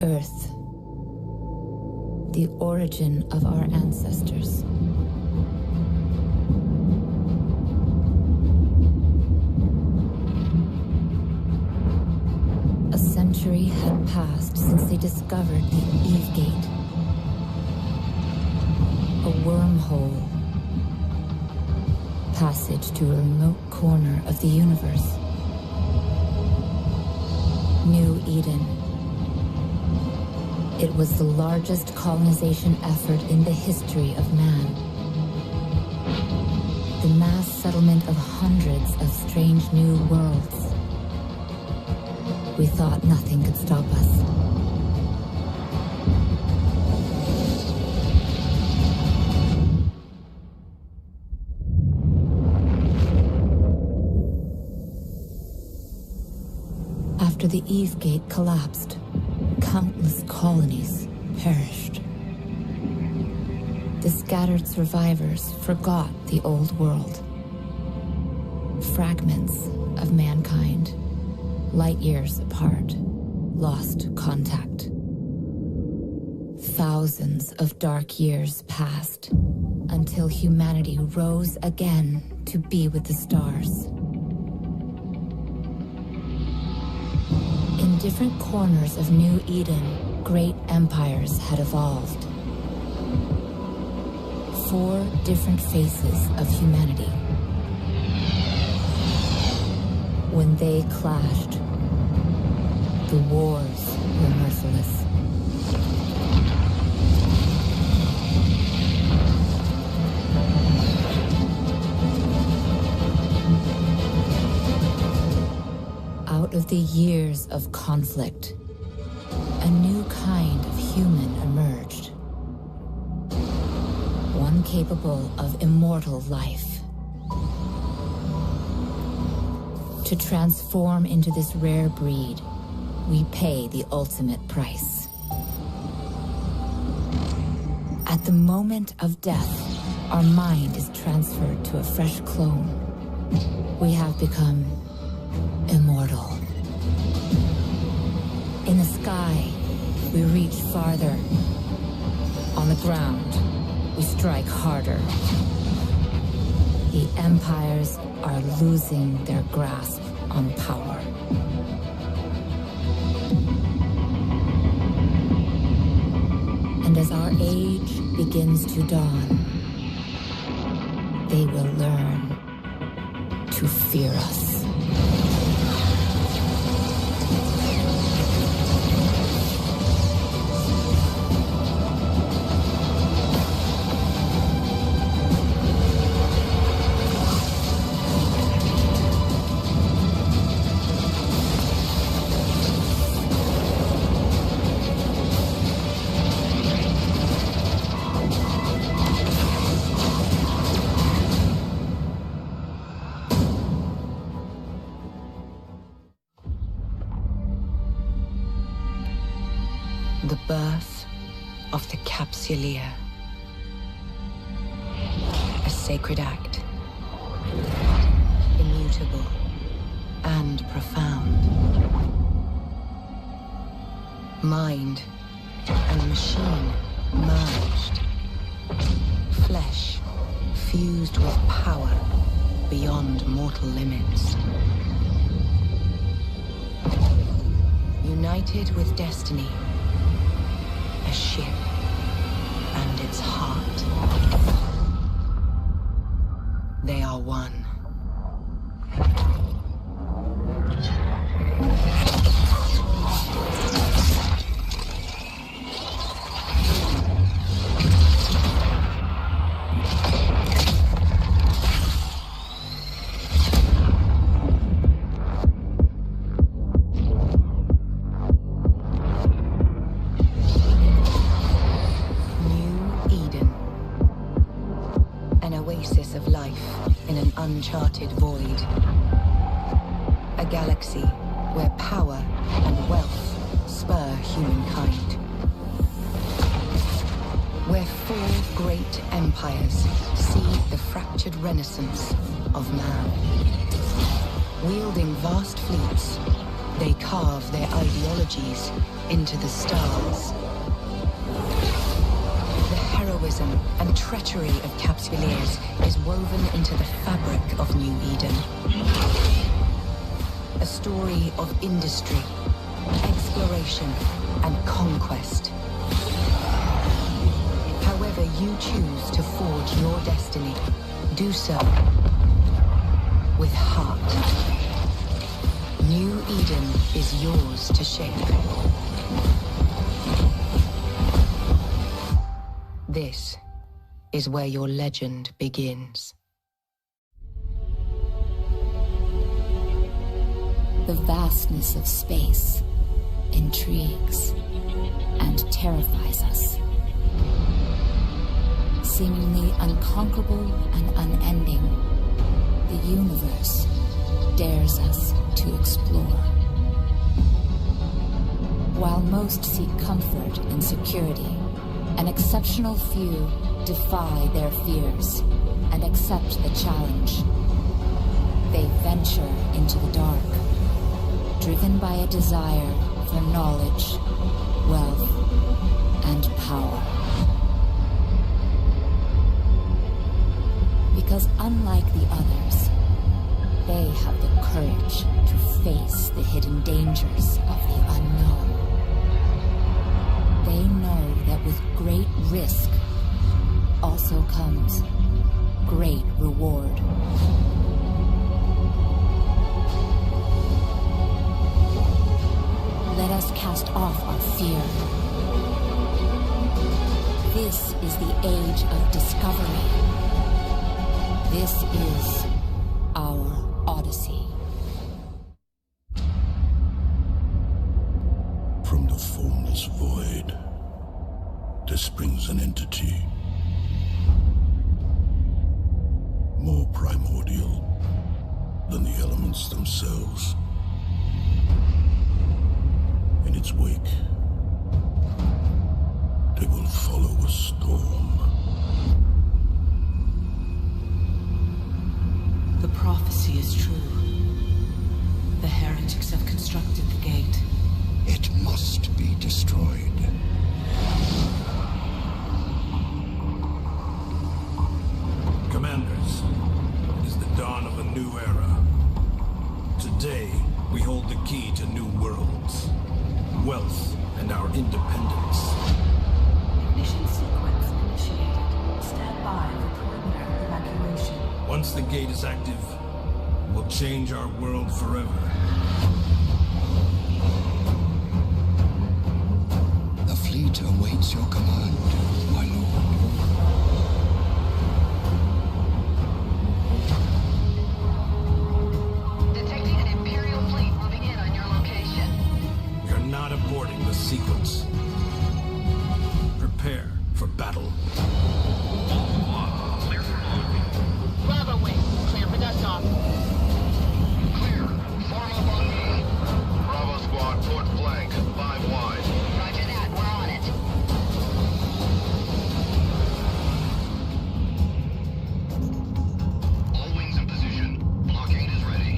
Earth, the origin of our ancestors. A century had passed since they discovered the Eve Gate, a wormhole, passage to a remote corner of the universe. New Eden. It was the largest colonization effort in the history of man. The mass settlement of hundreds of strange new worlds. We thought nothing could stop us. After the Eve Gate collapsed, countless colonies perished. The scattered survivors forgot the old world. Fragments of mankind, light years apart, lost contact. Thousands of dark years passed until humanity rose again to be with the stars. In different corners of New Eden, great empires had evolved. 4 different faces of humanity. When they clashed, the wars were merciless. Out of the years of conflict, a new kind of human emerged. One capable of immortal life. To transform into this rare breed, we pay the ultimate price. At the moment of death, our mind is transferred to a fresh clone. We have become immortal. In the sky, we reach farther. On the ground, we strike harder. The empires are losing their grasp on power. And as our age begins to dawn, they will learn to fear us. The birth of the capsuleer. A sacred act. Immutable and profound. Mind and machine merged. Flesh fused with power beyond mortal limits. United with destiny. A ship and its heart. They are one. Uncharted void. A galaxy where power and wealth spur humankind. Where 4 great empires see the fractured renaissance of man. Wielding vast fleets, They carve their ideologies into the stars. The heroism and treachery of capsuleers is woven into the fabric of New Eden. A story of industry, exploration, and conquest. However you choose to forge your destiny, do so with heart. New Eden is yours to shape. This is where your legend begins. The vastness of space intrigues and terrifies us. Seemingly unconquerable and unending, the universe dares us to explore. While most seek comfort in security, an exceptional few defy their fears and accept the challenge. They venture into the dark, driven by a desire for knowledge, wealth, and power. Because unlike the others, they have the courage to face the hidden dangers of the unknown. They know that with great risk also comes great reward. Let us cast off our fear. This is the age of discovery. This is our Odyssey. From the formless void, there springs an entity more primordial than the elements themselves. In its wake, they will follow a storm. The prophecy is true. The heretics have constructed the gate. It must be destroyed. Commanders, it is the dawn of a new era. Today, we hold the key to new worlds, wealth, and our independence. Ignition sequence initiated. Stand by for preliminary evacuation. Once the gate is active, we'll change our world forever. The fleet awaits your command, my lord. Detecting an Imperial fleet moving in on your location. We are not aborting the sequence. Prepare for battle. Bravo wing, clear for dust off. Clear. Form up on me. Bravo squad, port flank, 5 wide. Roger that, we're on it. All wings in position. Blockade is ready.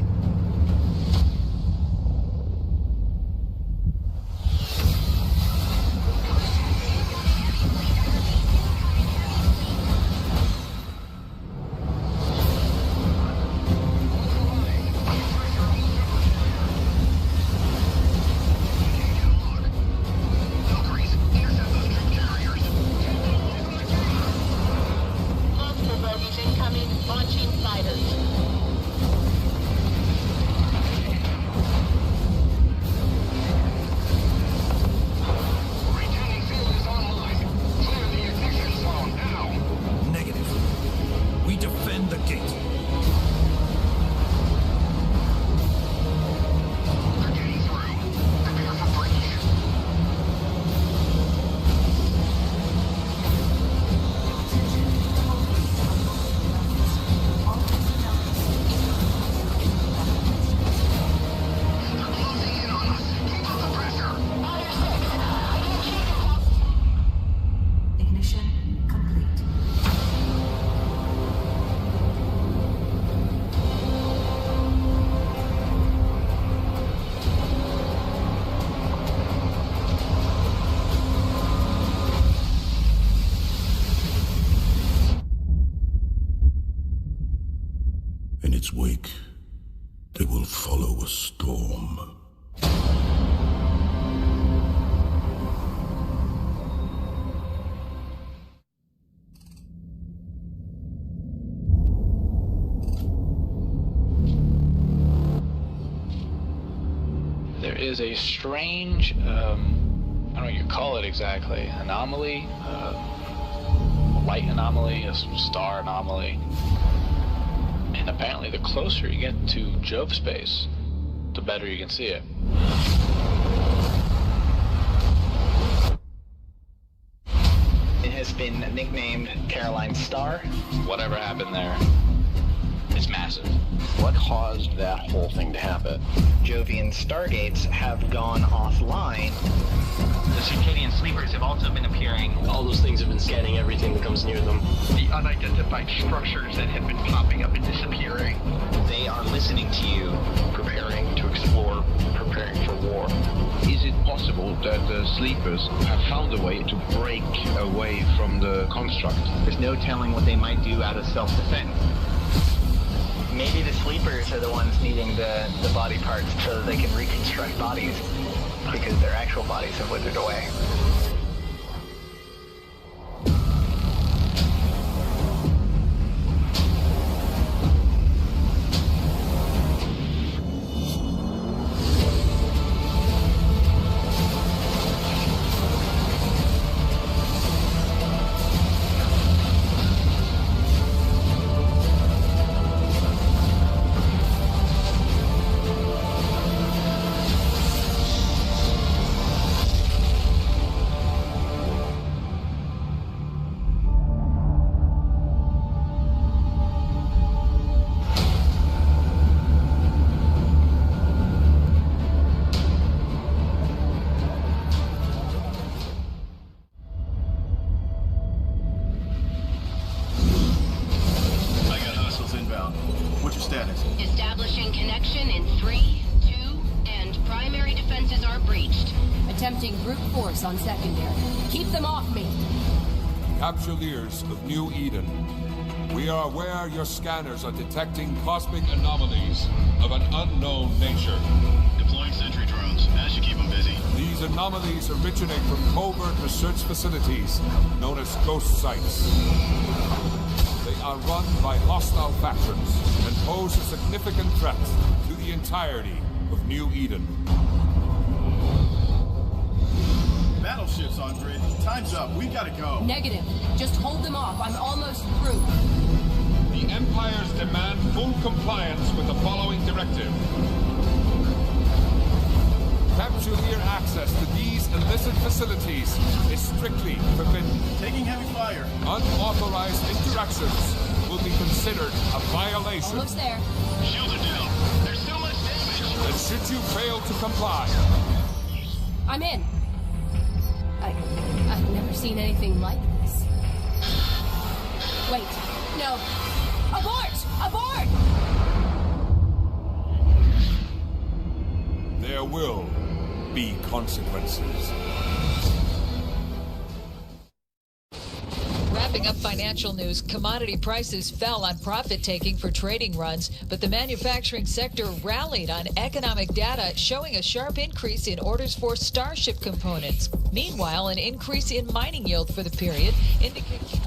its wake, they will follow a storm. There is a strange, I don't know what you call it exactly, anomaly, a light anomaly, a star anomaly. And apparently the closer you get to Jove space, the better you can see it. It has been nicknamed Caroline's Star. Whatever happened there, it's massive. What caused that whole thing to happen? Jovian stargates have gone offline. The circadian sleepers have also been appearing. All those things have been scanning everything that comes near them. The unidentified structures that have been popping up and disappearing. They are listening to you. Preparing to explore, preparing for war. Is it possible that the sleepers have found a way to break away from the construct? There's no telling what they might do out of self-defense. Maybe the sleepers are the ones needing the body parts so that they can reconstruct bodies, because their actual bodies have withered away. Establishing connection in 3, 2, and primary defenses are breached. Attempting brute force on secondary. Keep them off me! Capsuleers of New Eden. We are aware your scanners are detecting cosmic anomalies of an unknown nature. Deploying sentry drones, as you keep them busy. These anomalies originate from covert research facilities known as ghost sites. They are run by hostile factions and pose a significant threat to the entirety of New Eden. Battleships, Andre. Time's up. We gotta go. Negative. Just hold them off. I'm almost through. The Empires demand full compliance with the following directive. Capsuleer access to these illicit facilities is strictly forbidden. Taking heavy fire. Unauthorized interactions will be considered a violation. Almost there. Shields are down. There's still much damage. And should you fail to comply... I'm in. I've never seen anything like this. Wait. No. Abort! Abort! There will be consequences. Wrapping up financial news, commodity prices fell on profit-taking for trading runs, but the manufacturing sector rallied on economic data showing a sharp increase in orders for Starship components. Meanwhile, an increase in mining yield for the period indicates...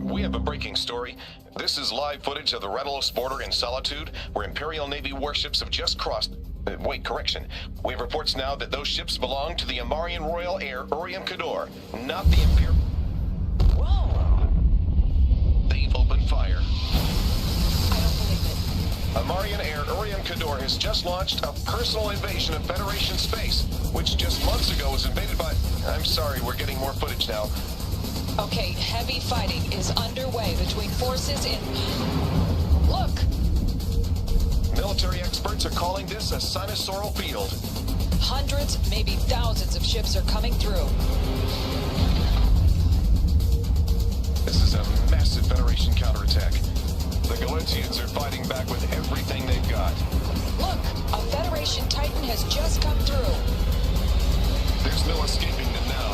We have a breaking story. This is live footage of the Redalus border in Solitude, where Imperial Navy warships have just crossed... wait, correction. We have reports now that those ships belong to the Amarian Royal Air Uriam-Kador, not the Imperium. Whoa! They've opened fire. I don't believe it. Amarian Air Uriam-Kador has just launched a personal invasion of Federation space, which just months ago was invaded by... I'm sorry, we're getting more footage now. Okay, heavy fighting is underway between forces in... Look! Military experts are calling this a sinusoidal field. Hundreds, maybe thousands of ships are coming through. This is a massive Federation counterattack. The Galentians are fighting back with everything they've got. Look! A Federation Titan has just come through. There's no escaping them now.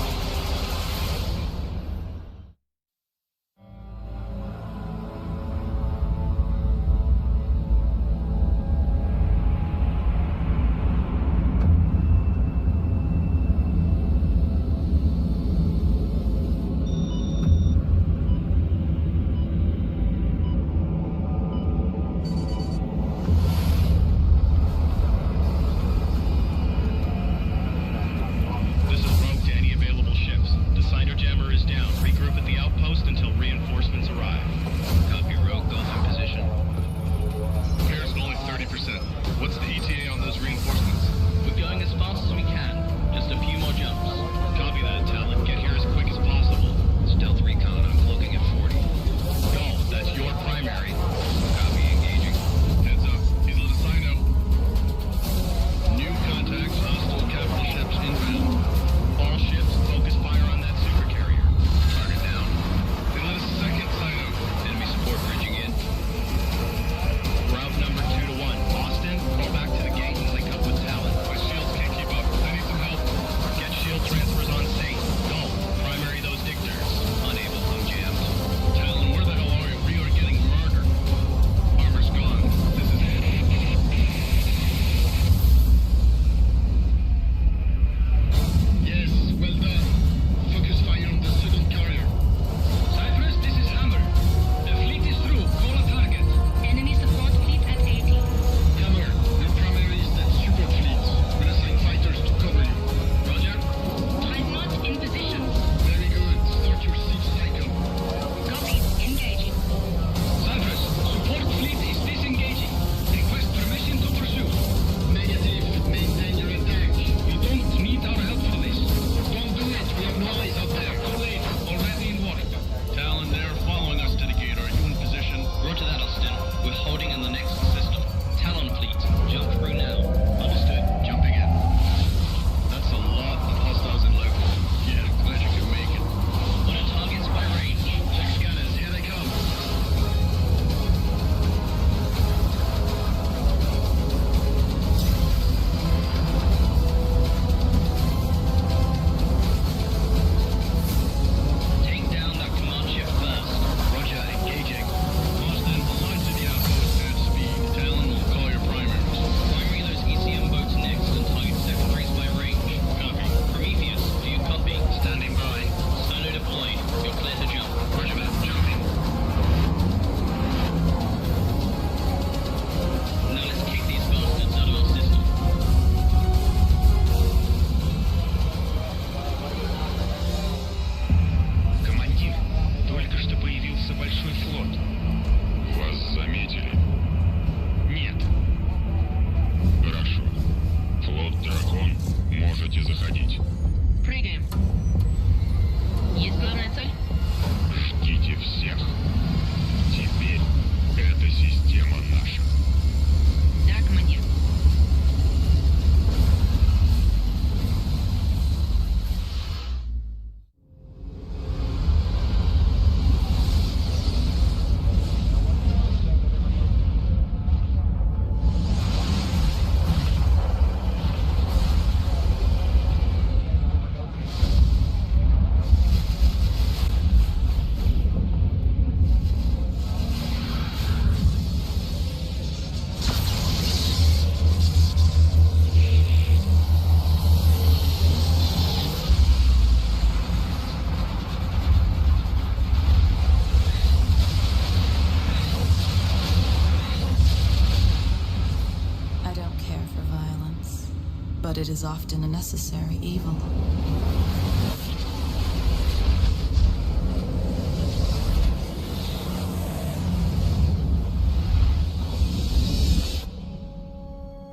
it is often a necessary evil.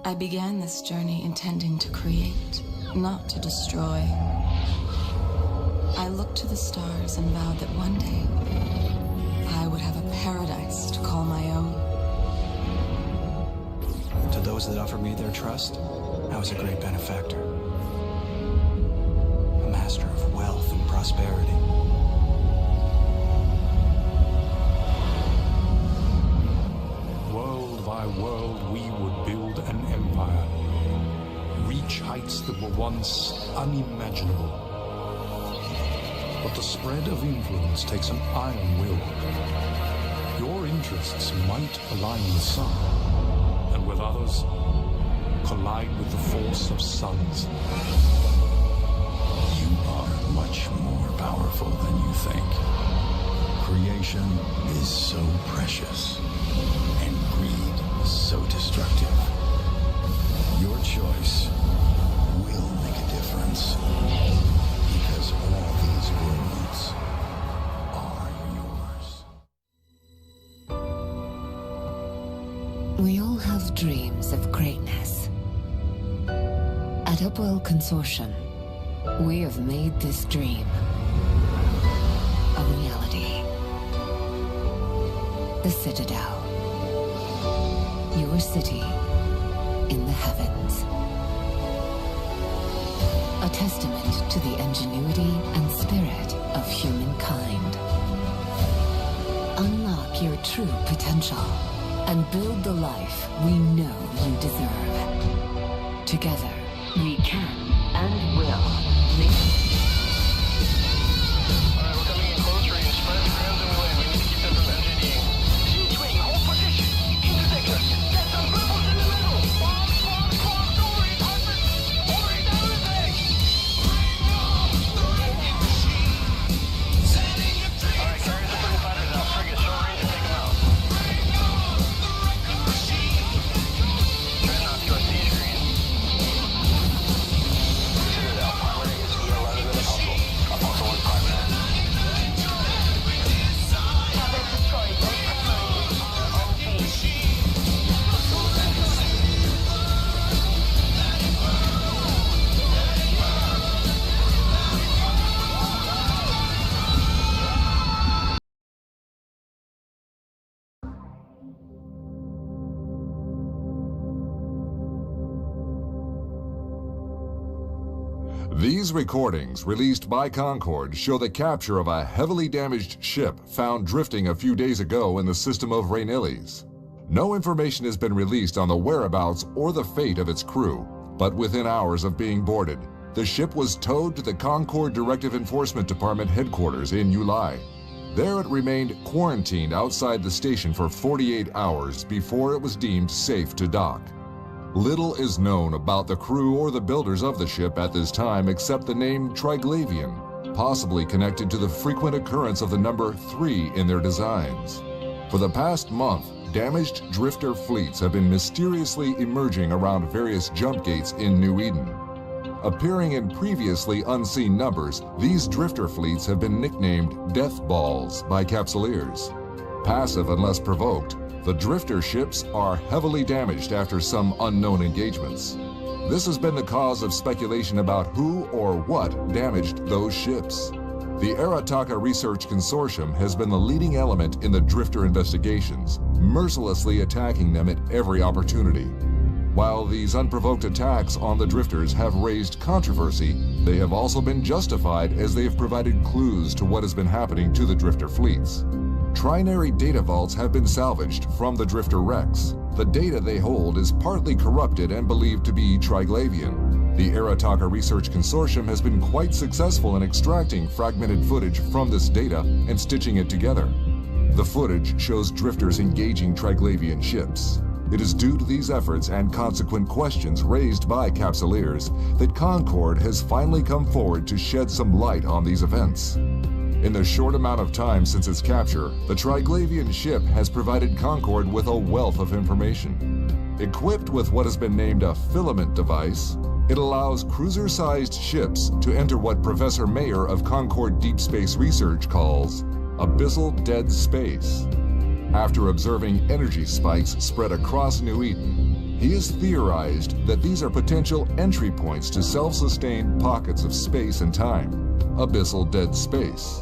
I began this journey intending to create, not to destroy. I looked to the stars and vowed that one day I would have a paradise to call my own. To those that offered me their trust, I was a great benefactor. A master of wealth and prosperity. World by world, we would build an empire. Reach heights that were once unimaginable. But the spread of influence takes an iron will. Your interests might align with some, and with others, collide with the force of suns. You are much more powerful than you think. Creation is so precious, and greed so destructive. Your choice will make a difference, because all these worlds are yours. We all have dreams of greatness. At Upwell Consortium, we have made this dream a reality. The Citadel. Your city in the heavens. A testament to the ingenuity and spirit of humankind. Unlock your true potential and build the life we know you deserve. Together, we can and will make Alright, we're coming in close range. Spread the grounds and we land. We need to keep them from MGDing. Siege wing, hold position. Intersect us. Get some rebels in the middle. Bomb squad crossed over 800. Already down the thing. Alright, carriers are putting fighters out. Frigates, short range and take them out. Dreadnought, your siege green. Citadel, primary is E11 in the hustle. Apostle 1 primary. Target destroyed. Those primaries are okay. These recordings, released by Concord, show the capture of a heavily damaged ship found drifting a few days ago in the system of Anomalies. No information has been released on the whereabouts or the fate of its crew, but within hours of being boarded, the ship was towed to the Concord Directive Enforcement Department headquarters in Ulai. There it remained quarantined outside the station for 48 hours before it was deemed safe to dock. Little is known about the crew or the builders of the ship at this time except the name triglavian, possibly connected to the frequent occurrence of the number 3 in their designs. For the past month, damaged drifter fleets have been mysteriously emerging around various jump gates in New Eden. Appearing in previously unseen numbers, these drifter fleets have been nicknamed Death Balls by capsuleers. Passive unless provoked, the drifter ships are heavily damaged after some unknown engagements. This has been the cause of speculation about who or what damaged those ships. The Arataka Research Consortium has been the leading element in the drifter investigations, mercilessly attacking them at every opportunity. While these unprovoked attacks on the drifters have raised controversy, they have also been justified as they have provided clues to what has been happening to the drifter fleets. Trinary data vaults have been salvaged from the drifter wrecks. The data they hold is partly corrupted and believed to be triglavian. The Arataka Research Consortium has been quite successful in extracting fragmented footage from this data and stitching it together. The footage shows drifters engaging triglavian ships. It is due to these efforts and consequent questions raised by capsuleers that Concord has finally come forward to shed some light on these events. In the short amount of time since its capture, the triglavian ship has provided Concord with a wealth of information. Equipped with what has been named a filament device, It allows cruiser-sized ships to enter what Professor Mayer of Concord Deep Space Research calls abyssal dead space. After observing energy spikes spread across New Eden, he has theorized that these are potential entry points to self-sustained pockets of space and time, abyssal dead space.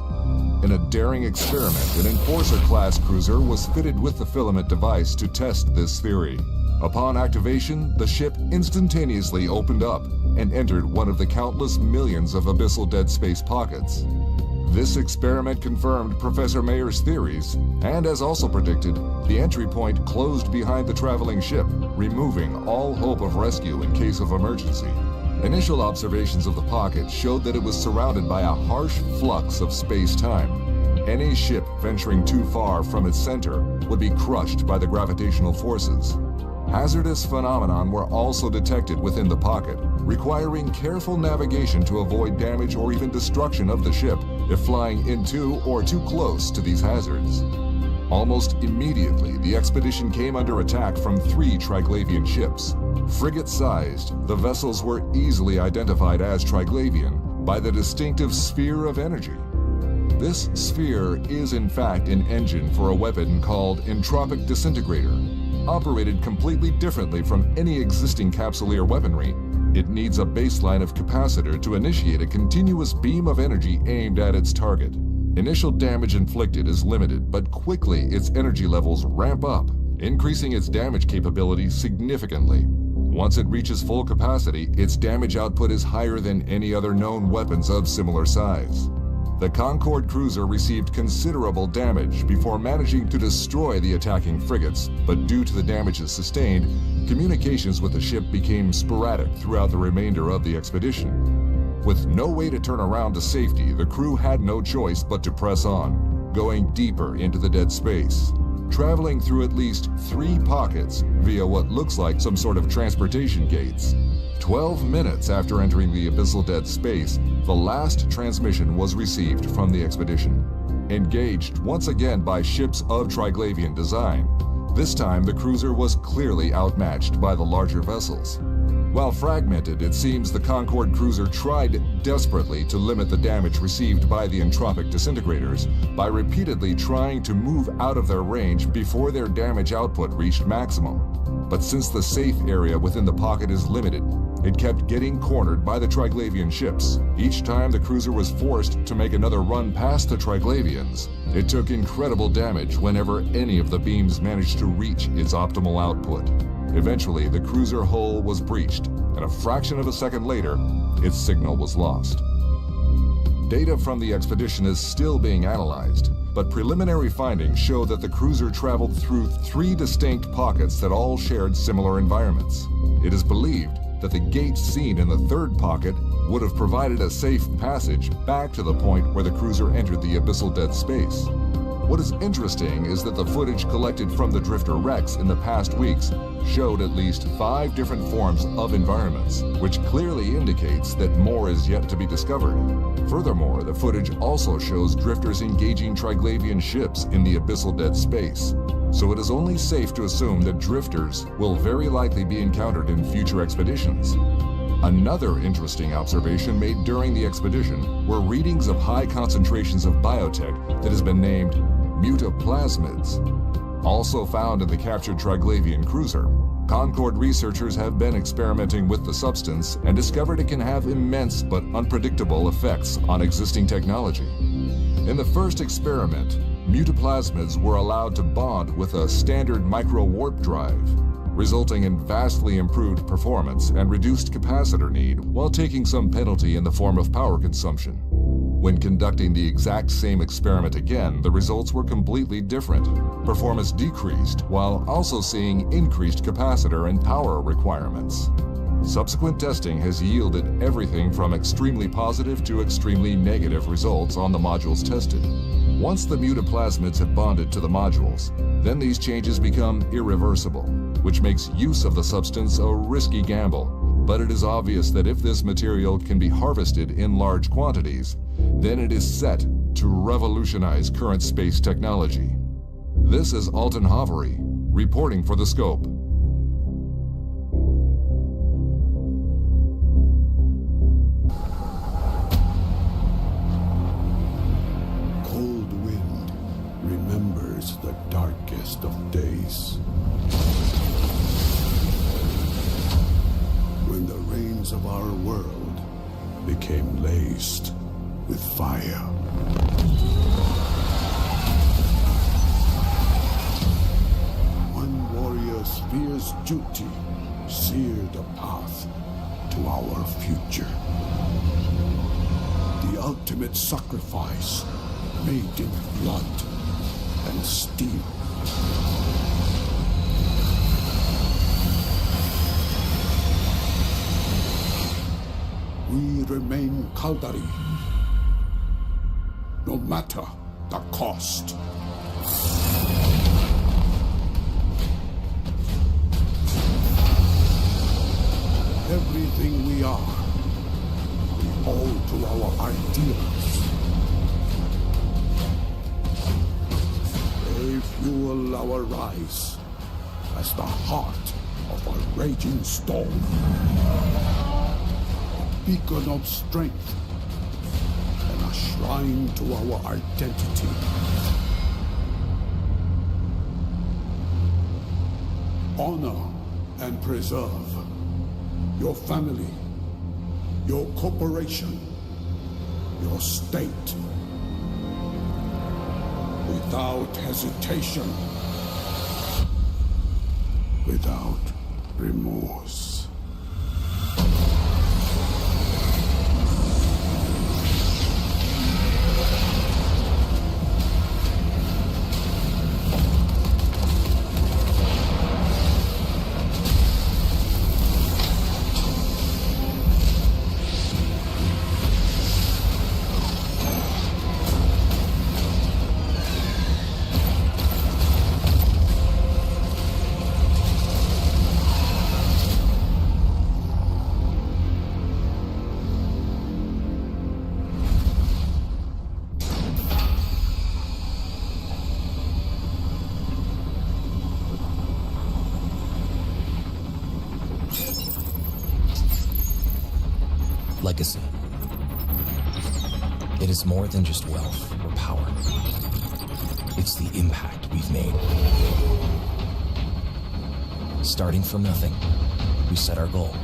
In a daring experiment, an Enforcer-class cruiser was fitted with the filament device to test this theory. Upon activation, the ship instantaneously opened up and entered one of the countless millions of abyssal dead space pockets. This experiment confirmed Professor Mayer's theories, and as also predicted, the entry point closed behind the traveling ship, removing all hope of rescue in case of emergency. Initial observations of the pocket showed that it was surrounded by a harsh flux of space-time. Any ship venturing too far from its center would be crushed by the gravitational forces. Hazardous phenomena were also detected within the pocket, requiring careful navigation to avoid damage or even destruction of the ship if flying into or too close to these hazards. Almost immediately, the expedition came under attack from 3 triglavian ships. Frigate-sized, the vessels were easily identified as triglavian by the distinctive sphere of energy. This sphere is in fact an engine for a weapon called entropic disintegrator. Operated completely differently from any existing capsuleer weaponry, it needs a baseline of capacitor to initiate a continuous beam of energy aimed at its target. Initial damage inflicted is limited, but quickly its energy levels ramp up, increasing its damage capability significantly. Once it reaches full capacity, its damage output is higher than any other known weapons of similar size. The Concord cruiser received considerable damage before managing to destroy the attacking frigates, but due to the damages sustained, communications with the ship became sporadic throughout the remainder of the expedition. With no way to turn around to safety, the crew had no choice but to press on, going deeper into the dead space, traveling through at least 3 pockets via what looks like some sort of transportation gates. 12 minutes after entering the abyssal dead space, the last transmission was received from the expedition. Engaged once again by ships of triglavian design, this time the cruiser was clearly outmatched by the larger vessels. While fragmented, it seems the Concord cruiser tried desperately to limit the damage received by the entropic disintegrators by repeatedly trying to move out of their range before their damage output reached maximum. But since the safe area within the pocket is limited, it kept getting cornered by the triglavian ships. Each time the cruiser was forced to make another run past the triglavians, it took incredible damage whenever any of the beams managed to reach its optimal output. Eventually, the cruiser hull was breached, and a fraction of a second later, its signal was lost. Data from the expedition is still being analyzed, but preliminary findings show that the cruiser traveled through 3 distinct pockets that all shared similar environments. It is believed that the gate seen in the 3rd pocket would have provided a safe passage back to the point where the cruiser entered the abyssal dead space. What is interesting is that the footage collected from the drifter wrecks in the past weeks showed at least 5 different forms of environments, which clearly indicates that more is yet to be discovered. Furthermore, the footage also shows drifters engaging triglavian ships in the abyssal dead space, so it is only safe to assume that drifters will very likely be encountered in future expeditions. Another interesting observation made during the expedition were readings of high concentrations of biotech that has been named Mutaplasmids. Also found in the captured triglavian cruiser, Concord researchers have been experimenting with the substance and discovered it can have immense but unpredictable effects on existing technology. In the first experiment, Mutaplasmids were allowed to bond with a standard micro-warp drive, resulting in vastly improved performance and reduced capacitor need while taking some penalty in the form of power consumption. When conducting the exact same experiment again, the results were completely different. Performance decreased while also seeing increased capacitor and power requirements. Subsequent testing has yielded everything from extremely positive to extremely negative results on the modules tested. Once the Mutaplasmids have bonded to the modules, then these changes become irreversible, which makes use of the substance a risky gamble. But it is obvious that if this material can be harvested in large quantities, then it is set to revolutionize current space technology. This is Alton Hovery, reporting for The Scope. became laced with fire. One warrior's fierce duty seared a path to our future. The ultimate sacrifice made in blood and steel. We remain caldari, no matter the cost. Everything we are, we owe to our ideals. They fuel our rise as the heart of a raging storm. A beacon of strength and a shrine to our identity. Honor and preserve your family, your corporation, your state. Without hesitation, without remorse. Legacy. It is more than just wealth or power. It's the impact we've made. Starting from nothing, we set our goal.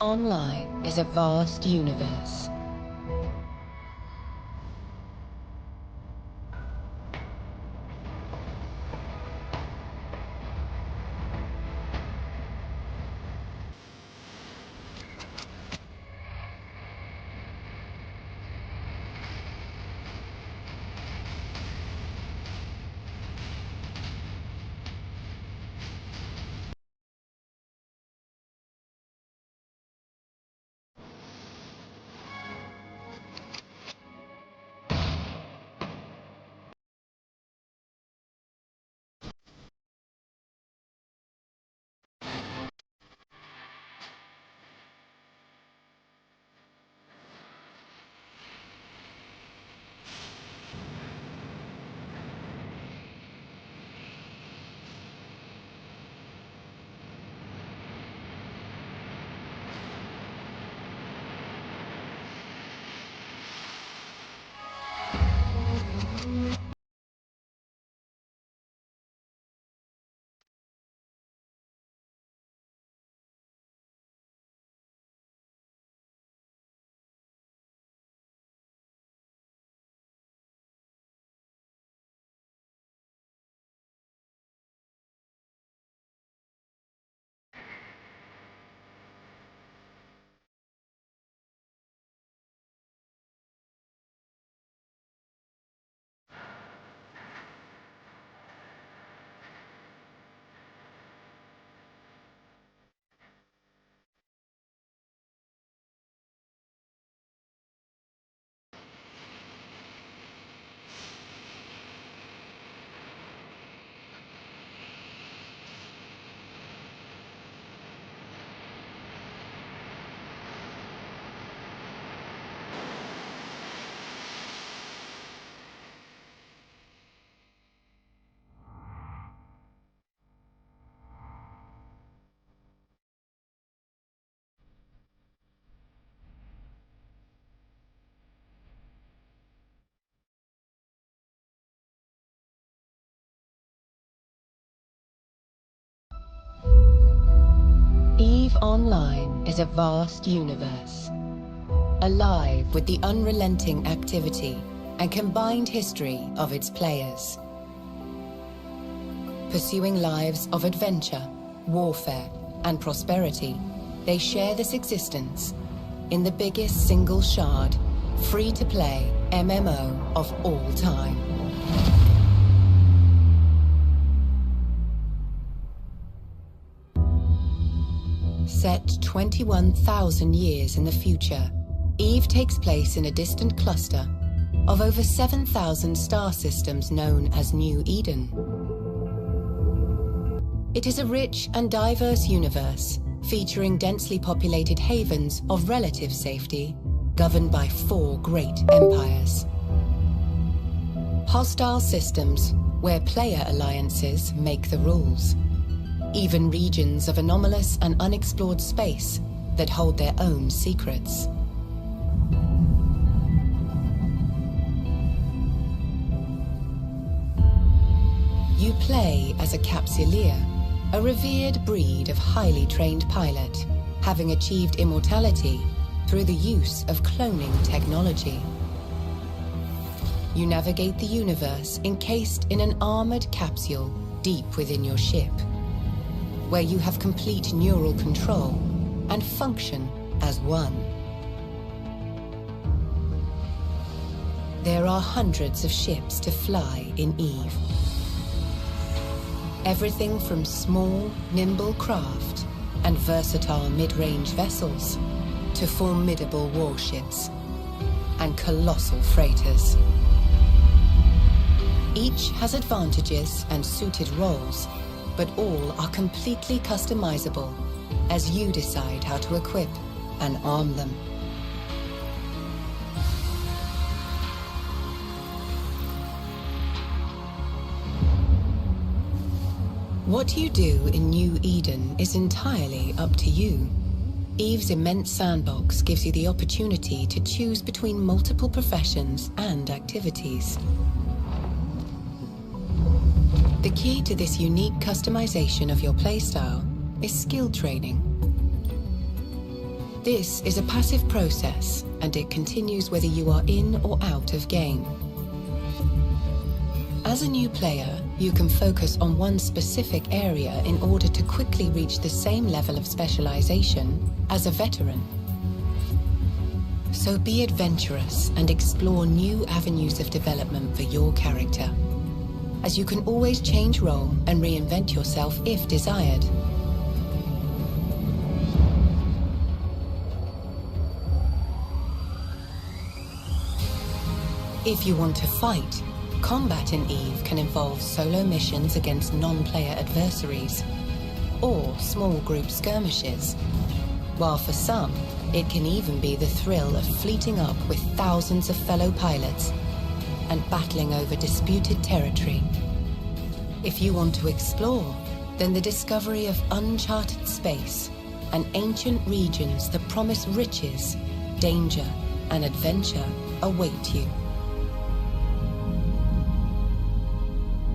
Online is a vast universe. EVE Online is a vast universe, alive with the unrelenting activity and combined history of its players. Pursuing lives of adventure, warfare, and prosperity, they share this existence in the biggest single shard, free-to-play MMO of all time. Set 21,000 years in the future, EVE takes place in a distant cluster of over 7,000 star systems known as New Eden. It is a rich and diverse universe featuring densely populated havens of relative safety governed by 4 great empires. Hostile systems where player alliances make the rules. Even regions of anomalous and unexplored space that hold their own secrets. You play as a capsuleer, a revered breed of highly trained pilot, having achieved immortality through the use of cloning technology. You navigate the universe encased in an armored capsule deep within your ship, where you have complete neural control and function as one. There are hundreds of ships to fly in EVE. Everything from small, nimble craft and versatile mid-range vessels to formidable warships and colossal freighters. Each has advantages and suited roles, but all are completely customizable as you decide how to equip and arm them. What you do in New Eden is entirely up to you. EVE's immense sandbox gives you the opportunity to choose between multiple professions and activities. The key to this unique customization of your playstyle is skill training. This is a passive process, and it continues whether you are in or out of game. As a new player, you can focus on one specific area in order to quickly reach the same level of specialization as a veteran. So be adventurous and explore new avenues of development for your character, as you can always change role and reinvent yourself if desired. If you want to fight, combat in EVE can involve solo missions against non-player adversaries, or small group skirmishes, while for some, it can even be the thrill of fleeting up with thousands of fellow pilots and battling over disputed territory. If you want to explore, then the discovery of uncharted space and ancient regions that promise riches, danger, and adventure await you.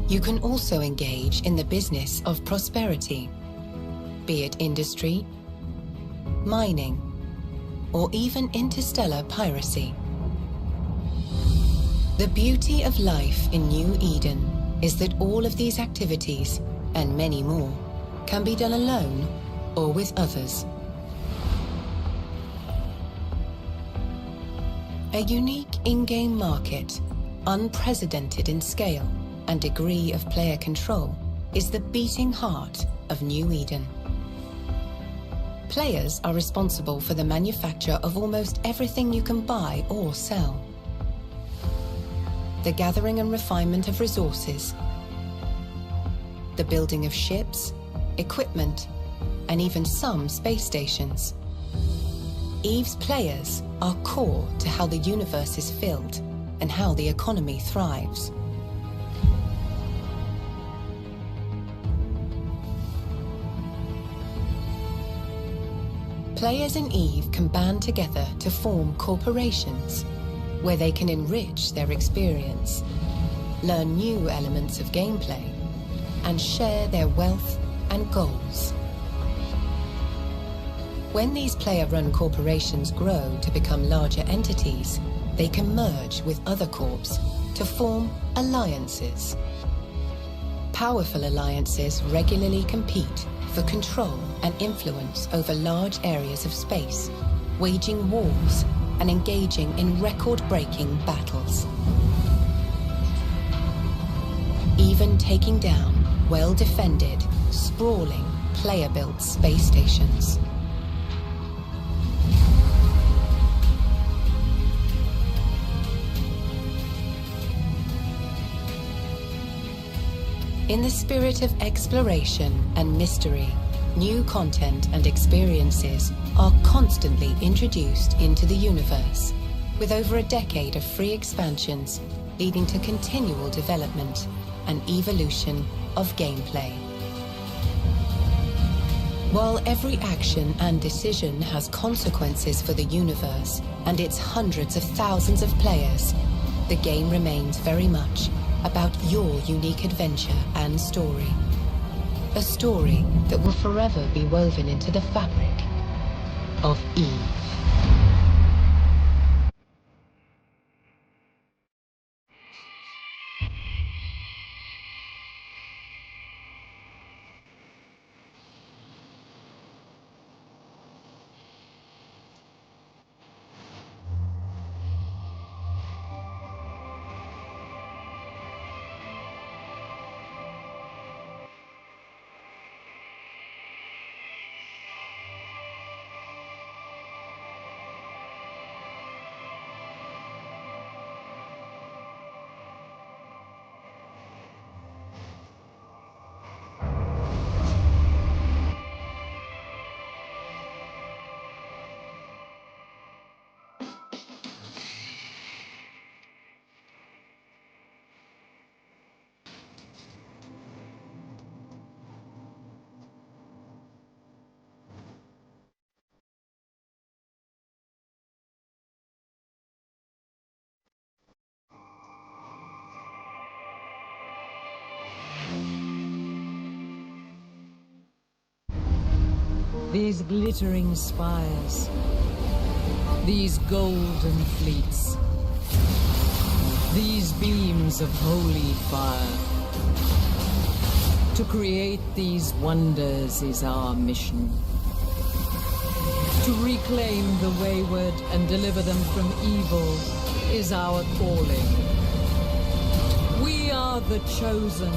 You can also engage in the business of prosperity, be it industry, mining, or even interstellar piracy. The beauty of life in New Eden is that all of these activities, and many more, can be done alone or with others. A unique in-game market, unprecedented in scale and degree of player control, is the beating heart of New Eden. Players are responsible for the manufacture of almost everything you can buy or sell. The gathering and refinement of resources, the building of ships, equipment, and even some space stations. EVE's players are core to how the universe is filled and how the economy thrives. Players in EVE can band together to form corporations where they can enrich their experience, learn new elements of gameplay, and share their wealth and goals. When these player-run corporations grow to become larger entities, they can merge with other corps to form alliances. Powerful alliances regularly compete for control and influence over large areas of space, waging wars and engaging in record-breaking battles. Even taking down well-defended, sprawling, player-built space stations. In the spirit of exploration and mystery, new content and experiences are constantly introduced into the universe, with over a decade of free expansions leading to continual development and evolution of gameplay. While every action and decision has consequences for the universe and its hundreds of thousands of players, the game remains very much about your unique adventure and story. A story that will forever be woven into the fabric of EVE. these glittering spires, these golden fleets, these beams of holy fire. To create these wonders is our mission. To reclaim the wayward and deliver them from evil is our calling. We are the chosen,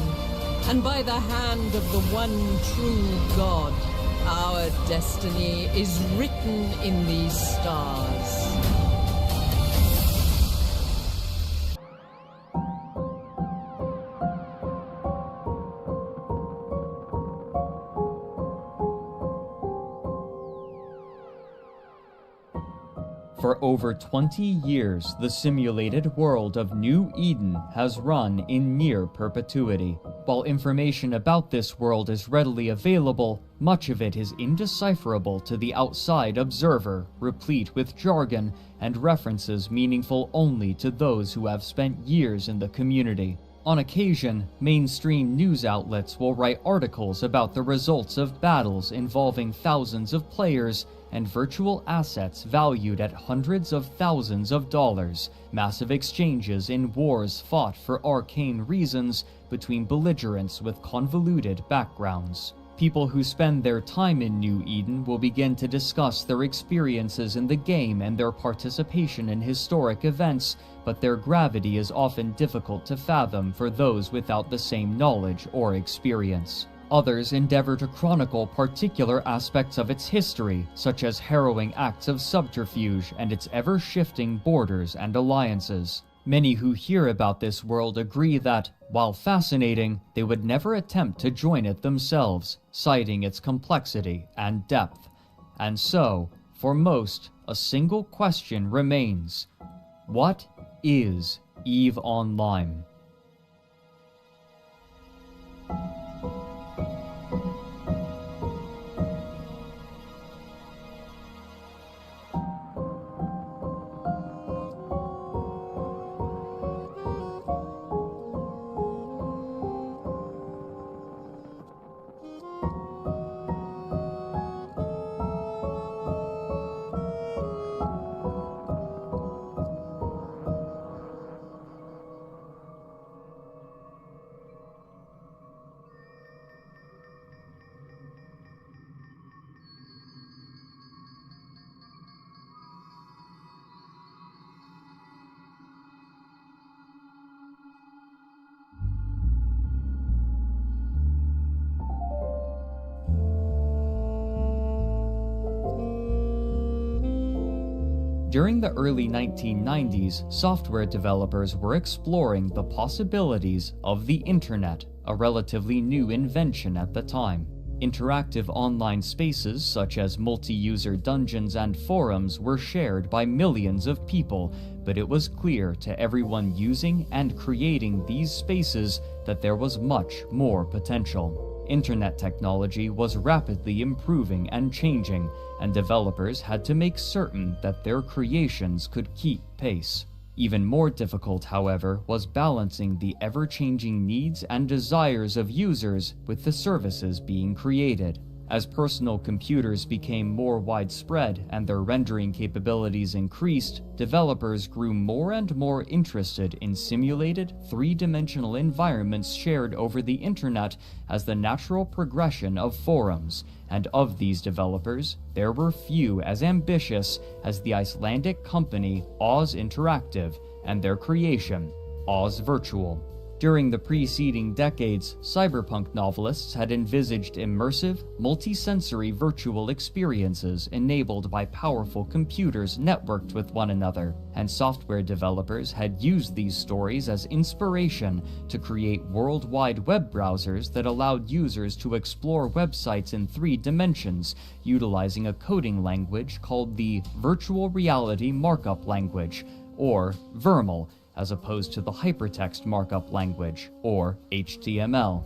and by the hand of the one true God, our destiny is written in these stars. For over 20 years, the simulated world of New Eden has run in near perpetuity. While information about this world is readily available, much of it is indecipherable to the outside observer, replete with jargon and references meaningful only to those who have spent years in the community. On occasion, mainstream news outlets will write articles about the results of battles involving thousands of players and virtual assets valued at hundreds of thousands of dollars, massive exchanges in wars fought for arcane reasons between belligerents with convoluted backgrounds. People who spend their time in New Eden will begin to discuss their experiences in the game and their participation in historic events, but their gravity is often difficult to fathom for those without the same knowledge or experience. Others endeavor to chronicle particular aspects of its history, such as harrowing acts of subterfuge and its ever-shifting borders and alliances. Many who hear about this world agree that, while fascinating, they would never attempt to join it themselves, citing its complexity and depth. And so, for most, a single question remains: what is EVE Online? During the early 1990s, software developers were exploring the possibilities of the internet, a relatively new invention at the time. Interactive online spaces such as multi-user dungeons and forums were shared by millions of people, but it was clear to everyone using and creating these spaces that there was much more potential. Internet technology was rapidly improving and changing, and developers had to make certain that their creations could keep pace. Even more difficult, however, was balancing the ever-changing needs and desires of users with the services being created. As personal computers became more widespread and their rendering capabilities increased, developers grew more and more interested in simulated, three-dimensional environments shared over the internet as the natural progression of forums, and of these developers, there were few as ambitious as the Icelandic company Oz Interactive and their creation, Oz Virtual. During the preceding decades, cyberpunk novelists had envisaged immersive, multi-sensory virtual experiences enabled by powerful computers networked with one another, and software developers had used these stories as inspiration to create worldwide web browsers that allowed users to explore websites in 3 dimensions, utilizing a coding language called the Virtual Reality Markup Language, or VRML, as opposed to the Hypertext Markup Language, or HTML.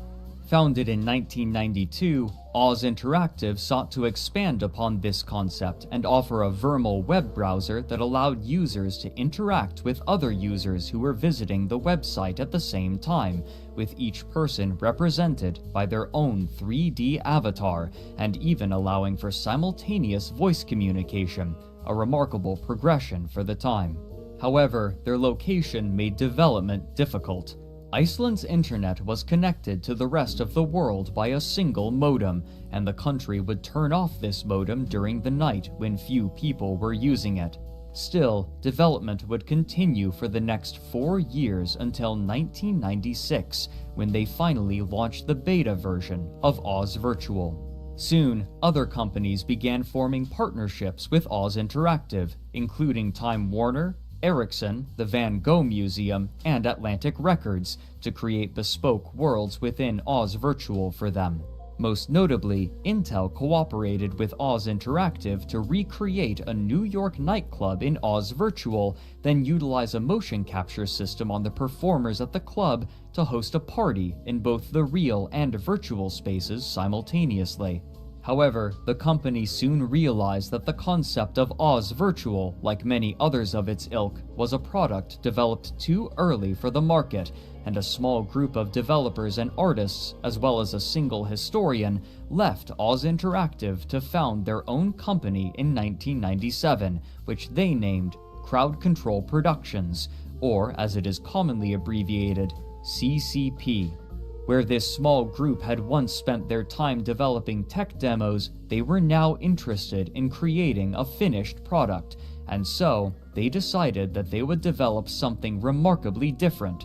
Founded in 1992, Oz Interactive sought to expand upon this concept and offer a vermal web browser that allowed users to interact with other users who were visiting the website at the same time, with each person represented by their own 3D avatar, and even allowing for simultaneous voice communication, a remarkable progression for the time. However, their location made development difficult. Iceland's internet was connected to the rest of the world by a single modem, and the country would turn off this modem during the night when few people were using it. Still, development would continue for the next 4 years until 1996, when they finally launched the beta version of Oz Virtual. Soon, other companies began forming partnerships with Oz Interactive, including Time Warner, Ericsson, the Van Gogh Museum, and Atlantic Records, to create bespoke worlds within Oz Virtual for them. Most notably, Intel cooperated with Oz Interactive to recreate a New York nightclub in Oz Virtual, then utilize a motion capture system on the performers at the club to host a party in both the real and virtual spaces simultaneously. However, the company soon realized that the concept of Oz Virtual, like many others of its ilk, was a product developed too early for the market, and a small group of developers and artists, as well as a single historian, left Oz Interactive to found their own company in 1997, which they named Crowd Control Productions, or as it is commonly abbreviated, CCP. Where this small group had once spent their time developing tech demos, they were now interested in creating a finished product, and so they decided that they would develop something remarkably different: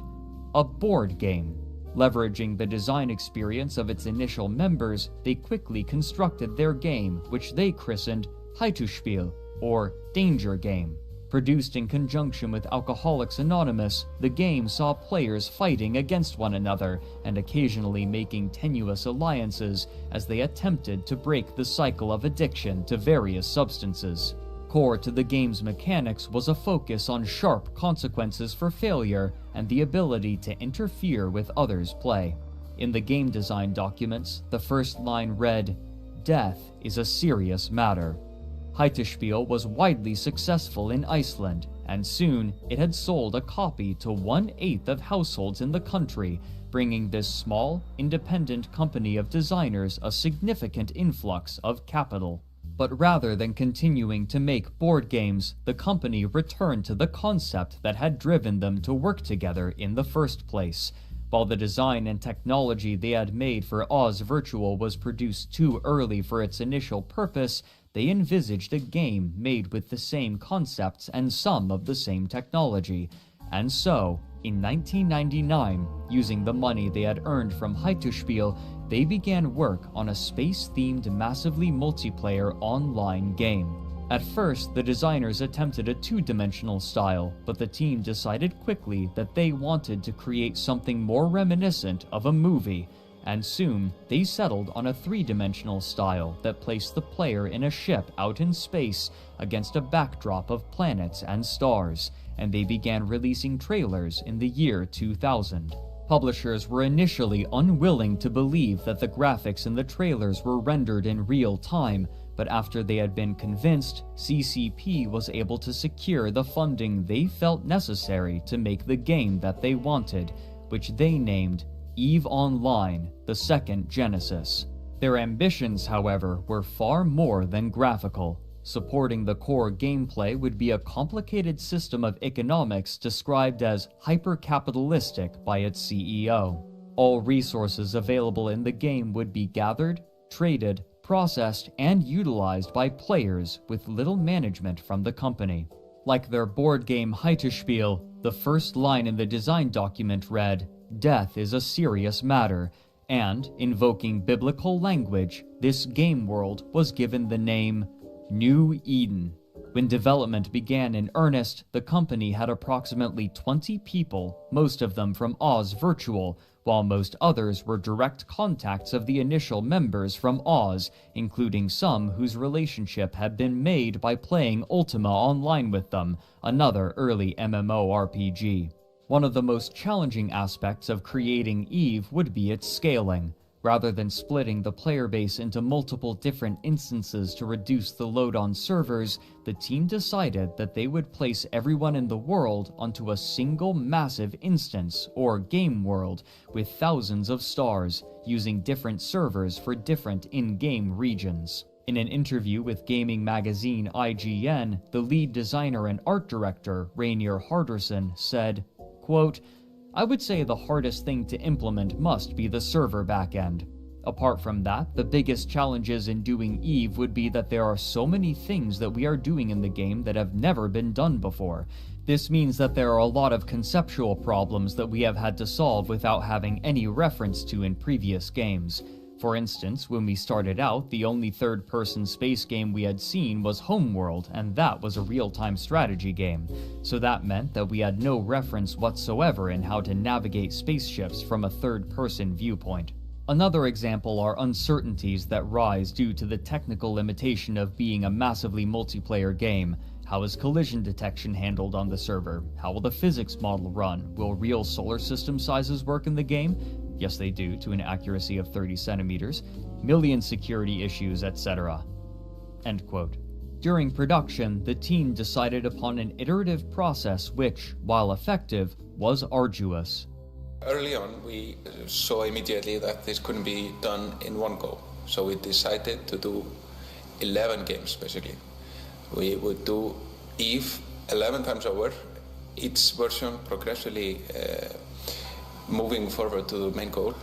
a board game. Leveraging the design experience of its initial members, they quickly constructed their game, which they christened Hættuspil, or Danger Game. Produced in conjunction with Alcoholics Anonymous, the game saw players fighting against one another and occasionally making tenuous alliances as they attempted to break the cycle of addiction to various substances. Core to the game's mechanics was a focus on sharp consequences for failure and the ability to interfere with others' play. In the game design documents, the first line read, "Death is a serious matter." Hættuspil was widely successful in Iceland, and soon it had sold a copy to 1/8 of households in the country, bringing this small, independent company of designers a significant influx of capital. But rather than continuing to make board games, the company returned to the concept that had driven them to work together in the first place. While the design and technology they had made for Oz Virtual was produced too early for its initial purpose, they envisaged a game made with the same concepts and some of the same technology. And so, in 1999, using the money they had earned from Hættuspil, they began work on a space-themed massively multiplayer online game. At first, the designers attempted a two-dimensional style, but the team decided quickly that they wanted to create something more reminiscent of a movie, and soon they settled on a three-dimensional style that placed the player in a ship out in space against a backdrop of planets and stars, and they began releasing trailers in the year 2000. Publishers were initially unwilling to believe that the graphics in the trailers were rendered in real time, but after they had been convinced, CCP was able to secure the funding they felt necessary to make the game that they wanted, which they named EVE Online, the second Genesis. Their ambitions, however, were far more than graphical. Supporting the core gameplay would be a complicated system of economics described as hyper-capitalistic by its CEO. All resources available in the game would be gathered, traded, processed, and utilized by players with little management from the company. Like their board game Hættuspil, the first line in the design document read, "Death is a serious matter," and, invoking biblical language, this game world was given the name New Eden. When development began in earnest, the company had approximately 20 people, most of them from Oz Virtual, while most others were direct contacts of the initial members from Oz, including some whose relationship had been made by playing Ultima Online with them, another early MMORPG. One of the most challenging aspects of creating EVE would be its scaling. Rather than splitting the player base into multiple different instances to reduce the load on servers, the team decided that they would place everyone in the world onto a single massive instance, or game world, with thousands of stars, using different servers for different in-game regions. In an interview with gaming magazine IGN, the lead designer and art director, Rainier Harderson, said, quote, "I would say the hardest thing to implement must be the server backend. Apart from that, the biggest challenges in doing Eve would be that there are so many things that we are doing in the game that have never been done before. This means that there are a lot of conceptual problems that we have had to solve without having any reference to in previous games. For instance, when we started out, the only third-person space game we had seen was Homeworld, and that was a real-time strategy game. So that meant that we had no reference whatsoever in how to navigate spaceships from a third-person viewpoint. Another example are uncertainties that rise due to the technical limitation of being a massively multiplayer game. How is collision detection handled on the server? How will the physics model run? Will real solar system sizes work in the game? Yes, they do, to an accuracy of 30 centimeters. Million security issues, etc." End quote. During production, the team decided upon an iterative process which, while effective, was arduous. Early on, we saw immediately that this couldn't be done in one go. So we decided to do 11 games, basically. We would do Eve 11 times over, each version progressively moving forward to the main goal,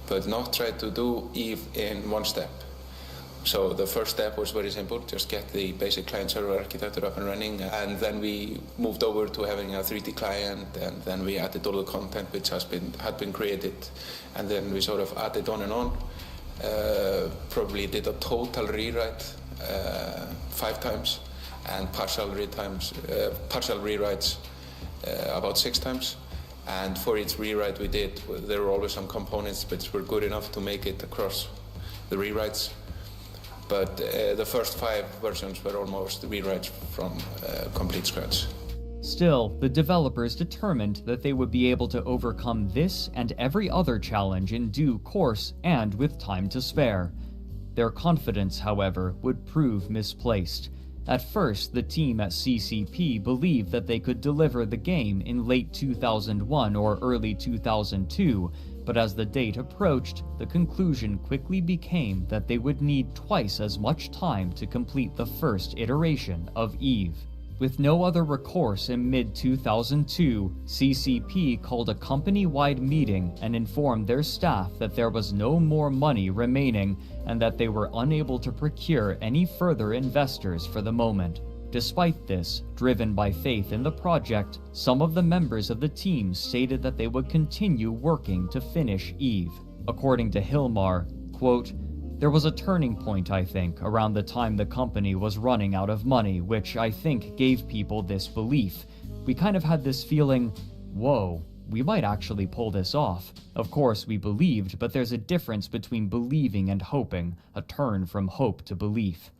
but not try to do Eve in one step. So the first step was very simple, just get the basic client-server architecture up and running, and then we moved over to having a 3D client, and then we added all the content which had been created, and then we sort of added on and on. Probably did a total rewrite 5 times, and partial rewrites about 6 times. And for each rewrite we did, there were always some components which were good enough to make it across the rewrites. But the first 5 versions were almost rewrites from complete scratch. Still, the developers determined that they would be able to overcome this and every other challenge in due course and with time to spare. Their confidence, however, would prove misplaced. At first, the team at CCP believed that they could deliver the game in late 2001 or early 2002, but as the date approached, the conclusion quickly became that they would need twice as much time to complete the first iteration of Eve. With no other recourse in mid-2002, CCP called a company-wide meeting and informed their staff that there was no more money remaining and that they were unable to procure any further investors for the moment. Despite this, driven by faith in the project, some of the members of the team stated that they would continue working to finish Eve. According to Hilmar, quote, "There was a turning point, I think, around the time the company was running out of money, which I think gave people this belief. We kind of had this feeling, whoa, we might actually pull this off. Of course, we believed, but there's a difference between believing and hoping, a turn from hope to belief."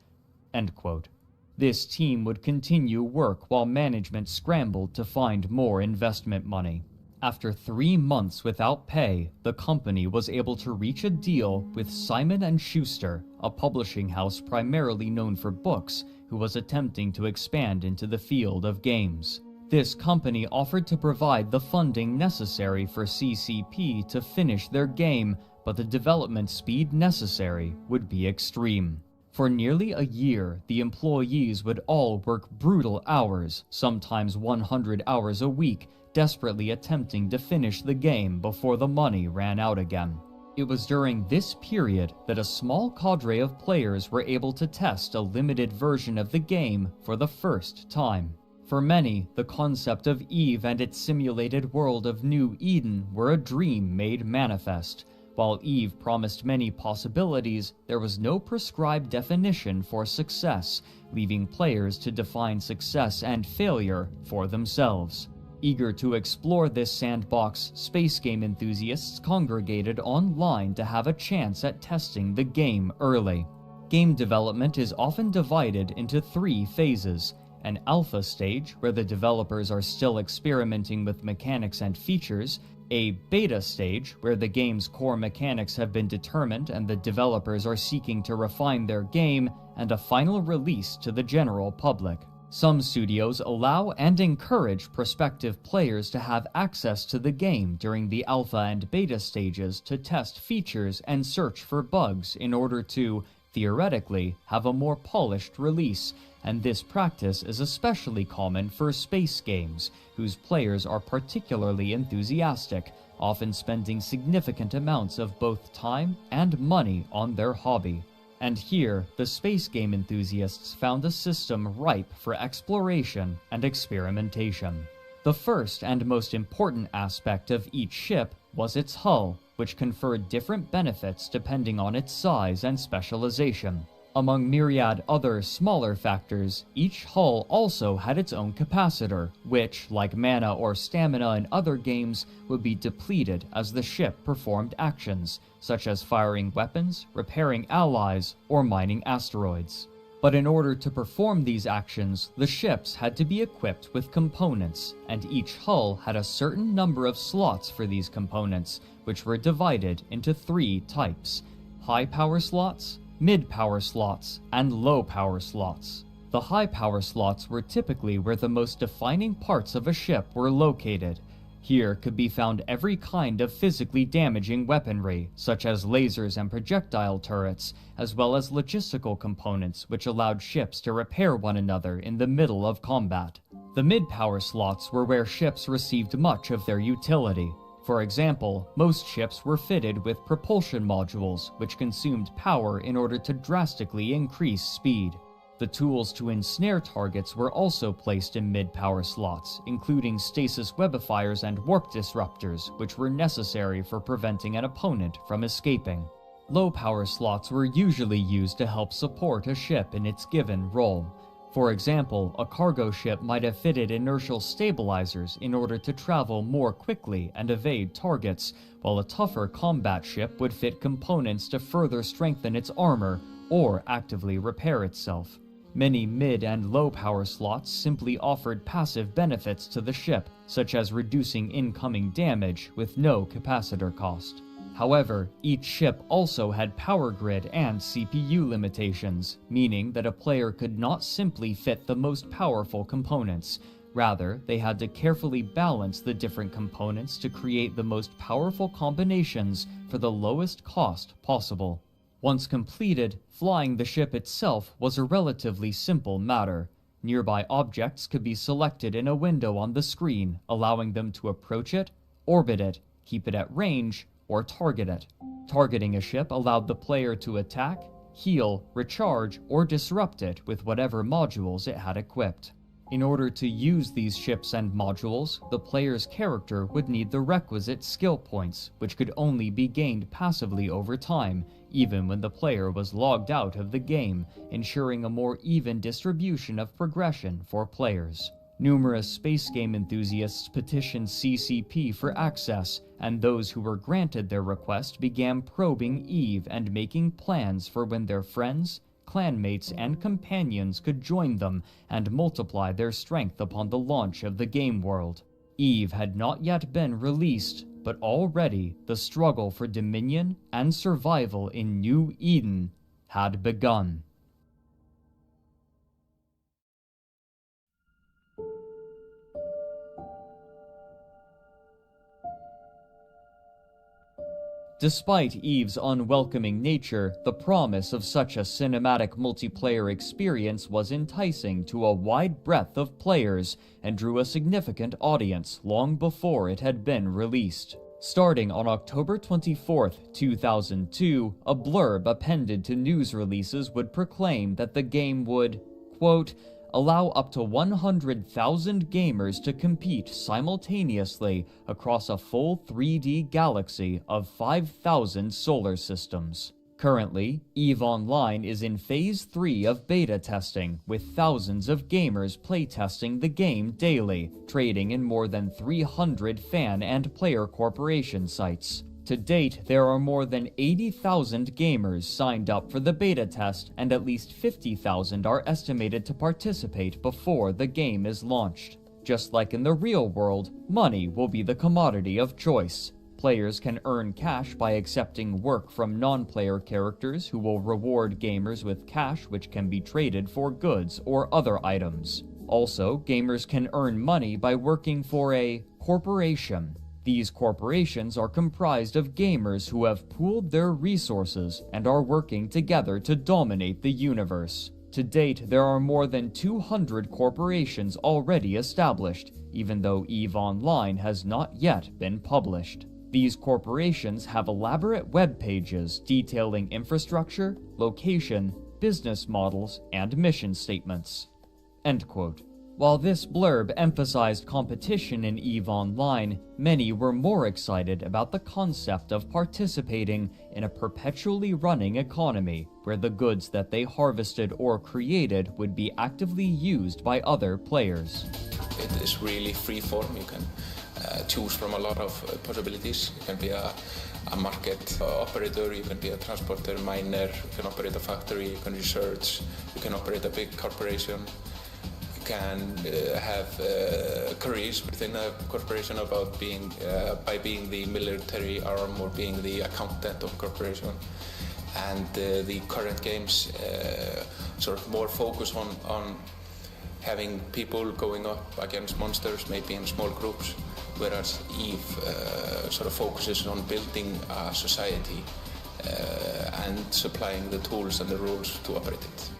End quote. This team would continue work while management scrambled to find more investment money. After 3 months without pay, the company was able to reach a deal with Simon & Schuster, a publishing house primarily known for books, who was attempting to expand into the field of games. This company offered to provide the funding necessary for CCP to finish their game, but the development speed necessary would be extreme. For nearly a year, the employees would all work brutal hours, sometimes 100 hours a week, desperately attempting to finish the game before the money ran out again. It was during this period that a small cadre of players were able to test a limited version of the game for the first time. For many, the concept of Eve and its simulated world of New Eden were a dream made manifest. While Eve promised many possibilities, there was no prescribed definition for success, leaving players to define success and failure for themselves. Eager to explore this sandbox, space game enthusiasts congregated online to have a chance at testing the game early. Game development is often divided into 3 phases: an alpha stage, where the developers are still experimenting with mechanics and features, a beta stage, where the game's core mechanics have been determined and the developers are seeking to refine their game, and a final release to the general public. Some studios allow and encourage prospective players to have access to the game during the alpha and beta stages to test features and search for bugs in order to, theoretically, have a more polished release, and this practice is especially common for space games, whose players are particularly enthusiastic, often spending significant amounts of both time and money on their hobby. And here, the space game enthusiasts found a system ripe for exploration and experimentation. The first and most important aspect of each ship was its hull, which conferred different benefits depending on its size and specialization. Among myriad other smaller factors, each hull also had its own capacitor, which, like mana or stamina in other games, would be depleted as the ship performed actions, such as firing weapons, repairing allies, or mining asteroids. But in order to perform these actions, the ships had to be equipped with components, and each hull had a certain number of slots for these components, which were divided into 3 types: high-power slots, mid-power slots, and low-power slots. The high-power slots were typically where the most defining parts of a ship were located. Here could be found every kind of physically damaging weaponry, such as lasers and projectile turrets, as well as logistical components which allowed ships to repair one another in the middle of combat. The mid-power slots were where ships received much of their utility. For example, most ships were fitted with propulsion modules, which consumed power in order to drastically increase speed. The tools to ensnare targets were also placed in mid-power slots, including stasis webifiers and warp disruptors, which were necessary for preventing an opponent from escaping. Low-power slots were usually used to help support a ship in its given role. For example, a cargo ship might have fitted inertial stabilizers in order to travel more quickly and evade targets, while a tougher combat ship would fit components to further strengthen its armor or actively repair itself. Many mid and low power slots simply offered passive benefits to the ship, such as reducing incoming damage with no capacitor cost. However, each ship also had power grid and CPU limitations, meaning that a player could not simply fit the most powerful components. Rather, they had to carefully balance the different components to create the most powerful combinations for the lowest cost possible. Once completed, flying the ship itself was a relatively simple matter. Nearby objects could be selected in a window on the screen, allowing them to approach it, orbit it, keep it at range, or target it. Targeting a ship allowed the player to attack, heal, recharge, or disrupt it with whatever modules it had equipped. In order to use these ships and modules, the player's character would need the requisite skill points, which could only be gained passively over time, even when the player was logged out of the game, ensuring a more even distribution of progression for players. Numerous space game enthusiasts petitioned CCP for access, and those who were granted their request began probing EVE and making plans for when their friends, clanmates, and companions could join them and multiply their strength upon the launch of the game world. EVE had not yet been released, but already the struggle for dominion and survival in New Eden had begun. Despite EVE's unwelcoming nature, the promise of such a cinematic multiplayer experience was enticing to a wide breadth of players and drew a significant audience long before it had been released. Starting on October 24, 2002, a blurb appended to news releases would proclaim that the game would, quote, allow up to 100,000 gamers to compete simultaneously across a full 3D galaxy of 5,000 solar systems. Currently, EVE Online is in Phase 3 of beta testing, with thousands of gamers playtesting the game daily, trading in more than 300 fan and player corporation sites. To date, there are more than 80,000 gamers signed up for the beta test, and at least 50,000 are estimated to participate before the game is launched. Just like in the real world, money will be the commodity of choice. Players can earn cash by accepting work from non-player characters who will reward gamers with cash which can be traded for goods or other items. Also, gamers can earn money by working for a corporation. These corporations are comprised of gamers who have pooled their resources and are working together to dominate the universe. To date, there are more than 200 corporations already established, even though EVE Online has not yet been published. These corporations have elaborate web pages detailing infrastructure, location, business models, and mission statements." End quote. While this blurb emphasized competition in EVE Online, many were more excited about the concept of participating in a perpetually running economy, where the goods that they harvested or created would be actively used by other players. It is really free form. You can choose from a lot of possibilities. You can be a market operator, you can be a transporter, miner, you can operate a factory, you can research, you can operate a big corporation. Can have careers within a corporation about being by being the military arm or being the accountant of a corporation. And the current games sort of more focus on having people going up against monsters, maybe in small groups, whereas EVE sort of focuses on building a society and supplying the tools and the rules to operate it.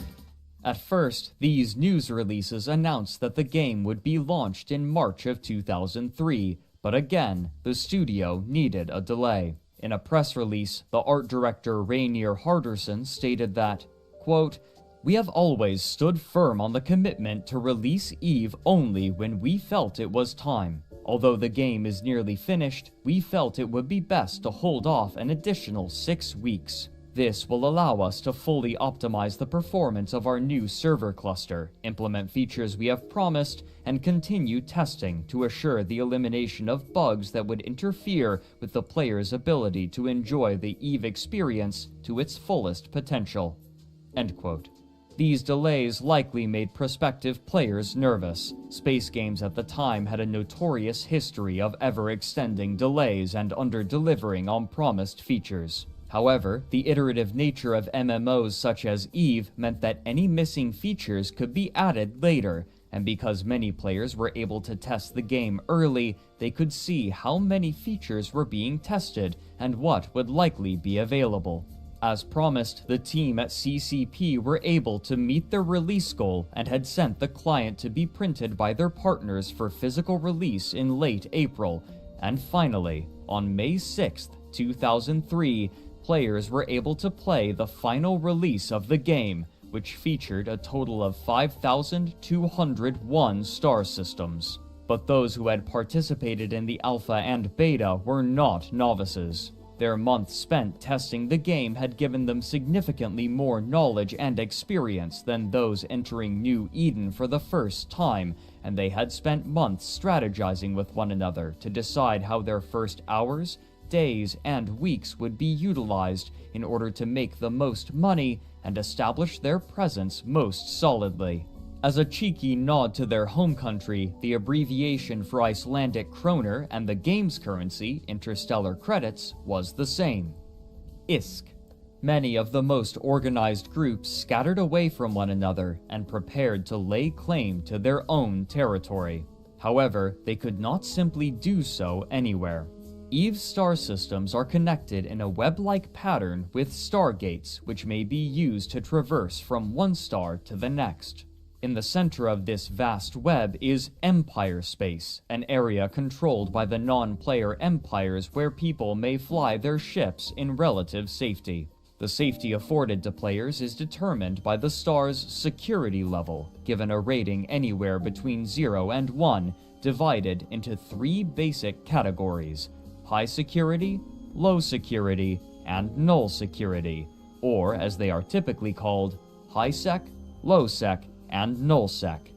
At first, these news releases announced that the game would be launched in March of 2003, but again, the studio needed a delay. In a press release, the art director Rainier Harderson stated that, quote, "We have always stood firm on the commitment to release EVE only when we felt it was time. Although the game is nearly finished, we felt it would be best to hold off an additional 6 weeks. This will allow us to fully optimize the performance of our new server cluster, implement features we have promised, and continue testing to assure the elimination of bugs that would interfere with the player's ability to enjoy the EVE experience to its fullest potential." End quote. These delays likely made prospective players nervous. Space games at the time had a notorious history of ever-extending delays and under-delivering on promised features. However, the iterative nature of MMOs such as EVE meant that any missing features could be added later, and because many players were able to test the game early, they could see how many features were being tested and what would likely be available. As promised, the team at CCP were able to meet their release goal and had sent the client to be printed by their partners for physical release in late April, and finally, on May 6, 2003, players were able to play the final release of the game, which featured a total of 5,201 star systems. But those who had participated in the alpha and beta were not novices. Their months spent testing the game had given them significantly more knowledge and experience than those entering New Eden for the first time, and they had spent months strategizing with one another to decide how their first hours, days, and weeks would be utilized in order to make the most money and establish their presence most solidly. As a cheeky nod to their home country, the abbreviation for Icelandic kroner and the game's currency, interstellar credits, was the same: ISK. Many of the most organized groups scattered away from one another and prepared to lay claim to their own territory. However, they could not simply do so anywhere. EVE's star systems are connected in a web-like pattern with stargates, which may be used to traverse from one star to the next. In the center of this vast web is Empire Space, an area controlled by the non-player empires where people may fly their ships in relative safety. The safety afforded to players is determined by the star's security level, given a rating anywhere between 0 and 1, divided into 3 basic categories: high security, low security, and null security, or as they are typically called, high sec, low sec, and null sec.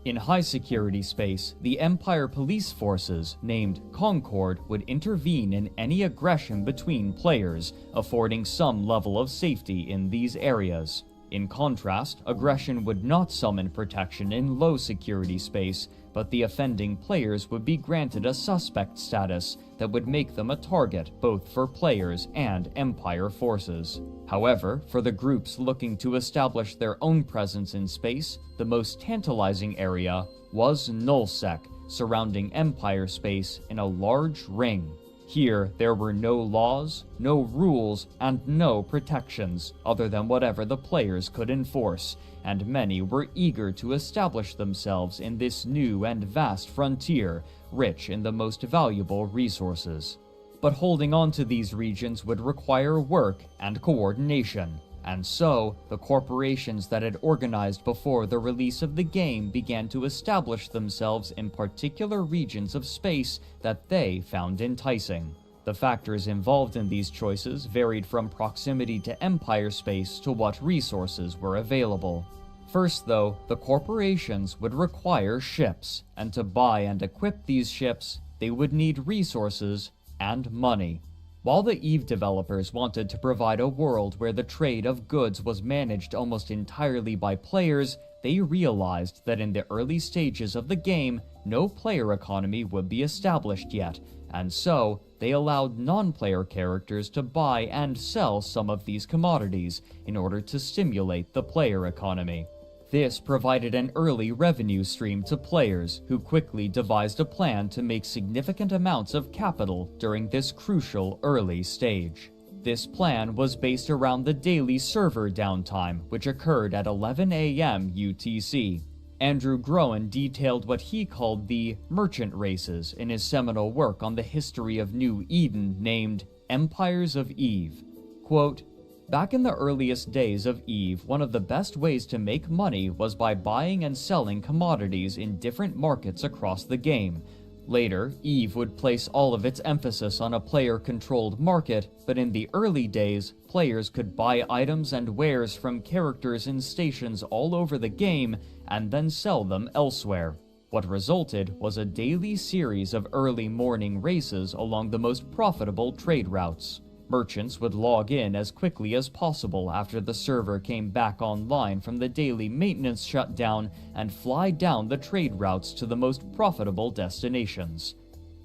In high security space, the Empire police forces, named Concord, would intervene in any aggression between players, affording some level of safety in these areas. In contrast, aggression would not summon protection in low-security space, but the offending players would be granted a suspect status that would make them a target both for players and Empire forces. However, for the groups looking to establish their own presence in space, the most tantalizing area was nullsec, surrounding Empire space in a large ring. Here, there were no laws, no rules, and no protections other than whatever the players could enforce, and many were eager to establish themselves in this new and vast frontier, rich in the most valuable resources. But holding on to these regions would require work and coordination, and so, the corporations that had organized before the release of the game began to establish themselves in particular regions of space that they found enticing. The factors involved in these choices varied from proximity to Empire space to what resources were available. First, though, the corporations would require ships, and to buy and equip these ships, they would need resources and money. While the EVE developers wanted to provide a world where the trade of goods was managed almost entirely by players, they realized that in the early stages of the game, no player economy would be established yet, and so they allowed non-player characters to buy and sell some of these commodities in order to stimulate the player economy. This provided an early revenue stream to players, who quickly devised a plan to make significant amounts of capital during this crucial early stage. This plan was based around the daily server downtime, which occurred at 11 a.m. UTC. Andrew Groen detailed what he called the merchant races in his seminal work on the history of New Eden named Empires of Eve. Quote, "Back in the earliest days of EVE, one of the best ways to make money was by buying and selling commodities in different markets across the game. Later, EVE would place all of its emphasis on a player-controlled market, but in the early days, players could buy items and wares from characters in stations all over the game and then sell them elsewhere. What resulted was a daily series of early morning races along the most profitable trade routes. Merchants would log in as quickly as possible after the server came back online from the daily maintenance shutdown and fly down the trade routes to the most profitable destinations."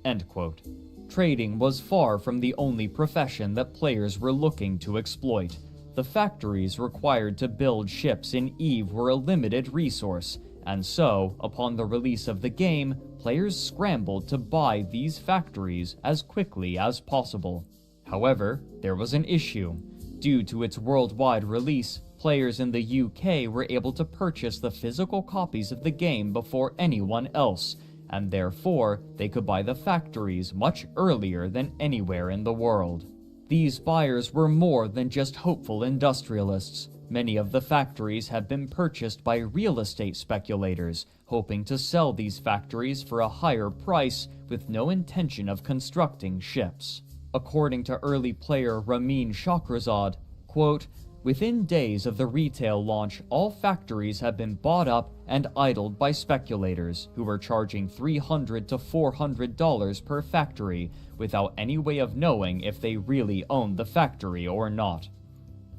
End quote. Trading was far from the only profession that players were looking to exploit. The factories required to build ships in EVE were a limited resource, and so, upon the release of the game, players scrambled to buy these factories as quickly as possible. However, there was an issue. Due to its worldwide release, players in the UK were able to purchase the physical copies of the game before anyone else, and therefore they could buy the factories much earlier than anywhere in the world. These buyers were more than just hopeful industrialists. Many of the factories had been purchased by real estate speculators, hoping to sell these factories for a higher price with no intention of constructing ships. According to early player Ramin Shahrazad, quote, "Within days of the retail launch, all factories have been bought up and idled by speculators, who were charging $300 to $400 per factory, without any way of knowing if they really owned the factory or not."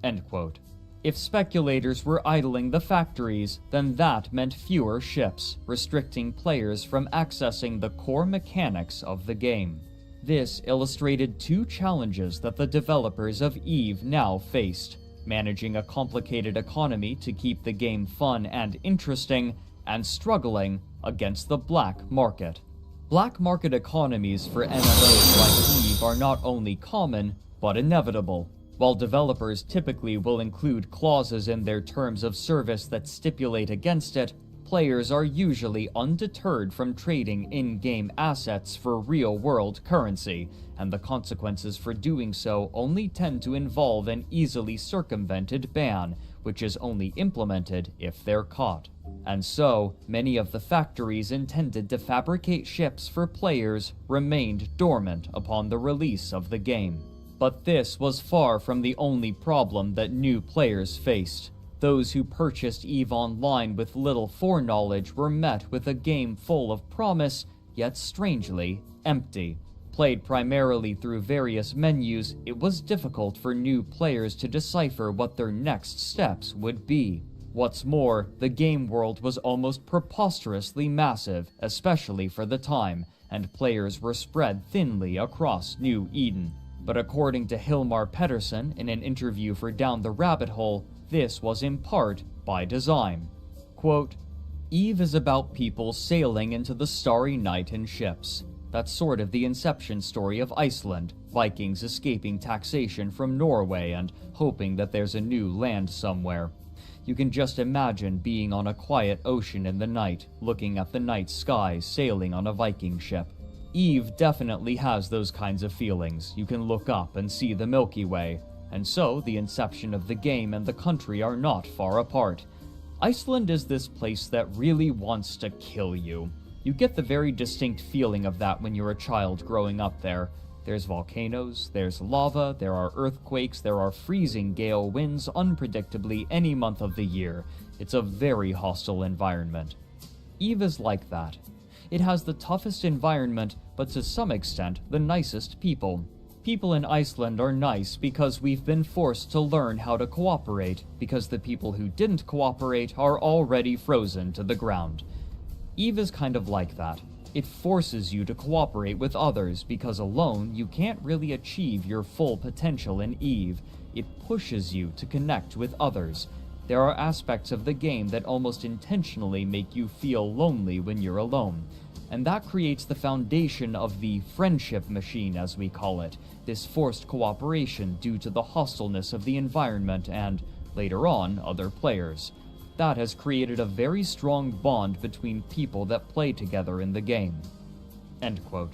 End quote. If speculators were idling the factories, then that meant fewer ships, restricting players from accessing the core mechanics of the game. This illustrated two challenges that the developers of EVE now faced: managing a complicated economy to keep the game fun and interesting, and struggling against the black market. Black market economies for MMOs like EVE are not only common, but inevitable. While developers typically will include clauses in their terms of service that stipulate against it, players are usually undeterred from trading in-game assets for real-world currency, and the consequences for doing so only tend to involve an easily circumvented ban, which is only implemented if they're caught. And so, many of the factories intended to fabricate ships for players remained dormant upon the release of the game. But this was far from the only problem that new players faced. Those who purchased EVE Online with little foreknowledge were met with a game full of promise, yet strangely empty. Played primarily through various menus, it was difficult for new players to decipher what their next steps would be. What's more, the game world was almost preposterously massive, especially for the time, and players were spread thinly across New Eden. But according to Hilmar Pettersson in an interview for Down the Rabbit Hole, this was in part by design. Quote, Eve is about people sailing into the starry night in ships. That's sort of the inception story of Iceland, Vikings escaping taxation from Norway and hoping that there's a new land somewhere. You can just imagine being on a quiet ocean in the night, looking at the night sky, sailing on a Viking ship. Eve definitely has those kinds of feelings. You can look up and see the Milky Way, and so the inception of the game and the country are not far apart. Iceland is this place that really wants to kill you. You get the very distinct feeling of that when you're a child growing up there. There's volcanoes, there's lava, there are earthquakes, there are freezing gale winds unpredictably any month of the year. It's a very hostile environment. Eve is like that. It has the toughest environment, but to some extent, the nicest people. People in Iceland are nice because we've been forced to learn how to cooperate, because the people who didn't cooperate are already frozen to the ground. Eve is kind of like that. It forces you to cooperate with others because alone you can't really achieve your full potential in Eve. It pushes you to connect with others. There are aspects of the game that almost intentionally make you feel lonely when you're alone. And that creates the foundation of the friendship machine, as we call it, this forced cooperation due to the hostileness of the environment and, later on, other players. That has created a very strong bond between people that play together in the game." End quote.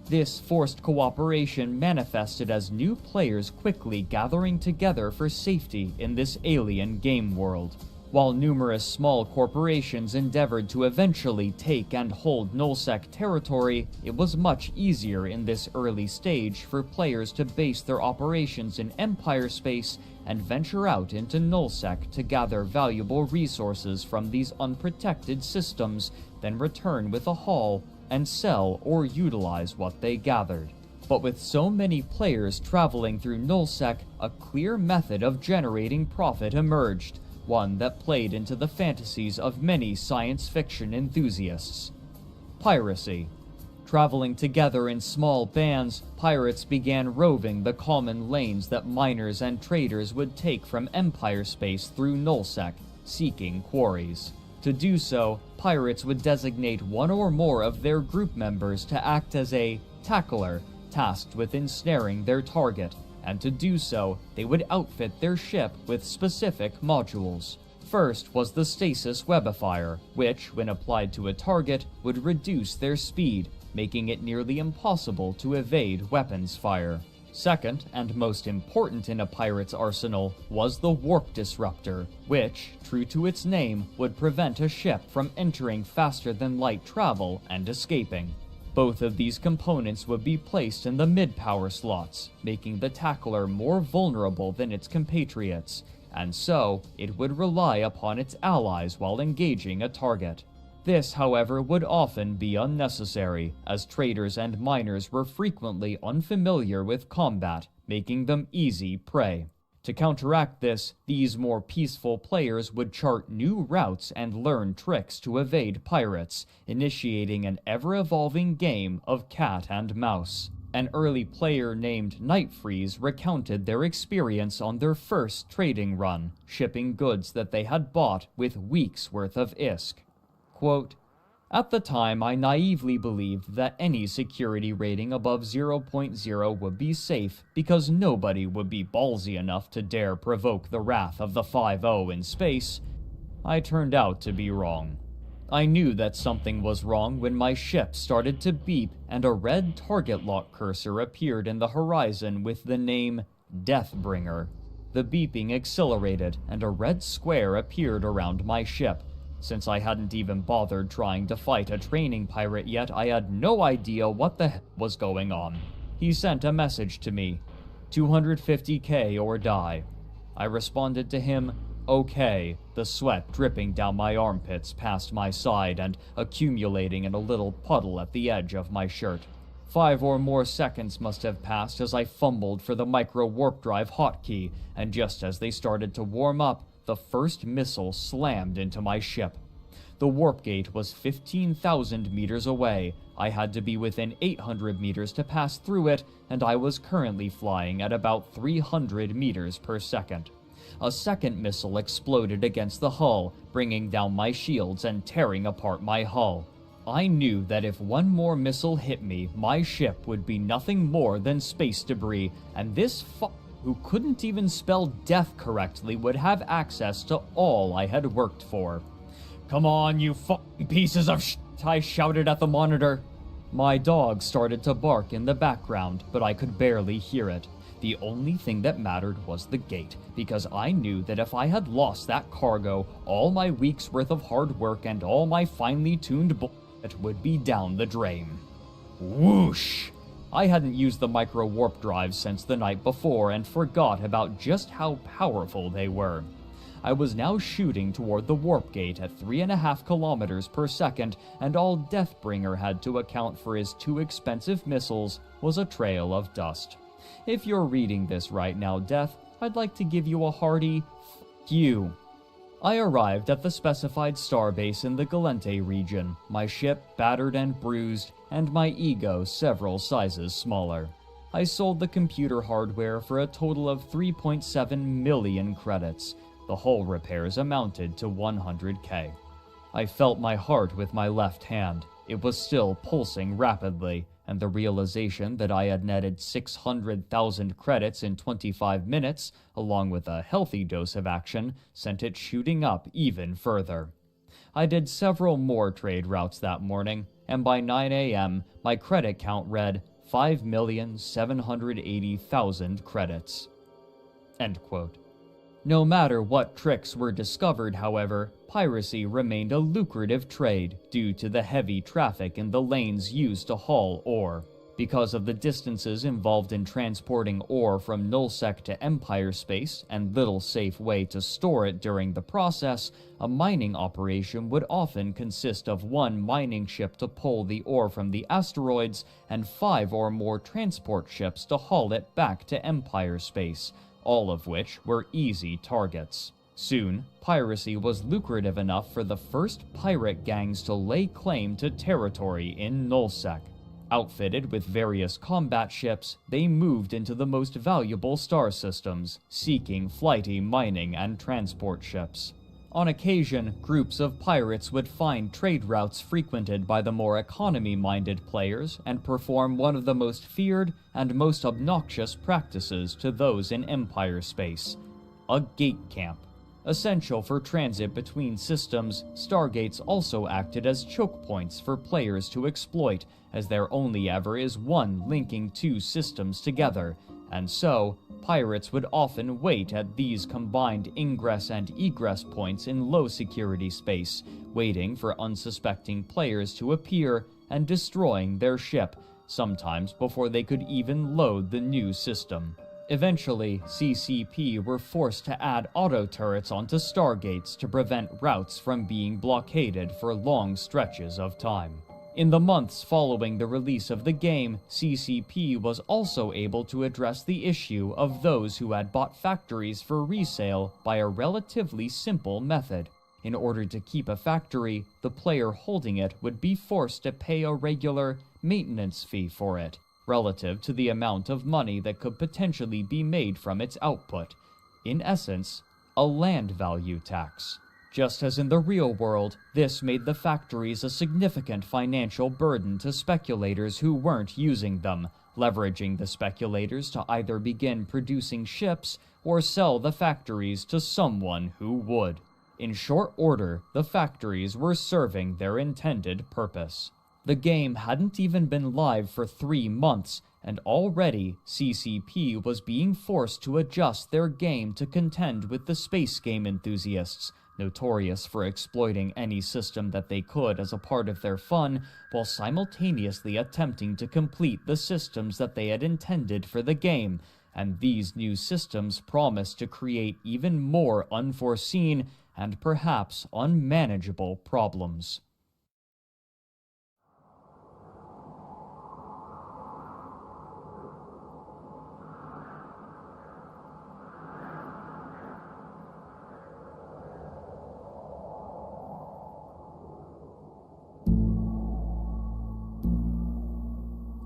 This forced cooperation manifested as new players quickly gathering together for safety in this alien game world. While numerous small corporations endeavored to eventually take and hold nullsec territory, it was much easier in this early stage for players to base their operations in Empire space and venture out into nullsec to gather valuable resources from these unprotected systems, then return with a haul and sell or utilize what they gathered. But with so many players traveling through nullsec, a clear method of generating profit emerged, one that played into the fantasies of many science fiction enthusiasts: piracy. Traveling together in small bands, pirates began roving the common lanes that miners and traders would take from Empire space through nullsec, seeking quarries. To do so, pirates would designate one or more of their group members to act as a tackler, tasked with ensnaring their target, and to do so, they would outfit their ship with specific modules. First was the stasis webifier, which, when applied to a target, would reduce their speed, making it nearly impossible to evade weapons fire. Second, and most important in a pirate's arsenal, was the warp disruptor, which, true to its name, would prevent a ship from entering faster than light travel and escaping. Both of these components would be placed in the mid-power slots, making the tackler more vulnerable than its compatriots, and so it would rely upon its allies while engaging a target. This, however, would often be unnecessary, as traders and miners were frequently unfamiliar with combat, making them easy prey. To counteract this, these more peaceful players would chart new routes and learn tricks to evade pirates, initiating an ever-evolving game of cat and mouse. An early player named Nightfreeze recounted their experience on their first trading run, shipping goods that they had bought with weeks' worth of ISK. Quote, "At the time, I naively believed that any security rating above 0.0 would be safe because nobody would be ballsy enough to dare provoke the wrath of the 5-0 in space. I turned out to be wrong. I knew that something was wrong when my ship started to beep and a red target lock cursor appeared in the horizon with the name Deathbringer. The beeping accelerated and a red square appeared around my ship. Since I hadn't even bothered trying to fight a training pirate yet, I had no idea what the heck was going on. He sent a message to me, 250k or die. I responded to him, okay, the sweat dripping down my armpits past my side and accumulating in a little puddle at the edge of my shirt. 5 or more seconds must have passed as I fumbled for the micro warp drive hotkey, and just as they started to warm up, the first missile slammed into my ship. The warp gate was 15,000 meters away. I had to be within 800 meters to pass through it, and I was currently flying at about 300 meters per second. A second missile exploded against the hull, bringing down my shields and tearing apart my hull. I knew that if one more missile hit me, my ship would be nothing more than space debris, and this who couldn't even spell death correctly would have access to all I had worked for. "Come on, you pieces of shit," I shouted at the monitor. My dog started to bark in the background, but I could barely hear it. The only thing that mattered was the gate, because I knew that if I had lost that cargo, all my week's worth of hard work and all my finely tuned bullshit would be down the drain. Whoosh! I hadn't used the micro warp drives since the night before and forgot about just how powerful they were. I was now shooting toward the warp gate at 3.5 kilometers per second, and all Deathbringer had to account for his 2 expensive missiles was a trail of dust. If you're reading this right now, Death, I'd like to give you a hearty f*** you. I arrived at the specified starbase in the Galente region, my ship battered and bruised, and my ego several sizes smaller. I sold the computer hardware for a total of 3.7 million credits. The hull repairs amounted to 100k. I felt my heart with my left hand. It was still pulsing rapidly, and the realization that I had netted 600,000 credits in 25 minutes, along with a healthy dose of action, sent it shooting up even further. I did several more trade routes that morning, and by 9 a.m., my credit count read 5,780,000 credits. End quote. No matter what tricks were discovered, however, piracy remained a lucrative trade due to the heavy traffic in the lanes used to haul ore. Because of the distances involved in transporting ore from nullsec to Empire space and little safe way to store it during the process, a mining operation would often consist of 1 mining ship to pull the ore from the asteroids and 5 or more transport ships to haul it back to Empire space, all of which were easy targets. Soon, piracy was lucrative enough for the first pirate gangs to lay claim to territory in nullsec. Outfitted with various combat ships, they moved into the most valuable star systems, seeking flighty mining and transport ships. On occasion, groups of pirates would find trade routes frequented by the more economy-minded players and perform one of the most feared and most obnoxious practices to those in Empire space: a gate camp. Essential for transit between systems, stargates also acted as choke points for players to exploit, as there only ever is one linking 2 systems together, and so, pirates would often wait at these combined ingress and egress points in low-security space, waiting for unsuspecting players to appear and destroying their ship, sometimes before they could even load the new system. Eventually, CCP were forced to add auto-turrets onto stargates to prevent routes from being blockaded for long stretches of time. In the months following the release of the game, CCP was also able to address the issue of those who had bought factories for resale by a relatively simple method. In order to keep a factory, the player holding it would be forced to pay a regular maintenance fee for it, relative to the amount of money that could potentially be made from its output. In essence, a land value tax. Just as in the real world, this made the factories a significant financial burden to speculators who weren't using them, leveraging the speculators to either begin producing ships or sell the factories to someone who would. In short order, the factories were serving their intended purpose. The game hadn't even been live for 3 months, and already CCP was being forced to adjust their game to contend with the space game enthusiasts, notorious for exploiting any system that they could as a part of their fun, while simultaneously attempting to complete the systems that they had intended for the game, and these new systems promised to create even more unforeseen and perhaps unmanageable problems.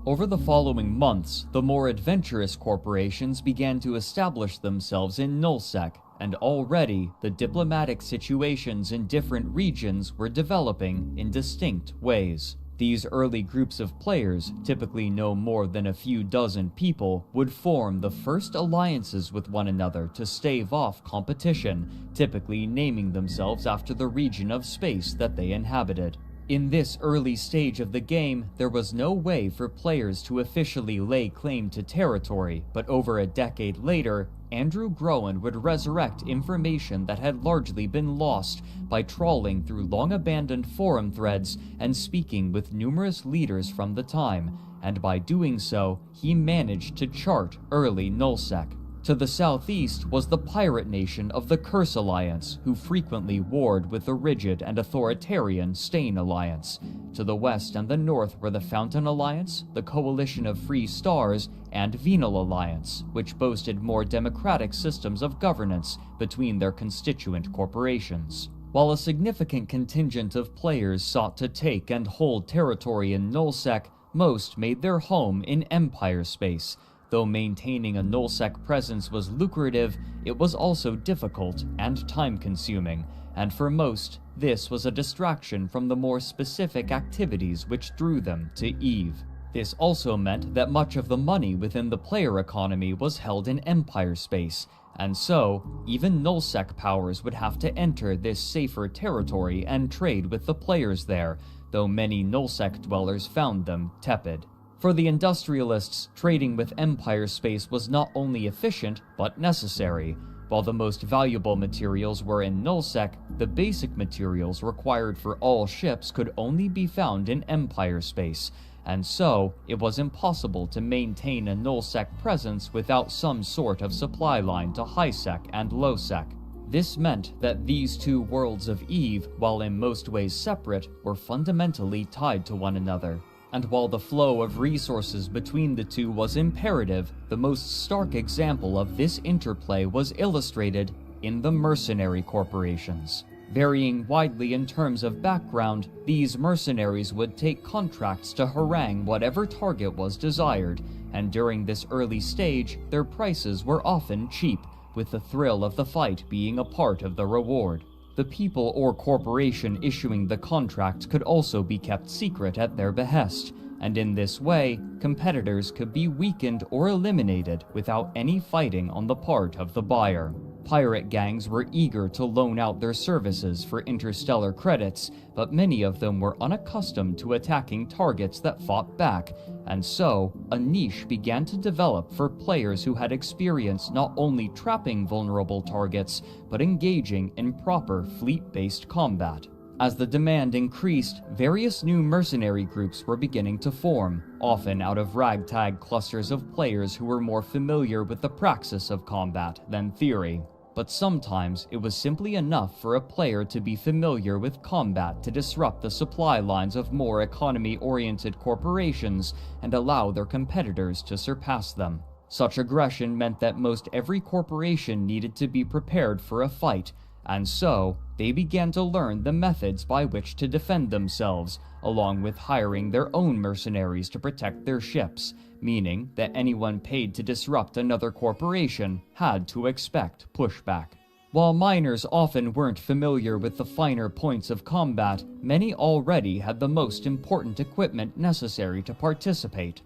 Over the following months, the more adventurous corporations began to establish themselves in Nullsec, and already the diplomatic situations in different regions were developing in distinct ways. These early groups of players, typically no more than a few dozen people, would form the first alliances with one another to stave off competition, typically naming themselves after the region of space that they inhabited. In this early stage of the game, there was no way for players to officially lay claim to territory, but over a decade later, Andrew Groen would resurrect information that had largely been lost by trawling through long-abandoned forum threads and speaking with numerous leaders from the time, and by doing so, he managed to chart early Nullsec. To the southeast was the pirate nation of the Curse Alliance, who frequently warred with the rigid and authoritarian Stain Alliance. To the west and the north were the Fountain Alliance, the Coalition of Free Stars, and Venal Alliance, which boasted more democratic systems of governance between their constituent corporations. While a significant contingent of players sought to take and hold territory in Nullsec, most made their home in Empire space. Though maintaining a Nullsec presence was lucrative, it was also difficult and time-consuming, and for most, this was a distraction from the more specific activities which drew them to EVE. This also meant that much of the money within the player economy was held in Empire space, and so, even Nullsec powers would have to enter this safer territory and trade with the players there, though many Nullsec dwellers found them tepid. For the industrialists, trading with Empire space was not only efficient, but necessary. While the most valuable materials were in Nullsec, the basic materials required for all ships could only be found in Empire space, and so it was impossible to maintain a Nullsec presence without some sort of supply line to Highsec and Lowsec. This meant that these two worlds of EVE, while in most ways separate, were fundamentally tied to one another. And while the flow of resources between the two was imperative, the most stark example of this interplay was illustrated in the mercenary corporations. Varying widely in terms of background, these mercenaries would take contracts to harangue whatever target was desired, and during this early stage, their prices were often cheap, with the thrill of the fight being a part of the reward. The people or corporation issuing the contract could also be kept secret at their behest, and in this way, competitors could be weakened or eliminated without any fighting on the part of the buyer. Pirate gangs were eager to loan out their services for interstellar credits, but many of them were unaccustomed to attacking targets that fought back, and so a niche began to develop for players who had experience not only trapping vulnerable targets, but engaging in proper fleet-based combat. As the demand increased, various new mercenary groups were beginning to form, often out of ragtag clusters of players who were more familiar with the praxis of combat than theory. But sometimes it was simply enough for a player to be familiar with combat to disrupt the supply lines of more economy-oriented corporations and allow their competitors to surpass them. Such aggression meant that most every corporation needed to be prepared for a fight, and so they began to learn the methods by which to defend themselves, along with hiring their own mercenaries to protect their ships, meaning that anyone paid to disrupt another corporation had to expect pushback. While miners often weren't familiar with the finer points of combat, many already had the most important equipment necessary to participate: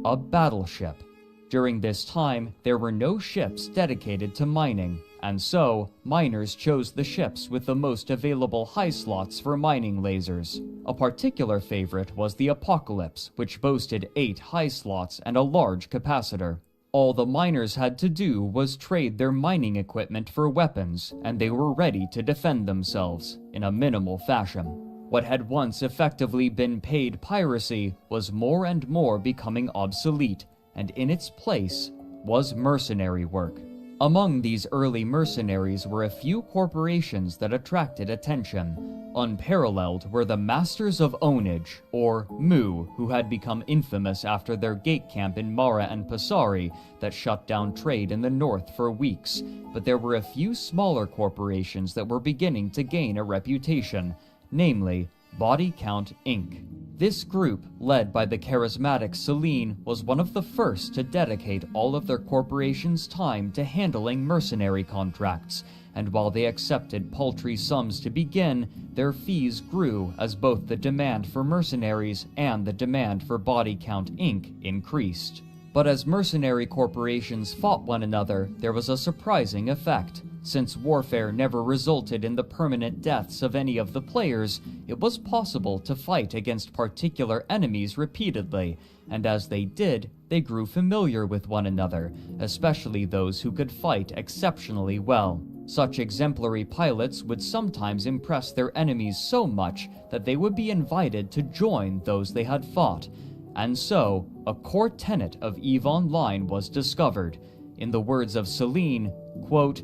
a battleship. During this time, there were no ships dedicated to mining, and so miners chose the ships with the most available high slots for mining lasers. A particular favorite was the Apocalypse, which boasted 8 high slots and a large capacitor. All the miners had to do was trade their mining equipment for weapons, and they were ready to defend themselves in a minimal fashion. What had once effectively been paid piracy was more and more becoming obsolete, and in its place was mercenary work. Among these early mercenaries were a few corporations that attracted attention. Unparalleled were the Masters of Ownage, or Mu, who had become infamous after their gate camp in Mara and Pasari that shut down trade in the north for weeks, but there were a few smaller corporations that were beginning to gain a reputation, namely Body Count Inc. This group, led by the charismatic Celine, was one of the first to dedicate all of their corporation's time to handling mercenary contracts, and while they accepted paltry sums to begin, their fees grew as both the demand for mercenaries and the demand for body count ink increased. But as mercenary corporations fought one another, there was a surprising effect. Since warfare never resulted in the permanent deaths of any of the players, it was possible to fight against particular enemies repeatedly, and as they did, they grew familiar with one another, especially those who could fight exceptionally well. Such exemplary pilots would sometimes impress their enemies so much that they would be invited to join those they had fought. And so, a core tenet of EVE Online was discovered. In the words of Celine, quote,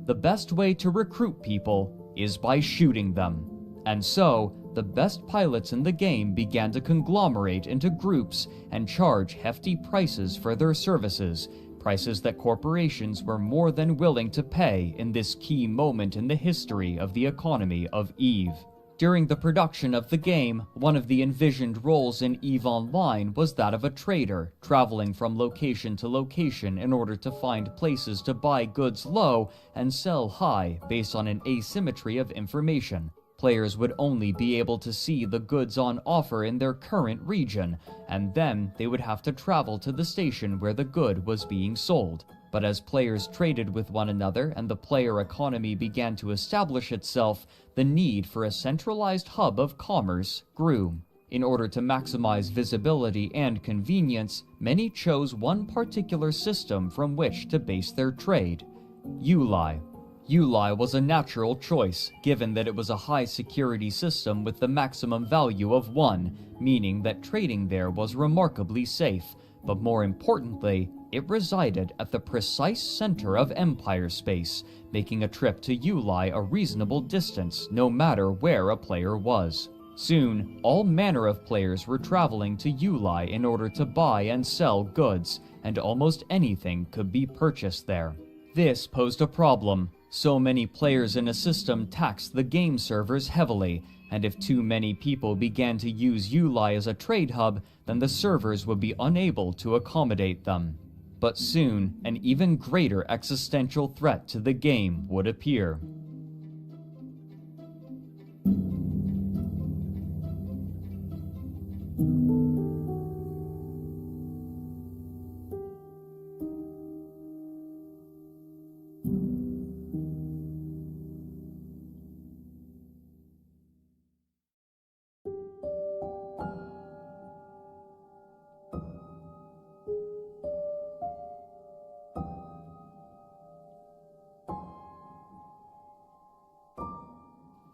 "The best way to recruit people is by shooting them." And so, the best pilots in the game began to conglomerate into groups and charge hefty prices for their services, prices that corporations were more than willing to pay in this key moment in the history of the economy of EVE. During the production of the game, one of the envisioned roles in EVE Online was that of a trader, traveling from location to location in order to find places to buy goods low and sell high based on an asymmetry of information. Players would only be able to see the goods on offer in their current region, and then they would have to travel to the station where the good was being sold. But as players traded with one another and the player economy began to establish itself, the need for a centralized hub of commerce grew. In order to maximize visibility and convenience, many chose one particular system from which to base their trade: EULAI. EULAI was a natural choice, given that it was a high-security system with the maximum value of 1, meaning that trading there was remarkably safe, but more importantly, it resided at the precise center of Empire space, making a trip to EULAI a reasonable distance no matter where a player was. Soon, all manner of players were traveling to EULAI in order to buy and sell goods, and almost anything could be purchased there. This posed a problem. So many players in a system taxed the game servers heavily, and if too many people began to use EULAI as a trade hub, then the servers would be unable to accommodate them. But soon, an even greater existential threat to the game would appear.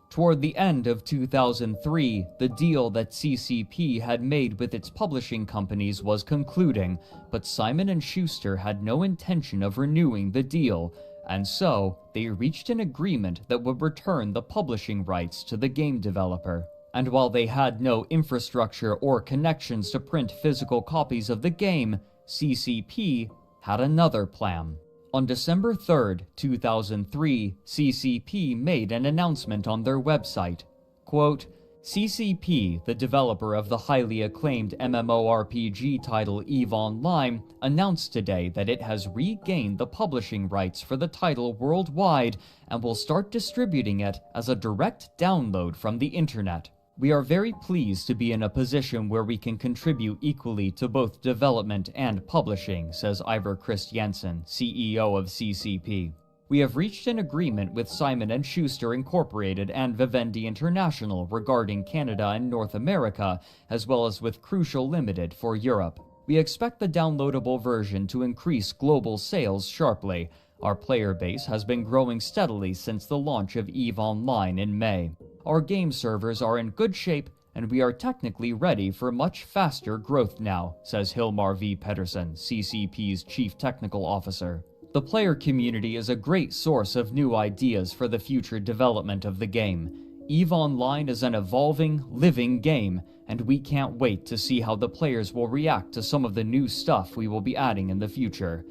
Toward the end of 2003, the deal that CCP had made with its publishing companies was concluding, but Simon & Schuster had no intention of renewing the deal, and so they reached an agreement that would return the publishing rights to the game developer. And while they had no infrastructure or connections to print physical copies of the game, CCP had another plan. On December 3rd, 2003, CCP made an announcement on their website. Quote, CCP, the developer of the highly acclaimed MMORPG title EVE Online, announced today that it has regained the publishing rights for the title worldwide and will start distributing it as a direct download from the internet. We are very pleased to be in a position where we can contribute equally to both development and publishing, says Ivar Christiansen, CEO of CCP. We have reached an agreement with Simon & Schuster Incorporated and Vivendi International regarding Canada and North America, as well as with Crucial Limited for Europe. We expect the downloadable version to increase global sales sharply. Our player base has been growing steadily since the launch of EVE Online in May. Our game servers are in good shape, and we are technically ready for much faster growth now, says Hilmar V. Pedersen, CCP's Chief Technical Officer. The player community is a great source of new ideas for the future development of the game. EVE Online is an evolving, living game, and we can't wait to see how the players will react to some of the new stuff we will be adding in the future.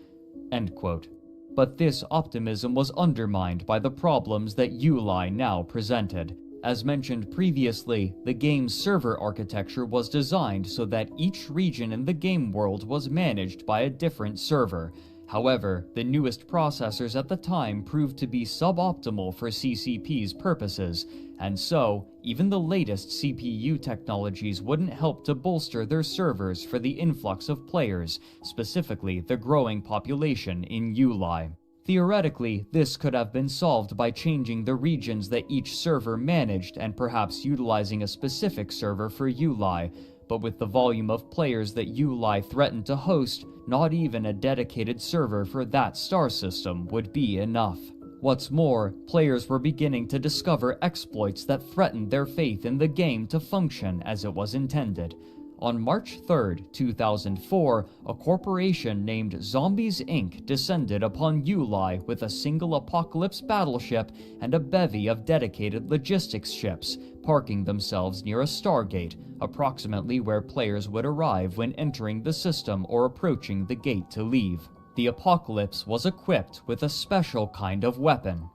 End quote. But this optimism was undermined by the problems that EULAI now presented. As mentioned previously, the game's server architecture was designed so that each region in the game world was managed by a different server. However, the newest processors at the time proved to be suboptimal for CCP's purposes, and so, even the latest CPU technologies wouldn't help to bolster their servers for the influx of players, specifically the growing population in Uli. Theoretically, this could have been solved by changing the regions that each server managed and perhaps utilizing a specific server for Uli, but with the volume of players that Uli threatened to host, not even a dedicated server for that star system would be enough. What's more, players were beginning to discover exploits that threatened their faith in the game to function as it was intended. On March 3, 2004, a corporation named Zombies Inc. descended upon Uli with a single Apocalypse battleship and a bevy of dedicated logistics ships, parking themselves near a stargate, approximately where players would arrive when entering the system or approaching the gate to leave. The Apocalypse was equipped with a special kind of weapon,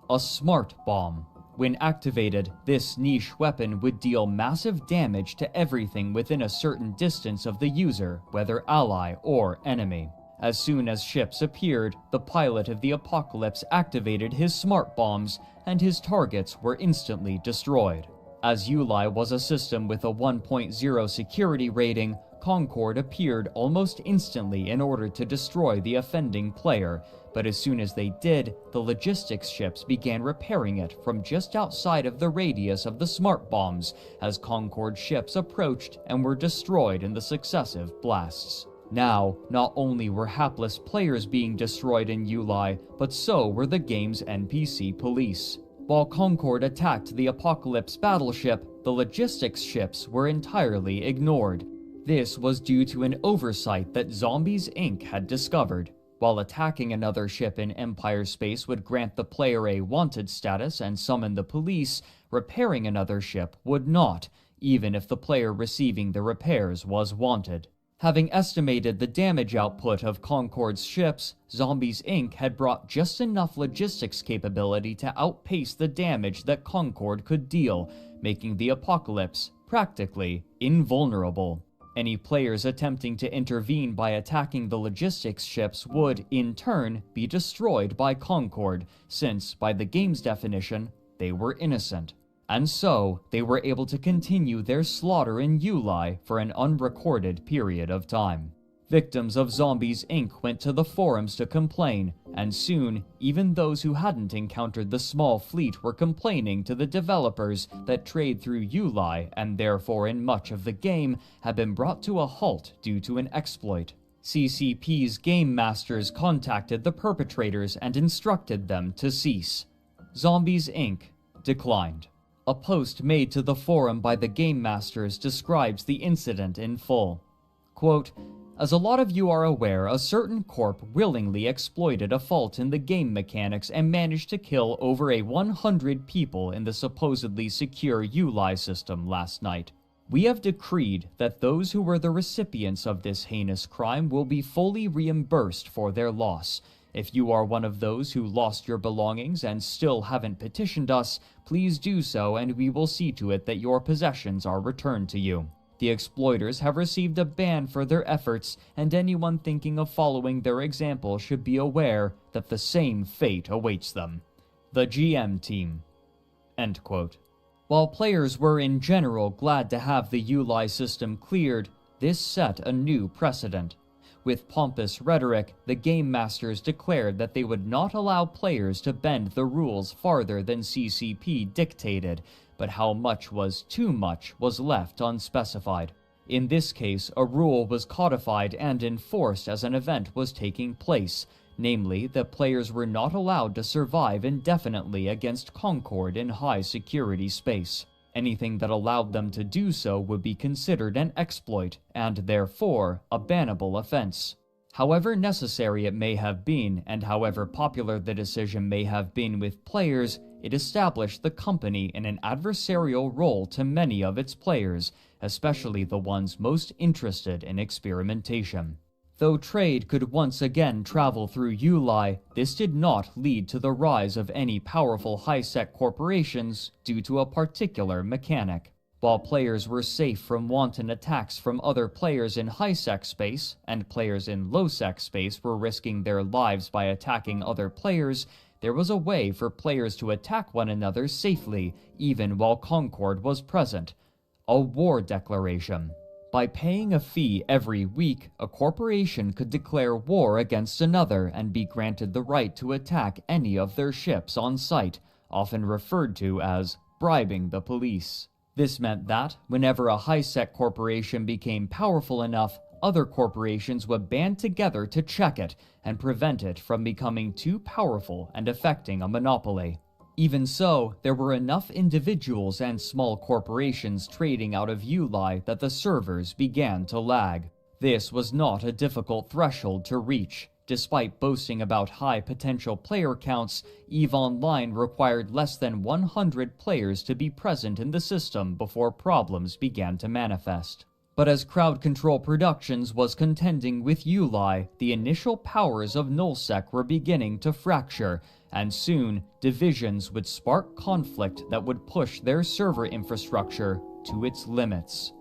a smart bomb. When activated, this niche weapon would deal massive damage to everything within a certain distance of the user, whether ally or enemy. As soon as ships appeared, the pilot of the Apocalypse activated his smart bombs, and his targets were instantly destroyed. As Uli was a system with a 1.0 security rating, Concord appeared almost instantly in order to destroy the offending player, but as soon as they did, the logistics ships began repairing it from just outside of the radius of the smart bombs as Concord ships approached and were destroyed in the successive blasts. Now, not only were hapless players being destroyed in Uli, but so were the game's NPC police. While Concord attacked the Apocalypse battleship, the logistics ships were entirely ignored. This was due to an oversight that Zombies Inc. had discovered. While attacking another ship in Empire space would grant the player a wanted status and summon the police, repairing another ship would not, even if the player receiving the repairs was wanted. Having estimated the damage output of Concord's ships, Zombies Inc. had brought just enough logistics capability to outpace the damage that Concord could deal, making the Apocalypse practically invulnerable. Any players attempting to intervene by attacking the logistics ships would, in turn, be destroyed by Concord, since, by the game's definition, they were innocent. And so, they were able to continue their slaughter in Uli for an unrecorded period of time. Victims of Zombies Inc. went to the forums to complain, and soon, even those who hadn't encountered the small fleet were complaining to the developers that trade through Uli, and therefore in much of the game, had been brought to a halt due to an exploit. CCP's game masters contacted the perpetrators and instructed them to cease. Zombies Inc. declined. A post made to the forum by the game masters describes the incident in full. Quote, "As a lot of you are aware, a certain corp willingly exploited a fault in the game mechanics and managed to kill over 100 people in the supposedly secure Uli system last night. We have decreed that those who were the recipients of this heinous crime will be fully reimbursed for their loss. If you are one of those who lost your belongings and still haven't petitioned us, please do so and we will see to it that your possessions are returned to you. The exploiters have received a ban for their efforts, and anyone thinking of following their example should be aware that the same fate awaits them. The GM team." End quote. While players were in general glad to have the Uli system cleared, this set a new precedent. With pompous rhetoric, the game masters declared that they would not allow players to bend the rules farther than CCP dictated, but how much was too much was left unspecified. In this case, a rule was codified and enforced as an event was taking place, namely that players were not allowed to survive indefinitely against Concord in high security space. Anything that allowed them to do so would be considered an exploit, and therefore a bannable offense. However necessary it may have been, and however popular the decision may have been with players, it established the company in an adversarial role to many of its players, especially the ones most interested in experimentation. Though trade could once again travel through Uli, this did not lead to the rise of any powerful high-sec corporations due to a particular mechanic. While players were safe from wanton attacks from other players in high-sec space, and players in low-sec space were risking their lives by attacking other players, there was a way for players to attack one another safely, even while Concord was present: a war declaration. By paying a fee every week, a corporation could declare war against another and be granted the right to attack any of their ships on site, often referred to as bribing the police. This meant that, whenever a high-sec corporation became powerful enough, other corporations would band together to check it and prevent it from becoming too powerful and affecting a monopoly. Even so, there were enough individuals and small corporations trading out of Uli that the servers began to lag. This was not a difficult threshold to reach. Despite boasting about high potential player counts, EVE Online required less than 100 players to be present in the system before problems began to manifest. But as Crowd Control Productions was contending with Uli, the initial powers of nullsec were beginning to fracture, and soon divisions would spark conflict that would push their server infrastructure to its limits.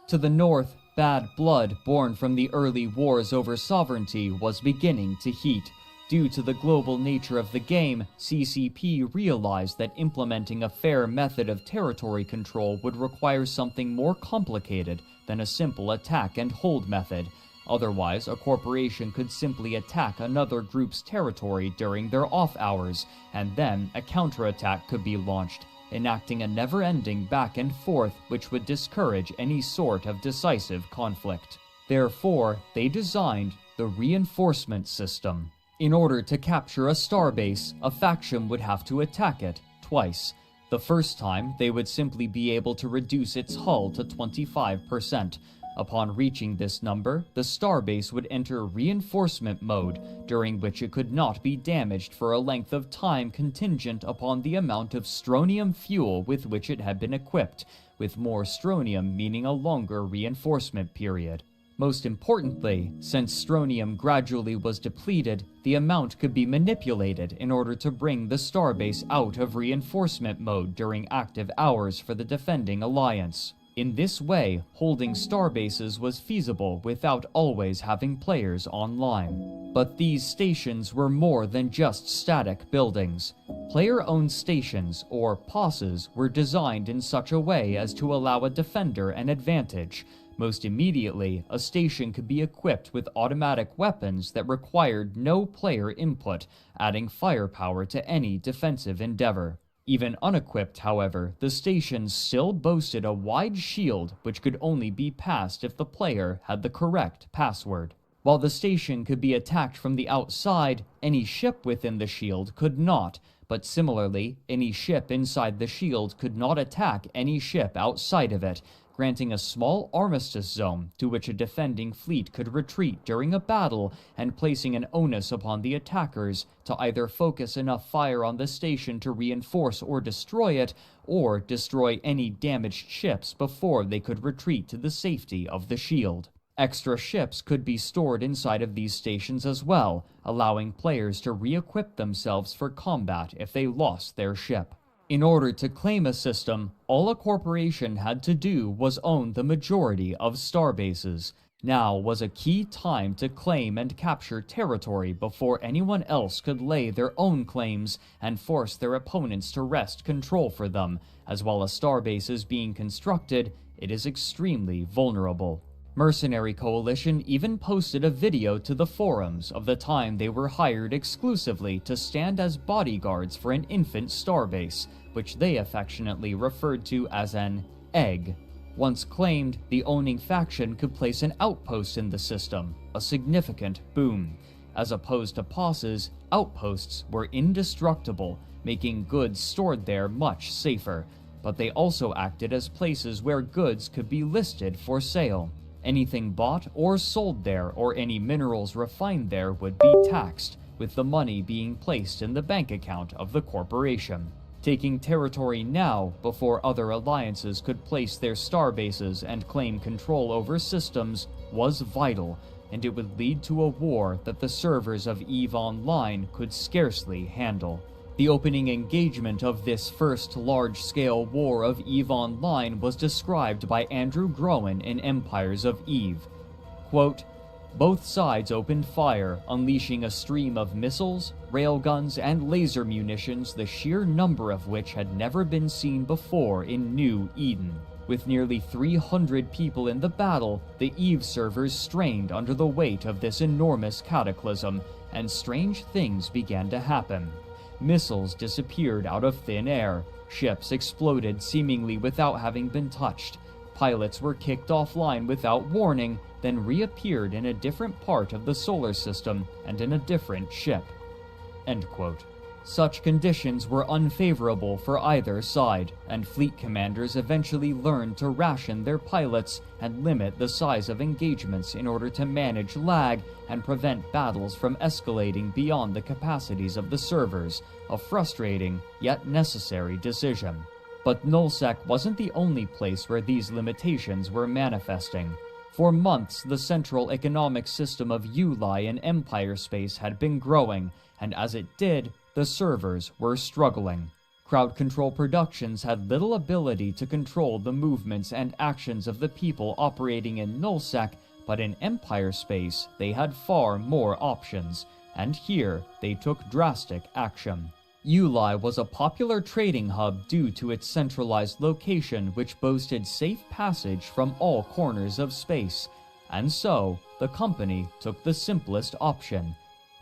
To the north, bad blood born from the early wars over sovereignty was beginning to heat. Due to the global nature of the game, CCP realized that implementing a fair method of territory control would require something more complicated than a simple attack and hold method. Otherwise, a corporation could simply attack another group's territory during their off hours, and then a counterattack could be launched, enacting a never-ending back and forth which would discourage any sort of decisive conflict. Therefore, they designed the reinforcement system. In order to capture a starbase, a faction would have to attack it twice. The first time, they would simply be able to reduce its hull to 25%. Upon reaching this number, the starbase would enter reinforcement mode, during which it could not be damaged for a length of time contingent upon the amount of strontium fuel with which it had been equipped, with more strontium meaning a longer reinforcement period. Most importantly, since strontium gradually was depleted, the amount could be manipulated in order to bring the starbase out of reinforcement mode during active hours for the defending alliance. In this way, holding starbases was feasible without always having players online. But these stations were more than just static buildings. Player-owned stations, or POSs, were designed in such a way as to allow a defender an advantage. Most immediately, a station could be equipped with automatic weapons that required no player input, adding firepower to any defensive endeavor. Even unequipped, however, the stations still boasted a wide shield which could only be passed if the player had the correct password. While the station could be attacked from the outside, any ship within the shield could not, but similarly, any ship inside the shield could not attack any ship outside of it, granting a small armistice zone to which a defending fleet could retreat during a battle and placing an onus upon the attackers to either focus enough fire on the station to reinforce or destroy it, or destroy any damaged ships before they could retreat to the safety of the shield. Extra ships could be stored inside of these stations as well, allowing players to re-equip themselves for combat if they lost their ship. In order to claim a system, all a corporation had to do was own the majority of starbases. Now was a key time to claim and capture territory before anyone else could lay their own claims and force their opponents to wrest control for them. As while a starbase is being constructed, it is extremely vulnerable. Mercenary Coalition even posted a video to the forums of the time they were hired exclusively to stand as bodyguards for an infant starbase, which they affectionately referred to as an egg. Once claimed, the owning faction could place an outpost in the system, a significant boon. As opposed to POSs, outposts were indestructible, making goods stored there much safer, but they also acted as places where goods could be listed for sale. Anything bought or sold there or any minerals refined there would be taxed, with the money being placed in the bank account of the corporation. Taking territory now, before other alliances could place their star bases and claim control over systems, was vital, and it would lead to a war that the servers of EVE Online could scarcely handle. The opening engagement of this first large-scale war of EVE Online was described by Andrew Groen in Empires of EVE. Quote, "Both sides opened fire, unleashing a stream of missiles, railguns, and laser munitions, the sheer number of which had never been seen before in New Eden. With nearly 300 people in the battle, the EVE servers strained under the weight of this enormous cataclysm, and strange things began to happen. Missiles disappeared out of thin air, ships exploded seemingly without having been touched, pilots were kicked offline without warning, then reappeared in a different part of the solar system and in a different ship." End quote. Such conditions were unfavorable for either side, and fleet commanders eventually learned to ration their pilots and limit the size of engagements in order to manage lag and prevent battles from escalating beyond the capacities of the servers, a frustrating yet necessary decision. But Nullsec wasn't the only place where these limitations were manifesting. For months, the central economic system of Uli in Empire space had been growing, and as it did, the servers were struggling. Crowd Control Productions had little ability to control the movements and actions of the people operating in Nullsec, but in Empire space, they had far more options, and here they took drastic action. Uli was a popular trading hub due to its centralized location, which boasted safe passage from all corners of space, and so the company took the simplest option.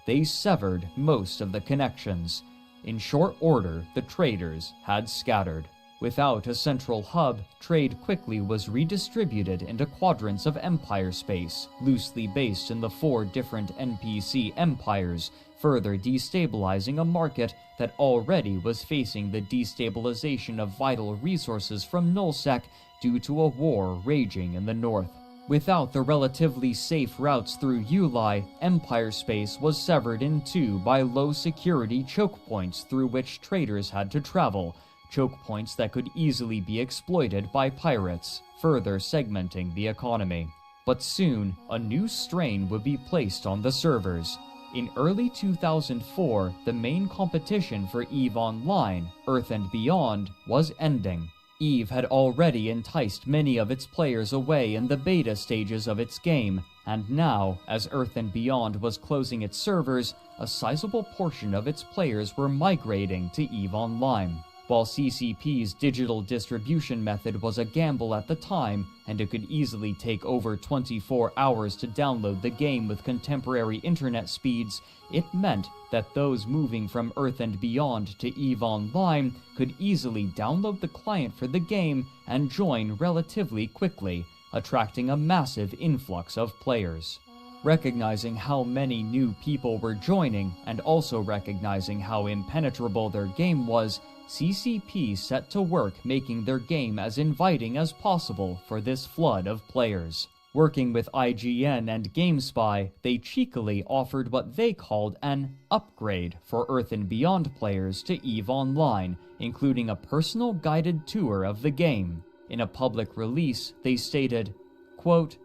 They severed most of the connections. In short order, the traders had scattered. Without a central hub, trade quickly was redistributed into quadrants of Empire space, loosely based in the 4 different NPC empires, further destabilizing a market that already was facing the destabilization of vital resources from Nullsec due to a war raging in the north. Without the relatively safe routes through Uli, Empire space was severed in two by low-security choke points through which traders had to travel, choke points that could easily be exploited by pirates, further segmenting the economy. But soon, a new strain would be placed on the servers. In early 2004, the main competition for EVE Online, Earth and Beyond, was ending. EVE had already enticed many of its players away in the beta stages of its game, and now, as Earth and Beyond was closing its servers, a sizable portion of its players were migrating to EVE Online. While CCP's digital distribution method was a gamble at the time, and it could easily take over 24 hours to download the game with contemporary internet speeds, it meant that those moving from Earth and Beyond to EVE Online could easily download the client for the game and join relatively quickly, attracting a massive influx of players. Recognizing how many new people were joining, and also recognizing how impenetrable their game was, CCP set to work making their game as inviting as possible for this flood of players. Working with IGN and GameSpy, they cheekily offered what they called an upgrade for Earth and Beyond players to EVE Online, including a personal guided tour of the game. In a public release, they stated, quote,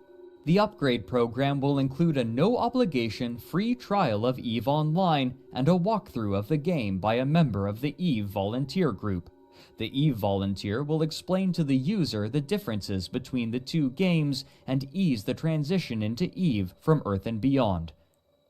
"The upgrade program will include a no-obligation free trial of EVE Online and a walkthrough of the game by a member of the EVE Volunteer Group. The EVE Volunteer will explain to the user the differences between the two games and ease the transition into EVE from Earth and Beyond."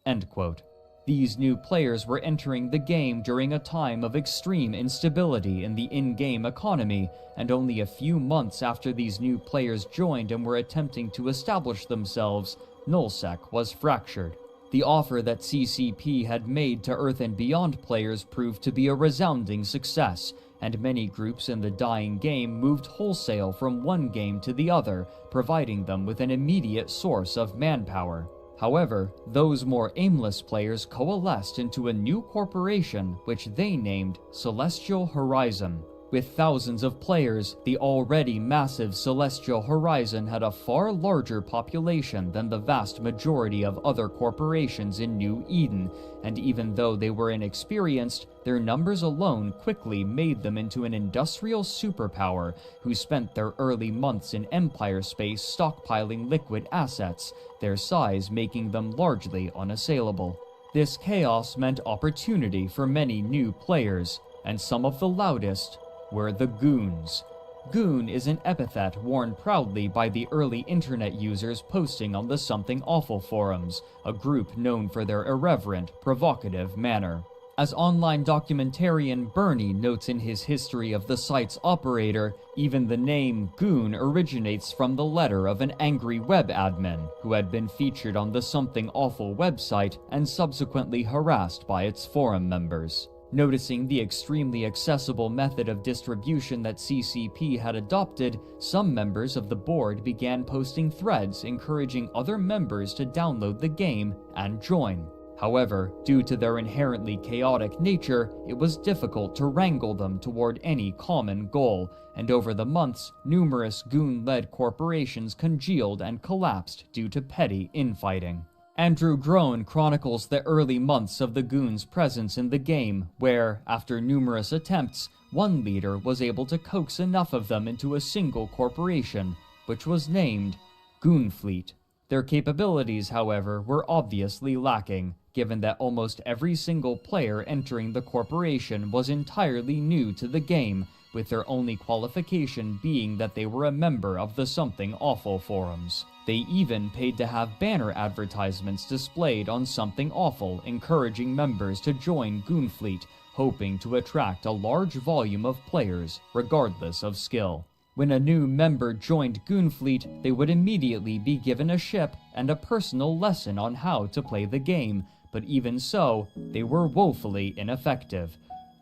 End quote. These new players were entering the game during a time of extreme instability in the in-game economy, and only a few months after these new players joined and were attempting to establish themselves, Nullsec was fractured. The offer that CCP had made to Earth and Beyond players proved to be a resounding success, and many groups in the dying game moved wholesale from one game to the other, providing them with an immediate source of manpower. However, those more aimless players coalesced into a new corporation which they named Celestial Horizon. With thousands of players, the already massive Celestial Horizon had a far larger population than the vast majority of other corporations in New Eden, and even though they were inexperienced, their numbers alone quickly made them into an industrial superpower who spent their early months in Empire space stockpiling liquid assets, their size making them largely unassailable. This chaos meant opportunity for many new players, and some of the loudest were the Goons. Goon is an epithet worn proudly by the early internet users posting on the Something Awful forums, a group known for their irreverent, provocative manner. As online documentarian Bernie notes in his history of the site's operator, even the name Goon originates from the letter of an angry web admin who had been featured on the Something Awful website and subsequently harassed by its forum members. Noticing the extremely accessible method of distribution that CCP had adopted, some members of the board began posting threads encouraging other members to download the game and join. However, due to their inherently chaotic nature, it was difficult to wrangle them toward any common goal, and over the months, numerous Goon-led corporations congealed and collapsed due to petty infighting. Andrew Groen chronicles the early months of the Goons' presence in the game, where, after numerous attempts, one leader was able to coax enough of them into a single corporation, which was named Goonfleet. Their capabilities, however, were obviously lacking, given that almost every single player entering the corporation was entirely new to the game, with their only qualification being that they were a member of the Something Awful forums. They even paid to have banner advertisements displayed on Something Awful encouraging members to join Goonfleet, hoping to attract a large volume of players, regardless of skill. When a new member joined Goonfleet, they would immediately be given a ship and a personal lesson on how to play the game, but even so, they were woefully ineffective.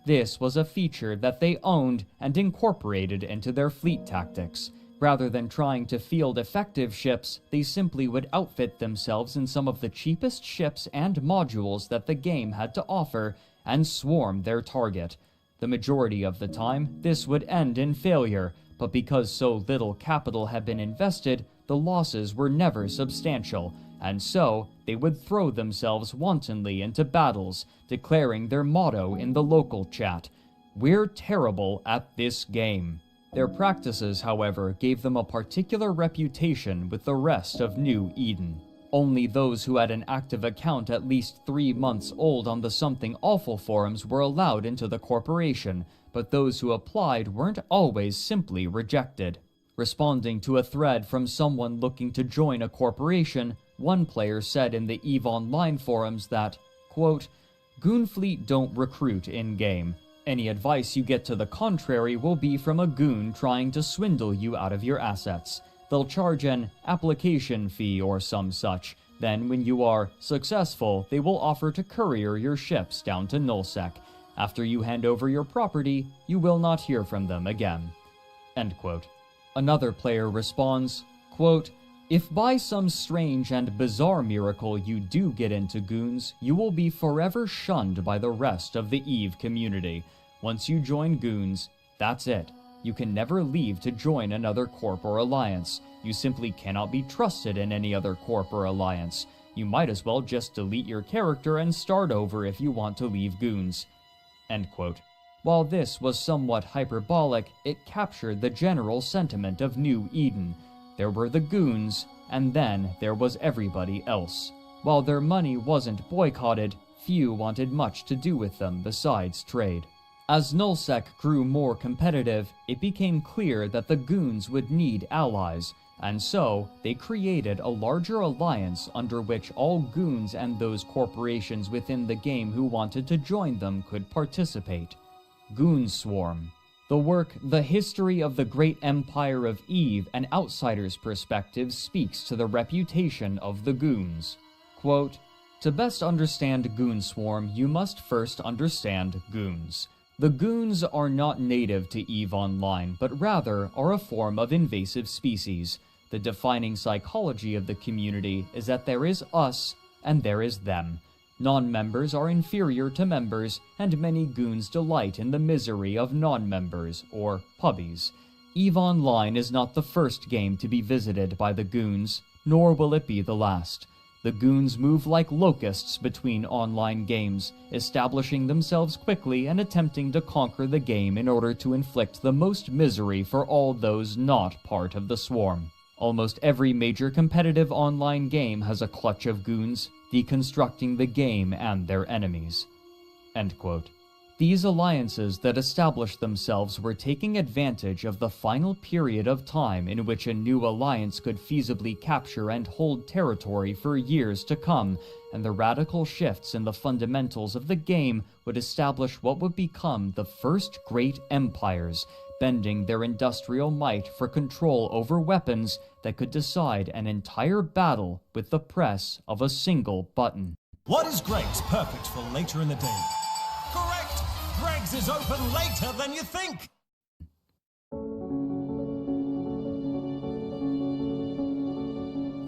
This was a feature that they owned and incorporated into their fleet tactics. Rather than trying to field effective ships, they simply would outfit themselves in some of the cheapest ships and modules that the game had to offer and swarm their target. The majority of the time, this would end in failure, but because so little capital had been invested, the losses were never substantial, and so they would throw themselves wantonly into battles, declaring their motto in the local chat, "We're terrible at this game." Their practices, however, gave them a particular reputation with the rest of New Eden. Only those who had an active account at least 3 months old on the Something Awful forums were allowed into the corporation, but those who applied weren't always simply rejected. Responding to a thread from someone looking to join a corporation, one player said in the EVE Online forums that, quote, "Goonfleet don't recruit in-game. Any advice you get to the contrary will be from a goon trying to swindle you out of your assets. They'll charge an application fee or some such. Then, when you are successful, they will offer to courier your ships down to Nullsec. After you hand over your property, you will not hear from them again." End quote. Another player responds, quote, "If by some strange and bizarre miracle you do get into Goons, you will be forever shunned by the rest of the EVE community. Once you join Goons, that's it. You can never leave to join another corp or alliance. You simply cannot be trusted in any other corp or alliance. You might as well just delete your character and start over if you want to leave Goons." End quote. While this was somewhat hyperbolic, it captured the general sentiment of New Eden. There were the Goons, and then there was everybody else. While their money wasn't boycotted, few wanted much to do with them besides trade. As Nullsec grew more competitive, it became clear that the Goons would need allies, and so they created a larger alliance under which all Goons and those corporations within the game who wanted to join them could participate. Goonswarm. The work The History of the Great Empire of Eve, an Outsider's Perspective, speaks to the reputation of the Goons. Quote, "To best understand Goonswarm, you must first understand Goons. The Goons are not native to EVE Online, but rather are a form of invasive species. The defining psychology of the community is that there is us and there is them. Non-members are inferior to members, and many goons delight in the misery of non-members, or pubbies. EVE Online is not the first game to be visited by the goons, nor will it be the last. The goons move like locusts between online games, establishing themselves quickly and attempting to conquer the game in order to inflict the most misery for all those not part of the swarm. Almost every major competitive online game has a clutch of goons, deconstructing the game and their enemies." End quote. These alliances that established themselves were taking advantage of the final period of time in which a new alliance could feasibly capture and hold territory for years to come, and the radical shifts in the fundamentals of the game would establish what would become the first great empires, bending their industrial might for control over weapons that could decide an entire battle with the press of a single button. What is Greg's perfect for later in the day? Correct! Greg's is open later than you think!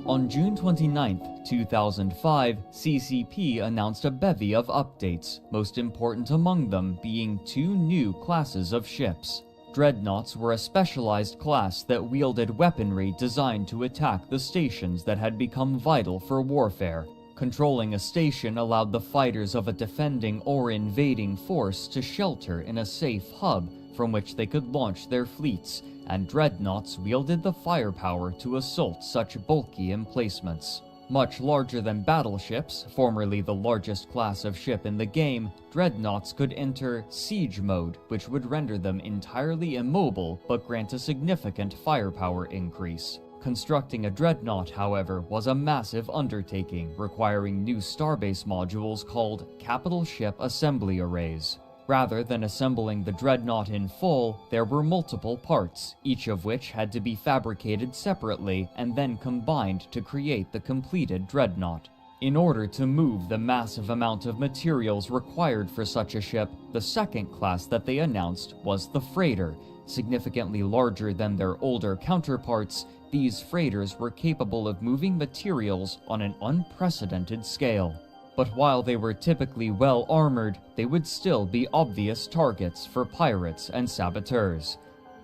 On June 29, 2005, CCP announced a bevy of updates, most important among them being 2 new classes of ships. Dreadnoughts were a specialized class that wielded weaponry designed to attack the stations that had become vital for warfare. Controlling a station allowed the fighters of a defending or invading force to shelter in a safe hub from which they could launch their fleets, and dreadnoughts wielded the firepower to assault such bulky emplacements. Much larger than battleships, formerly the largest class of ship in the game, dreadnoughts could enter siege mode, which would render them entirely immobile but grant a significant firepower increase. Constructing a dreadnought, however, was a massive undertaking, requiring new starbase modules called capital ship assembly arrays. Rather than assembling the dreadnought in full, there were multiple parts, each of which had to be fabricated separately and then combined to create the completed dreadnought. In order to move the massive amount of materials required for such a ship, the second class that they announced was the freighter. Significantly larger than their older counterparts, these freighters were capable of moving materials on an unprecedented scale. But while they were typically well armored, they would still be obvious targets for pirates and saboteurs.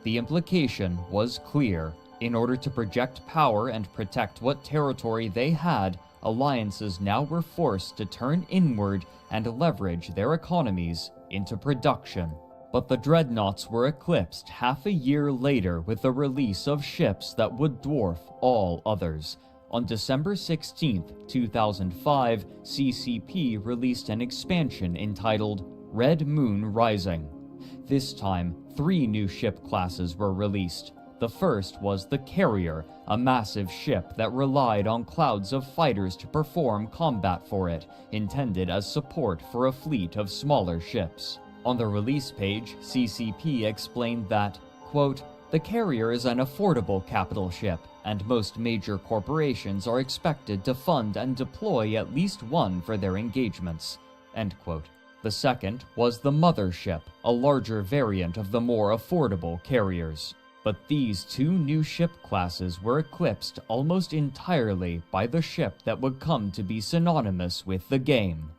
The implication was clear. In order to project power and protect what territory they had, alliances now were forced to turn inward and leverage their economies into production. But the dreadnoughts were eclipsed half a year later with the release of ships that would dwarf all others. On December 16, 2005, CCP released an expansion entitled Red Moon Rising. This time, 3 new ship classes were released. The first was the Carrier, a massive ship that relied on clouds of fighters to perform combat for it, intended as support for a fleet of smaller ships. On the release page, CCP explained that, quote, "The Carrier is an affordable capital ship, and most major corporations are expected to fund and deploy at least one for their engagements." End quote. The second was the Mothership, a larger variant of the more affordable carriers. But these 2 new ship classes were eclipsed almost entirely by the ship that would come to be synonymous with the game: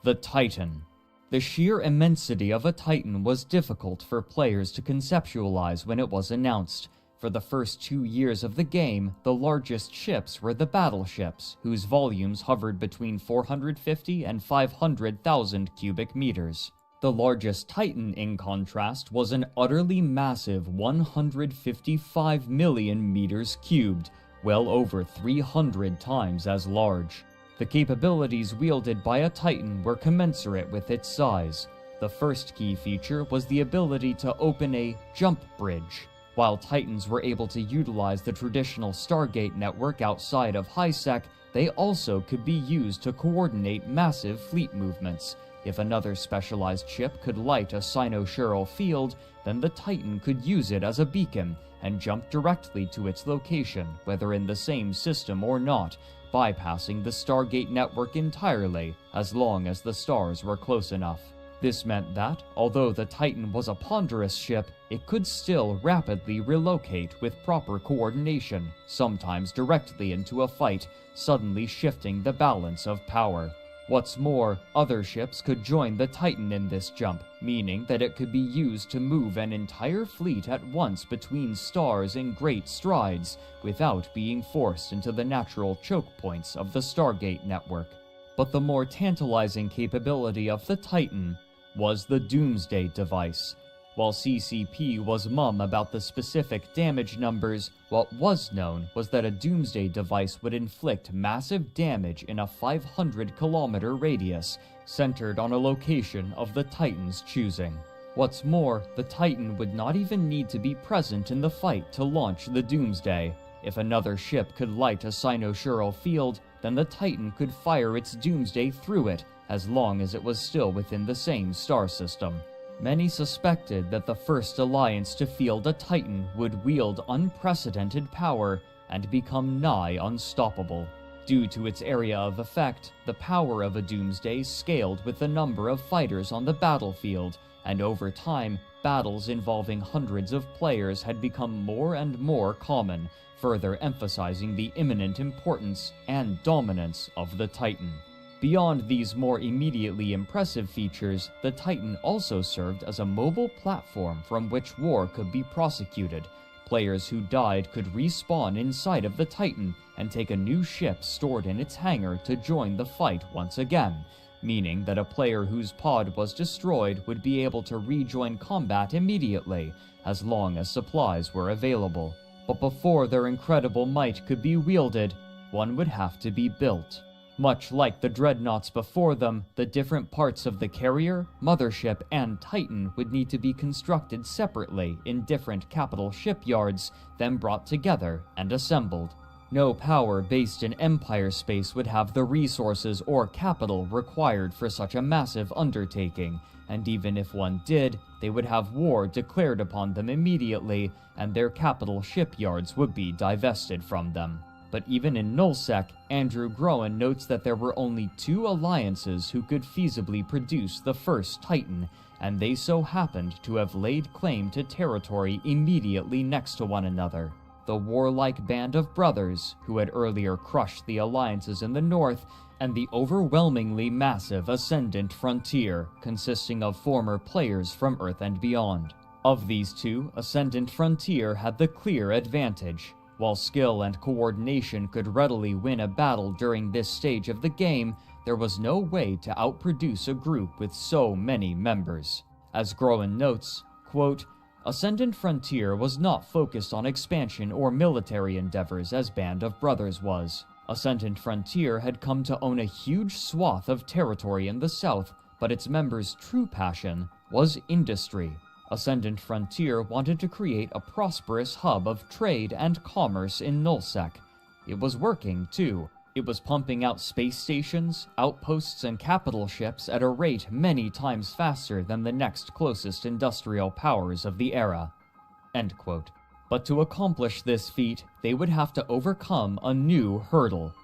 the Titan. The sheer immensity of a Titan was difficult for players to conceptualize when it was announced. For the first 2 years of the game, the largest ships were the battleships, whose volumes hovered between 450 and 500,000 cubic meters. The largest Titan, in contrast, was an utterly massive 155 million meters cubed, well over 300 times as large. The capabilities wielded by a Titan were commensurate with its size. The first key feature was the ability to open a jump bridge. While Titans were able to utilize the traditional Stargate network outside of HiSec, they also could be used to coordinate massive fleet movements. If another specialized ship could light a cynosural field, then the Titan could use it as a beacon and jump directly to its location, whether in the same system or not, bypassing the Stargate network entirely, as long as the stars were close enough. This meant that, although the Titan was a ponderous ship, it could still rapidly relocate with proper coordination, sometimes directly into a fight, suddenly shifting the balance of power. What's more, other ships could join the Titan in this jump, meaning that it could be used to move an entire fleet at once between stars in great strides, without being forced into the natural choke points of the Stargate network. But the more tantalizing capability of the Titan was the Doomsday device. While CCP was mum about the specific damage numbers, what was known was that a Doomsday device would inflict massive damage in a 500-kilometer radius, centered on a location of the Titan's choosing. What's more, the Titan would not even need to be present in the fight to launch the Doomsday. If another ship could light a cynosural field, then the Titan could fire its Doomsday through it, as long as it was still within the same star system. Many suspected that the first alliance to field a Titan would wield unprecedented power and become nigh unstoppable. Due to its area of effect, the power of a Doomsday scaled with the number of fighters on the battlefield, and over time, battles involving hundreds of players had become more and more common, further emphasizing the imminent importance and dominance of the Titan. Beyond these more immediately impressive features, the Titan also served as a mobile platform from which war could be prosecuted. Players who died could respawn inside of the Titan and take a new ship stored in its hangar to join the fight once again, meaning that a player whose pod was destroyed would be able to rejoin combat immediately, as long as supplies were available. But before their incredible might could be wielded, one would have to be built. Much like the dreadnoughts before them, the different parts of the carrier, mothership, and Titan would need to be constructed separately in different capital shipyards, then brought together and assembled. No power based in Empire space would have the resources or capital required for such a massive undertaking, and even if one did, they would have war declared upon them immediately, and their capital shipyards would be divested from them. But even in Nullsec, Andrew Groen notes that there were only 2 alliances who could feasibly produce the first Titan, and they so happened to have laid claim to territory immediately next to one another. The warlike band of brothers, who had earlier crushed the alliances in the north, and the overwhelmingly massive Ascendant Frontier, consisting of former players from Earth and beyond. Of these 2, Ascendant Frontier had the clear advantage. While skill and coordination could readily win a battle during this stage of the game, there was no way to outproduce a group with so many members. As Groen notes, quote, Ascendant Frontier was not focused on expansion or military endeavors as Band of Brothers was. Ascendant Frontier had come to own a huge swath of territory in the south, but its members' true passion was industry. Ascendant Frontier wanted to create a prosperous hub of trade and commerce in Nullsec. It was working, too. It was pumping out space stations, outposts, and capital ships at a rate many times faster than the next closest industrial powers of the era. End quote. But to accomplish this feat, they would have to overcome a new hurdle: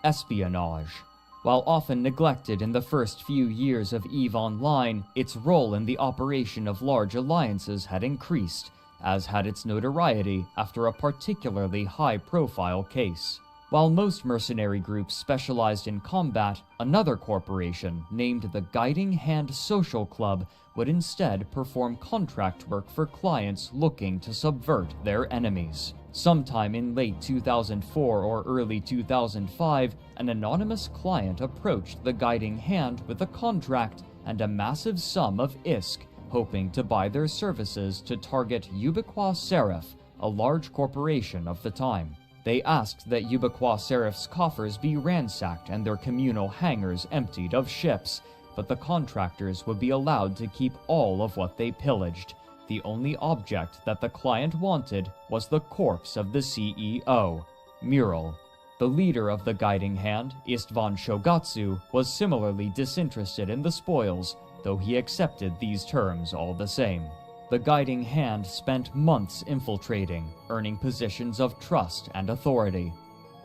espionage. While often neglected in the first few years of EVE Online, its role in the operation of large alliances had increased, as had its notoriety after a particularly high-profile case. While most mercenary groups specialized in combat, another corporation, named the Guiding Hand Social Club, would instead perform contract work for clients looking to subvert their enemies. Sometime in late 2004 or early 2005, an anonymous client approached the Guiding Hand with a contract and a massive sum of ISK, hoping to buy their services to target Ubiqua Seraph, a large corporation of the time. They asked that Ubiqua Seraph's coffers be ransacked and their communal hangars emptied of ships, but the contractors would be allowed to keep all of what they pillaged. The only object that the client wanted was the corpse of the CEO, Mural. The leader of the Guiding Hand, Istvan Shogatsu, was similarly disinterested in the spoils, though he accepted these terms all the same. The Guiding Hand spent months infiltrating, earning positions of trust and authority.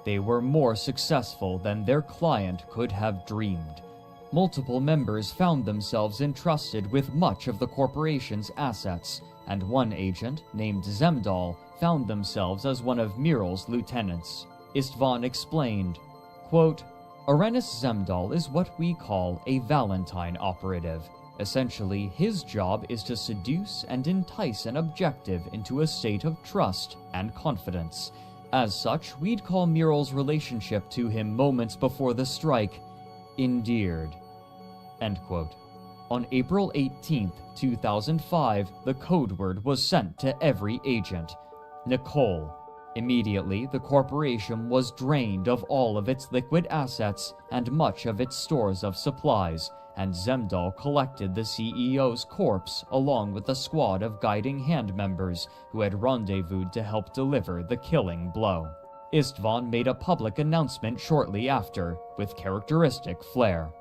They were more successful than their client could have dreamed. Multiple members found themselves entrusted with much of the corporation's assets, and one agent, named Zemdal, found themselves as one of Mural's lieutenants. Istvan explained, quote, Arenis Zemdal is what we call a Valentine operative. Essentially, his job is to seduce and entice an objective into a state of trust and confidence. As such, we'd call Mural's relationship to him moments before the strike endeared. End quote. On April 18, 2005, the code word was sent to every agent: Nicole. Immediately, the corporation was drained of all of its liquid assets and much of its stores of supplies, and Zemdal collected the CEO's corpse along with a squad of guiding hand members who had rendezvoused to help deliver the killing blow. Istvan made a public announcement shortly after, with characteristic flair.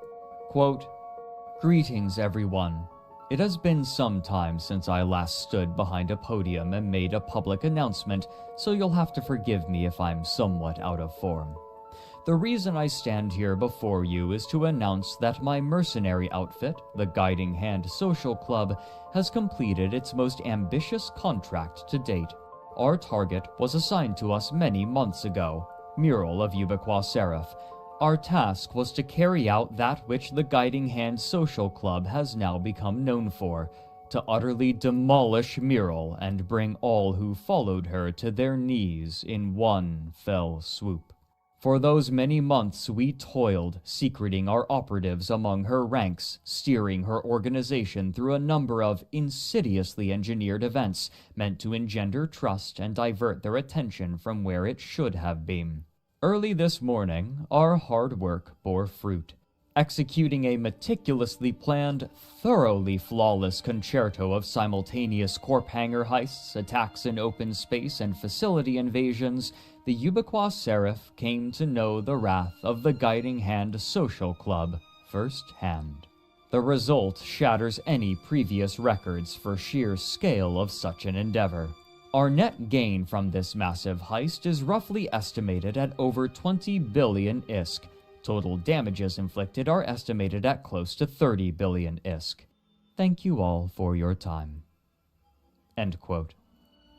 Quote, "Greetings, everyone. It has been some time since I last stood behind a podium and made a public announcement, so you'll have to forgive me if I'm somewhat out of form. The reason I stand here before you is to announce that my mercenary outfit, the Guiding Hand Social Club, has completed its most ambitious contract to date. Our target was assigned to us many months ago, Mural of Ubiqua Seraph. Our task was to carry out that which the Guiding Hand Social Club has now become known for, to utterly demolish Mural and bring all who followed her to their knees in one fell swoop. For those many months we toiled, secreting our operatives among her ranks, steering her organization through a number of insidiously engineered events meant to engender trust and divert their attention from where it should have been. Early this morning, our hard work bore fruit. Executing a meticulously planned, thoroughly flawless concerto of simultaneous corp hangar heists, attacks in open space, and facility invasions, the Ubiqua Seraph came to know the wrath of the Guiding Hand Social Club firsthand. The result shatters any previous records for sheer scale of such an endeavor. Our net gain from this massive heist is roughly estimated at over 20 billion ISK. Total damages inflicted are estimated at close to 30 billion ISK. Thank you all for your time." End quote.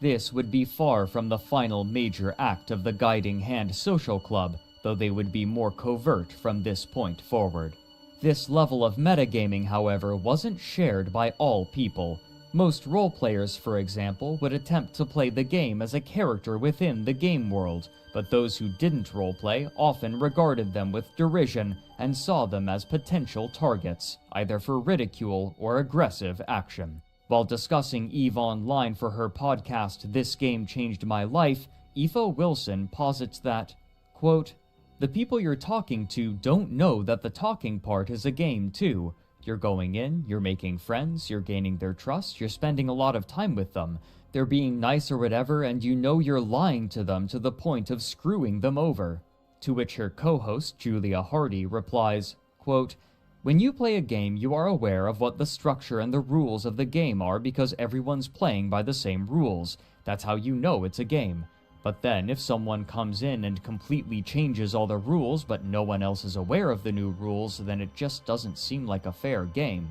This would be far from the final major act of the Guiding Hand Social Club, though they would be more covert from this point forward. This level of metagaming, however, wasn't shared by all people. Most role-players, for example, would attempt to play the game as a character within the game world, but those who didn't roleplay often regarded them with derision and saw them as potential targets, either for ridicule or aggressive action. While discussing EVE Online for her podcast This Game Changed My Life, Aoife Wilson posits that, quote, "The people you're talking to don't know that the talking part is a game too. You're going in, you're making friends, you're gaining their trust, you're spending a lot of time with them. They're being nice or whatever, and you know you're lying to them to the point of screwing them over." To which her co-host, Julia Hardy, replies, quote, "When you play a game, you are aware of what the structure and the rules of the game are because everyone's playing by the same rules. That's how you know it's a game. But then, if someone comes in and completely changes all the rules but no one else is aware of the new rules, then it just doesn't seem like a fair game."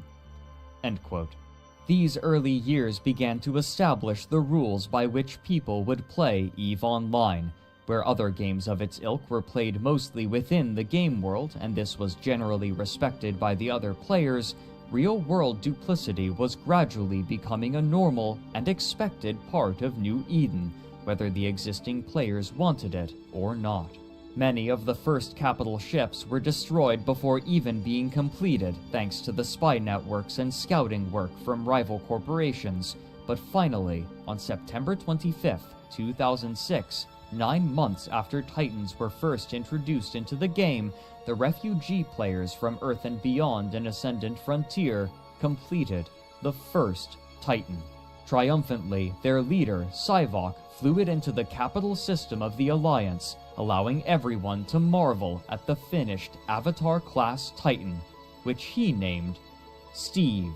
End quote. These early years began to establish the rules by which people would play EVE Online. Where other games of its ilk were played mostly within the game world, and this was generally respected by the other players, real-world duplicity was gradually becoming a normal and expected part of New Eden, whether the existing players wanted it or not. Many of the first capital ships were destroyed before even being completed, thanks to the spy networks and scouting work from rival corporations, but finally, on September 25, 2006, 9 months after Titans were first introduced into the game, the refugee players from Earth and Beyond and Ascendant Frontier completed the first Titan. Triumphantly, their leader, Sivok, flew it into the capital system of the Alliance, allowing everyone to marvel at the finished Avatar-class Titan, which he named Steve.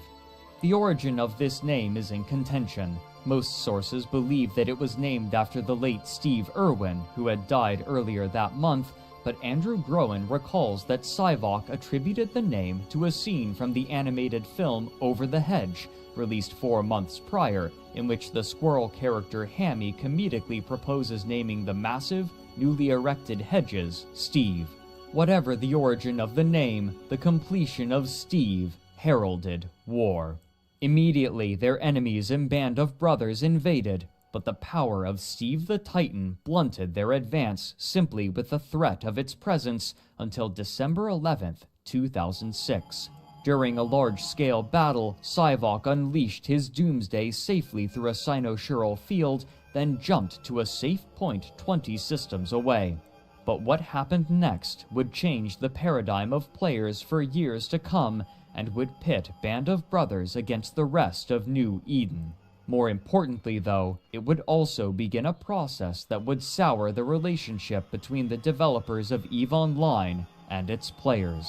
The origin of this name is in contention. Most sources believe that it was named after the late Steve Irwin, who had died earlier that month, but Andrew Groen recalls that Sivok attributed the name to a scene from the animated film Over the Hedge, released 4 months prior, in which the squirrel character Hammy comedically proposes naming the massive, newly erected hedges Steve. Whatever the origin of the name, the completion of Steve heralded war. Immediately, their enemies and band of brothers invaded, but the power of Steve the Titan blunted their advance simply with the threat of its presence until December 11th, 2006. During a large-scale battle, Psyvok unleashed his doomsday safely through a cynosural field, then jumped to a safe point 20 systems away. But what happened next would change the paradigm of players for years to come, and would pit Band of Brothers against the rest of New Eden. More importantly, though, it would also begin a process that would sour the relationship between the developers of EVE Online and its players.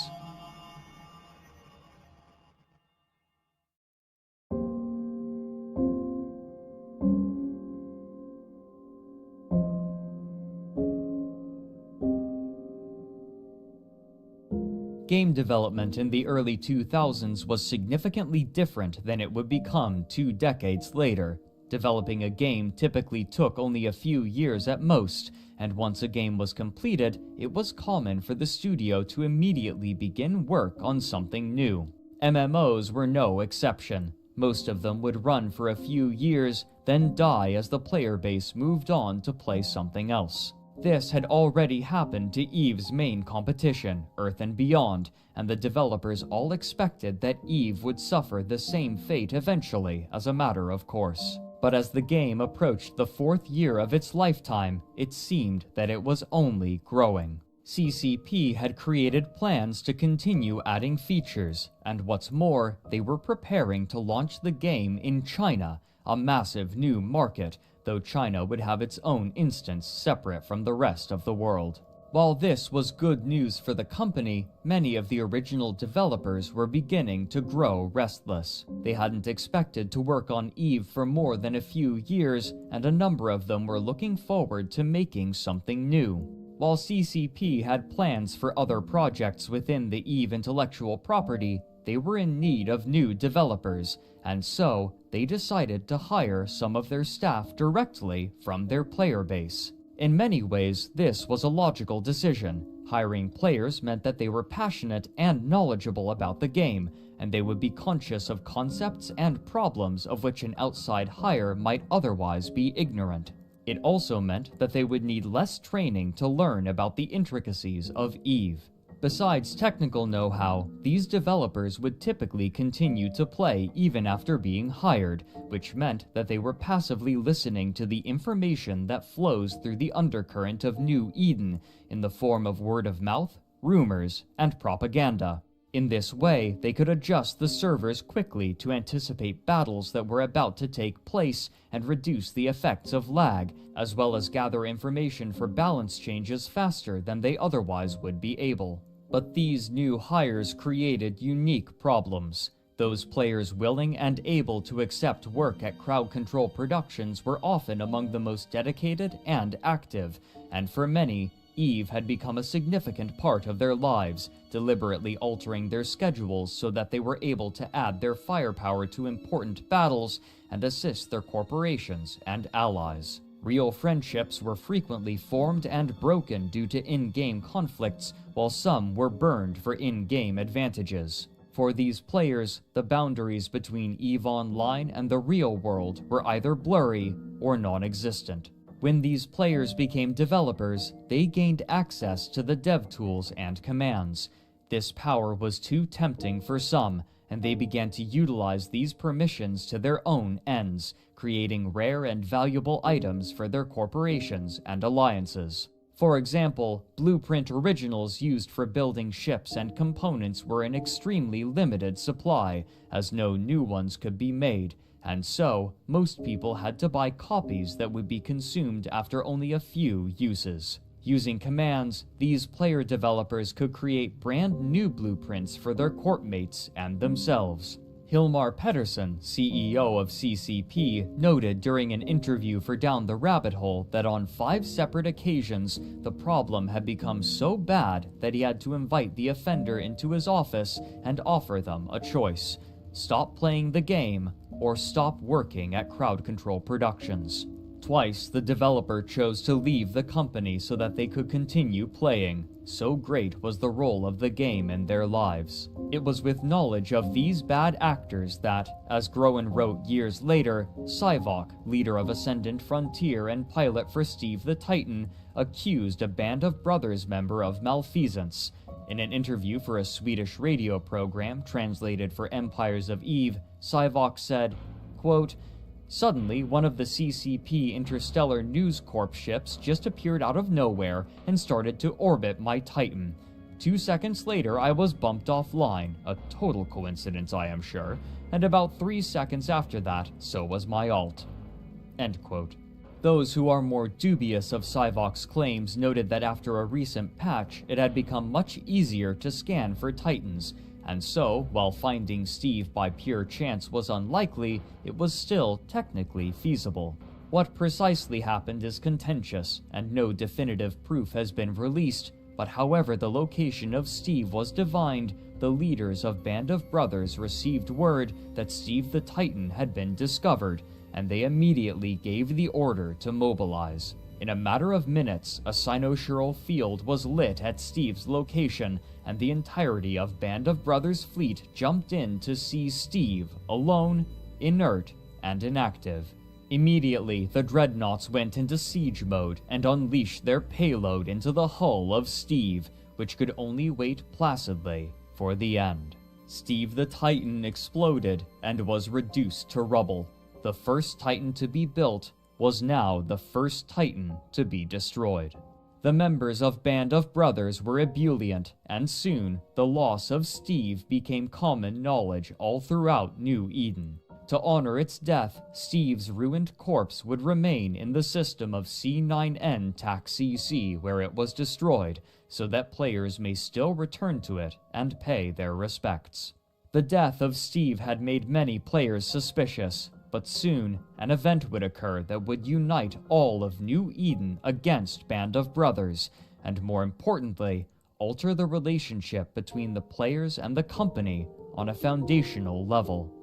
Game development in the early 2000s was significantly different than it would become 2 decades later. Developing a game typically took only a few years at most, and once a game was completed, it was common for the studio to immediately begin work on something new. MMOs were no exception. Most of them would run for a few years, then die as the player base moved on to play something else. This had already happened to EVE's main competition, Earth and Beyond, and the developers all expected that EVE would suffer the same fate eventually, as a matter of course. But as the game approached the 4th year of its lifetime, it seemed that it was only growing. CCP had created plans to continue adding features, and what's more, they were preparing to launch the game in China, a massive new market, though China would have its own instance separate from the rest of the world. While this was good news for the company, many of the original developers were beginning to grow restless. They hadn't expected to work on EVE for more than a few years, and a number of them were looking forward to making something new. While CCP had plans for other projects within the EVE intellectual property, they were in need of new developers, and so they decided to hire some of their staff directly from their player base. In many ways, this was a logical decision. Hiring players meant that they were passionate and knowledgeable about the game, and they would be conscious of concepts and problems of which an outside hire might otherwise be ignorant. It also meant that they would need less training to learn about the intricacies of EVE. Besides technical know-how, these developers would typically continue to play even after being hired, which meant that they were passively listening to the information that flows through the undercurrent of New Eden in the form of word of mouth, rumors, and propaganda. In this way, they could adjust the servers quickly to anticipate battles that were about to take place and reduce the effects of lag, as well as gather information for balance changes faster than they otherwise would be able. But these new hires created unique problems. Those players willing and able to accept work at Crowd Control Productions were often among the most dedicated and active, and for many, EVE had become a significant part of their lives, deliberately altering their schedules so that they were able to add their firepower to important battles and assist their corporations and allies. Real friendships were frequently formed and broken due to in-game conflicts, while some were burned for in-game advantages. For these players, the boundaries between EVE Online and the real world were either blurry or non-existent. When these players became developers, they gained access to the dev tools and commands. This power was too tempting for some, and they began to utilize these permissions to their own ends, creating rare and valuable items for their corporations and alliances. For example, blueprint originals used for building ships and components were in extremely limited supply, as no new ones could be made, and so most people had to buy copies that would be consumed after only a few uses. Using commands, these player developers could create brand new blueprints for their courtmates and themselves. Hilmar Pettersson, CEO of CCP, noted during an interview for Down the Rabbit Hole that on 5 separate occasions, the problem had become so bad that he had to invite the offender into his office and offer them a choice: stop playing the game or stop working at Crowd Control Productions. Twice, the developer chose to leave the company so that they could continue playing. So great was the role of the game in their lives. It was with knowledge of these bad actors that, as Groen wrote years later, Sivok, leader of Ascendant Frontier and pilot for Steve the Titan, accused a Band of Brothers member of malfeasance. In an interview for a Swedish radio program translated for Empires of Eve, Sivok said, quote, "Suddenly, one of the CCP Interstellar News Corp ships just appeared out of nowhere and started to orbit my Titan. 2 seconds later, I was bumped offline, a total coincidence I am sure, and about 3 seconds after that, so was my alt." End quote. Those who are more dubious of Sivok's claims noted that after a recent patch, it had become much easier to scan for Titans, and so, while finding Steve by pure chance was unlikely, it was still technically feasible. What precisely happened is contentious, and no definitive proof has been released, but however the location of Steve was divined, the leaders of Band of Brothers received word that Steve the Titan had been discovered, and they immediately gave the order to mobilize. In a matter of minutes, a cynosural field was lit at Steve's location, and the entirety of Band of Brothers' fleet jumped in to see Steve, alone, inert, and inactive. Immediately, the dreadnoughts went into siege mode and unleashed their payload into the hull of Steve, which could only wait placidly for the end. Steve the Titan exploded and was reduced to rubble. The first Titan to be built was now the first Titan to be destroyed. The members of Band of Brothers were ebullient, and soon the loss of Steve became common knowledge all throughout New Eden. To honor its death, Steve's ruined corpse would remain in the system of C9N TAC-CC where it was destroyed, so that players may still return to it and pay their respects. The death of Steve had made many players suspicious, but soon, an event would occur that would unite all of New Eden against Band of Brothers, and more importantly, alter the relationship between the players and the company on a foundational level.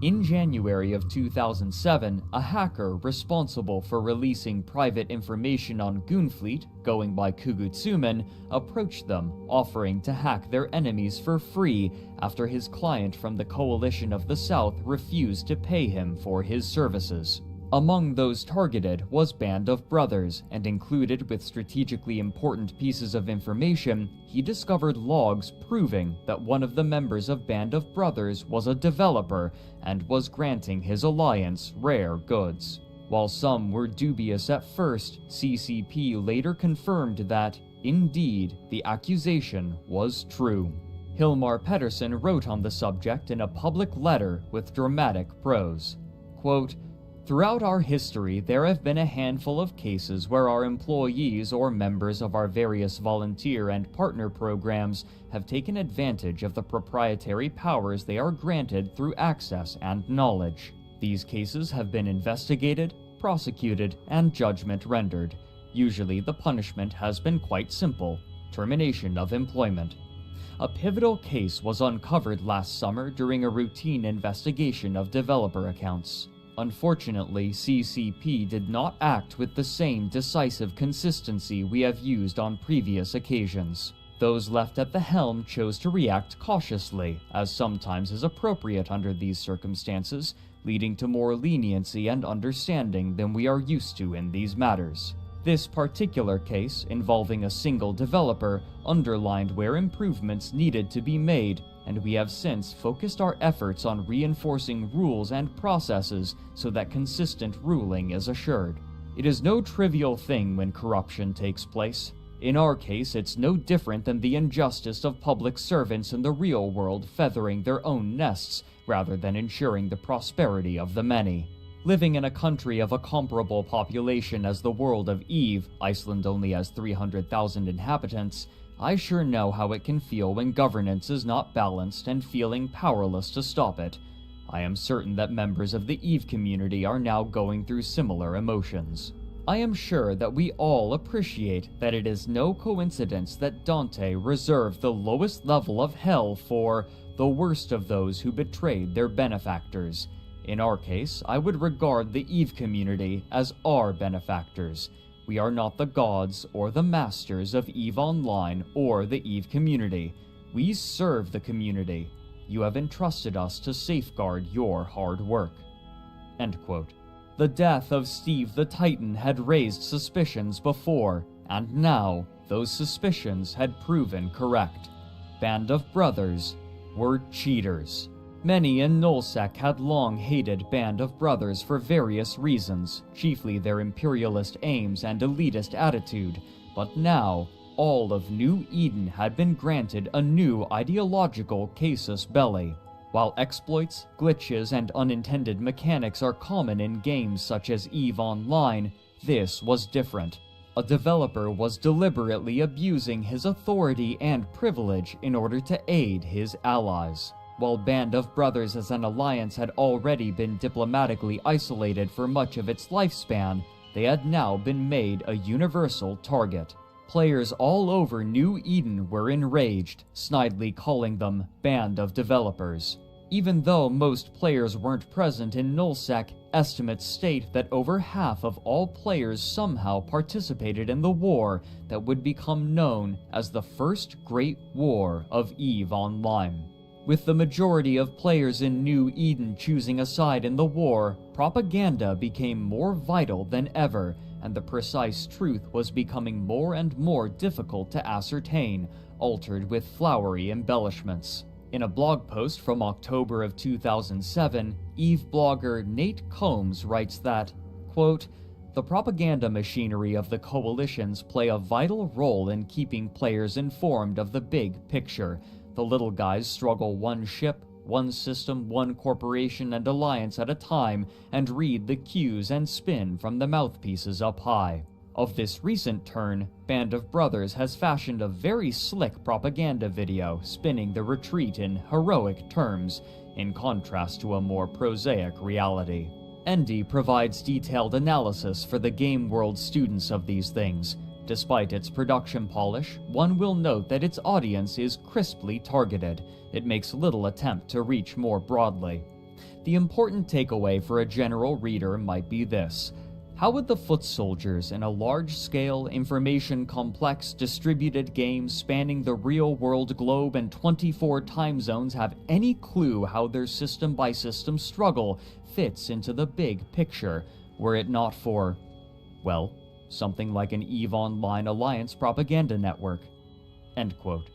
In January of 2007, a hacker responsible for releasing private information on Goonfleet, going by Kugutsumen, approached them, offering to hack their enemies for free after his client from the Coalition of the South refused to pay him for his services. Among those targeted was Band of Brothers, and included with strategically important pieces of information, he discovered logs proving that one of the members of Band of Brothers was a developer and was granting his alliance rare goods. While some were dubious at first, CCP later confirmed that, indeed, the accusation was true. Hilmar Pettersson wrote on the subject in a public letter with dramatic prose. Quote, "Throughout our history, there have been a handful of cases where our employees or members of our various volunteer and partner programs have taken advantage of the proprietary powers they are granted through access and knowledge. These cases have been investigated, prosecuted, and judgment rendered. Usually the punishment has been quite simple: termination of employment. A pivotal case was uncovered last summer during a routine investigation of developer accounts. Unfortunately, CCP did not act with the same decisive consistency we have used on previous occasions. Those left at the helm chose to react cautiously, as sometimes is appropriate under these circumstances, leading to more leniency and understanding than we are used to in these matters. This particular case, involving a single developer, underlined where improvements needed to be made, and we have since focused our efforts on reinforcing rules and processes so that consistent ruling is assured. It is no trivial thing when corruption takes place. In our case, it's no different than the injustice of public servants in the real world feathering their own nests rather than ensuring the prosperity of the many. Living in a country of a comparable population as the world of Eve, Iceland only has 300,000 inhabitants, I sure know how it can feel when governance is not balanced and feeling powerless to stop it. I am certain that members of the EVE community are now going through similar emotions. I am sure that we all appreciate that it is no coincidence that Dante reserved the lowest level of hell for the worst of those who betrayed their benefactors. In our case, I would regard the EVE community as our benefactors. We are not the gods or the masters of EVE Online or the EVE community. We serve the community. You have entrusted us to safeguard your hard work." End quote. The death of Steve the Titan had raised suspicions before, and now those suspicions had proven correct. Band of Brothers were cheaters. Many in Nullsec had long hated Band of Brothers for various reasons, chiefly their imperialist aims and elitist attitude, but now all of New Eden had been granted a new ideological casus belli. While exploits, glitches, and unintended mechanics are common in games such as EVE Online, this was different. A developer was deliberately abusing his authority and privilege in order to aid his allies. While Band of Brothers as an alliance had already been diplomatically isolated for much of its lifespan, they had now been made a universal target. Players all over New Eden were enraged, snidely calling them Band of Developers. Even though most players weren't present in Nullsec, estimates state that over half of all players somehow participated in the war that would become known as the First Great War of EVE Online. With the majority of players in New Eden choosing a side in the war, propaganda became more vital than ever, and the precise truth was becoming more and more difficult to ascertain, altered with flowery embellishments. In a blog post from October of 2007, EVE blogger Nate Combs writes that, quote, "The propaganda machinery of the coalitions play a vital role in keeping players informed of the big picture. The little guys struggle one ship, one system, one corporation and alliance at a time, and read the cues and spin from the mouthpieces up high. Of this recent turn, Band of Brothers has fashioned a very slick propaganda video spinning the retreat in heroic terms, in contrast to a more prosaic reality. Endy provides detailed analysis for the game world students of these things. Despite its production polish, one will note that its audience is crisply targeted. It makes little attempt to reach more broadly. The important takeaway for a general reader might be this: how would the foot soldiers in a large-scale, information-complex, distributed game spanning the real-world globe and 24 time zones have any clue how their system-by-system struggle fits into the big picture, were it not for, well, something like an EVE Online Alliance propaganda network?" End quote.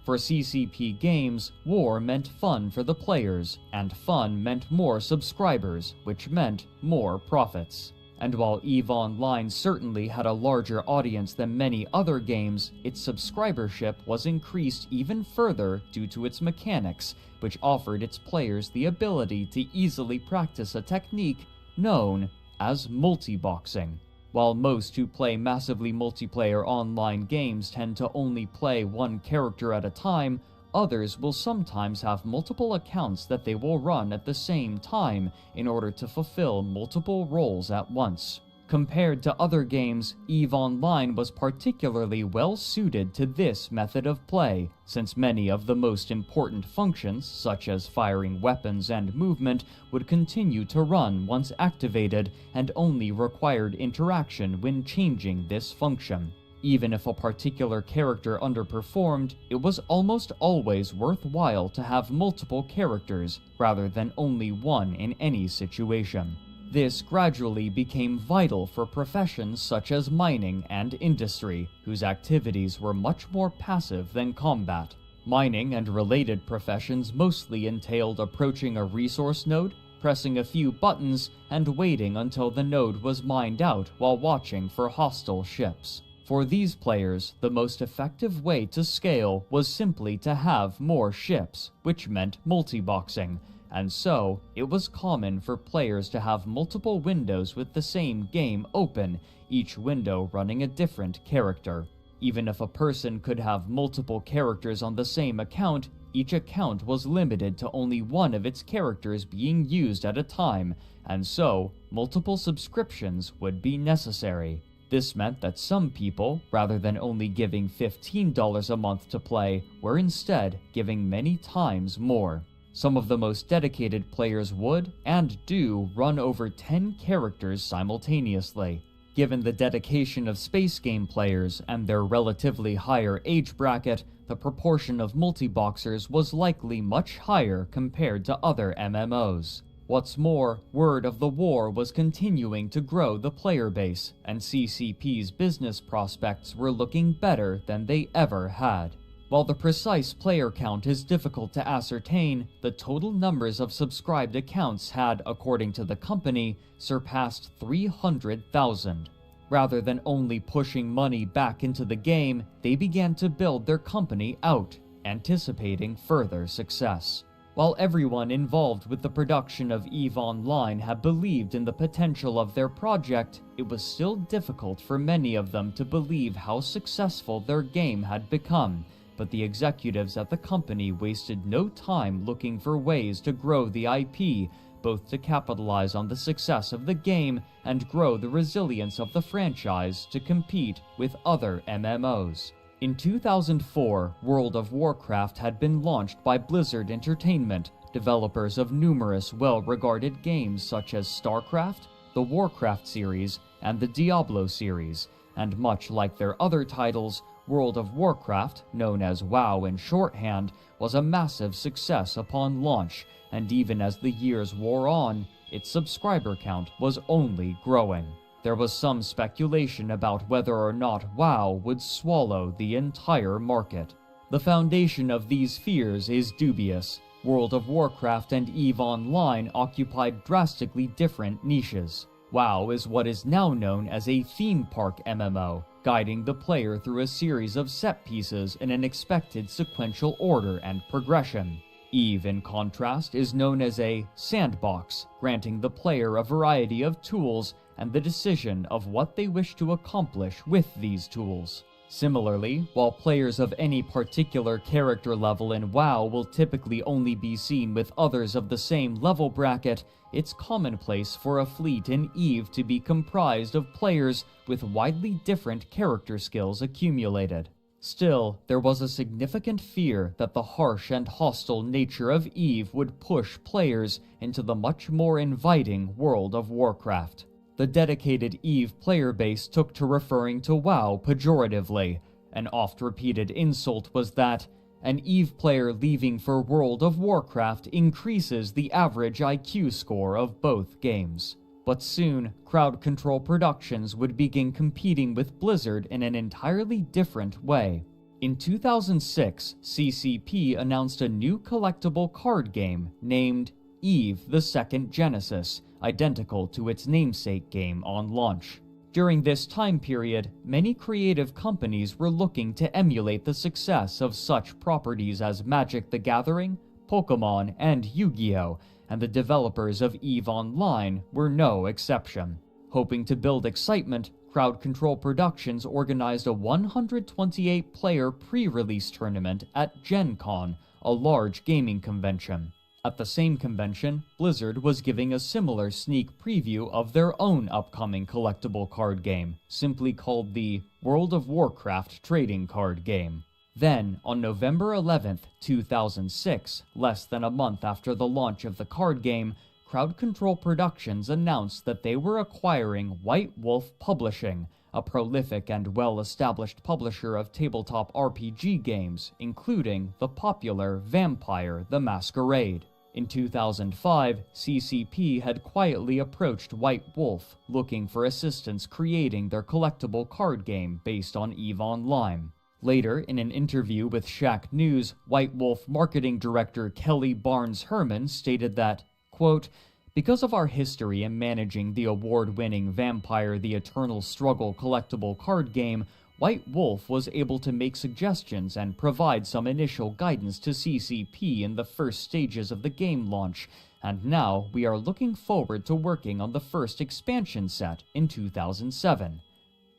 For CCP Games, war meant fun for the players, and fun meant more subscribers, which meant more profits. And while EVE Online certainly had a larger audience than many other games, its subscribership was increased even further due to its mechanics, which offered its players the ability to easily practice a technique known as multi-boxing. While most who play massively multiplayer online games tend to only play one character at a time, others will sometimes have multiple accounts that they will run at the same time in order to fulfill multiple roles at once. Compared to other games, EVE Online was particularly well suited to this method of play, since many of the most important functions, such as firing weapons and movement, would continue to run once activated and only required interaction when changing this function. Even if a particular character underperformed, it was almost always worthwhile to have multiple characters rather than only one in any situation. This gradually became vital for professions such as mining and industry, whose activities were much more passive than combat. Mining and related professions mostly entailed approaching a resource node, pressing a few buttons, and waiting until the node was mined out while watching for hostile ships. For these players, the most effective way to scale was simply to have more ships, which meant multi-boxing, and so it was common for players to have multiple windows with the same game open, each window running a different character. Even if a person could have multiple characters on the same account, each account was limited to only one of its characters being used at a time, and so multiple subscriptions would be necessary. This meant that some people, rather than only giving $15 a month to play, were instead giving many times more. Some of the most dedicated players would, and do, run over 10 characters simultaneously. Given the dedication of space game players and their relatively higher age bracket, the proportion of multi-boxers was likely much higher compared to other MMOs. What's more, word of the war was continuing to grow the player base, and CCP's business prospects were looking better than they ever had. While the precise player count is difficult to ascertain, the total numbers of subscribed accounts had, according to the company, surpassed 300,000. Rather than only pushing money back into the game, they began to build their company out, anticipating further success. While everyone involved with the production of EVE Online had believed in the potential of their project, it was still difficult for many of them to believe how successful their game had become. But the executives at the company wasted no time looking for ways to grow the IP, both to capitalize on the success of the game and grow the resilience of the franchise to compete with other MMOs. In 2004, World of Warcraft had been launched by Blizzard Entertainment, developers of numerous well-regarded games such as StarCraft, the Warcraft series, and the Diablo series, and much like their other titles, World of Warcraft, known as WoW in shorthand, was a massive success upon launch, and even as the years wore on, its subscriber count was only growing. There was some speculation about whether or not WoW would swallow the entire market. The foundation of these fears is dubious. World of Warcraft and EVE Online occupied drastically different niches. WoW is what is now known as a theme park MMO, guiding the player through a series of set pieces in an expected sequential order and progression. EVE, in contrast, is known as a sandbox, granting the player a variety of tools and the decision of what they wish to accomplish with these tools. Similarly, while players of any particular character level in WoW will typically only be seen with others of the same level bracket, it's commonplace for a fleet in EVE to be comprised of players with widely different character skills accumulated. Still, there was a significant fear that the harsh and hostile nature of EVE would push players into the much more inviting World of Warcraft. The dedicated EVE player base took to referring to WoW pejoratively. An oft-repeated insult was that an EVE player leaving for World of Warcraft increases the average IQ score of both games. But soon, Crowd Control Productions would begin competing with Blizzard in an entirely different way. In 2006, CCP announced a new collectible card game named EVE: The Second Genesis, identical to its namesake game on launch. During this time period, many creative companies were looking to emulate the success of such properties as Magic the Gathering, Pokémon, and Yu-Gi-Oh!, and the developers of EVE Online were no exception. Hoping to build excitement, Crowd Control Productions organized a 128-player pre-release tournament at Gen Con, a large gaming convention. At the same convention, Blizzard was giving a similar sneak preview of their own upcoming collectible card game, simply called the World of Warcraft Trading Card Game. Then, on November 11th, 2006, less than a month after the launch of the card game, Crowd Control Productions announced that they were acquiring White Wolf Publishing, a prolific and well-established publisher of tabletop RPG games, including the popular Vampire the Masquerade. In 2005, CCP had quietly approached White Wolf, looking for assistance creating their collectible card game based on EVE Online. Later, in an interview with Shack News, White Wolf marketing director Kelly Barnes-Herman stated that, quote, "Because of our history in managing the award-winning Vampire the Eternal Struggle collectible card game, White Wolf was able to make suggestions and provide some initial guidance to CCP in the first stages of the game launch, and now we are looking forward to working on the first expansion set in 2007."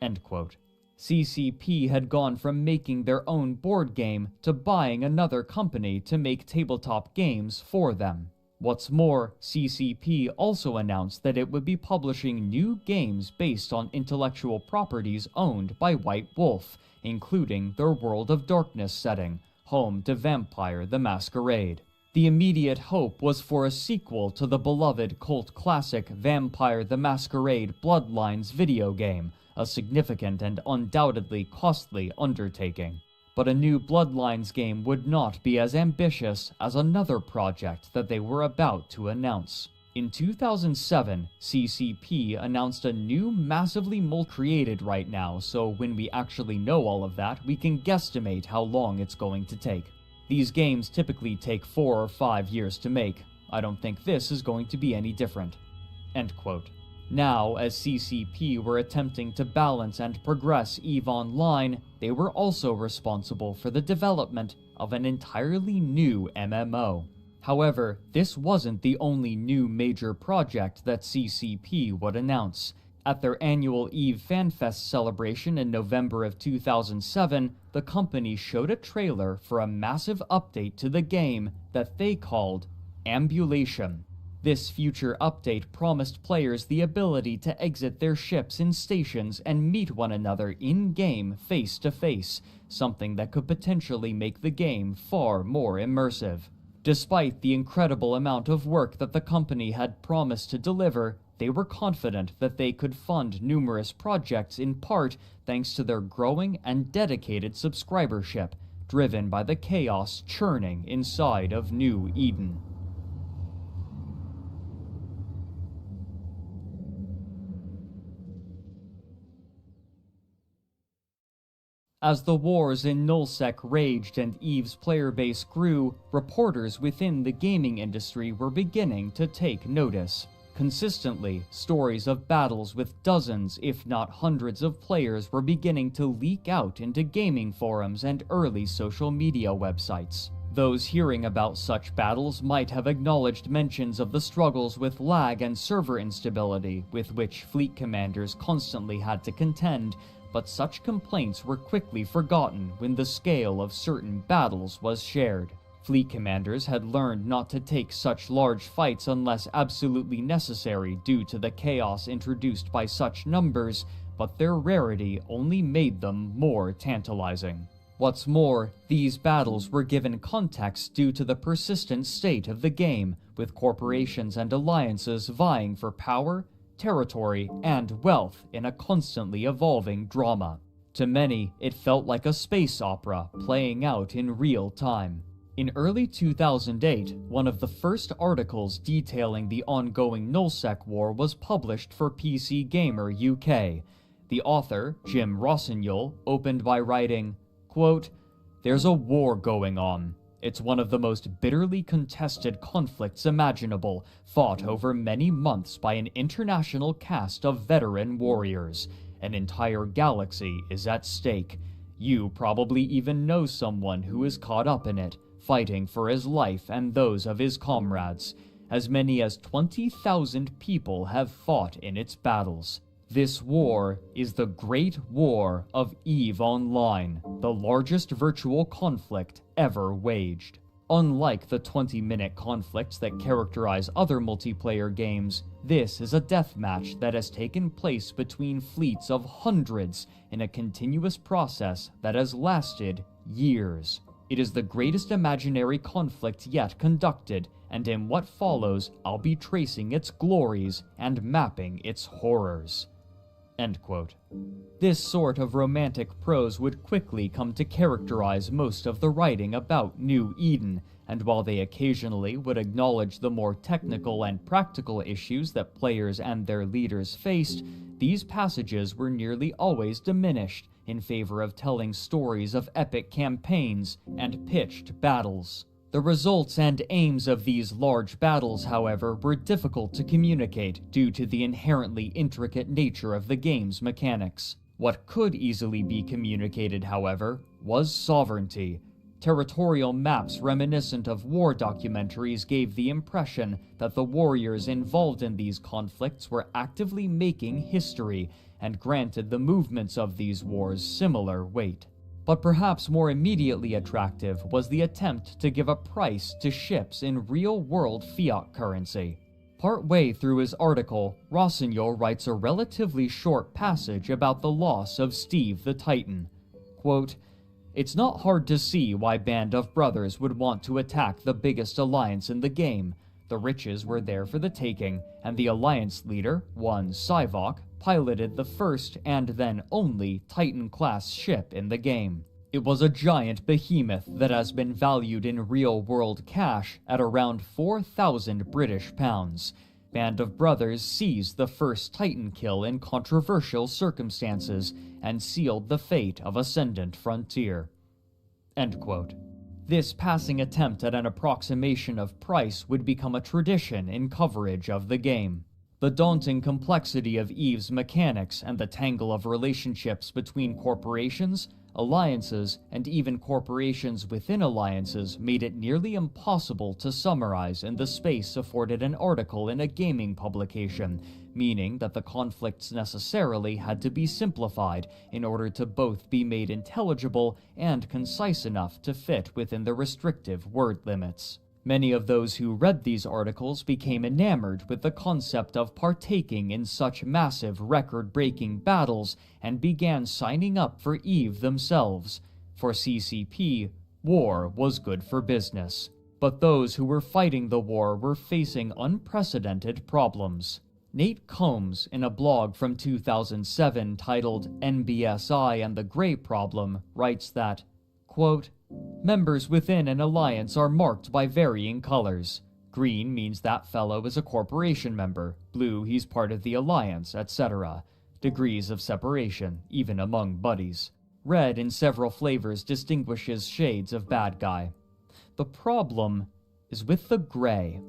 End quote. CCP had gone from making their own board game to buying another company to make tabletop games for them. What's more, CCP also announced that it would be publishing new games based on intellectual properties owned by White Wolf, including their World of Darkness setting, home to Vampire the Masquerade. The immediate hope was for a sequel to the beloved cult classic Vampire the Masquerade Bloodlines video game, a significant and undoubtedly costly undertaking. But a new Bloodlines game would not be as ambitious as another project that they were about to announce. In 2007, CCP announced a new massively created right now, so when we actually know all of that, we can guesstimate how long it's going to take. These games typically take 4 or 5 years to make. I don't think this is going to be any different." End quote. Now, as CCP were attempting to balance and progress EVE Online, they were also responsible for the development of an entirely new MMO. However, this wasn't the only new major project that CCP would announce. At their annual EVE FanFest celebration in November of 2007, the company showed a trailer for a massive update to the game that they called Ambulation. This future update promised players the ability to exit their ships in stations and meet one another in-game face-to-face, something that could potentially make the game far more immersive. Despite the incredible amount of work that the company had promised to deliver, they were confident that they could fund numerous projects in part thanks to their growing and dedicated subscribership, driven by the chaos churning inside of New Eden. As the wars in Nullsec raged and EVE's player base grew, reporters within the gaming industry were beginning to take notice. Consistently, stories of battles with dozens, if not hundreds of players were beginning to leak out into gaming forums and early social media websites. Those hearing about such battles might have acknowledged mentions of the struggles with lag and server instability with which fleet commanders constantly had to contend, but such complaints were quickly forgotten when the scale of certain battles was shared. Fleet commanders had learned not to take such large fights unless absolutely necessary due to the chaos introduced by such numbers, but their rarity only made them more tantalizing. What's more, these battles were given context due to the persistent state of the game, with corporations and alliances vying for power, territory, and wealth in a constantly evolving drama. To many, it felt like a space opera playing out in real time. In early 2008, one of the first articles detailing the ongoing Nullsec war was published for PC Gamer UK. The author, Jim Rossignol, opened by writing, quote, "There's a war going on. It's one of the most bitterly contested conflicts imaginable, fought over many months by an international cast of veteran warriors. An entire galaxy is at stake. You probably even know someone who is caught up in it, fighting for his life and those of his comrades. As many as 20,000 people have fought in its battles. This war is the Great War of EVE Online, the largest virtual conflict ever waged. Unlike the 20-minute conflicts that characterize other multiplayer games, this is a deathmatch that has taken place between fleets of hundreds in a continuous process that has lasted years. It is the greatest imaginary conflict yet conducted, and in what follows, I'll be tracing its glories and mapping its horrors." End quote. This sort of romantic prose would quickly come to characterize most of the writing about New Eden, and while they occasionally would acknowledge the more technical and practical issues that players and their leaders faced, these passages were nearly always diminished in favor of telling stories of epic campaigns and pitched battles. The results and aims of these large battles, however, were difficult to communicate due to the inherently intricate nature of the game's mechanics. What could easily be communicated, however, was sovereignty. Territorial maps reminiscent of war documentaries gave the impression that the warriors involved in these conflicts were actively making history, and granted the movements of these wars similar weight. But perhaps more immediately attractive was the attempt to give a price to ships in real-world fiat currency. Partway through his article, Rossignol writes a relatively short passage about the loss of Steve the Titan. Quote, "It's not hard to see why Band of Brothers would want to attack the biggest alliance in the game. The riches were there for the taking, and the alliance leader, one Sivok, piloted the first and then only Titan-class ship in the game. It was a giant behemoth that has been valued in real-world cash at around 4,000 British pounds. Band of Brothers seized the first Titan kill in controversial circumstances and sealed the fate of Ascendant Frontier." End quote. This passing attempt at an approximation of price would become a tradition in coverage of the game. The daunting complexity of EVE's mechanics and the tangle of relationships between corporations, alliances, and even corporations within alliances made it nearly impossible to summarize in the space afforded an article in a gaming publication, meaning that the conflicts necessarily had to be simplified in order to both be made intelligible and concise enough to fit within the restrictive word limits. Many of those who read these articles became enamored with the concept of partaking in such massive record-breaking battles and began signing up for EVE themselves. For CCP, war was good for business. But those who were fighting the war were facing unprecedented problems. Nate Combs, in a blog from 2007 titled NBSI and the Grey Problem, writes that, quote, "Members within an alliance are marked by varying colors. Green means that fellow is a corporation member, blue he's part of the alliance, etc. Degrees of separation, even among buddies. Red in several flavors distinguishes shades of bad guy. The problem is with the gray.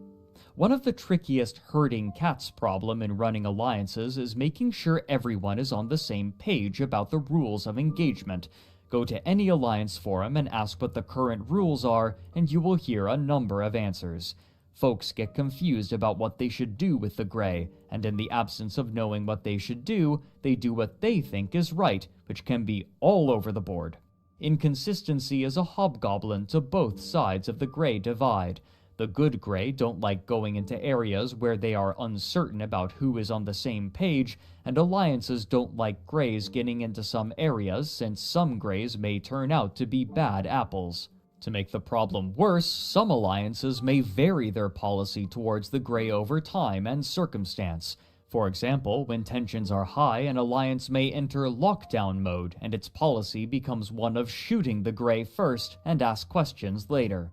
One of the trickiest herding cats problem in running alliances is making sure everyone is on the same page about the rules of engagement. Go to any alliance forum and ask what the current rules are, and you will hear a number of answers. Folks get confused about what they should do with the gray, and in the absence of knowing what they should do, they do what they think is right, which can be all over the board. Inconsistency is a hobgoblin to both sides of the gray divide. The good gray don't like going into areas where they are uncertain about who is on the same page, and alliances don't like grays getting into some areas since some grays may turn out to be bad apples. To make the problem worse, some alliances may vary their policy towards the gray over time and circumstance. For example, when tensions are high, an alliance may enter lockdown mode, and its policy becomes one of shooting the gray first and ask questions later.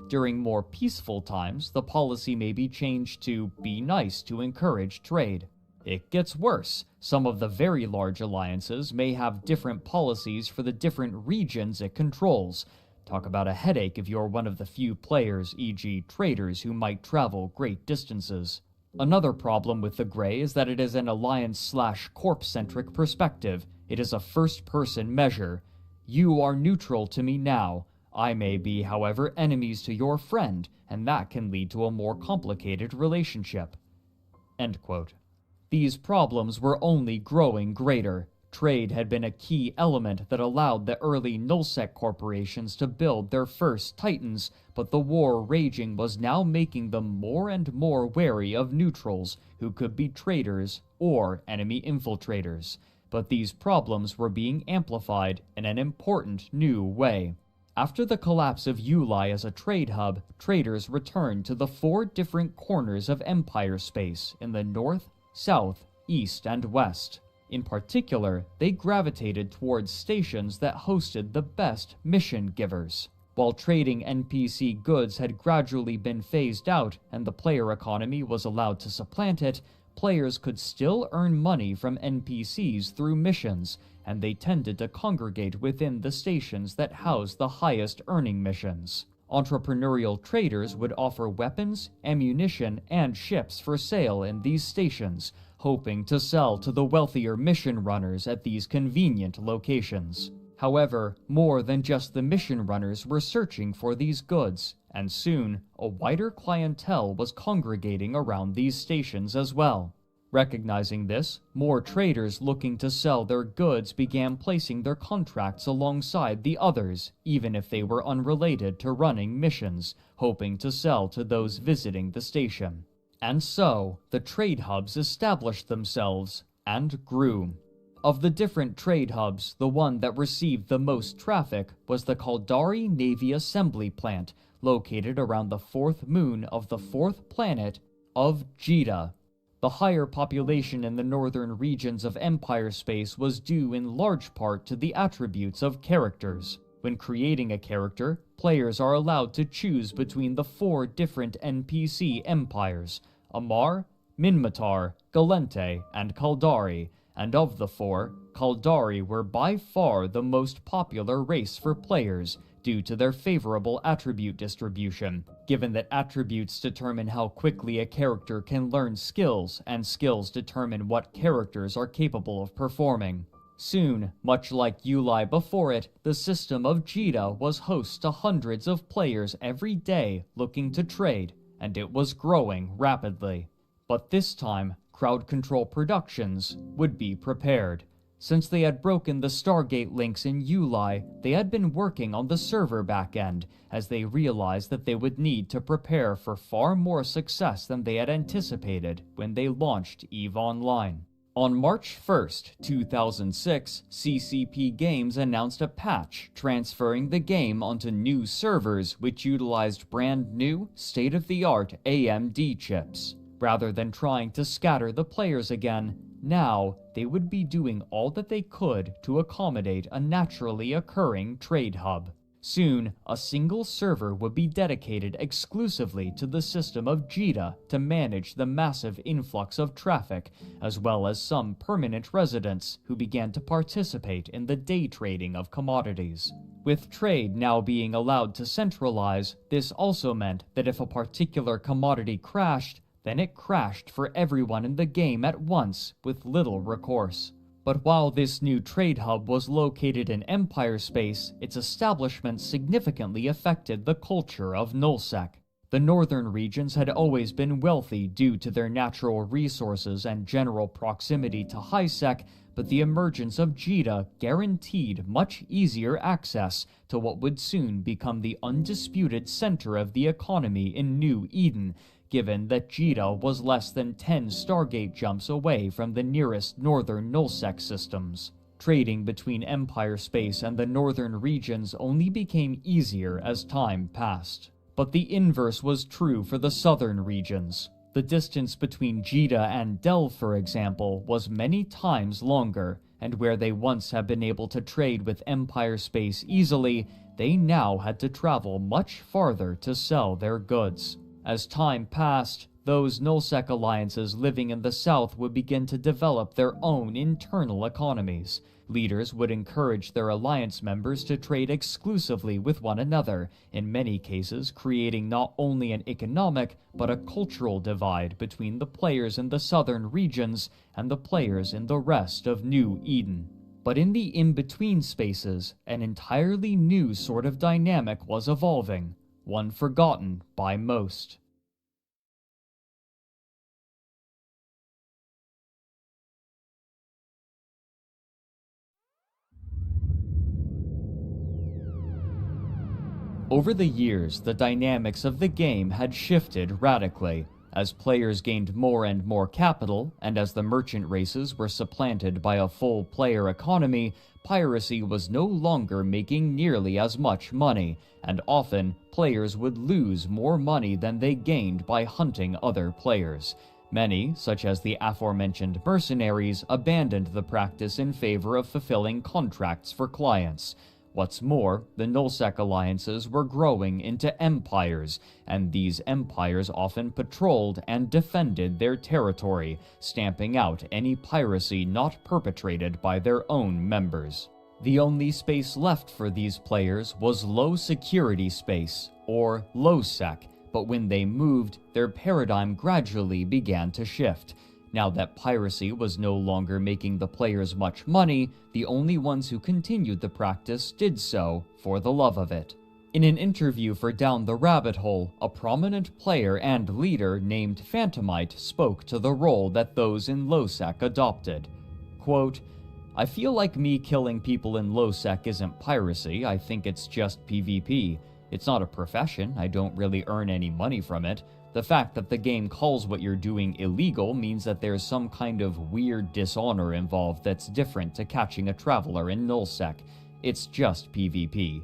During more peaceful times, the policy may be changed to be nice to encourage trade. It gets worse. Some of the very large alliances may have different policies for the different regions it controls. Talk about a headache if you're one of the few players, e.g. traders, who might travel great distances. Another problem with the gray is that it is an alliance/corp-centric perspective. It is a first-person measure. You are neutral to me now. I may be, however, enemies to your friend, and that can lead to a more complicated relationship." End quote. These problems were only growing greater. Trade had been a key element that allowed the early nullsec corporations to build their first titans, but the war raging was now making them more and more wary of neutrals, who could be traders or enemy infiltrators. But these problems were being amplified in an important new way. After the collapse of Uli as a trade hub, traders returned to the 4 different corners of Empire space in the north, south, east, and west. In particular, they gravitated towards stations that hosted the best mission givers. While trading NPC goods had gradually been phased out and the player economy was allowed to supplant it, players could still earn money from NPCs through missions, and they tended to congregate within the stations that housed the highest earning missions. Entrepreneurial traders would offer weapons, ammunition, and ships for sale in these stations, hoping to sell to the wealthier mission runners at these convenient locations. However, more than just the mission runners were searching for these goods, and soon, a wider clientele was congregating around these stations as well. Recognizing this, more traders looking to sell their goods began placing their contracts alongside the others, even if they were unrelated to running missions, hoping to sell to those visiting the station. And so, the trade hubs established themselves and grew. Of the different trade hubs, the one that received the most traffic was the Caldari Navy Assembly Plant, located around the fourth moon of the fourth planet of Jita. The higher population in the northern regions of Empire space was due in large part to the attributes of characters. When creating a character, players are allowed to choose between the 4 different NPC empires: Amar, Minmatar, Galente, and Caldari, and of the 4, Caldari were by far the most popular race for players, due to their favorable attribute distribution, given that attributes determine how quickly a character can learn skills, and skills determine what characters are capable of performing. Soon, much like Yulai before it, the system of Jita was host to hundreds of players every day looking to trade, and it was growing rapidly. But this time, Crowd Control Productions would be prepared. Since they had broken the Stargate links in Yulai, they had been working on the server backend, as they realized that they would need to prepare for far more success than they had anticipated when they launched EVE Online. On March 1st, 2006, CCP Games announced a patch transferring the game onto new servers which utilized brand new, state-of-the-art AMD chips. Rather than trying to scatter the players again, now they would be doing all that they could to accommodate a naturally occurring trade hub. Soon, a single server would be dedicated exclusively to the system of Jita to manage the massive influx of traffic, as well as some permanent residents who began to participate in the day trading of commodities. With trade now being allowed to centralize, this also meant that if a particular commodity crashed, then it crashed for everyone in the game at once with little recourse. But while this new trade hub was located in Empire space, its establishment significantly affected the culture of Nullsec. The northern regions had always been wealthy due to their natural resources and general proximity to HighSec, but the emergence of Jita guaranteed much easier access to what would soon become the undisputed center of the economy in New Eden, given that Jita was less than 10 Stargate jumps away from the nearest northern Nullsec systems. Trading between Empire space and the northern regions only became easier as time passed. But the inverse was true for the southern regions. The distance between Jita and Del, for example, was many times longer, and where they once had been able to trade with Empire space easily, they now had to travel much farther to sell their goods. As time passed, those Nullsec alliances living in the south would begin to develop their own internal economies. Leaders would encourage their alliance members to trade exclusively with one another, in many cases creating not only an economic but a cultural divide between the players in the southern regions and the players in the rest of New Eden. But in the in-between spaces, an entirely new sort of dynamic was evolving, one forgotten by most. Over the years, the dynamics of the game had shifted radically. As players gained more and more capital, and as the merchant races were supplanted by a full player economy, piracy was no longer making nearly as much money, and often players would lose more money than they gained by hunting other players. Many, such as the aforementioned mercenaries, abandoned the practice in favor of fulfilling contracts for clients. What's more, the Nullsec alliances were growing into empires, and these empires often patrolled and defended their territory, stamping out any piracy not perpetrated by their own members. The only space left for these players was low security space, or low-sec, but when they moved, their paradigm gradually began to shift. Now that piracy was no longer making the players much money, the only ones who continued the practice did so for the love of it. In an interview for Down the Rabbit Hole, a prominent player and leader named Phantomite spoke to the role that those in Lowsec adopted. Quote, "I feel like me killing people in Lowsec isn't piracy, I think it's just PvP. It's not a profession, I don't really earn any money from it. The fact that the game calls what you're doing illegal means that there's some kind of weird dishonor involved that's different to catching a traveler in nullsec. It's just PvP."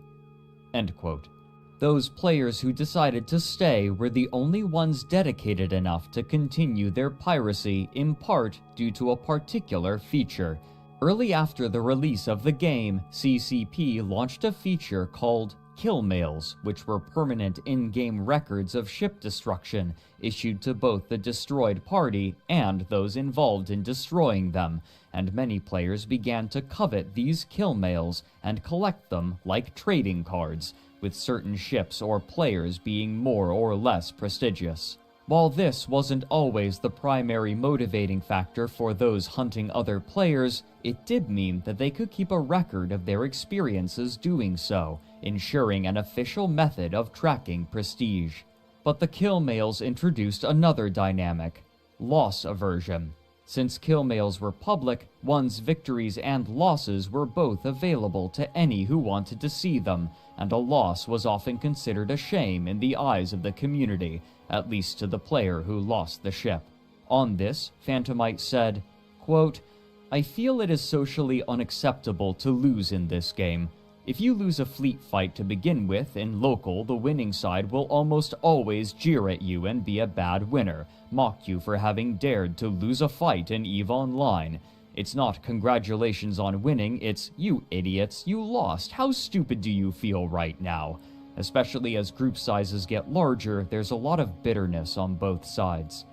End quote. Those players who decided to stay were the only ones dedicated enough to continue their piracy, in part due to a particular feature. Early after the release of the game, CCP launched a feature called kill mails, which were permanent in-game records of ship destruction issued to both the destroyed party and those involved in destroying them, and many players began to covet these kill mails and collect them like trading cards, with certain ships or players being more or less prestigious. While this wasn't always the primary motivating factor for those hunting other players, it did mean that they could keep a record of their experiences doing so, ensuring an official method of tracking prestige. But the kill mails introduced another dynamic: loss aversion. Since kill mails were public, one's victories and losses were both available to any who wanted to see them, and a loss was often considered a shame in the eyes of the community, at least to the player who lost the ship. On this, Phantomite said, quote, "I feel it is socially unacceptable to lose in this game. If you lose a fleet fight to begin with, in local, the winning side will almost always jeer at you and be a bad winner, mock you for having dared to lose a fight in EVE Online. It's not congratulations on winning, it's you idiots, you lost, how stupid do you feel right now? Especially as group sizes get larger, there's a lot of bitterness on both sides."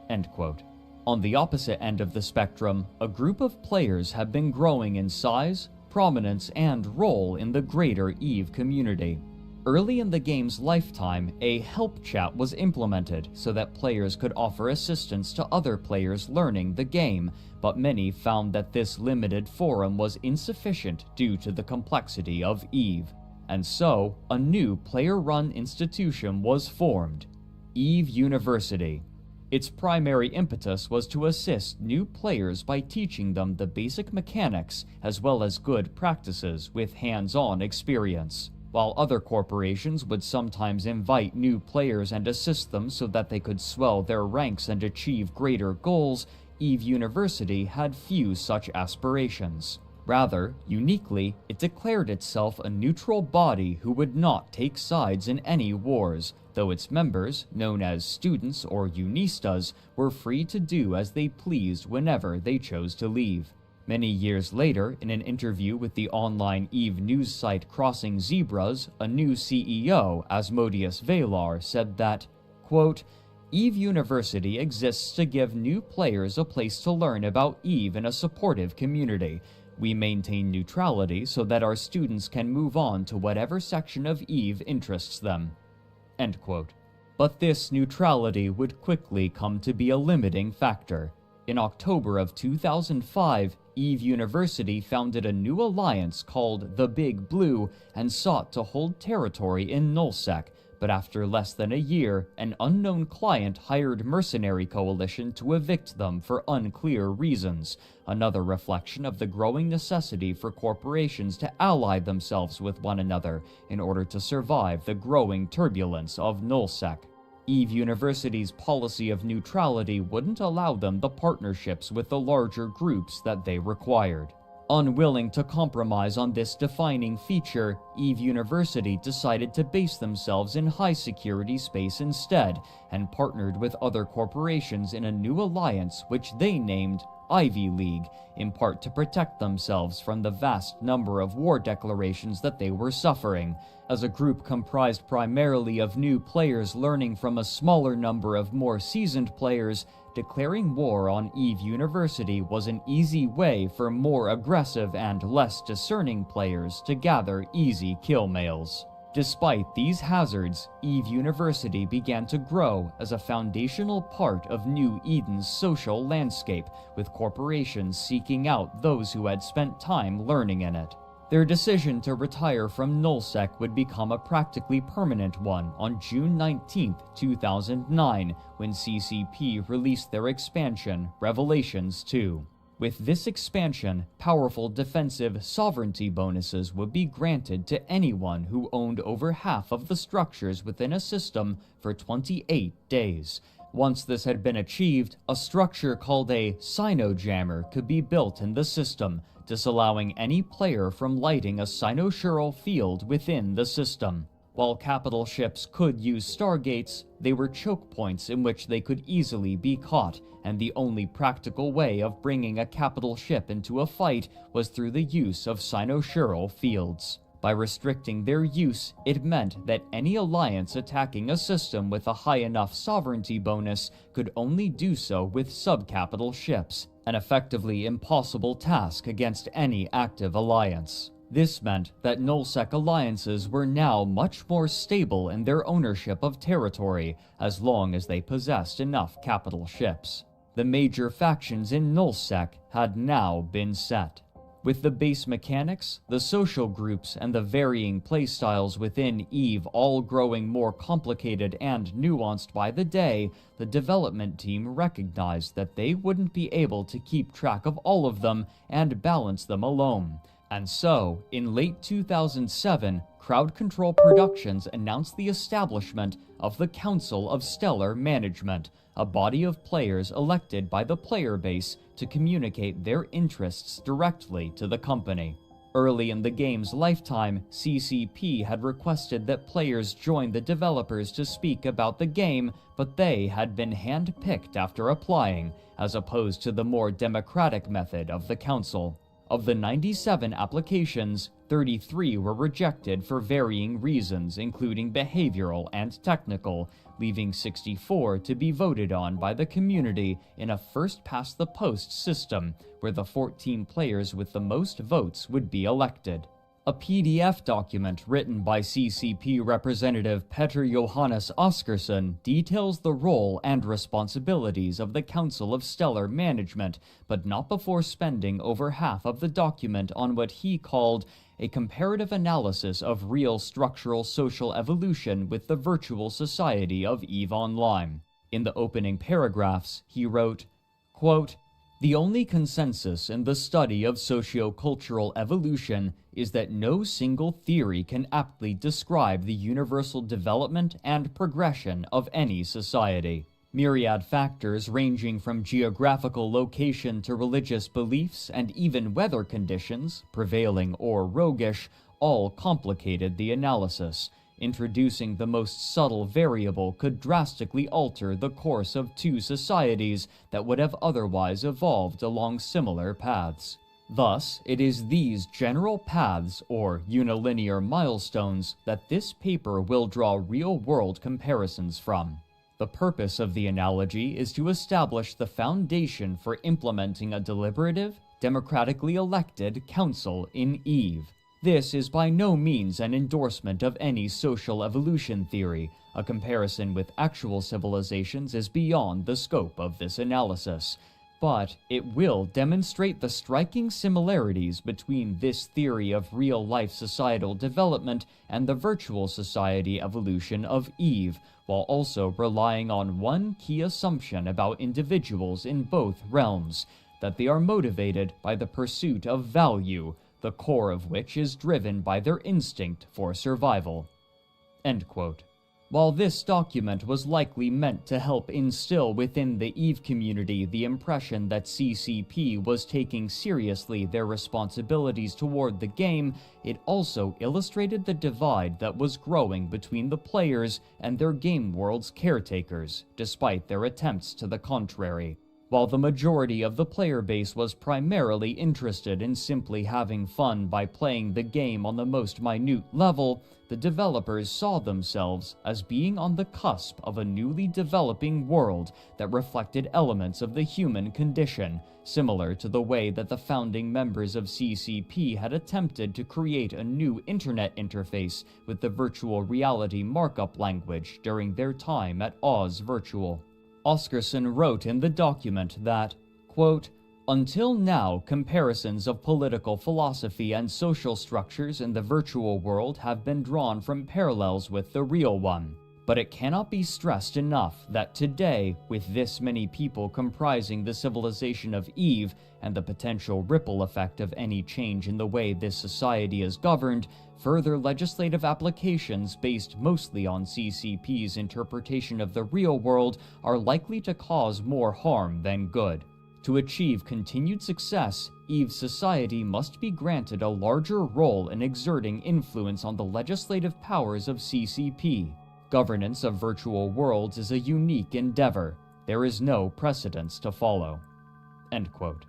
End quote. On the opposite end of the spectrum, a group of players have been growing in size, prominence, and role in the greater EVE community. Early in the game's lifetime, a help chat was implemented so that players could offer assistance to other players learning the game, but many found that this limited forum was insufficient due to the complexity of EVE. And so, a new player-run institution was formed, EVE University. Its primary impetus was to assist new players by teaching them the basic mechanics as well as good practices with hands-on experience. While other corporations would sometimes invite new players and assist them so that they could swell their ranks and achieve greater goals, EVE University had few such aspirations. Rather, uniquely, it declared itself a neutral body who would not take sides in any wars, though its members, known as students or unistas, were free to do as they pleased whenever they chose to leave. Many years later, in an interview with the online EVE news site Crossing Zebras, a new CEO, Asmodeus Valar, said that, quote, "EVE University exists to give new players a place to learn about EVE in a supportive community. We maintain neutrality so that our students can move on to whatever section of EVE interests them." End quote. But this neutrality would quickly come to be a limiting factor. In October of 2005, EVE University founded a new alliance called the Big Blue and sought to hold territory in Nullsec, but after less than a year, an unknown client hired Mercenary Coalition to evict them for unclear reasons, another reflection of the growing necessity for corporations to ally themselves with one another in order to survive the growing turbulence of Nullsec. EVE University's policy of neutrality wouldn't allow them the partnerships with the larger groups that they required. Unwilling to compromise on this defining feature, EVE University decided to base themselves in high-security space instead, and partnered with other corporations in a new alliance which they named Ivy League, in part to protect themselves from the vast number of war declarations that they were suffering. As a group comprised primarily of new players learning from a smaller number of more seasoned players, declaring war on EVE University was an easy way for more aggressive and less discerning players to gather easy kill mails. Despite these hazards, EVE University began to grow as a foundational part of New Eden's social landscape, with corporations seeking out those who had spent time learning in it. Their decision to retire from nullsec would become a practically permanent one on June 19, 2009, when CCP released their expansion, Revelations 2. With this expansion, powerful defensive sovereignty bonuses would be granted to anyone who owned over half of the structures within a system for 28 days. Once this had been achieved, a structure called a Sinojammer could be built in the system, disallowing any player from lighting a cynosural field within the system. While capital ships could use stargates, they were choke points in which they could easily be caught, and the only practical way of bringing a capital ship into a fight was through the use of cynosural fields. By restricting their use, it meant that any alliance attacking a system with a high enough sovereignty bonus could only do so with subcapital ships, an effectively impossible task against any active alliance. This meant that nullsec alliances were now much more stable in their ownership of territory, as long as they possessed enough capital ships. The major factions in nullsec had now been set. With the base mechanics, the social groups, and the varying playstyles within EVE all growing more complicated and nuanced by the day, the development team recognized that they wouldn't be able to keep track of all of them and balance them alone. And so, in late 2007, Crowd Control Productions announced the establishment of the Council of Stellar Management, a body of players elected by the player base to communicate their interests directly to the company. Early in the game's lifetime, CCP had requested that players join the developers to speak about the game, but they had been hand-picked after applying, as opposed to the more democratic method of the council. Of the 97 applications, 33 were rejected for varying reasons, including behavioral and technical, leaving 64 to be voted on by the community in a first-past-the-post system, where the 14 players with the most votes would be elected. A PDF document written by CCP representative Petter Johannes Oscarsson details the role and responsibilities of the Council of Stellar Management, but not before spending over half of the document on what he called a comparative analysis of real structural social evolution with the virtual society of EVE Online. In the opening paragraphs, he wrote, quote, "The only consensus in the study of socio-cultural evolution is that no single theory can aptly describe the universal development and progression of any society. Myriad factors ranging from geographical location to religious beliefs and even weather conditions, prevailing or roguish, all complicated the analysis. Introducing the most subtle variable could drastically alter the course of two societies that would have otherwise evolved along similar paths. Thus, it is these general paths, or unilinear milestones, that this paper will draw real-world comparisons from. The purpose of the analogy is to establish the foundation for implementing a deliberative, democratically elected council in EVE. This is by no means an endorsement of any social evolution theory. A comparison with actual civilizations is beyond the scope of this analysis. But it will demonstrate the striking similarities between this theory of real-life societal development and the virtual society evolution of EVE, while also relying on one key assumption about individuals in both realms, that they are motivated by the pursuit of value, the core of which is driven by their instinct for survival." End quote. While this document was likely meant to help instill within the EVE community the impression that CCP was taking seriously their responsibilities toward the game, it also illustrated the divide that was growing between the players and their game world's caretakers, despite their attempts to the contrary. While the majority of the player base was primarily interested in simply having fun by playing the game on the most minute level, the developers saw themselves as being on the cusp of a newly developing world that reflected elements of the human condition, similar to the way that the founding members of CCP had attempted to create a new internet interface with the virtual reality markup language during their time at Oz Virtual. Oscarsson wrote in the document that, quote, Until now, comparisons of political philosophy and social structures in the virtual world have been drawn from parallels with the real one. But it cannot be stressed enough that today, with this many people comprising the civilization of Eve and the potential ripple effect of any change in the way this society is governed, further legislative applications based mostly on CCP's interpretation of the real world are likely to cause more harm than good. To achieve continued success, Eve's society must be granted a larger role in exerting influence on the legislative powers of CCP. Governance of virtual worlds is a unique endeavor. There is no precedence to follow." End quote.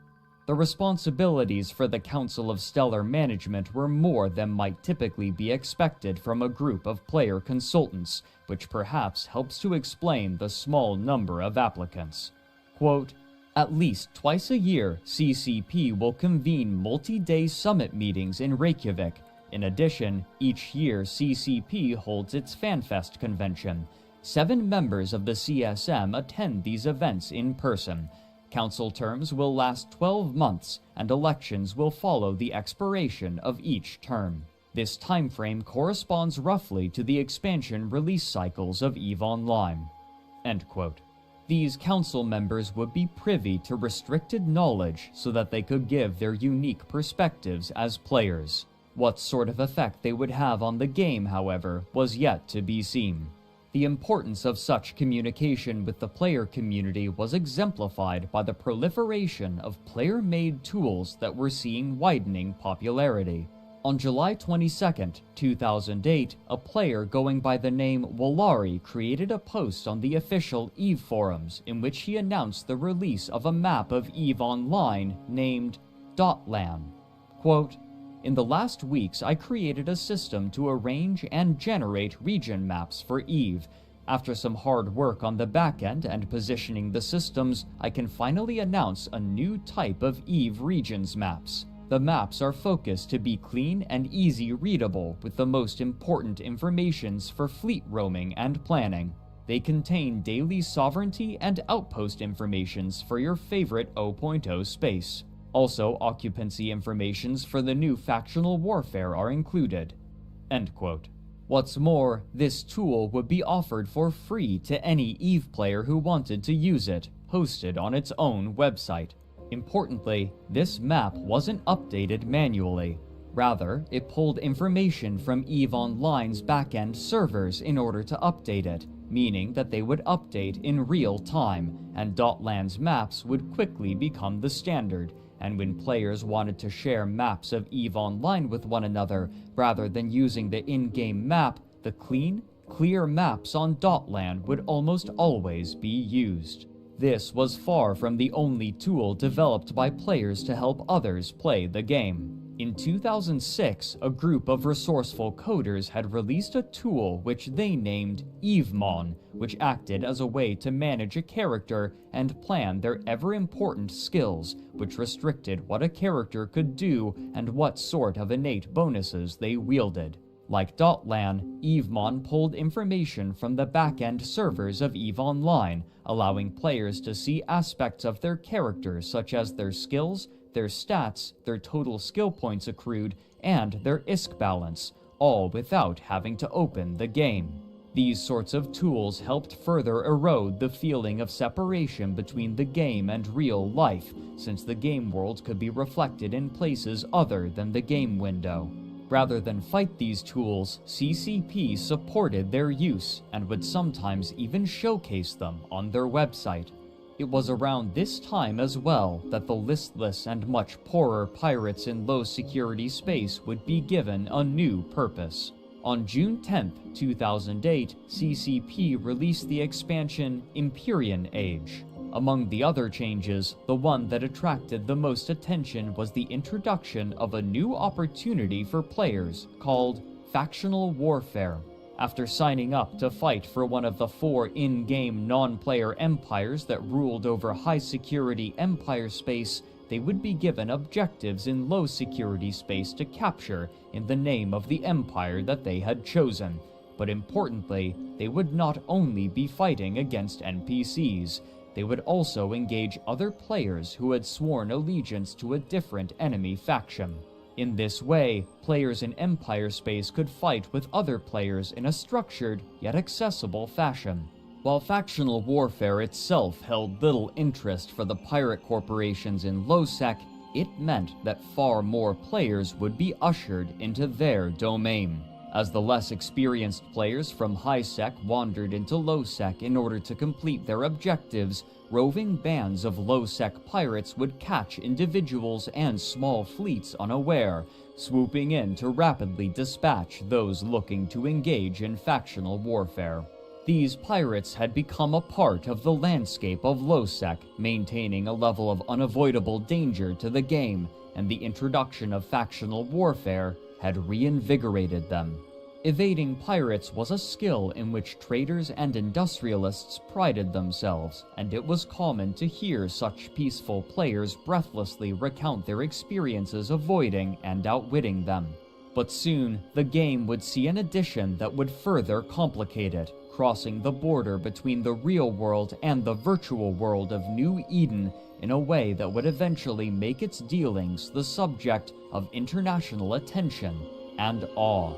The responsibilities for the Council of Stellar Management were more than might typically be expected from a group of player consultants, which perhaps helps to explain the small number of applicants. Quote, "At least twice a year, CCP will convene multi-day summit meetings in Reykjavik. In addition, each year CCP holds its FanFest convention. 7 members of the CSM attend these events in person. Council terms will last 12 months, and elections will follow the expiration of each term. This timeframe corresponds roughly to the expansion release cycles of EVE Online." End quote. These council members would be privy to restricted knowledge so that they could give their unique perspectives as players. What sort of effect they would have on the game, however, was yet to be seen. The importance of such communication with the player community was exemplified by the proliferation of player-made tools that were seeing widening popularity. On July 22, 2008, a player going by the name Wallari created a post on the official EVE forums in which he announced the release of a map of EVE Online named Dotlan. Quote, "In the last weeks, I created a system to arrange and generate region maps for EVE. After some hard work on the backend and positioning the systems, I can finally announce a new type of EVE regions maps. The maps are focused to be clean and easy readable with the most important informations for fleet roaming and planning. They contain daily sovereignty and outpost informations for your favorite 0.0 space. Also, occupancy informations for the new factional warfare are included." End quote. What's more, this tool would be offered for free to any EVE player who wanted to use it, hosted on its own website. Importantly, this map wasn't updated manually. Rather, it pulled information from EVE Online's backend servers in order to update it, meaning that they would update in real time, and Dotlan's maps would quickly become the standard. And when players wanted to share maps of EVE Online with one another, rather than using the in-game map, the clean, clear maps on Dotlan would almost always be used. This was far from the only tool developed by players to help others play the game. In 2006, a group of resourceful coders had released a tool which they named EveMon, which acted as a way to manage a character and plan their ever-important skills, which restricted what a character could do and what sort of innate bonuses they wielded. Like Dotlan, EveMon pulled information from the back-end servers of EVE Online, allowing players to see aspects of their characters such as their skills, their stats, their total skill points accrued, and their ISK balance, all without having to open the game. These sorts of tools helped further erode the feeling of separation between the game and real life, since the game world could be reflected in places other than the game window. Rather than fight these tools, CCP supported their use and would sometimes even showcase them on their website. It was around this time as well that the listless and much poorer pirates in low-security space would be given a new purpose. On June 10, 2008, CCP released the expansion Imperium Age. Among the other changes, the one that attracted the most attention was the introduction of a new opportunity for players called Factional Warfare. After signing up to fight for one of the 4 in-game non-player empires that ruled over high-security empire space, they would be given objectives in low-security space to capture in the name of the empire that they had chosen. But importantly, they would not only be fighting against NPCs. they would also engage other players who had sworn allegiance to a different enemy faction. In this way, players in Empire space could fight with other players in a structured yet accessible fashion. While factional warfare itself held little interest for the pirate corporations in Lowsec, it meant that far more players would be ushered into their domain. As the less experienced players from High-Sec wandered into Low-Sec in order to complete their objectives, roving bands of Low-Sec pirates would catch individuals and small fleets unaware, swooping in to rapidly dispatch those looking to engage in factional warfare. These pirates had become a part of the landscape of Low-Sec, maintaining a level of unavoidable danger to the game, and the introduction of factional warfare had reinvigorated them. Evading pirates was a skill in which traders and industrialists prided themselves, and it was common to hear such peaceful players breathlessly recount their experiences avoiding and outwitting them. But soon, the game would see an addition that would further complicate it, crossing the border between the real world and the virtual world of New Eden in a way that would eventually make its dealings the subject of international attention and awe.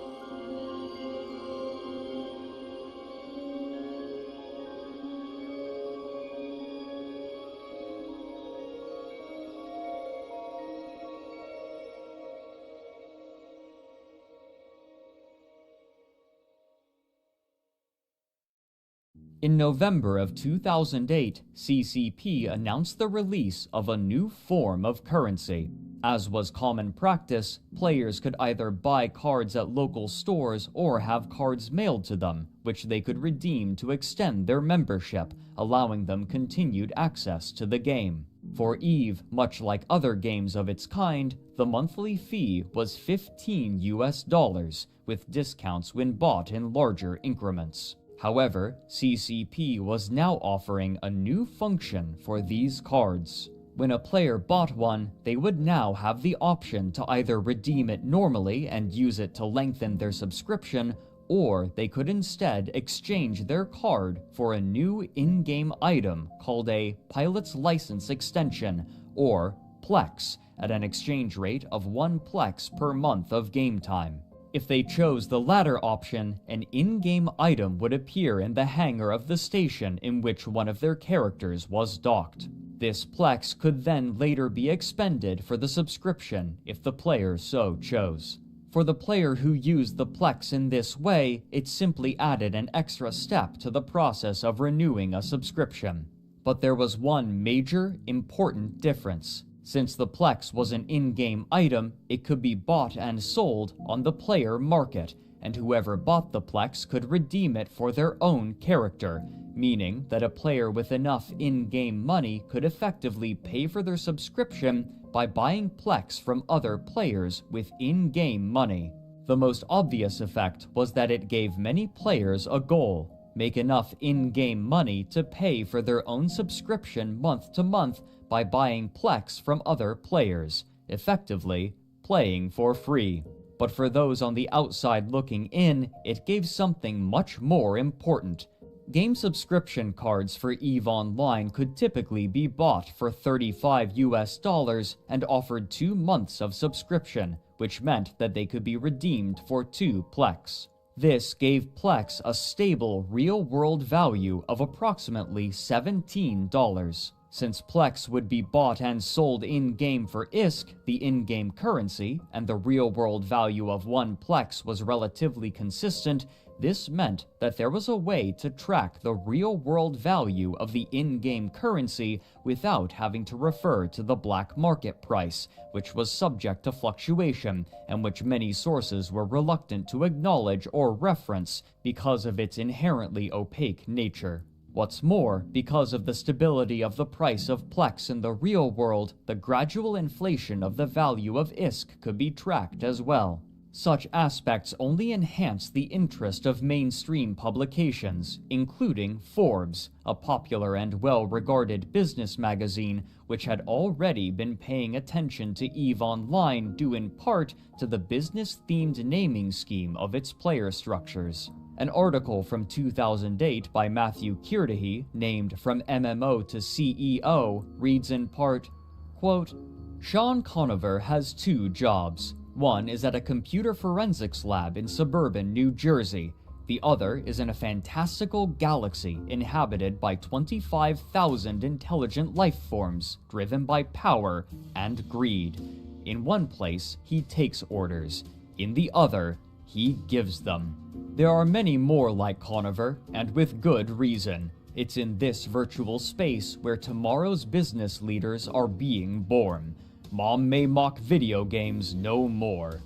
In November of 2008, CCP announced the release of a new form of currency. As was common practice, players could either buy cards at local stores or have cards mailed to them, which they could redeem to extend their membership, allowing them continued access to the game. For EVE, much like other games of its kind, the monthly fee was $15, with discounts when bought in larger increments. However, CCP was now offering a new function for these cards. When a player bought one, they would now have the option to either redeem it normally and use it to lengthen their subscription, or they could instead exchange their card for a new in-game item called a Pilot's License Extension, or Plex, at an exchange rate of 1 Plex per month of game time. If they chose the latter option, an in-game item would appear in the hangar of the station in which one of their characters was docked. This Plex could then later be expended for the subscription if the player so chose. For the player who used the Plex in this way, it simply added an extra step to the process of renewing a subscription. But there was one major, important difference. Since the Plex was an in-game item, it could be bought and sold on the player market, and whoever bought the Plex could redeem it for their own character, meaning that a player with enough in-game money could effectively pay for their subscription by buying Plex from other players with in-game money. The most obvious effect was that it gave many players a goal: make enough in-game money to pay for their own subscription month to month by buying Plex from other players, effectively playing for free. But for those on the outside looking in, it gave something much more important. Game subscription cards for EVE Online could typically be bought for $35 and offered 2 months of subscription, which meant that they could be redeemed for 2 Plex. This gave Plex a stable real-world value of approximately $17. Since Plex would be bought and sold in-game for ISK, the in-game currency, and the real-world value of 1 Plex was relatively consistent, this meant that there was a way to track the real-world value of the in-game currency without having to refer to the black market price, which was subject to fluctuation, and which many sources were reluctant to acknowledge or reference because of its inherently opaque nature. What's more, because of the stability of the price of Plex in the real world, the gradual inflation of the value of ISK could be tracked as well. Such aspects only enhance the interest of mainstream publications, including Forbes, a popular and well-regarded business magazine which had already been paying attention to EVE Online due in part to the business-themed naming scheme of its player structures. An article from 2008 by Matthew Kirdahy, named From MMO to CEO, reads in part, quote, Sean Conover has 2 jobs. One is at a computer forensics lab in suburban New Jersey. The other is in a fantastical galaxy inhabited by 25,000 intelligent life forms driven by power and greed. In one place, he takes orders. In the other, he gives them. There are many more like Conover, and with good reason. It's in this virtual space where tomorrow's business leaders are being born. Mom may mock video games no more.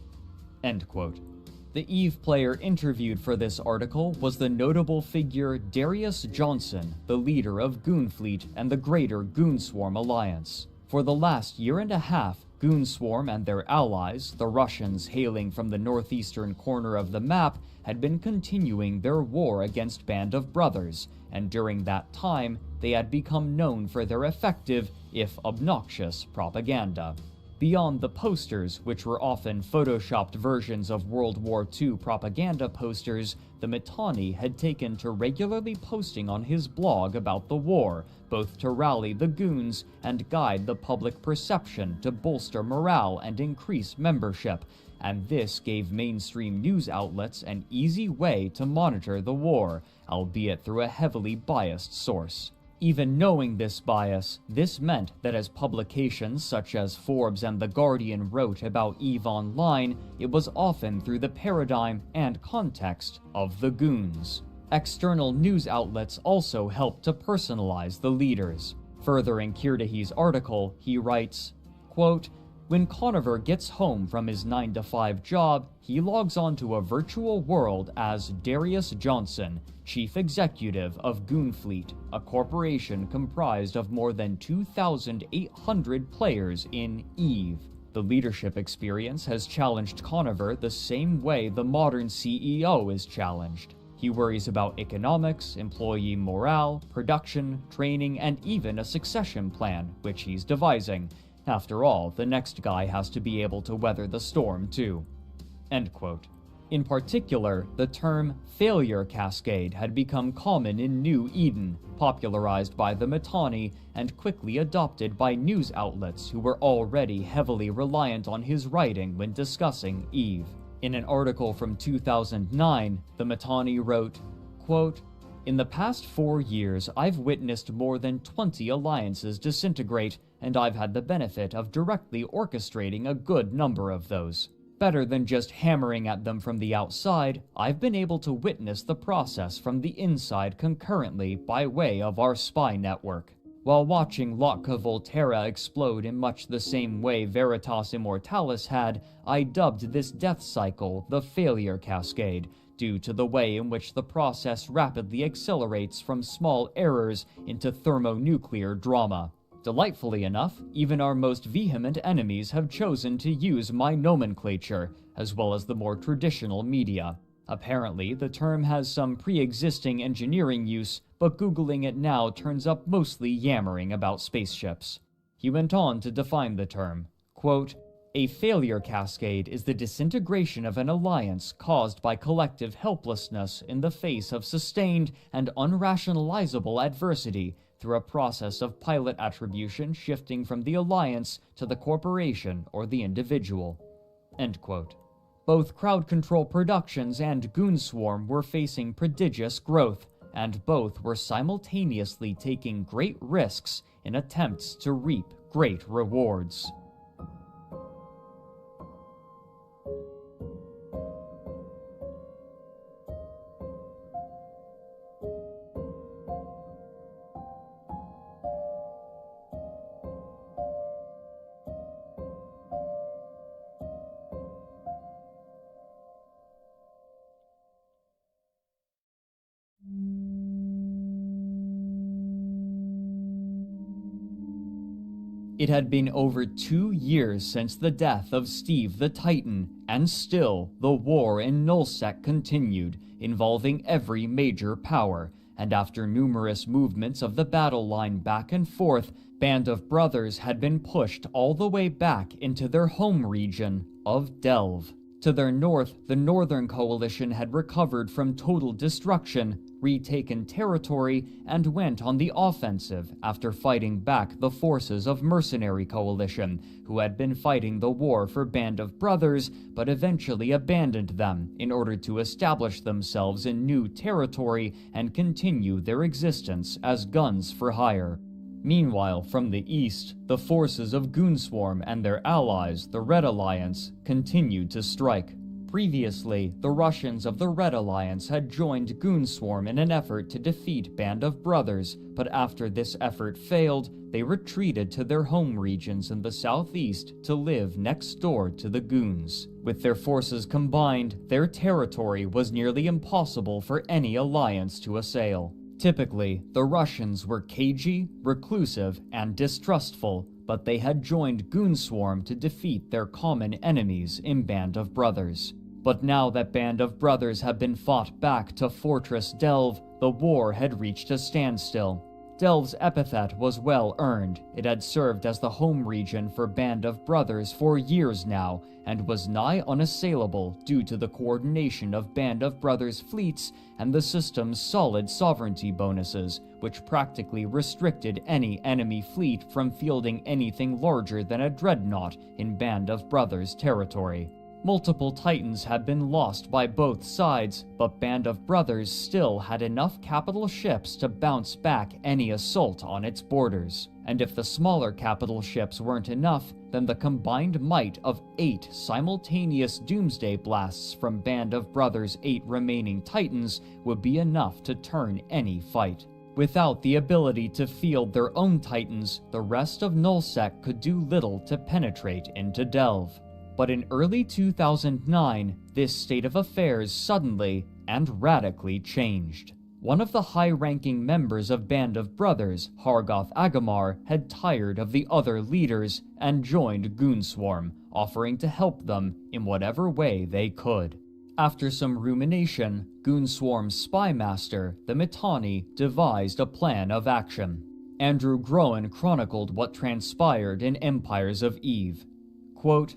End quote. The EVE player interviewed for this article was the notable figure Darius Johnson, the leader of Goonfleet and the greater Goonswarm alliance. For the last year and a half, Goonswarm and their allies, the Russians hailing from the northeastern corner of the map, had been continuing their war against Band of Brothers, and during that time, they had become known for their effective, if obnoxious, propaganda. Beyond the posters, which were often photoshopped versions of World War II propaganda posters, the Mittani had taken to regularly posting on his blog about the war, both to rally the goons and guide the public perception to bolster morale and increase membership, and this gave mainstream news outlets an easy way to monitor the war, albeit through a heavily biased source. Even knowing this bias, this meant that as publications such as Forbes and The Guardian wrote about EVE Online, it was often through the paradigm and context of the goons. External news outlets also helped to personalize the leaders. Furthering Kirdahy's article, he writes, quote, when Conover gets home from his 9-to-5 job, he logs onto a virtual world as Darius Johnson, Chief Executive of Goonfleet, a corporation comprised of more than 2,800 players in EVE. The leadership experience has challenged Conover the same way the modern CEO is challenged. He worries about economics, employee morale, production, training, and even a succession plan, which he's devising. After all, the next guy has to be able to weather the storm too. End quote. In particular, the term failure cascade had become common in New Eden, popularized by the Mittani and quickly adopted by news outlets who were already heavily reliant on his writing when discussing EVE. In an article from 2009, the Mittani wrote, quote, in the past 4 years, I've witnessed more than 20 alliances disintegrate, and I've had the benefit of directly orchestrating a good number of those. Better than just hammering at them from the outside, I've been able to witness the process from the inside concurrently by way of our spy network. While watching Lotka Volterra explode in much the same way Veritas Immortalis had, I dubbed this death cycle the failure cascade, due to the way in which the process rapidly accelerates from small errors into thermonuclear drama. Delightfully enough, even our most vehement enemies have chosen to use my nomenclature, as well as the more traditional media. Apparently, the term has some pre-existing engineering use, but Googling it now turns up mostly yammering about spaceships. He went on to define the term, quote, a failure cascade is the disintegration of an alliance caused by collective helplessness in the face of sustained and unrationalizable adversity through a process of pilot attribution shifting from the alliance to the corporation or the individual. End quote. Both Crowd Control Productions and Goonswarm were facing prodigious growth, and both were simultaneously taking great risks in attempts to reap great rewards. It had been over 2 years since the death of Steve the Titan, and still the war in Nullsec continued, involving every major power, and after numerous movements of the battle line back and forth, Band of Brothers had been pushed all the way back into their home region of Delve. To their north, the Northern Coalition had recovered from total destruction, retaken territory, and went on the offensive after fighting back the forces of Mercenary Coalition, who had been fighting the war for Band of Brothers, but eventually abandoned them in order to establish themselves in new territory and continue their existence as guns for hire. Meanwhile, from the east, the forces of Goonswarm and their allies, the Red Alliance, continued to strike. Previously, the Russians of the Red Alliance had joined Goonswarm in an effort to defeat Band of Brothers, but after this effort failed, they retreated to their home regions in the southeast to live next door to the Goons. With their forces combined, their territory was nearly impossible for any alliance to assail. Typically, the Russians were cagey, reclusive, and distrustful, but they had joined Goonswarm to defeat their common enemies in Band of Brothers. But now that Band of Brothers had been fought back to Fortress Delve, the war had reached a standstill. Delve's epithet was well earned. It had served as the home region for Band of Brothers for years now, and was nigh unassailable due to the coordination of Band of Brothers' fleets and the system's solid sovereignty bonuses, which practically restricted any enemy fleet from fielding anything larger than a dreadnought in Band of Brothers territory. Multiple Titans had been lost by both sides, but Band of Brothers still had enough capital ships to bounce back any assault on its borders. And if the smaller capital ships weren't enough, then the combined might of 8 simultaneous doomsday blasts from Band of Brothers' 8 remaining Titans would be enough to turn any fight. Without the ability to field their own Titans, the rest of Nullsec could do little to penetrate into Delve. But in early 2009, this state of affairs suddenly and radically changed. One of the high-ranking members of Band of Brothers, Hargoth Agamar, had tired of the other leaders and joined Goonswarm, offering to help them in whatever way they could. After some rumination, Goonswarm's spy master, the Mittani, devised a plan of action. Andrew Groen chronicled what transpired in Empires of Eve. Quote,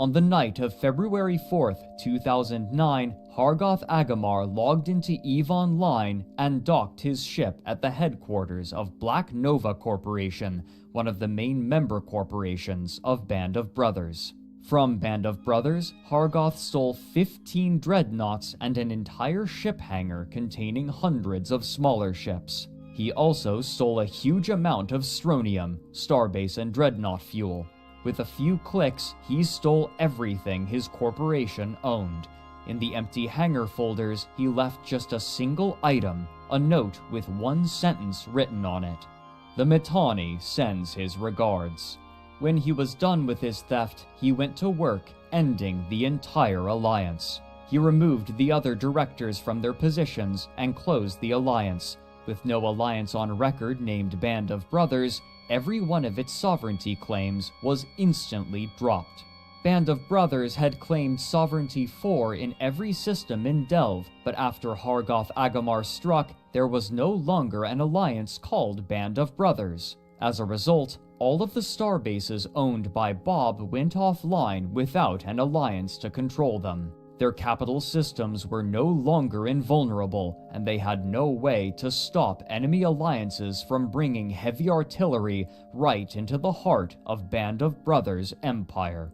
"On the night of February 4th, 2009, Hargoth Agamar logged into EVE Online and docked his ship at the headquarters of Black Nova Corporation, one of the main member corporations of Band of Brothers. From Band of Brothers, Hargoth stole 15 dreadnoughts and an entire ship hangar containing hundreds of smaller ships. He also stole a huge amount of strontium, starbase and dreadnought fuel. With a few clicks, he stole everything his corporation owned. In the empty hangar folders, he left just a single item, a note with one sentence written on it. The Mittani sends his regards." When he was done with his theft, he went to work, ending the entire alliance. He removed the other directors from their positions and closed the alliance. With no alliance on record named Band of Brothers, every one of its sovereignty claims was instantly dropped. Band of Brothers had claimed sovereignty 4 in every system in Delve, but after Hargoth Agamar struck, there was no longer an alliance called Band of Brothers. As a result, all of the starbases owned by Bob went offline without an alliance to control them. Their capital systems were no longer invulnerable, and they had no way to stop enemy alliances from bringing heavy artillery right into the heart of Band of Brothers' empire."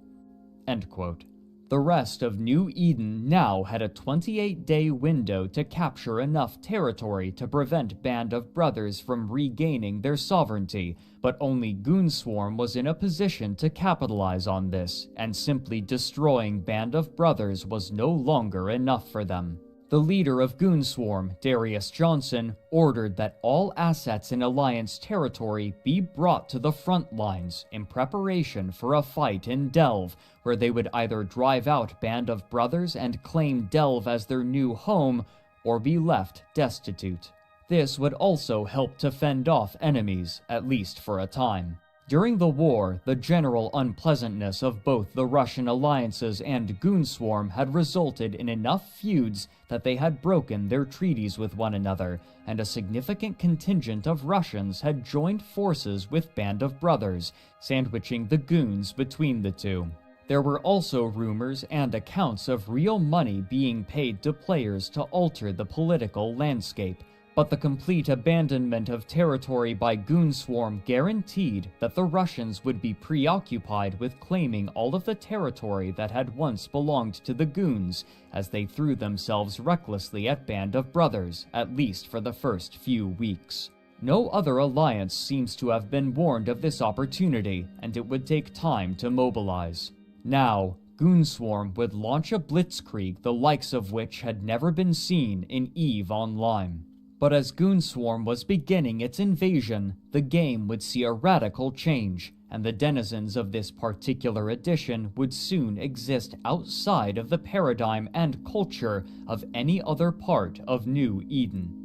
End quote. The rest of New Eden now had a 28-day window to capture enough territory to prevent Band of Brothers from regaining their sovereignty, but only Goonswarm was in a position to capitalize on this, and simply destroying Band of Brothers was no longer enough for them. The leader of Goonswarm, Darius Johnson, ordered that all assets in Alliance territory be brought to the front lines in preparation for a fight in Delve, where they would either drive out Band of Brothers and claim Delve as their new home, or be left destitute. This would also help to fend off enemies, at least for a time. During the war, the general unpleasantness of both the Russian alliances and Goonswarm had resulted in enough feuds that they had broken their treaties with one another, and a significant contingent of Russians had joined forces with Band of Brothers, sandwiching the Goons between the two. There were also rumors and accounts of real money being paid to players to alter the political landscape, but the complete abandonment of territory by Goonswarm guaranteed that the Russians would be preoccupied with claiming all of the territory that had once belonged to the Goons, as they threw themselves recklessly at Band of Brothers, at least for the first few weeks. No other alliance seems to have been warned of this opportunity, and it would take time to mobilize. Now, Goonswarm would launch a blitzkrieg the likes of which had never been seen in EVE Online. But as Goonswarm was beginning its invasion, the game would see a radical change, and the denizens of this particular edition would soon exist outside of the paradigm and culture of any other part of New Eden.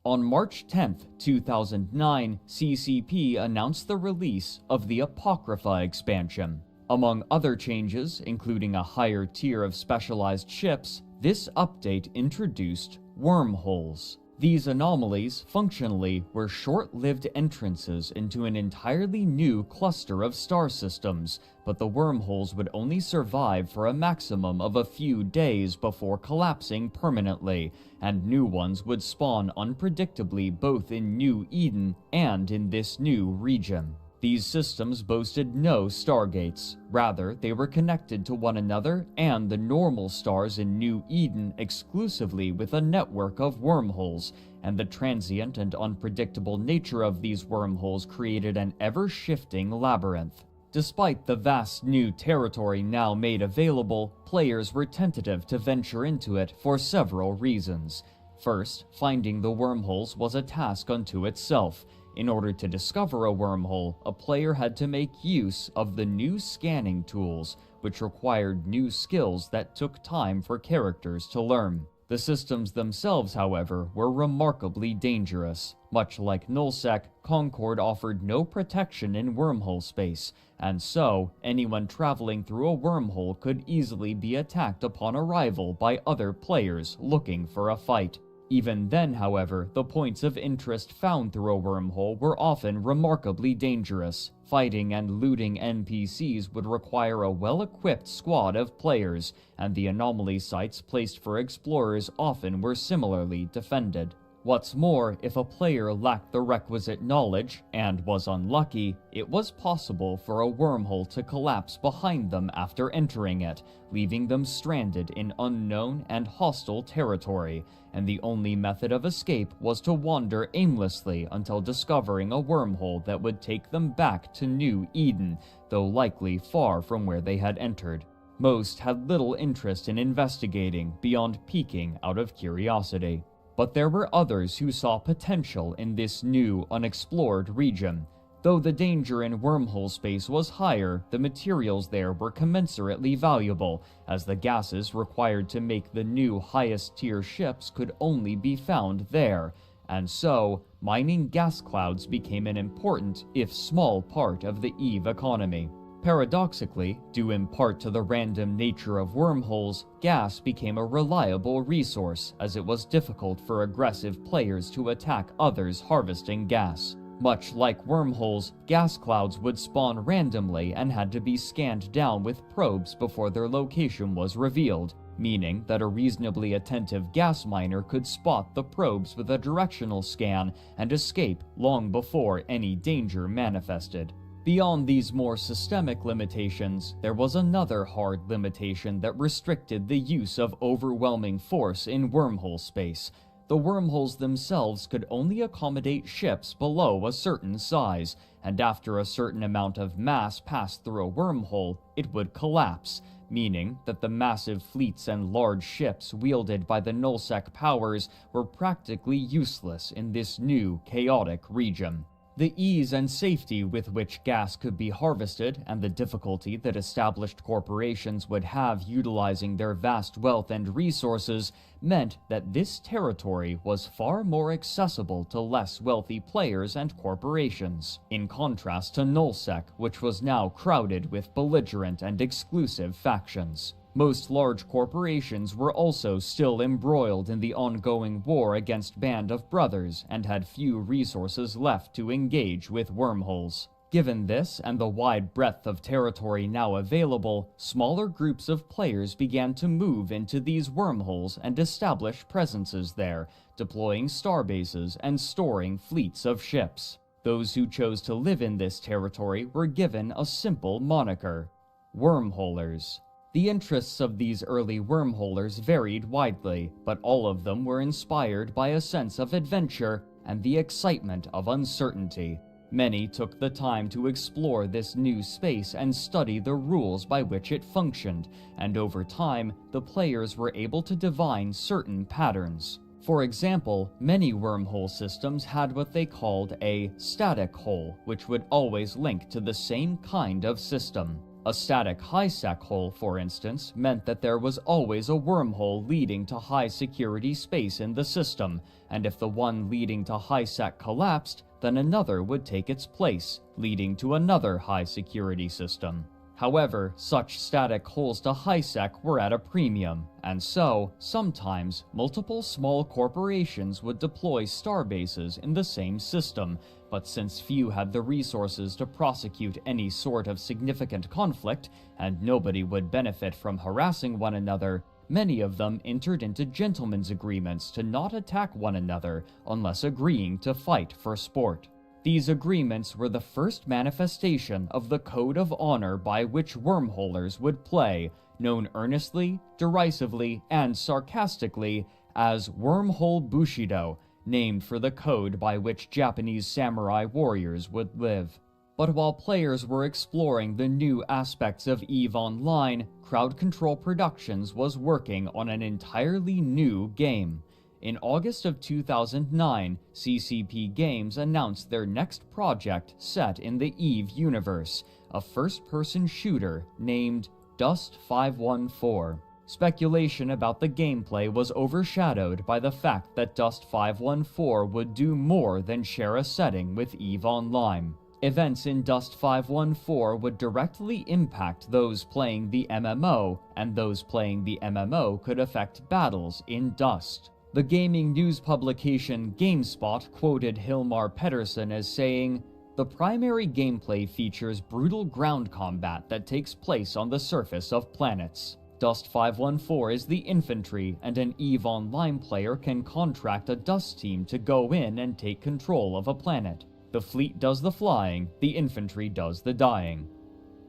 On March 10, 2009, CCP announced the release of the Apocrypha expansion. Among other changes, including a higher tier of specialized ships, this update introduced wormholes. These anomalies, functionally, were short-lived entrances into an entirely new cluster of star systems, but the wormholes would only survive for a maximum of a few days before collapsing permanently, and new ones would spawn unpredictably both in New Eden and in this new region. These systems boasted no stargates. Rather, they were connected to one another and the normal stars in New Eden exclusively with a network of wormholes, and the transient and unpredictable nature of these wormholes created an ever-shifting labyrinth. Despite the vast new territory now made available, players were tentative to venture into it for several reasons. First, finding the wormholes was a task unto itself. In order to discover a wormhole, a player had to make use of the new scanning tools, which required new skills that took time for characters to learn. The systems themselves, however, were remarkably dangerous. Much like Nullsec, Concord offered no protection in wormhole space, and so anyone traveling through a wormhole could easily be attacked upon arrival by other players looking for a fight. Even then, however, the points of interest found through a wormhole were often remarkably dangerous. Fighting and looting NPCs would require a well-equipped squad of players, and the anomaly sites placed for explorers often were similarly defended. What's more, if a player lacked the requisite knowledge, and was unlucky, it was possible for a wormhole to collapse behind them after entering it, leaving them stranded in unknown and hostile territory, and the only method of escape was to wander aimlessly until discovering a wormhole that would take them back to New Eden, though likely far from where they had entered. Most had little interest in investigating beyond peeking out of curiosity. But there were others who saw potential in this new, unexplored region. Though the danger in wormhole space was higher, the materials there were commensurately valuable, as the gases required to make the new highest-tier ships could only be found there, and so, mining gas clouds became an important, if small, part of the EVE economy. Paradoxically, due in part to the random nature of wormholes, gas became a reliable resource, as it was difficult for aggressive players to attack others harvesting gas. Much like wormholes, gas clouds would spawn randomly and had to be scanned down with probes before their location was revealed, meaning that a reasonably attentive gas miner could spot the probes with a directional scan and escape long before any danger manifested. Beyond these more systemic limitations, there was another hard limitation that restricted the use of overwhelming force in wormhole space. The wormholes themselves could only accommodate ships below a certain size, and after a certain amount of mass passed through a wormhole, it would collapse, meaning that the massive fleets and large ships wielded by the Nullsec powers were practically useless in this new, chaotic region. The ease and safety with which gas could be harvested, and the difficulty that established corporations would have utilizing their vast wealth and resources, meant that this territory was far more accessible to less wealthy players and corporations, in contrast to Nullsec, which was now crowded with belligerent and exclusive factions. Most large corporations were also still embroiled in the ongoing war against Band of Brothers and had few resources left to engage with wormholes. Given this and the wide breadth of territory now available, smaller groups of players began to move into these wormholes and establish presences there, deploying starbases and storing fleets of ships. Those who chose to live in this territory were given a simple moniker: wormholers. The interests of these early wormholers varied widely, but all of them were inspired by a sense of adventure and the excitement of uncertainty. Many took the time to explore this new space and study the rules by which it functioned, and over time, the players were able to divine certain patterns. For example, many wormhole systems had what they called a static hole, which would always link to the same kind of system. A static high-sec hole, for instance, meant that there was always a wormhole leading to high-security space in the system, and if the one leading to high-sec collapsed, then another would take its place, leading to another high-security system. However, such static holes to high-sec were at a premium, and so, sometimes, multiple small corporations would deploy starbases in the same system, but since few had the resources to prosecute any sort of significant conflict, and nobody would benefit from harassing one another, many of them entered into gentlemen's agreements to not attack one another unless agreeing to fight for sport. These agreements were the first manifestation of the code of honor by which wormholers would play, known earnestly, derisively, and sarcastically as Wormhole Bushido, named for the code by which Japanese samurai warriors would live. But while players were exploring the new aspects of EVE Online, Crowd Control Productions was working on an entirely new game. In August of 2009, CCP Games announced their next project set in the EVE universe, a first-person shooter named Dust 514. Speculation about the gameplay was overshadowed by the fact that Dust 514 would do more than share a setting with EVE Online. Events in Dust 514 would directly impact those playing the MMO, and those playing the MMO could affect battles in Dust. The gaming news publication GameSpot quoted Hilmar Pettersson as saying, "The primary gameplay features brutal ground combat that takes place on the surface of planets. Dust 514 is the infantry, and an EVE Online player can contract a Dust team to go in and take control of a planet. The fleet does the flying, the infantry does the dying."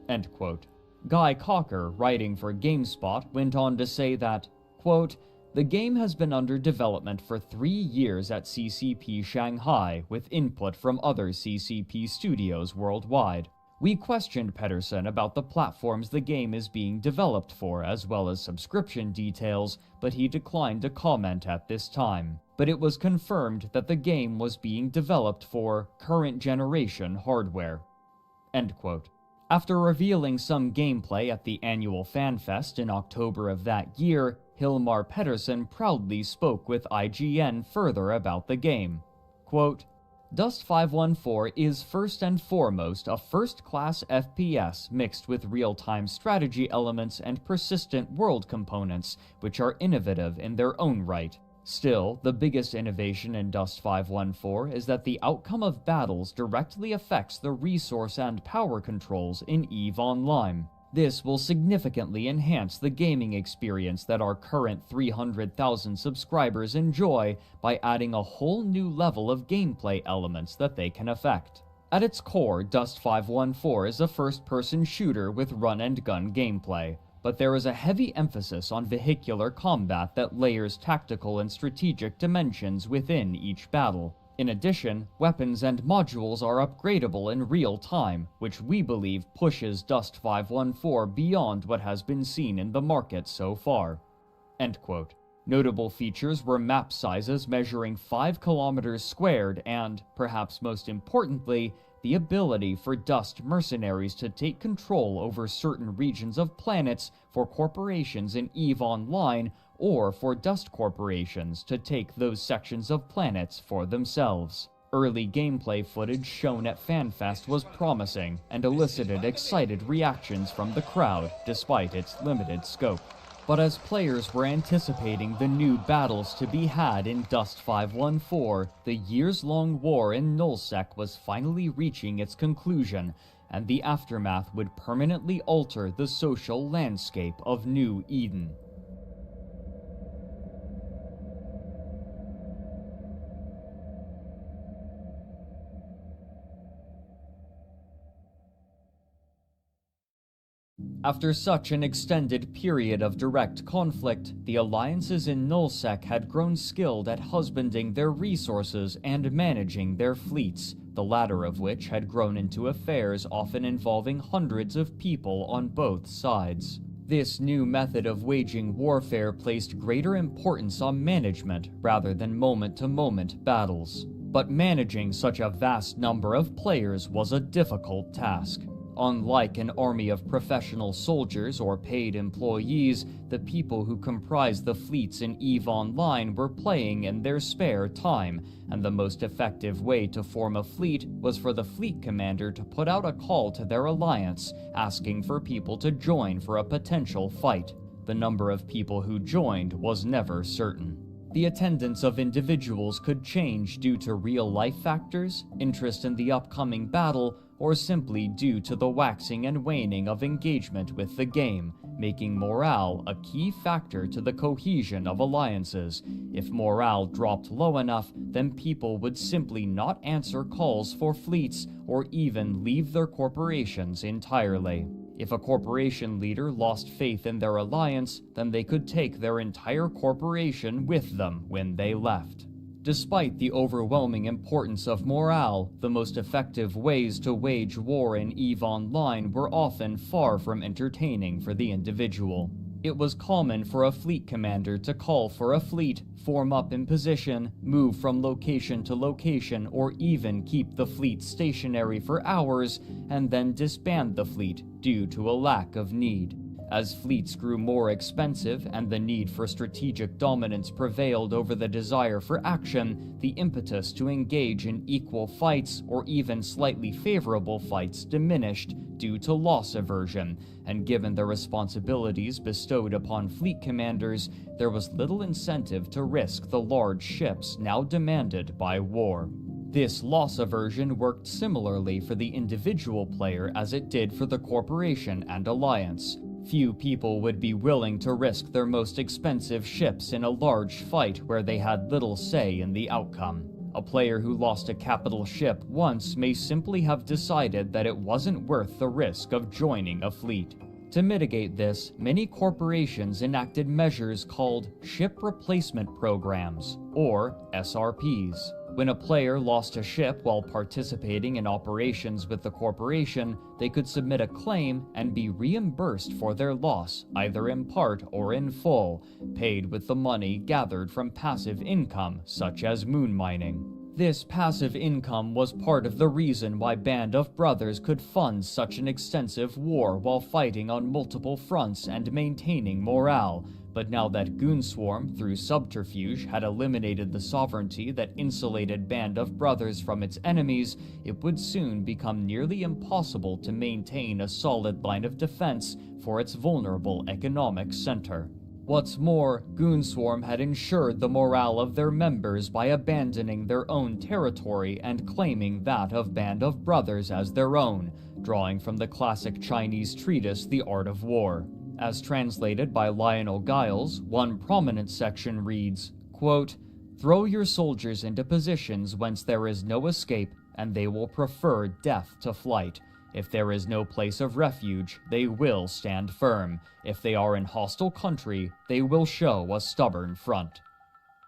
End quote. Guy Cocker, writing for GameSpot, went on to say that, quote, "The game has been under development for 3 years at CCP Shanghai, with input from other CCP studios worldwide. We questioned Pettersson about the platforms the game is being developed for, as well as subscription details, but he declined to comment at this time. But it was confirmed that the game was being developed for current generation hardware." End quote. After revealing some gameplay at the annual FanFest in October of that year, Hilmar Pettersson proudly spoke with IGN further about the game. Quote, "Dust 514 is first and foremost a first-class FPS mixed with real-time strategy elements and persistent world components, which are innovative in their own right. Still, the biggest innovation in Dust 514 is that the outcome of battles directly affects the resource and power controls in EVE Online. This will significantly enhance the gaming experience that our current 300,000 subscribers enjoy by adding a whole new level of gameplay elements that they can affect." At its core, Dust 514 is a first-person shooter with run-and-gun gameplay, but there is a heavy emphasis on vehicular combat that layers tactical and strategic dimensions within each battle. In addition, weapons and modules are upgradable in real time, which we believe pushes Dust 514 beyond what has been seen in the market so far. End quote. Notable features were map sizes measuring 5 kilometers squared and, perhaps most importantly, the ability for Dust mercenaries to take control over certain regions of planets for corporations in EVE Online, or for Dust corporations to take those sections of planets for themselves. Early gameplay footage shown at FanFest was promising and elicited excited reactions from the crowd despite its limited scope. But as players were anticipating the new battles to be had in Dust 514, the years-long war in Nullsec was finally reaching its conclusion, and the aftermath would permanently alter the social landscape of New Eden. After such an extended period of direct conflict, the alliances in Nullsec had grown skilled at husbanding their resources and managing their fleets, the latter of which had grown into affairs often involving hundreds of people on both sides. This new method of waging warfare placed greater importance on management rather than moment-to-moment battles. But managing such a vast number of players was a difficult task. Unlike an army of professional soldiers or paid employees, the people who comprised the fleets in EVE Online were playing in their spare time, and the most effective way to form a fleet was for the fleet commander to put out a call to their alliance, asking for people to join for a potential fight. The number of people who joined was never certain. The attendance of individuals could change due to real-life factors, interest in the upcoming battle, or simply due to the waxing and waning of engagement with the game, making morale a key factor to the cohesion of alliances. If morale dropped low enough, then people would simply not answer calls for fleets or even leave their corporations entirely. If a corporation leader lost faith in their alliance, then they could take their entire corporation with them when they left. Despite the overwhelming importance of morale, the most effective ways to wage war in EVE Online were often far from entertaining for the individual. It was common for a fleet commander to call for a fleet, form up in position, move from location to location, or even keep the fleet stationary for hours, and then disband the fleet due to a lack of need. As fleets grew more expensive and the need for strategic dominance prevailed over the desire for action, the impetus to engage in equal fights or even slightly favorable fights diminished due to loss aversion, and given the responsibilities bestowed upon fleet commanders, there was little incentive to risk the large ships now demanded by war. This loss aversion worked similarly for the individual player as it did for the corporation and alliance. Few people would be willing to risk their most expensive ships in a large fight where they had little say in the outcome. A player who lost a capital ship once may simply have decided that it wasn't worth the risk of joining a fleet. To mitigate this, many corporations enacted measures called Ship Replacement Programs, or SRPs. When a player lost a ship while participating in operations with the corporation, they could submit a claim and be reimbursed for their loss, either in part or in full, paid with the money gathered from passive income, such as moon mining. This passive income was part of the reason why Band of Brothers could fund such an extensive war while fighting on multiple fronts and maintaining morale. But now that Goonswarm, through subterfuge, had eliminated the sovereignty that insulated Band of Brothers from its enemies, it would soon become nearly impossible to maintain a solid line of defense for its vulnerable economic center. What's more, Goonswarm had ensured the morale of their members by abandoning their own territory and claiming that of Band of Brothers as their own, drawing from the classic Chinese treatise The Art of War. As translated by Lionel Giles, one prominent section reads, quote, "Throw your soldiers into positions whence there is no escape, and they will prefer death to flight. If there is no place of refuge, they will stand firm. If they are in hostile country, they will show a stubborn front."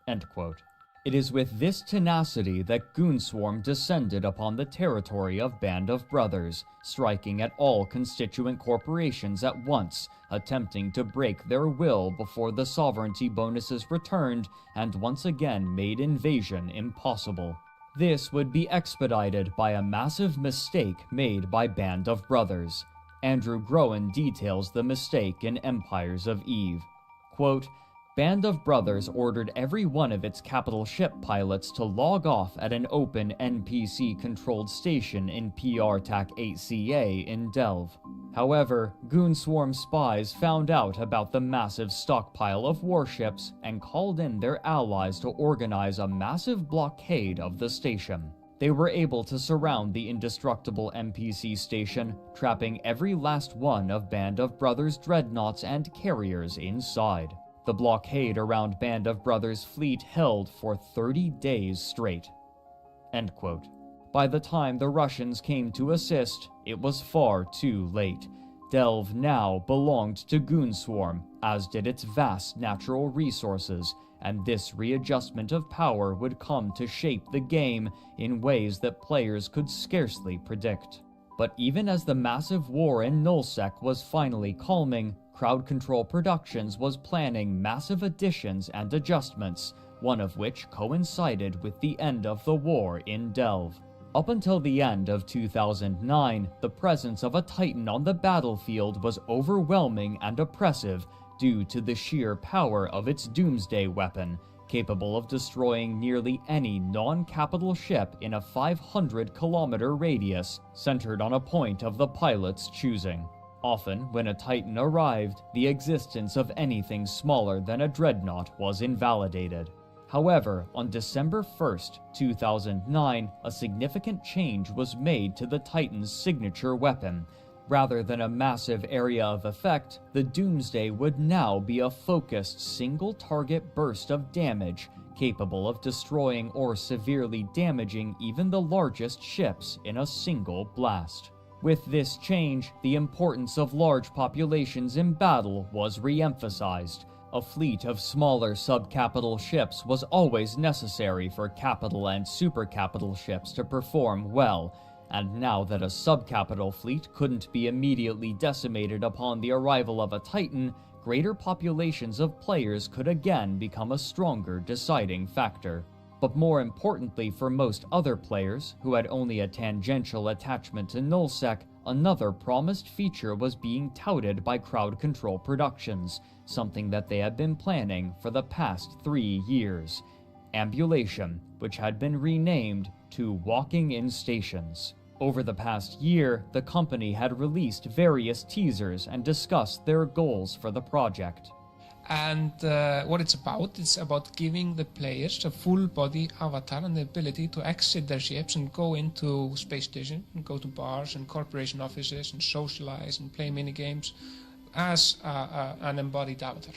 End quote. It is with this tenacity that Goonswarm descended upon the territory of Band of Brothers, striking at all constituent corporations at once, attempting to break their will before the sovereignty bonuses returned and once again made invasion impossible. This would be expedited by a massive mistake made by Band of Brothers. Andrew Groen details the mistake in Empires of Eve. Quote, Band of Brothers ordered every one of its capital ship pilots to log off at an open NPC-controlled station in PRTAC 8CA in Delve. However, Goonswarm spies found out about the massive stockpile of warships and called in their allies to organize a massive blockade of the station. They were able to surround the indestructible NPC station, trapping every last one of Band of Brothers' dreadnoughts and carriers inside. The blockade around Band of Brothers' fleet held for 30 days straight." End quote. By the time the Russians came to assist, it was far too late. Delve now belonged to Goonswarm, as did its vast natural resources, and this readjustment of power would come to shape the game in ways that players could scarcely predict. But even as the massive war in Nullsec was finally calming, Crowd Control Productions was planning massive additions and adjustments, one of which coincided with the end of the war in Delve. Up until the end of 2009, the presence of a Titan on the battlefield was overwhelming and oppressive due to the sheer power of its Doomsday weapon, capable of destroying nearly any non-capital ship in a 500-kilometer radius, centered on a point of the pilot's choosing. Often, when a Titan arrived, the existence of anything smaller than a dreadnought was invalidated. However, on December 1st, 2009, a significant change was made to the Titan's signature weapon. Rather than a massive area of effect, the Doomsday would now be a focused single-target burst of damage, capable of destroying or severely damaging even the largest ships in a single blast. With this change, the importance of large populations in battle was re-emphasized. A fleet of smaller subcapital ships was always necessary for capital and supercapital ships to perform well, and now that a subcapital fleet couldn't be immediately decimated upon the arrival of a Titan, greater populations of players could again become a stronger deciding factor. But more importantly for most other players, who had only a tangential attachment to Nullsec, another promised feature was being touted by Crowd Control Productions, something that they had been planning for the past 3 years. Ambulation, which had been renamed to Walking in Stations. Over the past year, the company had released various teasers and discussed their goals for the project. And what it's about giving the players a full body avatar and the ability to exit their ships and go into space station and go to bars and corporation offices and socialize and play minigames as an embodied avatar.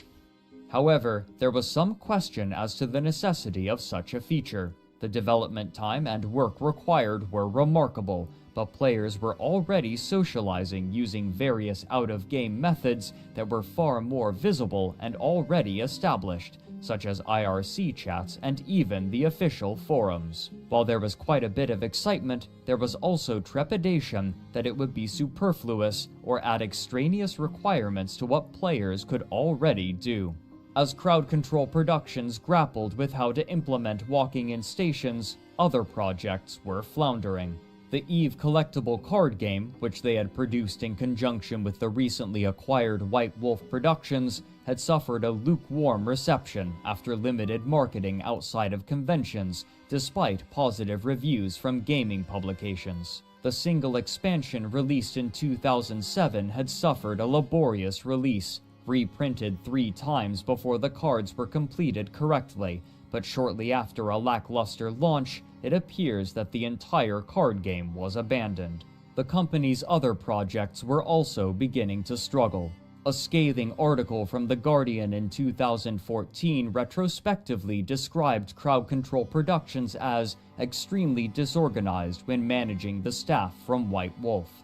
However, there was some question as to the necessity of such a feature. The development time and work required were remarkable, but players were already socializing using various out-of-game methods that were far more visible and already established, such as IRC chats and even the official forums. While there was quite a bit of excitement, there was also trepidation that it would be superfluous or add extraneous requirements to what players could already do. As Crowd Control Productions grappled with how to implement walking in stations, other projects were floundering. The EVE collectible card game, which they had produced in conjunction with the recently acquired White Wolf Productions, had suffered a lukewarm reception after limited marketing outside of conventions, despite positive reviews from gaming publications. The single expansion released in 2007 had suffered a laborious release, reprinted 3 times before the cards were completed correctly, but shortly after a lackluster launch, it appears that the entire card game was abandoned. The company's other projects were also beginning to struggle. A scathing article from The Guardian in 2014 retrospectively described Crowd Control Productions as extremely disorganized when managing the staff from White Wolf.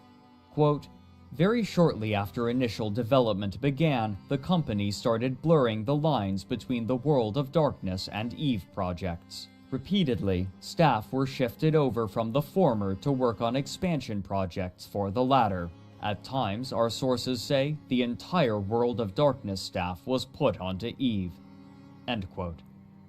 Quote, "Very shortly after initial development began, the company started blurring the lines between the World of Darkness and EVE projects. Repeatedly, staff were shifted over from the former to work on expansion projects for the latter. At times, our sources say, the entire World of Darkness staff was put onto EVE." End quote.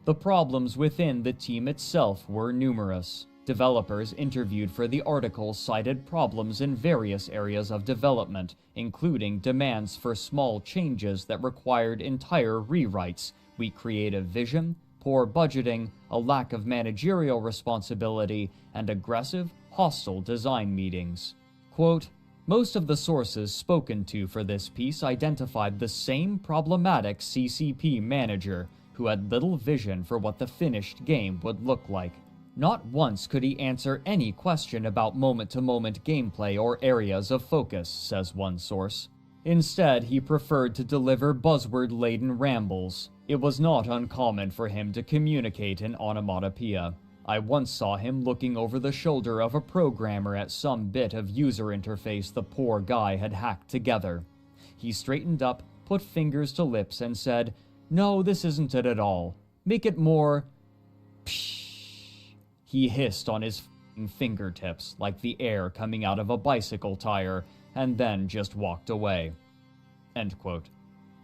The problems within the team itself were numerous. Developers interviewed for the article cited problems in various areas of development, including demands for small changes that required entire rewrites, weak creative vision, poor budgeting, a lack of managerial responsibility, and aggressive, hostile design meetings. Quote, most of the sources spoken to for this piece identified the same problematic CCP manager who had little vision for what the finished game would look like. Not once could he answer any question about moment-to-moment gameplay or areas of focus, says one source. Instead, he preferred to deliver buzzword-laden rambles. It was not uncommon for him to communicate in onomatopoeia. I once saw him looking over the shoulder of a programmer at some bit of user interface the poor guy had hacked together. He straightened up, put fingers to lips, and said, "No, this isn't it at all. Make it more..." Psh. He hissed on his fingertips like the air coming out of a bicycle tire, and then just walked away. End quote.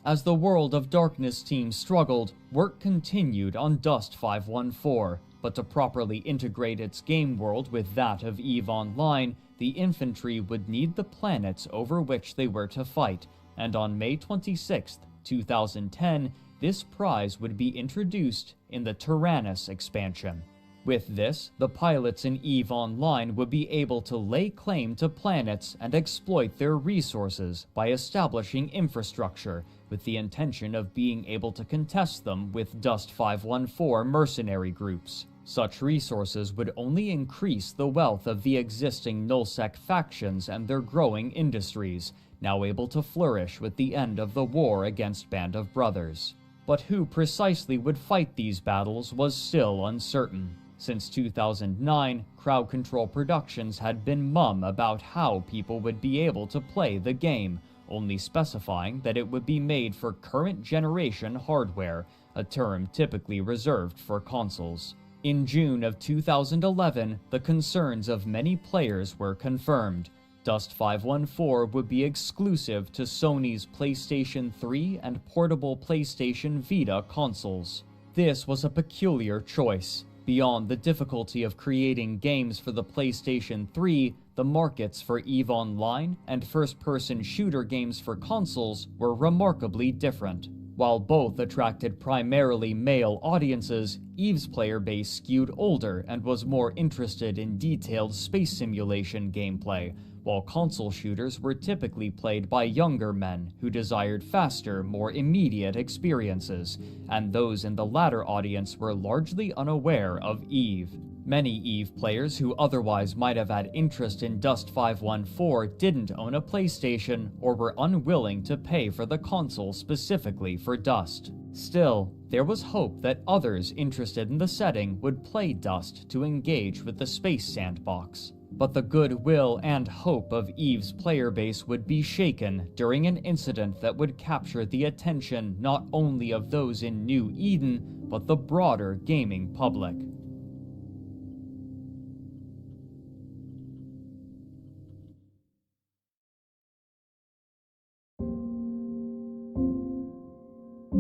As the World of Darkness team struggled, work continued on Dust 514, but to properly integrate its game world with that of EVE Online, the infantry would need the planets over which they were to fight, and on May 26, 2010, this prize would be introduced in the Tyrannus expansion. With this, the pilots in EVE Online would be able to lay claim to planets and exploit their resources by establishing infrastructure, with the intention of being able to contest them with Dust 514 mercenary groups. Such resources would only increase the wealth of the existing nullsec factions and their growing industries, now able to flourish with the end of the war against Band of Brothers. But who precisely would fight these battles was still uncertain. Since 2009, Crowd Control Productions had been mum about how people would be able to play the game, only specifying that it would be made for current generation hardware, a term typically reserved for consoles. In June of 2011, the concerns of many players were confirmed. Dust 514 would be exclusive to Sony's PlayStation 3 and portable PlayStation Vita consoles. This was a peculiar choice. Beyond the difficulty of creating games for the PlayStation 3, the markets for EVE Online and first-person shooter games for consoles were remarkably different. While both attracted primarily male audiences, EVE's player base skewed older and was more interested in detailed space simulation gameplay, while console shooters were typically played by younger men who desired faster, more immediate experiences, and those in the latter audience were largely unaware of EVE. Many EVE players who otherwise might have had interest in Dust 514 didn't own a PlayStation or were unwilling to pay for the console specifically for Dust. Still, there was hope that others interested in the setting would play Dust to engage with the space sandbox. But the goodwill and hope of EVE's player base would be shaken during an incident that would capture the attention not only of those in New Eden, but the broader gaming public.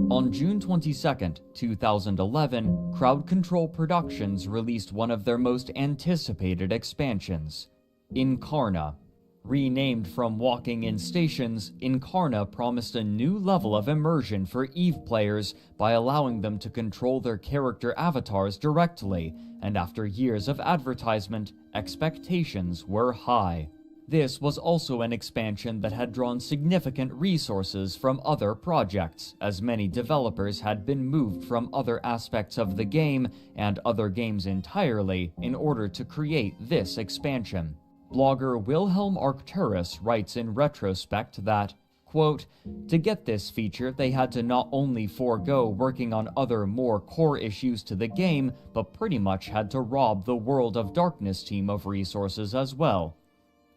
On June 22, 2011, Crowd Control Productions released one of their most anticipated expansions, Incarna. Renamed from Walking in Stations, Incarna promised a new level of immersion for EVE players by allowing them to control their character avatars directly, and after years of advertisement, expectations were high. This was also an expansion that had drawn significant resources from other projects, as many developers had been moved from other aspects of the game and other games entirely in order to create this expansion. Blogger Wilhelm Arcturus writes in retrospect that, quote, "To get this feature, they had to not only forego working on other more core issues to the game, but pretty much had to rob the World of Darkness team of resources as well."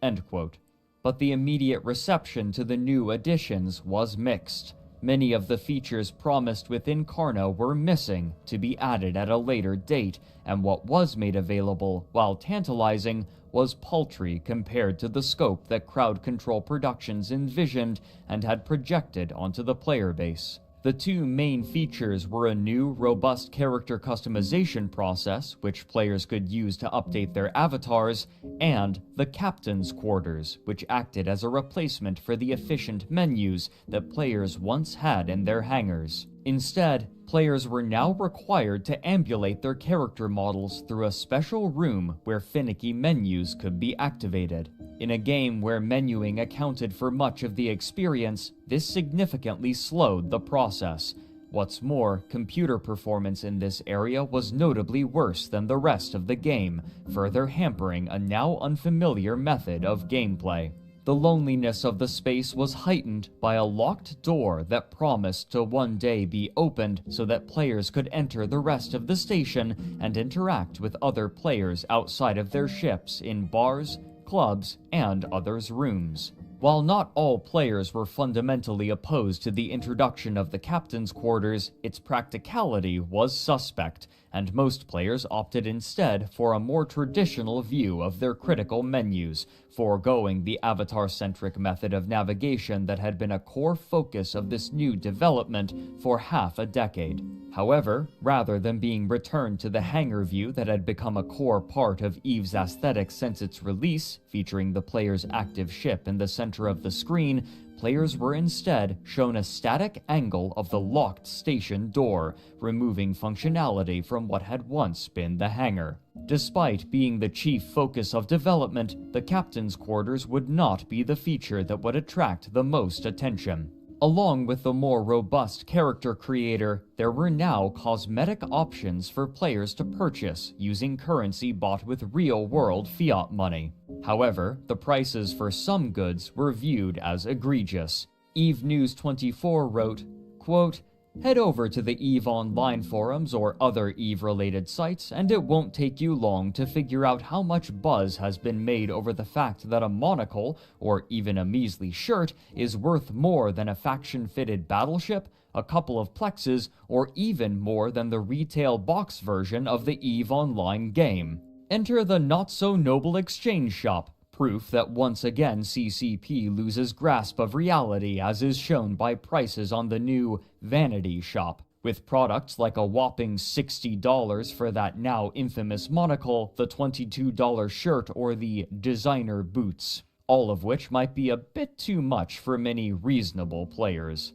End quote. But the immediate reception to the new additions was mixed. Many of the features promised with Incarna were missing to be added at a later date, and what was made available, while tantalizing, was paltry compared to the scope that Crowd Control Productions envisioned and had projected onto the player base. The two main features were a new, robust character customization process, which players could use to update their avatars, and the Captain's Quarters, which acted as a replacement for the efficient menus that players once had in their hangars. Instead, players were now required to ambulate their character models through a special room where finicky menus could be activated. In a game where menuing accounted for much of the experience, this significantly slowed the process. What's more, computer performance in this area was notably worse than the rest of the game, further hampering a now unfamiliar method of gameplay. The loneliness of the space was heightened by a locked door that promised to one day be opened so that players could enter the rest of the station and interact with other players outside of their ships in bars, clubs, and others' rooms. While not all players were fundamentally opposed to the introduction of the captain's quarters, its practicality was suspect, and most players opted instead for a more traditional view of their critical menus, foregoing the avatar-centric method of navigation that had been a core focus of this new development for half a decade. However, rather than being returned to the hangar view that had become a core part of EVE's aesthetic since its release, featuring the player's active ship in the center of the screen, players were instead shown a static angle of the locked station door, removing functionality from what had once been the hangar. Despite being the chief focus of development, the captain's quarters would not be the feature that would attract the most attention. Along with the more robust character creator, there were now cosmetic options for players to purchase using currency bought with real-world fiat money. However, the prices for some goods were viewed as egregious. EVE News 24 wrote, quote, "Head over to the EVE Online forums or other EVE-related sites, and it won't take you long to figure out how much buzz has been made over the fact that a monocle, or even a measly shirt, is worth more than a faction-fitted battleship, a couple of plexes, or even more than the retail box version of the EVE Online game. Enter the not-so-noble exchange shop, proof that once again CCP loses grasp of reality, as is shown by prices on the new Vanity Shop, with products like a whopping $60 for that now infamous monocle, the $22 shirt, or the designer boots, all of which might be a bit too much for many reasonable players."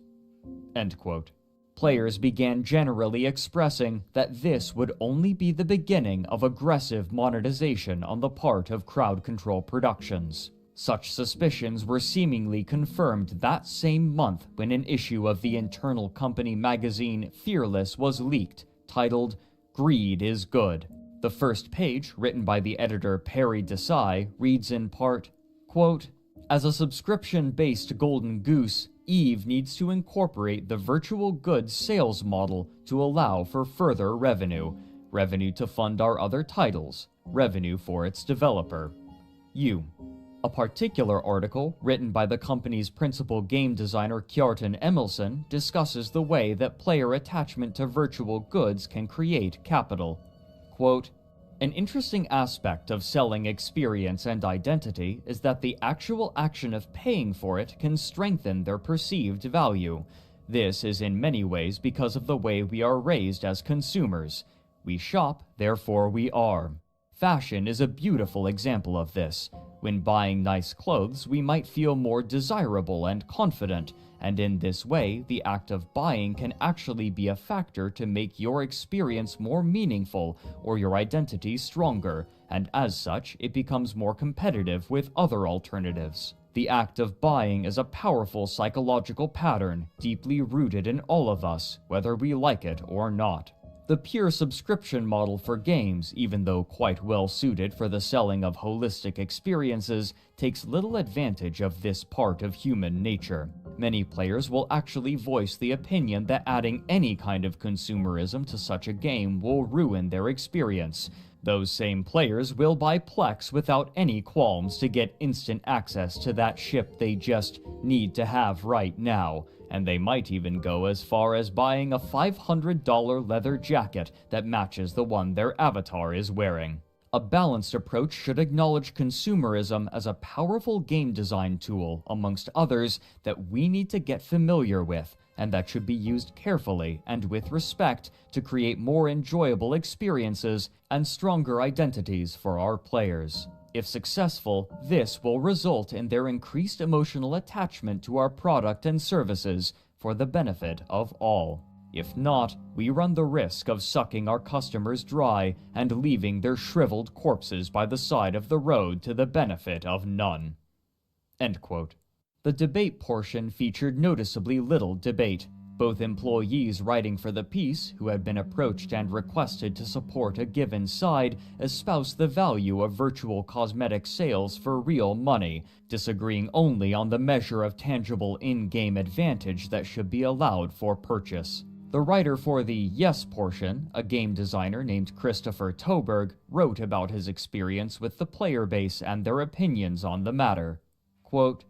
End quote. Players began generally expressing that this would only be the beginning of aggressive monetization on the part of Crowd Control Productions. Such suspicions were seemingly confirmed that same month when an issue of the internal company magazine Fearless was leaked, titled "Greed is Good." The first page, written by the editor Perry Desai, reads in part, quote, "As a subscription-based golden goose, EVE needs to incorporate the virtual goods sales model to allow for further revenue to fund our other titles, revenue for its developer." A particular article, written by the company's principal game designer Kjartan Emilsson, discusses the way that player attachment to virtual goods can create capital. Quote, "An interesting aspect of selling experience and identity is that the actual action of paying for it can strengthen their perceived value. This is in many ways because of the way we are raised as consumers. We shop, therefore we are. Fashion is a beautiful example of this. When buying nice clothes, we might feel more desirable and confident, and in this way, the act of buying can actually be a factor to make your experience more meaningful or your identity stronger, and as such, it becomes more competitive with other alternatives. The act of buying is a powerful psychological pattern, deeply rooted in all of us, whether we like it or not. The pure subscription model for games, even though quite well suited for the selling of holistic experiences, takes little advantage of this part of human nature. Many players will actually voice the opinion that adding any kind of consumerism to such a game will ruin their experience. Those same players will buy Plex without any qualms to get instant access to that ship they just need to have right now, and they might even go as far as buying a $500 leather jacket that matches the one their avatar is wearing. A balanced approach should acknowledge consumerism as a powerful game design tool, amongst others, that we need to get familiar with, and that should be used carefully and with respect to create more enjoyable experiences and stronger identities for our players. If successful, this will result in their increased emotional attachment to our product and services for the benefit of all. If not, we run the risk of sucking our customers dry and leaving their shriveled corpses by the side of the road to the benefit of none." End quote. The debate portion featured noticeably little debate. Both employees writing for the piece, who had been approached and requested to support a given side, espoused the value of virtual cosmetic sales for real money, disagreeing only on the measure of tangible in-game advantage that should be allowed for purchase. The writer for the yes portion, a game designer named Christopher Toberg, wrote about his experience with the player base and their opinions on the matter. Quote,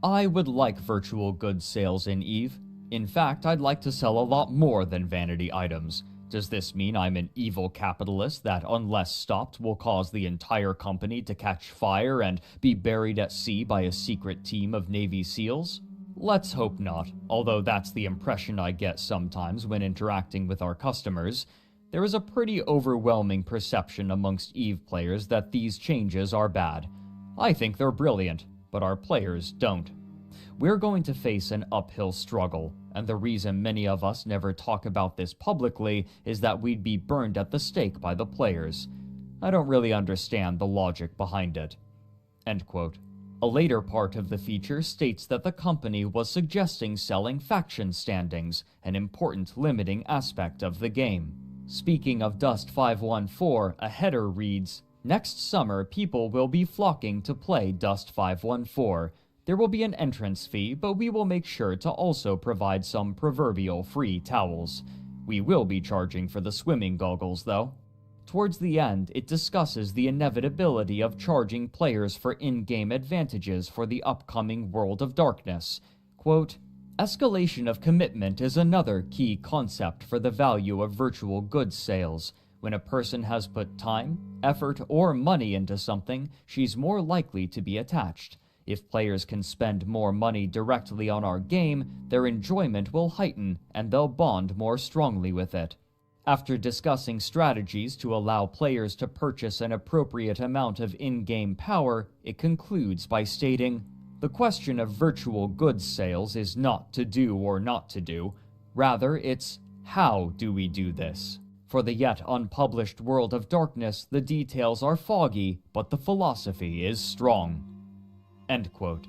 "I would like virtual goods sales in EVE. In fact, I'd like to sell a lot more than vanity items. Does this mean I'm an evil capitalist that, unless stopped, will cause the entire company to catch fire and be buried at sea by a secret team of Navy SEALs? Let's hope not, although that's the impression I get sometimes when interacting with our customers. There is a pretty overwhelming perception amongst EVE players that these changes are bad. I think they're brilliant, but our players don't. We're going to face an uphill struggle, and the reason many of us never talk about this publicly is that we'd be burned at the stake by the players. I don't really understand the logic behind it." End quote. A later part of the feature states that the company was suggesting selling faction standings, an important limiting aspect of the game. Speaking of Dust 514, a header reads, "Next summer people will be flocking to play Dust 514. There will be an entrance fee, but we will make sure to also provide some proverbial free towels. We will be charging for the swimming goggles, though." Towards the end, it discusses the inevitability of charging players for in-game advantages for the upcoming World of Darkness. Quote, "Escalation of commitment is another key concept for the value of virtual goods sales. When a person has put time, effort, or money into something, she's more likely to be attached. If players can spend more money directly on our game, their enjoyment will heighten and they'll bond more strongly with it." After discussing strategies to allow players to purchase an appropriate amount of in-game power, it concludes by stating, "The question of virtual goods sales is not to do or not to do. Rather, it's how do we do this? For the yet unpublished World of Darkness, the details are foggy, but the philosophy is strong." End quote.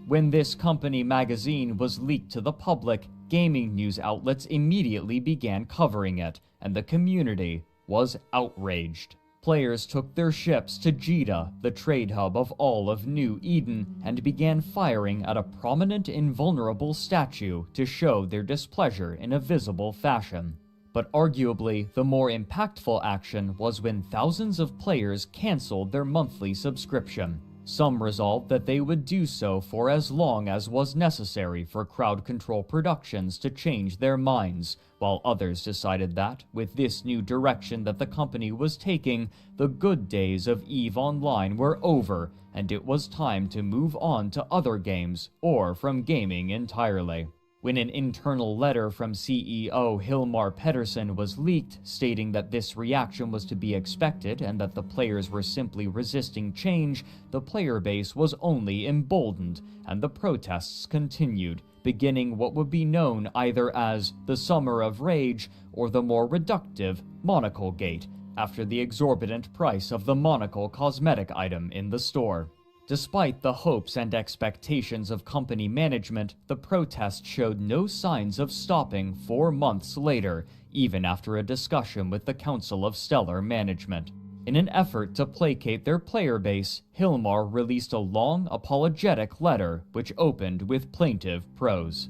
When this company magazine was leaked to the public, gaming news outlets immediately began covering it, and the community was outraged. Players took their ships to Jeddah, the trade hub of all of New Eden, and began firing at a prominent invulnerable statue to show their displeasure in a visible fashion. But arguably, the more impactful action was when thousands of players canceled their monthly subscription. Some resolved that they would do so for as long as was necessary for crowd control productions to change their minds, while others decided that, with this new direction that the company was taking, the good days of EVE Online were over, and it was time to move on to other games, or from gaming entirely. When an internal letter from CEO Hilmar Pettersson was leaked, stating that this reaction was to be expected and that the players were simply resisting change, the player base was only emboldened, and the protests continued, beginning what would be known either as the Summer of Rage or the more reductive Monocle Gate, after the exorbitant price of the monocle cosmetic item in the store. Despite the hopes and expectations of company management, the protest showed no signs of stopping 4 months later, even after a discussion with the Council of Stellar Management. In an effort to placate their player base, Hilmar released a long, apologetic letter which opened with plaintive prose.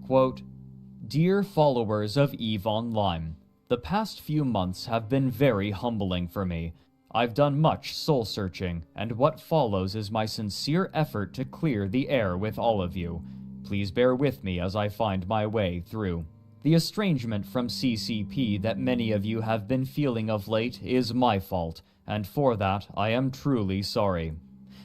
Quote, "Dear followers of EVE Online, the past few months have been very humbling for me. I've done much soul-searching, and what follows is my sincere effort to clear the air with all of you. Please bear with me as I find my way through. The estrangement from CCP that many of you have been feeling of late is my fault, and for that I am truly sorry.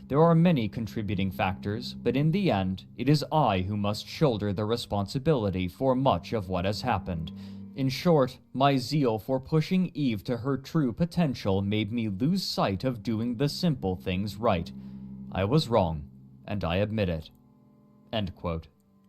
There are many contributing factors, but in the end, it is I who must shoulder the responsibility for much of what has happened. In short, my zeal for pushing EVE to her true potential made me lose sight of doing the simple things right. I was wrong, and I admit it." End quote.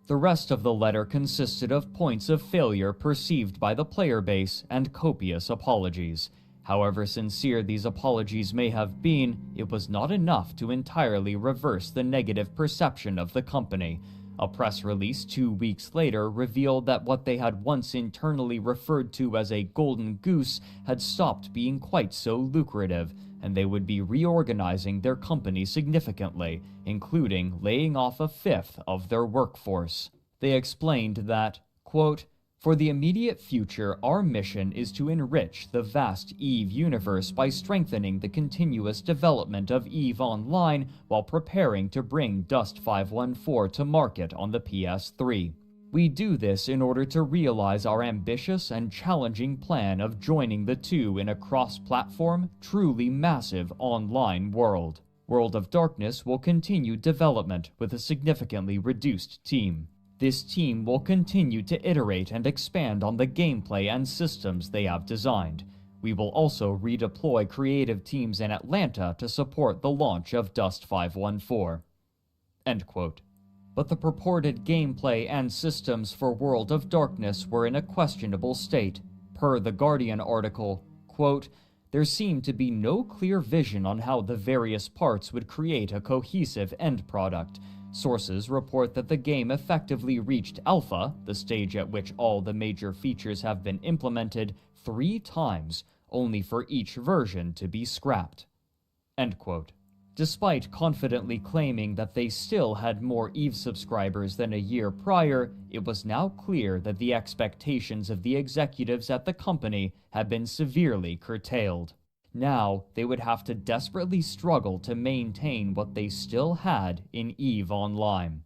The rest of the letter consisted of points of failure perceived by the player base and copious apologies. However sincere these apologies may have been, it was not enough to entirely reverse the negative perception of the company. A press release 2 weeks later revealed that what they had once internally referred to as a golden goose had stopped being quite so lucrative, and they would be reorganizing their company significantly, including laying off 1/5 of their workforce. They explained that, quote, "For the immediate future, our mission is to enrich the vast EVE universe by strengthening the continuous development of EVE Online while preparing to bring Dust 514 to market on the PS3. We do this in order to realize our ambitious and challenging plan of joining the two in a cross-platform, truly massive online world. World of Darkness will continue development with a significantly reduced team. This team will continue to iterate and expand on the gameplay and systems they have designed. We will also redeploy creative teams in Atlanta to support the launch of Dust 514. End quote. But the purported gameplay and systems for World of Darkness were in a questionable state. Per the Guardian article, quote, "There seemed to be no clear vision on how the various parts would create a cohesive end product. Sources report that the game effectively reached alpha, the stage at which all the major features have been implemented, 3 times, only for each version to be scrapped." End quote. Despite confidently claiming that they still had more EVE subscribers than a year prior, it was now clear that the expectations of the executives at the company had been severely curtailed. Now, they would have to desperately struggle to maintain what they still had in EVE Online.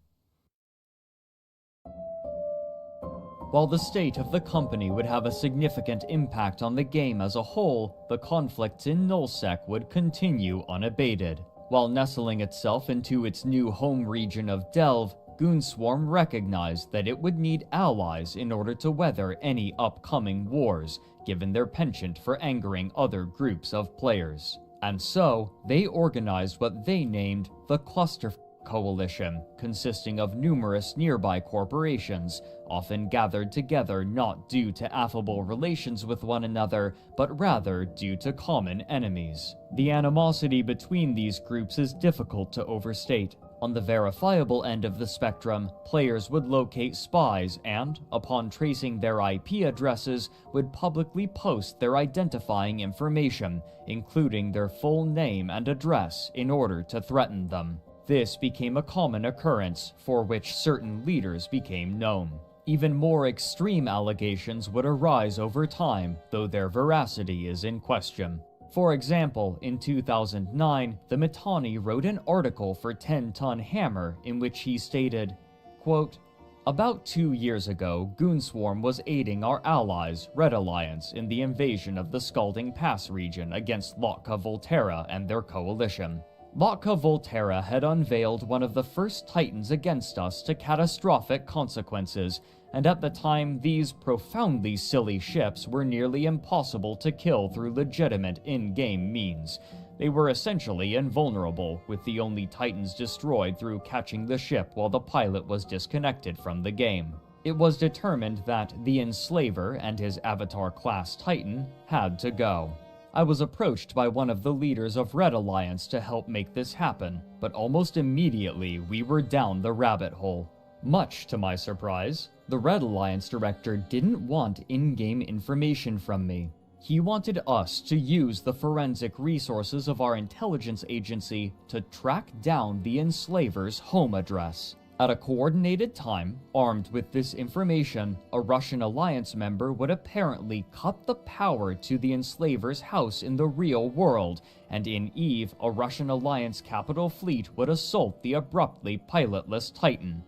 While the state of the company would have a significant impact on the game as a whole, the conflicts in Nullsec would continue unabated. While nestling itself into its new home region of Delve, Goonswarm recognized that it would need allies in order to weather any upcoming wars, given their penchant for angering other groups of players. And so, they organized what they named the Cluster Coalition, consisting of numerous nearby corporations, often gathered together not due to affable relations with one another, but rather due to common enemies. The animosity between these groups is difficult to overstate. On the verifiable end of the spectrum, players would locate spies and, upon tracing their IP addresses, would publicly post their identifying information, including their full name and address, in order to threaten them. This became a common occurrence, for which certain leaders became known. Even more extreme allegations would arise over time, though their veracity is in question. For example, in 2009, the Mittani wrote an article for 10 Ton Hammer in which he stated, quote, "About 2 years ago, Goonswarm was aiding our allies, Red Alliance, in the invasion of the Scalding Pass region against Lotka Volterra and their coalition. Lotka Volterra had unveiled one of the first titans against us to catastrophic consequences, and at the time these profoundly silly ships were nearly impossible to kill through legitimate in-game means. They were essentially invulnerable, with the only titans destroyed through catching the ship while the pilot was disconnected from the game. It was determined that the Enslaver and his Avatar-class titan had to go. I was approached by one of the leaders of Red Alliance to help make this happen, but almost immediately we were down the rabbit hole. Much to my surprise, the Red Alliance director didn't want in-game information from me. He wanted us to use the forensic resources of our intelligence agency to track down the Enslaver's home address. At a coordinated time, armed with this information, a Russian Alliance member would apparently cut the power to the Enslaver's house in the real world, and in EVE, a Russian Alliance capital fleet would assault the abruptly pilotless Titan.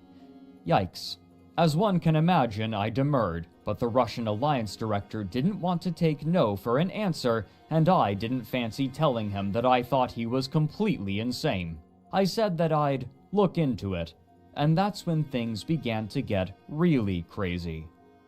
Yikes. As one can imagine, I demurred, but the Russian Alliance director didn't want to take no for an answer, and I didn't fancy telling him that I thought he was completely insane. I said that I'd look into it. And that's when things began to get really crazy.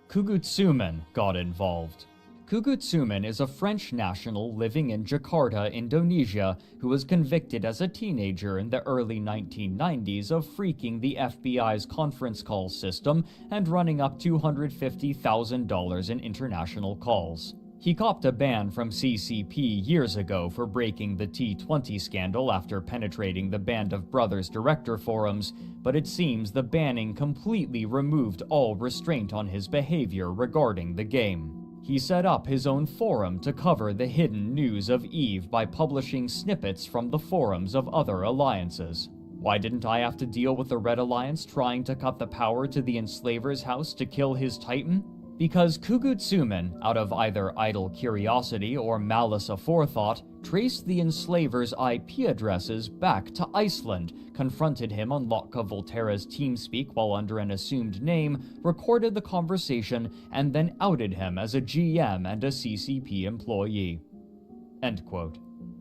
Kugutsumen got involved. Kugutsuman is a French national living in Jakarta, Indonesia, who was convicted as a teenager in the early 1990s of freaking the FBI's conference call system and running up $250,000 in international calls. He copped a ban from CCP years ago for breaking the T20 scandal after penetrating the Band of Brothers director forums, but it seems the banning completely removed all restraint on his behavior regarding the game. He set up his own forum to cover the hidden news of EVE by publishing snippets from the forums of other alliances. Why didn't I have to deal with the Red Alliance trying to cut the power to the Enslaver's house to kill his Titan? Because Kugutsuman, out of either idle curiosity or malice aforethought, traced the Enslaver's IP addresses back to Iceland, confronted him on Lotka Volterra's TeamSpeak while under an assumed name, recorded the conversation, and then outed him as a GM and a CCP employee. End quote.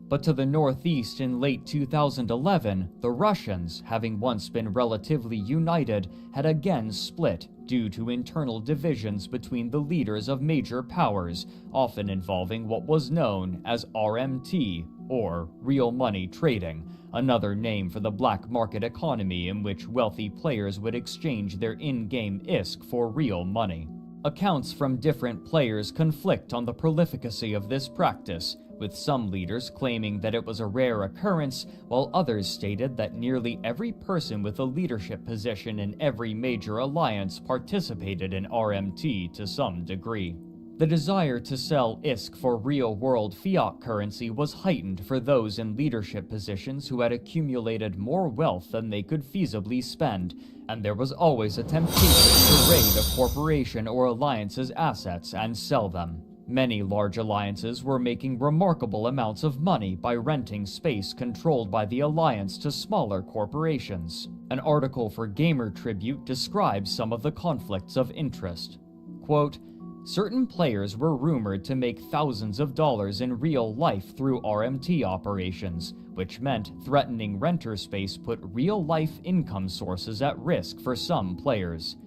But to the northeast in late 2011, the Russians, having once been relatively united, had again split due to internal divisions between the leaders of major powers, often involving what was known as RMT, or real money trading, another name for the black market economy in which wealthy players would exchange their in-game ISK for real money. Accounts from different players conflict on the prolificacy of this practice, with some leaders claiming that it was a rare occurrence, while others stated that nearly every person with a leadership position in every major alliance participated in RMT to some degree. The desire to sell ISK for real-world fiat currency was heightened for those in leadership positions who had accumulated more wealth than they could feasibly spend, and there was always a temptation to raid a corporation or alliance's assets and sell them. Many large alliances were making remarkable amounts of money by renting space controlled by the alliance to smaller corporations. An article for Gamer Tribute describes some of the conflicts of interest. Quote, certain players were rumored to make thousands of dollars in real life through RMT operations, which meant threatening renter space put real-life income sources at risk for some players.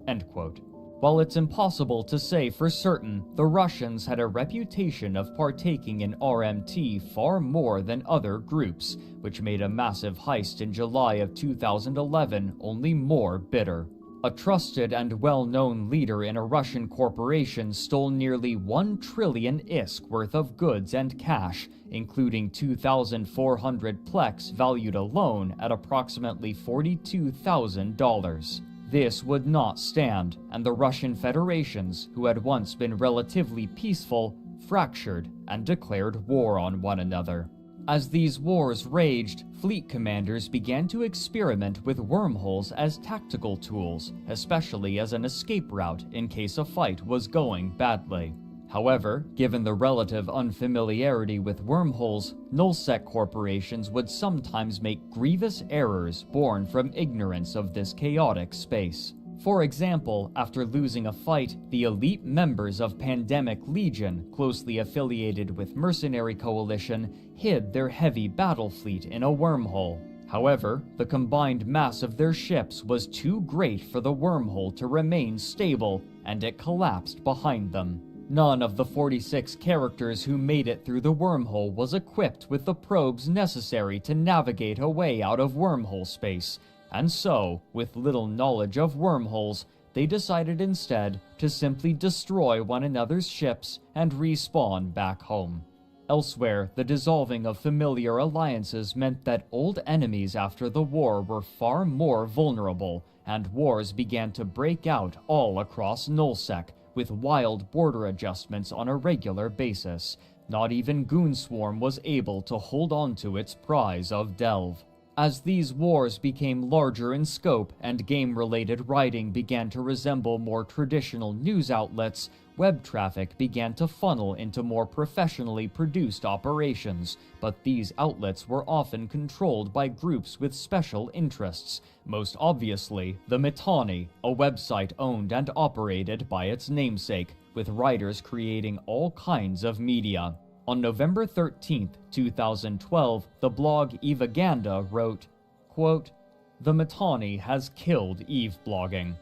End quote. While it's impossible to say for certain, the Russians had a reputation of partaking in RMT far more than other groups, which made a massive heist in July of 2011 only more bitter. A trusted and well-known leader in a Russian corporation stole nearly 1 trillion ISK worth of goods and cash, including 2,400 Plex valued alone at approximately $42,000. This would not stand, and the Russian federations, who had once been relatively peaceful, fractured and declared war on one another. As these wars raged, fleet commanders began to experiment with wormholes as tactical tools, especially as an escape route in case a fight was going badly. However, given the relative unfamiliarity with wormholes, nullsec corporations would sometimes make grievous errors born from ignorance of this chaotic space. For example, after losing a fight, the elite members of Pandemic Legion, closely affiliated with Mercenary Coalition, hid their heavy battle fleet in a wormhole. However, the combined mass of their ships was too great for the wormhole to remain stable, and it collapsed behind them. None of the 46 characters who made it through the wormhole was equipped with the probes necessary to navigate a way out of wormhole space, and so, with little knowledge of wormholes, they decided instead to simply destroy one another's ships and respawn back home. Elsewhere, the dissolving of familiar alliances meant that old enemies after the war were far more vulnerable, and wars began to break out all across nullsec, with wild border adjustments on a regular basis. Not even Goonswarm was able to hold on to its prize of Delve. As these wars became larger in scope and game-related writing began to resemble more traditional news outlets, web traffic began to funnel into more professionally produced operations, but these outlets were often controlled by groups with special interests, most obviously the Mittani, a website owned and operated by its namesake, with writers creating all kinds of media. On November 13, 2012, the blog Evaganda wrote, quote, "The Mittani has killed Eve blogging.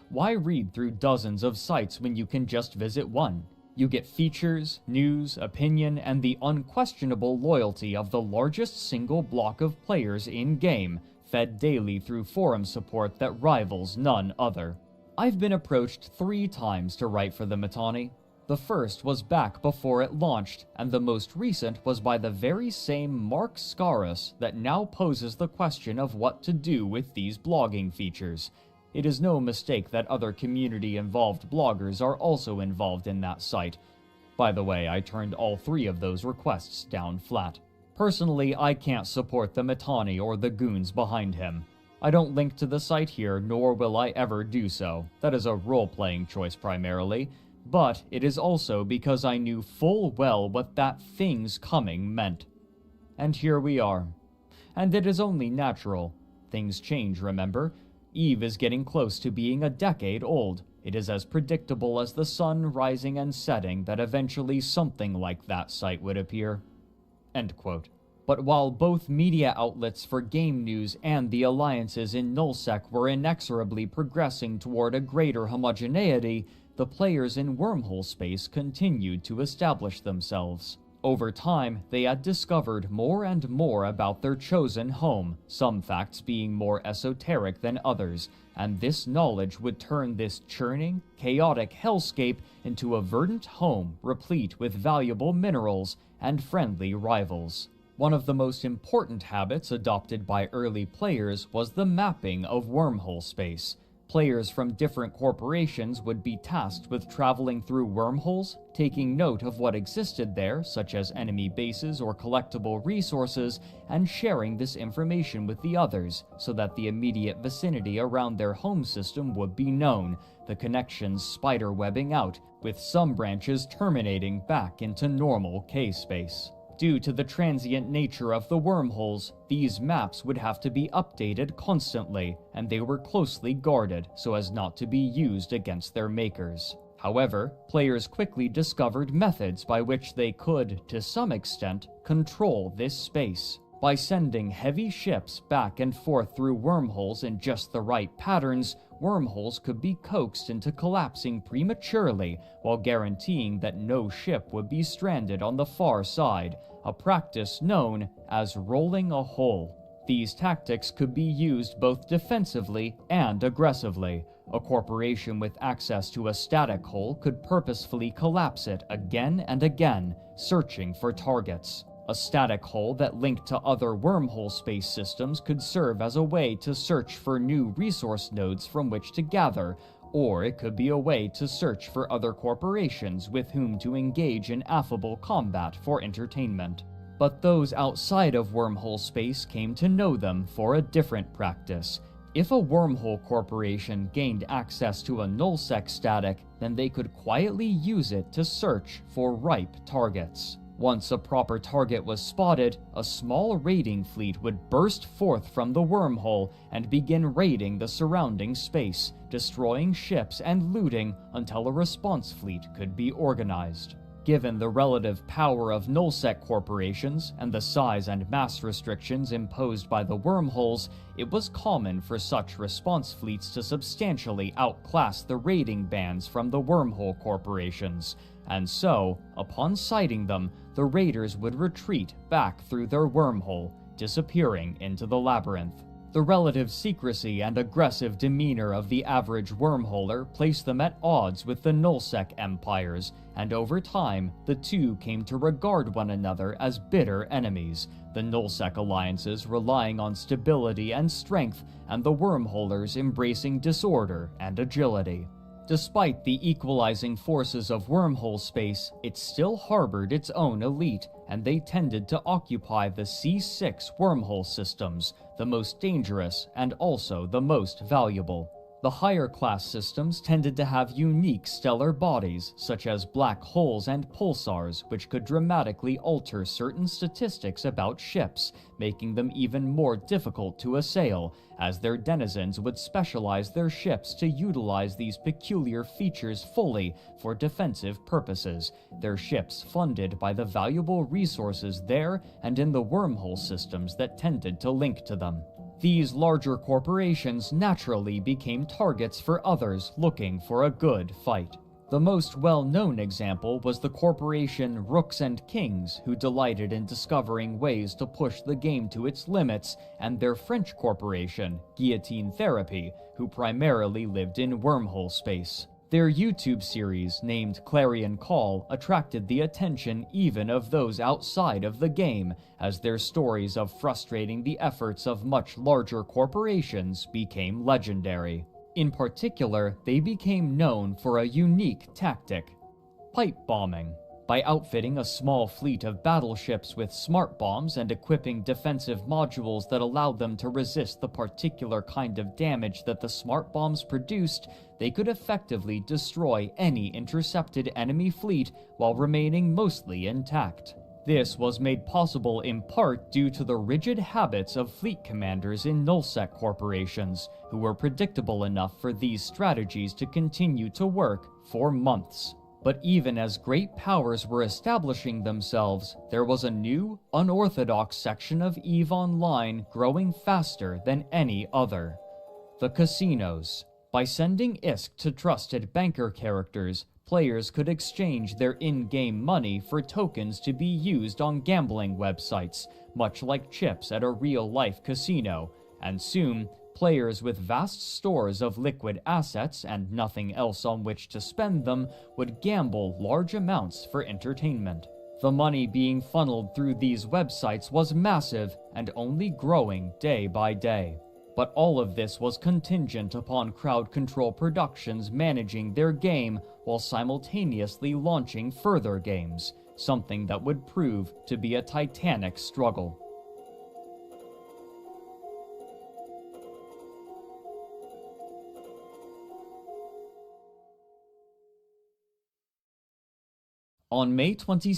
Why read through dozens of sites when you can just visit one? You get features, news, opinion, and the unquestionable loyalty of the largest single block of players in-game, fed daily through forum support that rivals none other. I've been approached 3 times to write for the Mittani. The first was back before it launched, and the most recent was by the very same Mark Scaris that now poses the question of what to do with these blogging features. It is no mistake that other community-involved bloggers are also involved in that site. By the way, I turned all 3 of those requests down flat. Personally, I can't support the Mittani or the goons behind him. I don't link to the site here, nor will I ever do so. That is a role-playing choice primarily, but it is also because I knew full well what that thing's coming meant. And here we are. And it is only natural. Things change, remember? Eve is getting close to being a decade old. It is as predictable as the sun rising and setting that eventually something like that site would appear. End quote. But while both media outlets for game news and the alliances in nullsec were inexorably progressing toward a greater homogeneity, the players in wormhole space continued to establish themselves. Over time, they had discovered more and more about their chosen home, some facts being more esoteric than others, and this knowledge would turn this churning, chaotic hellscape into a verdant home replete with valuable minerals and friendly rivals. One of the most important habits adopted by early players was the mapping of wormhole space. Players from different corporations would be tasked with traveling through wormholes, taking note of what existed there, such as enemy bases or collectible resources, and sharing this information with the others, so that the immediate vicinity around their home system would be known, the connections spiderwebbing out, with some branches terminating back into normal K-space. Due to the transient nature of the wormholes, these maps would have to be updated constantly, and they were closely guarded so as not to be used against their makers. However, players quickly discovered methods by which they could, to some extent, control this space. By sending heavy ships back and forth through wormholes in just the right patterns, wormholes could be coaxed into collapsing prematurely while guaranteeing that no ship would be stranded on the far side, a practice known as rolling a hole. These tactics could be used both defensively and aggressively. A corporation with access to a static hole could purposefully collapse it again and again, searching for targets. A static hole that linked to other wormhole space systems could serve as a way to search for new resource nodes from which to gather, or it could be a way to search for other corporations with whom to engage in affable combat for entertainment. But those outside of wormhole space came to know them for a different practice. If a wormhole corporation gained access to a nullsec static, then they could quietly use it to search for ripe targets. Once a proper target was spotted, a small raiding fleet would burst forth from the wormhole and begin raiding the surrounding space, destroying ships and looting until a response fleet could be organized. Given the relative power of nullsec corporations and the size and mass restrictions imposed by the wormholes, it was common for such response fleets to substantially outclass the raiding bands from the wormhole corporations. And so, upon sighting them, the raiders would retreat back through their wormhole, disappearing into the labyrinth. The relative secrecy and aggressive demeanor of the average wormholer placed them at odds with the nullsec empires, and over time, the two came to regard one another as bitter enemies, the nullsec alliances relying on stability and strength, and the wormholers embracing disorder and agility. Despite the equalizing forces of wormhole space, it still harbored its own elite, and they tended to occupy the C6 wormhole systems, the most dangerous and also the most valuable. The higher class systems tended to have unique stellar bodies, such as black holes and pulsars, which could dramatically alter certain statistics about ships, making them even more difficult to assail, as their denizens would specialize their ships to utilize these peculiar features fully for defensive purposes, their ships funded by the valuable resources there and in the wormhole systems that tended to link to them. These larger corporations naturally became targets for others looking for a good fight. The most well-known example was the corporation Rooks and Kings, who delighted in discovering ways to push the game to its limits, and their French corporation, Guillotine Therapy, who primarily lived in wormhole space. Their YouTube series, named Clarion Call, attracted the attention even of those outside of the game, as their stories of frustrating the efforts of much larger corporations became legendary. In particular, they became known for a unique tactic: pipe bombing. By outfitting a small fleet of battleships with smart bombs and equipping defensive modules that allowed them to resist the particular kind of damage that the smart bombs produced, they could effectively destroy any intercepted enemy fleet while remaining mostly intact. This was made possible in part due to the rigid habits of fleet commanders in nullsec corporations, who were predictable enough for these strategies to continue to work for months. But even as great powers were establishing themselves, there was a new, unorthodox section of EVE Online growing faster than any other: the casinos. By sending ISK to trusted banker characters, players could exchange their in-game money for tokens to be used on gambling websites, much like chips at a real-life casino, and soon, players with vast stores of liquid assets and nothing else on which to spend them would gamble large amounts for entertainment. The money being funneled through these websites was massive and only growing day by day. But all of this was contingent upon Crowd Control Productions managing their game while simultaneously launching further games, something that would prove to be a titanic struggle. On May 22,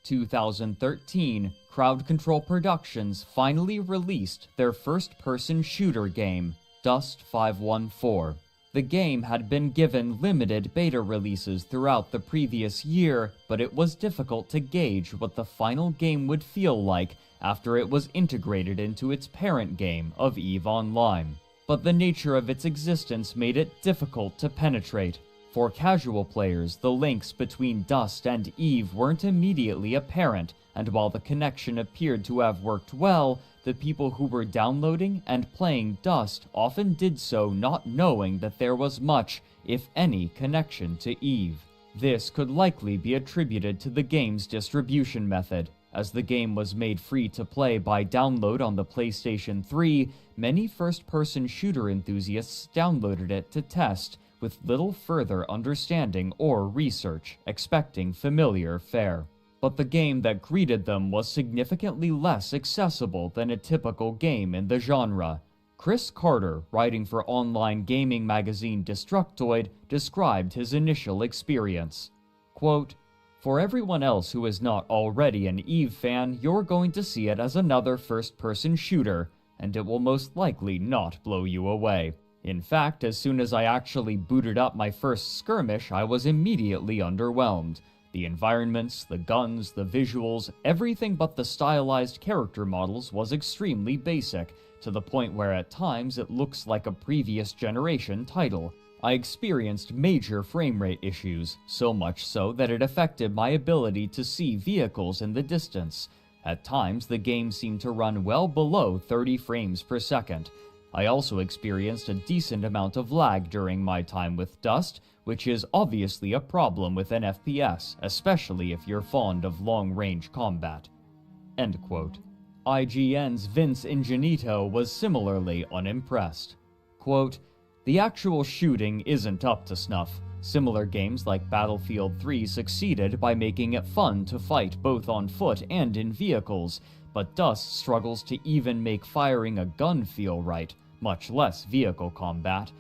2013, Crowd Control Productions finally released their first-person shooter game, Dust 514. The game had been given limited beta releases throughout the previous year, but it was difficult to gauge what the final game would feel like after it was integrated into its parent game of EVE Online. But the nature of its existence made it difficult to penetrate. For casual players, the links between Dust and EVE weren't immediately apparent, and while the connection appeared to have worked well, the people who were downloading and playing Dust often did so not knowing that there was much, if any, connection to EVE. This could likely be attributed to the game's distribution method. As the game was made free to play by download on the PlayStation 3, many first-person shooter enthusiasts downloaded it to test, with little further understanding or research, expecting familiar fare. But the game that greeted them was significantly less accessible than a typical game in the genre. Chris Carter, writing for online gaming magazine Destructoid, described his initial experience. Quote, "For everyone else who is not already an EVE fan, you're going to see it as another first-person shooter, and it will most likely not blow you away. In fact, as soon as I actually booted up my first skirmish, I was immediately underwhelmed. The environments, the guns, the visuals, everything but the stylized character models was extremely basic, to the point where at times it looks like a previous generation title. I experienced major frame rate issues, so much so that it affected my ability to see vehicles in the distance. At times, the game seemed to run well below 30 frames per second. I also experienced a decent amount of lag during my time with Dust, which is obviously a problem with an FPS, especially if you're fond of long-range combat." End quote. IGN's Vince Ingenito was similarly unimpressed. Quote, "The actual shooting isn't up to snuff. Similar games like Battlefield 3 succeeded by making it fun to fight both on foot and in vehicles, but Dust struggles to even make firing a gun feel right, much less vehicle combat.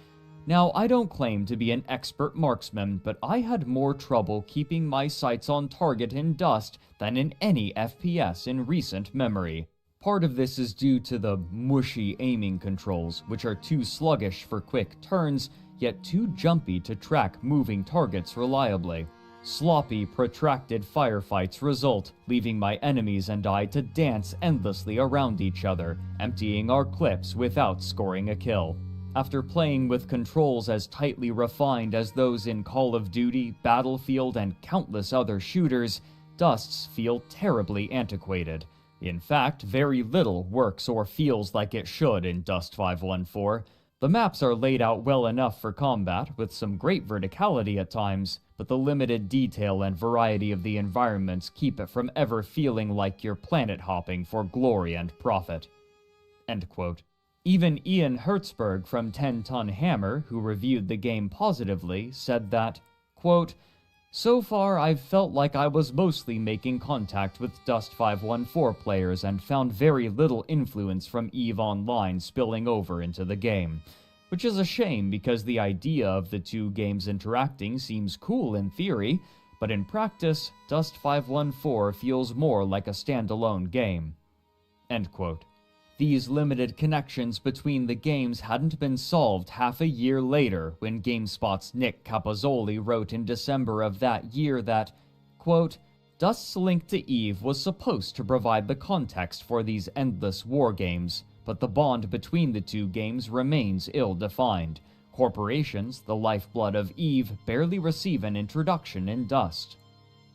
Now, I don't claim to be an expert marksman, but I had more trouble keeping my sights on target in Dust than in any FPS in recent memory. Part of this is due to the mushy aiming controls, which are too sluggish for quick turns, yet too jumpy to track moving targets reliably. Sloppy, protracted firefights result, leaving my enemies and I to dance endlessly around each other, emptying our clips without scoring a kill. After playing with controls as tightly refined as those in Call of Duty, Battlefield, and countless other shooters, Dusts feel terribly antiquated. In fact, very little works or feels like it should in Dust 514. The maps are laid out well enough for combat, with some great verticality at times, but the limited detail and variety of the environments keep it from ever feeling like you're planet hopping for glory and profit." End quote. Even Ian Hertzberg from 10 Ton Hammer, who reviewed the game positively, said that, quote, "So far, I've felt like I was mostly making contact with Dust 514 players and found very little influence from EVE Online spilling over into the game. Which is a shame because the idea of the two games interacting seems cool in theory, but in practice, Dust 514 feels more like a standalone game." End quote. These limited connections between the games hadn't been solved half a year later when GameSpot's Nick Capozoli wrote in December of that year that, quote, "Dust's link to EVE was supposed to provide the context for these endless war games, but the bond between the two games remains ill-defined. Corporations, the lifeblood of EVE, barely receive an introduction in Dust."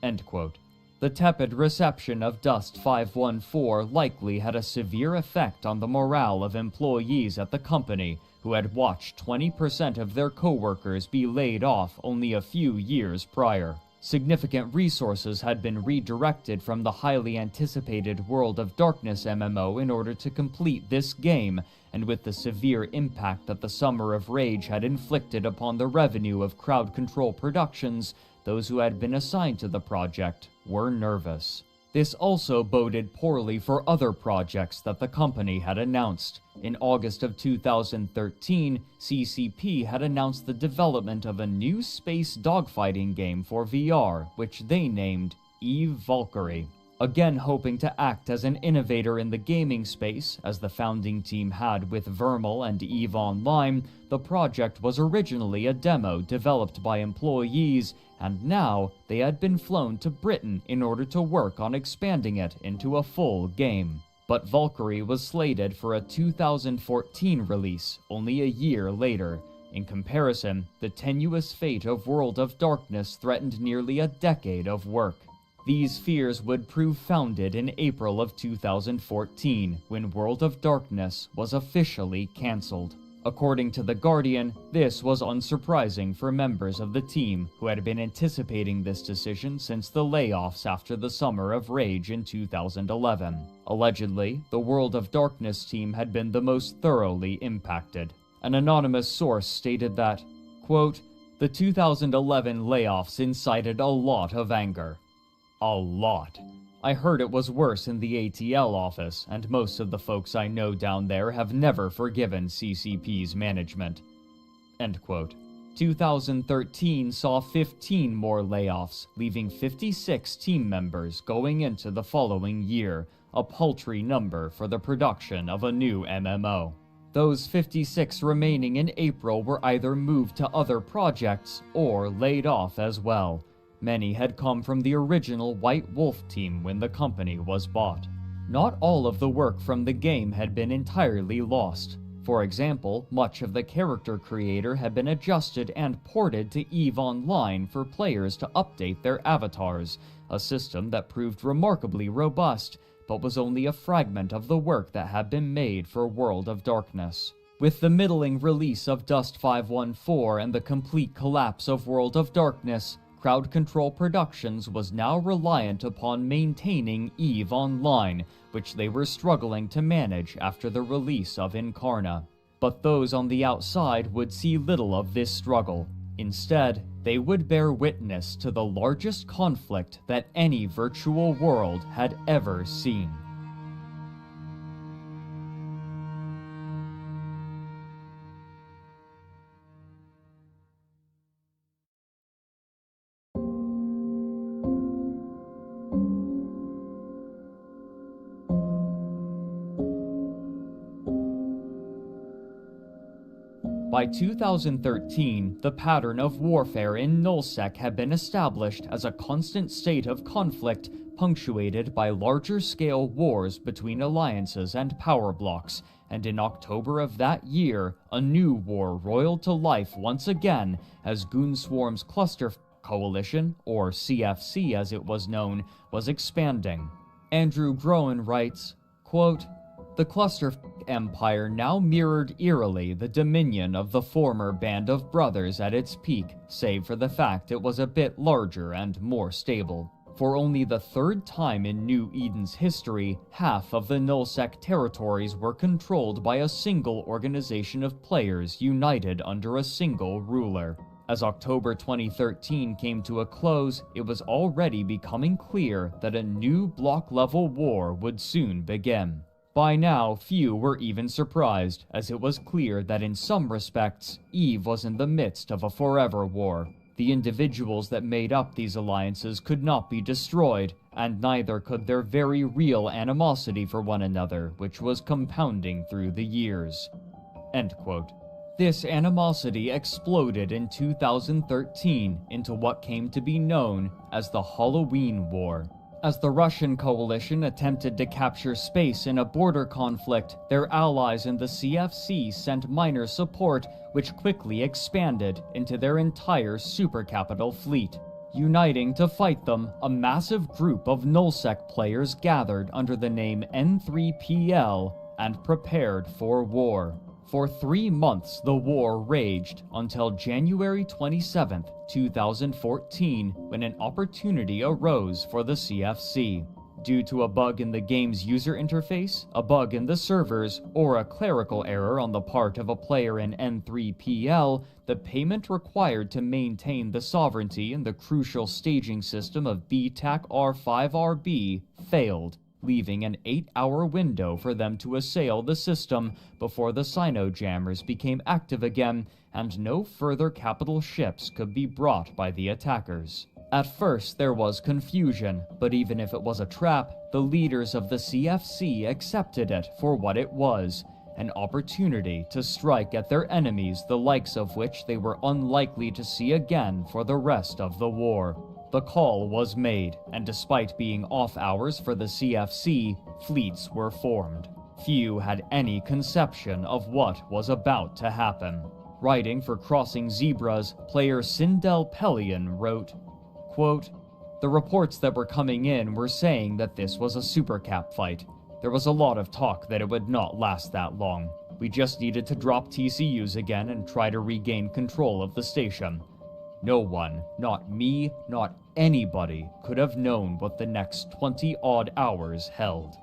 End quote. The tepid reception of Dust 514 likely had a severe effect on the morale of employees at the company, who had watched 20% of their co-workers be laid off only a few years prior. Significant resources had been redirected from the highly anticipated World of Darkness MMO in order to complete this game, and with the severe impact that the Summer of Rage had inflicted upon the revenue of Crowd Control Productions, those who had been assigned to the project were nervous. This also boded poorly for other projects that the company had announced. In August of 2013, CCP had announced the development of a new space dogfighting game for VR, which they named EVE Valkyrie. Again hoping to act as an innovator in the gaming space, as the founding team had with Vermal and EVE Online, the project was originally a demo developed by employees, and now they had been flown to Britain in order to work on expanding it into a full game. But Valkyrie was slated for a 2014 release, only a year later. In comparison, the tenuous fate of World of Darkness threatened nearly a decade of work. These fears would prove founded in April of 2014, when World of Darkness was officially cancelled. According to The Guardian, this was unsurprising for members of the team who had been anticipating this decision since the layoffs after the Summer of Rage in 2011. Allegedly, the World of Darkness team had been the most thoroughly impacted. An anonymous source stated that, quote, "The 2011 layoffs incited a lot of anger. A lot. I heard it was worse in the ATL office, and most of the folks I know down there have never forgiven CCP's management." End quote. 2013 saw 15 more layoffs, leaving 56 team members going into the following year, a paltry number for the production of a new MMO. Those 56 remaining in April were either moved to other projects or laid off as well. Many had come from the original White Wolf team when the company was bought. Not all of the work from the game had been entirely lost. For example, much of the character creator had been adjusted and ported to EVE Online for players to update their avatars, a system that proved remarkably robust, but was only a fragment of the work that had been made for World of Darkness. With the middling release of Dust 514 and the complete collapse of World of Darkness, Crowd Control Productions was now reliant upon maintaining EVE Online, which they were struggling to manage after the release of Incarna. But those on the outside would see little of this struggle. Instead, they would bear witness to the largest conflict that any virtual world had ever seen. By 2013, the pattern of warfare in Nullsec had been established as a constant state of conflict punctuated by larger-scale wars between alliances and power blocks, and in October of that year, a new war roiled to life once again as Goonswarm's cluster coalition, or CFC as it was known, was expanding. Andrew Groen writes, quote, "The cluster empire now mirrored eerily the dominion of the former Band of Brothers at its peak, save for the fact it was a bit larger and more stable. For only the third time in New Eden's history, half of the Nullsec territories were controlled by a single organization of players united under a single ruler. As October 2013 came to a close, it was already becoming clear that a new block-level war would soon begin. By now, few were even surprised, as it was clear that in some respects, Eve was in the midst of a forever war. The individuals that made up these alliances could not be destroyed, and neither could their very real animosity for one another, which was compounding through the years." End quote. This animosity exploded in 2013 into what came to be known as the Halloween War. As the Russian coalition attempted to capture space in a border conflict, their allies in the CFC sent minor support, which quickly expanded into their entire supercapital fleet. Uniting to fight them, a massive group of Nullsec players gathered under the name N3PL and prepared for war. For 3 months, the war raged until January 27, 2014, when an opportunity arose for the CFC. Due to a bug in the game's user interface, a bug in the servers, or a clerical error on the part of a player in N3PL, the payment required to maintain the sovereignty in the crucial staging system of B-R5RB failed, leaving an 8-hour window for them to assail the system before the Sino-jammers became active again, and no further capital ships could be brought by the attackers. At first there was confusion, but even if it was a trap, the leaders of the CFC accepted it for what it was, an opportunity to strike at their enemies, the likes of which they were unlikely to see again for the rest of the war. The call was made, and despite being off hours for the CFC, fleets were formed. Few had any conception of what was about to happen. Writing for Crossing Zebras, player Sindel Pelion wrote, quote, "The reports that were coming in were saying that this was a supercap fight. There was a lot of talk that it would not last that long. We just needed to drop TCUs again and try to regain control of the station. No one, not me, not anybody, could have known what the next 20-odd hours held."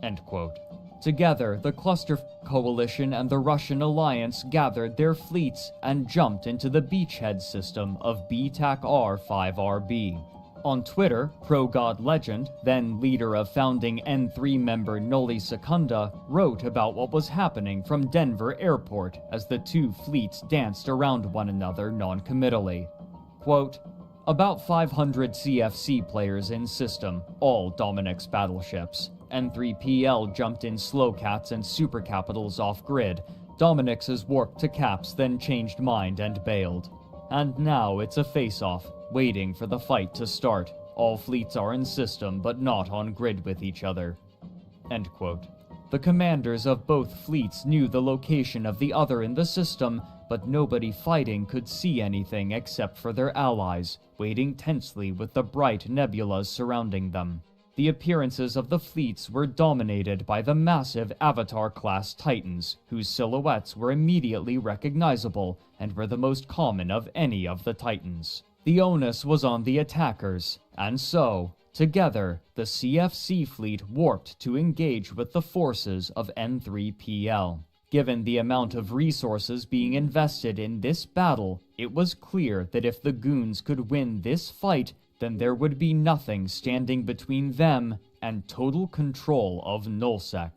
End quote. Together, the Cluster Coalition and the Russian Alliance gathered their fleets and jumped into the beachhead system of B-R5RB. On Twitter, ProGod Legend, then leader of founding N3 member Noli Secunda, wrote about what was happening from Denver Airport as the two fleets danced around one another non-committally. Quote, "About 500 CFC players in system, all Dominic's battleships. N3PL jumped in Slowcats and Supercapitals off-grid. Dominic's is warped to Caps, then changed mind and bailed. And now it's a face-off, waiting for the fight to start. All fleets are in system, but not on grid with each other." End quote. The commanders of both fleets knew the location of the other in the system, but nobody fighting could see anything except for their allies, waiting tensely with the bright nebulas surrounding them. The appearances of the fleets were dominated by the massive Avatar-class Titans, whose silhouettes were immediately recognizable and were the most common of any of the Titans. The onus was on the attackers, and so, together, the CFC fleet warped to engage with the forces of N3PL. Given the amount of resources being invested in this battle, it was clear that if the Goons could win this fight, then there would be nothing standing between them and total control of Nullsec.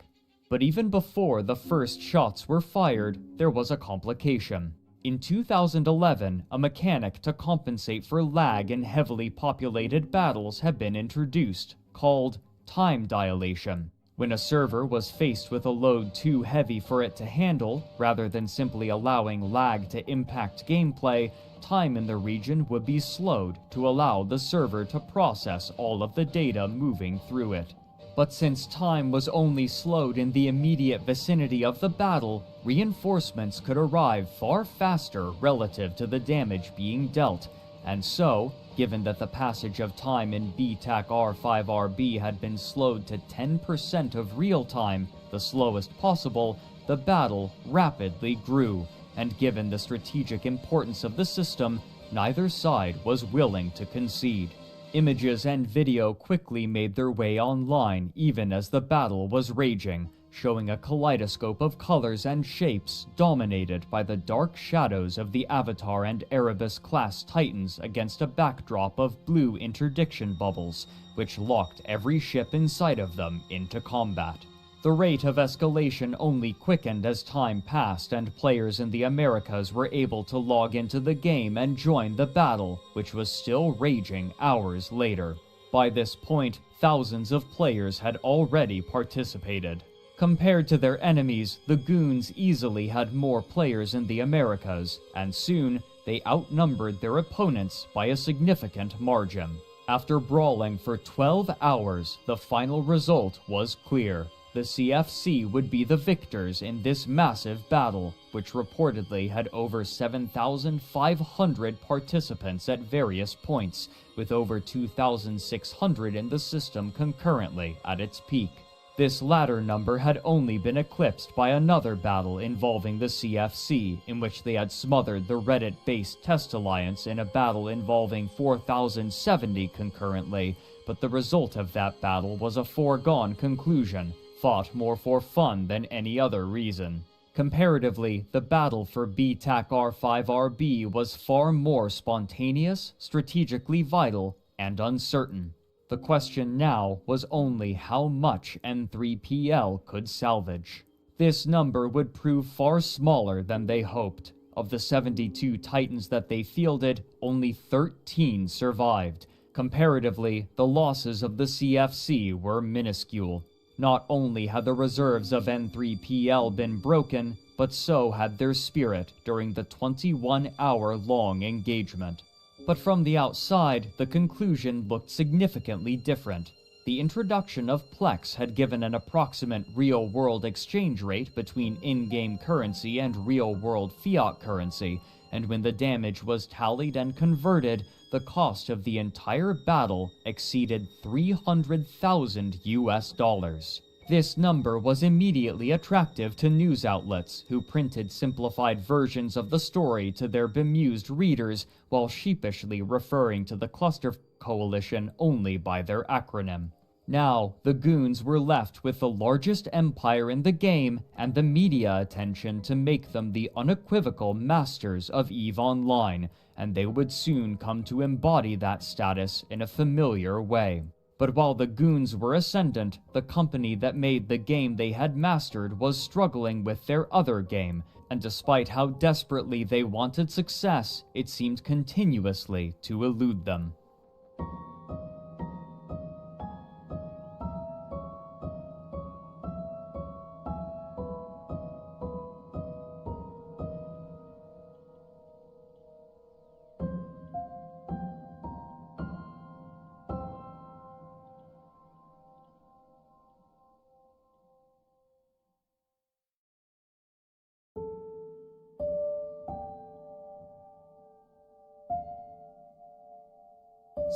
But even before the first shots were fired, there was a complication. In 2011, a mechanic to compensate for lag in heavily populated battles had been introduced, called time dilation. When a server was faced with a load too heavy for it to handle, rather than simply allowing lag to impact gameplay, time in the region would be slowed to allow the server to process all of the data moving through it. But since time was only slowed in the immediate vicinity of the battle, reinforcements could arrive far faster relative to the damage being dealt, and so, given that the passage of time in B-R5RB had been slowed to 10% of real time, the slowest possible, the battle rapidly grew, and given the strategic importance of the system, neither side was willing to concede. Images and video quickly made their way online even as the battle was raging, showing a kaleidoscope of colors and shapes dominated by the dark shadows of the Avatar and Erebus class Titans against a backdrop of blue interdiction bubbles, which locked every ship inside of them into combat. The rate of escalation only quickened as time passed and players in the Americas were able to log into the game and join the battle, which was still raging hours later. By this point, thousands of players had already participated. Compared to their enemies, the Goons easily had more players in the Americas, and soon they outnumbered their opponents by a significant margin. After brawling for 12 hours, the final result was clear. The CFC would be the victors in this massive battle, which reportedly had over 7,500 participants at various points, with over 2,600 in the system concurrently at its peak. This latter number had only been eclipsed by another battle involving the CFC, in which they had smothered the Reddit-based Test Alliance in a battle involving 4,070 concurrently, but the result of that battle was a foregone conclusion, fought more for fun than any other reason. Comparatively, the battle for B-R5RB was far more spontaneous, strategically vital, and uncertain. The question now was only how much N3PL could salvage. This number would prove far smaller than they hoped. Of the 72 Titans that they fielded, only 13 survived. Comparatively, the losses of the CFC were minuscule. Not only had the reserves of N3PL been broken, but so had their spirit during the 21-hour-long engagement. But from the outside, the conclusion looked significantly different. The introduction of Plex had given an approximate real-world exchange rate between in-game currency and real-world fiat currency, and when the damage was tallied and converted, the cost of the entire battle exceeded $300,000. This number was immediately attractive to news outlets, who printed simplified versions of the story to their bemused readers while sheepishly referring to the Cluster Coalition only by their acronym. Now, the Goons were left with the largest empire in the game and the media attention to make them the unequivocal masters of EVE Online, and they would soon come to embody that status in a familiar way. But while the Goons were ascendant, the company that made the game they had mastered was struggling with their other game, and despite how desperately they wanted success, it seemed continuously to elude them.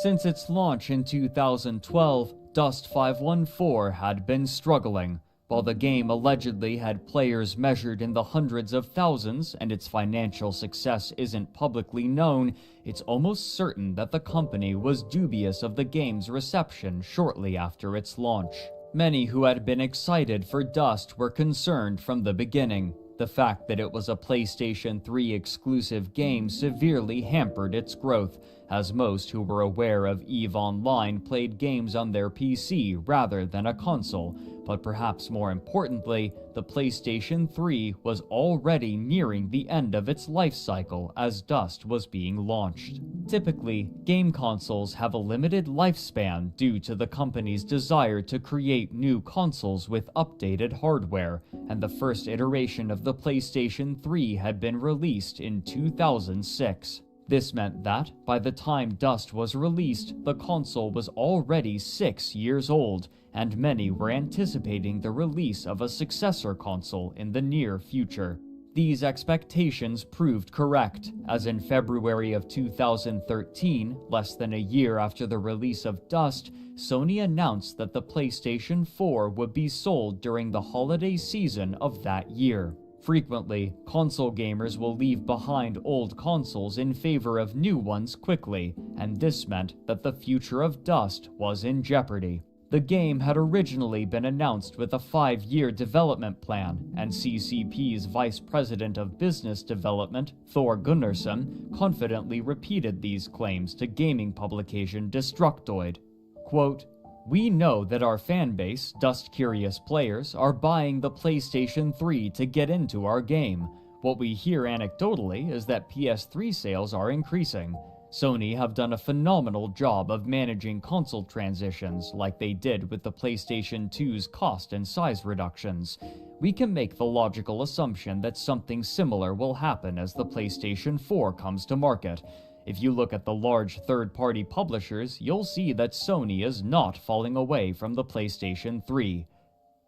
Since its launch in 2012, Dust 514 had been struggling. While the game allegedly had players measured in the hundreds of thousands and its financial success isn't publicly known, it's almost certain that the company was dubious of the game's reception shortly after its launch. Many who had been excited for Dust were concerned from the beginning. The fact that it was a PlayStation 3 exclusive game severely hampered its growth, as most who were aware of EVE Online played games on their PC rather than a console, but perhaps more importantly, the PlayStation 3 was already nearing the end of its life cycle as Dust was being launched. Typically, game consoles have a limited lifespan due to the company's desire to create new consoles with updated hardware, and the first iteration of the PlayStation 3 had been released in 2006. This meant that, by the time Dust was released, the console was already 6 years old, and many were anticipating the release of a successor console in the near future. These expectations proved correct, as in February of 2013, less than a year after the release of Dust, Sony announced that the PlayStation 4 would be sold during the holiday season of that year. Frequently, console gamers will leave behind old consoles in favor of new ones quickly, and this meant that the future of Dust was in jeopardy. The game had originally been announced with a 5-year development plan, and CCP's Vice President of Business Development, Thor Gunnarsson, confidently repeated these claims to gaming publication Destructoid. Quote, "We know that our fanbase, Dust-curious players, are buying the PlayStation 3 to get into our game. What we hear anecdotally is that PS3 sales are increasing. Sony have done a phenomenal job of managing console transitions like they did with the PlayStation 2's cost and size reductions. We can make the logical assumption that something similar will happen as the PlayStation 4 comes to market. If you look at the large third-party publishers, you'll see that Sony is not falling away from the PlayStation 3."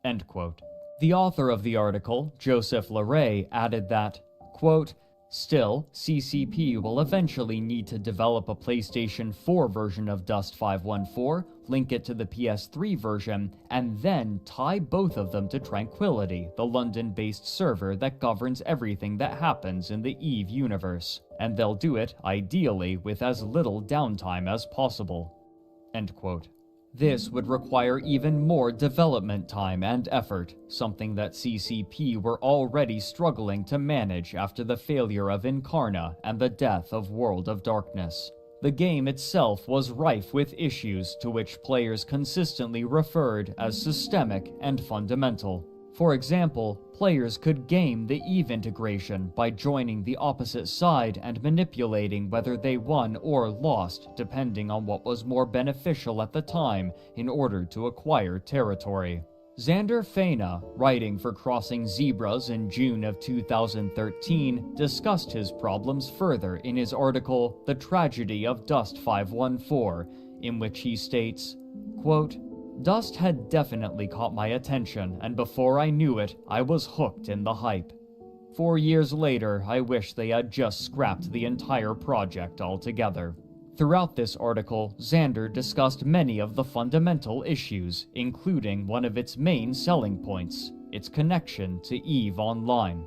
End quote. The author of the article, Joseph Larray, added that, quote, "Still, CCP will eventually need to develop a PlayStation 4 version of Dust 514, link it to the PS3 version, and then tie both of them to Tranquility, the London-based server that governs everything that happens in the EVE universe. And they'll do it, ideally, with as little downtime as possible." End quote. This would require even more development time and effort, something that CCP were already struggling to manage after the failure of Incarna and the death of World of Darkness. The game itself was rife with issues to which players consistently referred as systemic and fundamental. For example, players could game the EVE integration by joining the opposite side and manipulating whether they won or lost depending on what was more beneficial at the time in order to acquire territory. Xander Fena, writing for Crossing Zebras in June of 2013, discussed his problems further in his article The Tragedy of Dust 514, in which he states, quote, "Dust had definitely caught my attention, and before I knew it, I was hooked in the hype. 4 years later, I wish they had just scrapped the entire project altogether." Throughout this article, Xander discussed many of the fundamental issues, including one of its main selling points, its connection to EVE Online.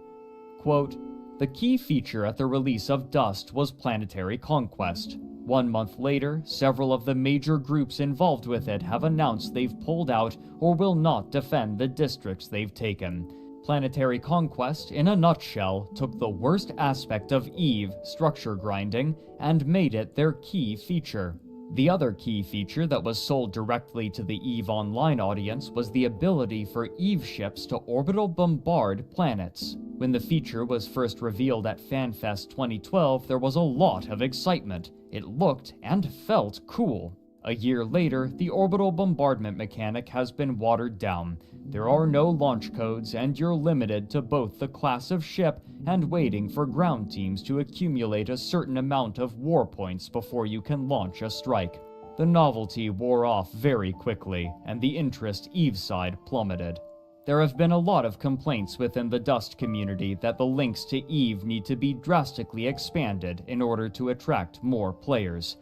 Quote, "The key feature at the release of Dust was planetary conquest. 1 month later, several of the major groups involved with it have announced they've pulled out or will not defend the districts they've taken. Planetary conquest, in a nutshell, took the worst aspect of EVE, structure grinding, and made it their key feature. The other key feature that was sold directly to the EVE Online audience was the ability for EVE ships to orbital bombard planets. When the feature was first revealed at FanFest 2012, there was a lot of excitement. It looked and felt cool. A year later, the orbital bombardment mechanic has been watered down. There are no launch codes, and you're limited to both the class of ship and waiting for ground teams to accumulate a certain amount of war points before you can launch a strike. The novelty wore off very quickly, and the interest EVE side plummeted. There have been a lot of complaints within the Dust community that the links to EVE need to be drastically expanded in order to attract more players.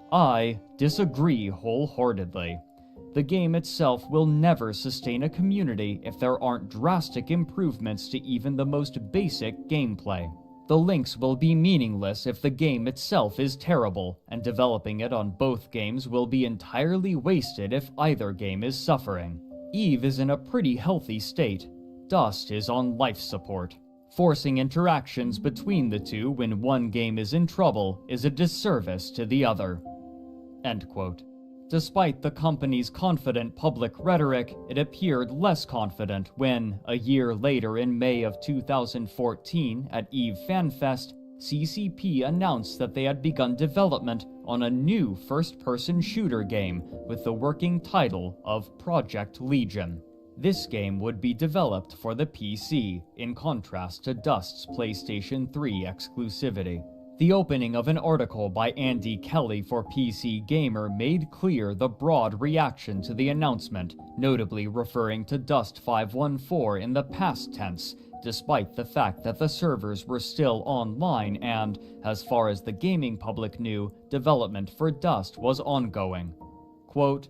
I disagree wholeheartedly. The game itself will never sustain a community if there aren't drastic improvements to even the most basic gameplay. The links will be meaningless if the game itself is terrible, and developing it on both games will be entirely wasted if either game is suffering. EVE is in a pretty healthy state. Dust is on life support. Forcing interactions between the two when one game is in trouble is a disservice to the other." End quote. Despite the company's confident public rhetoric, it appeared less confident when, a year later in May of 2014 at EVE FanFest, CCP announced that they had begun development on a new first-person shooter game with the working title of Project Legion. This game would be developed for the PC, in contrast to Dust's PlayStation 3 exclusivity. The opening of an article by Andy Kelly for PC Gamer made clear the broad reaction to the announcement, notably referring to Dust 514 in the past tense, despite the fact that the servers were still online and, as far as the gaming public knew, development for Dust was ongoing. Quote,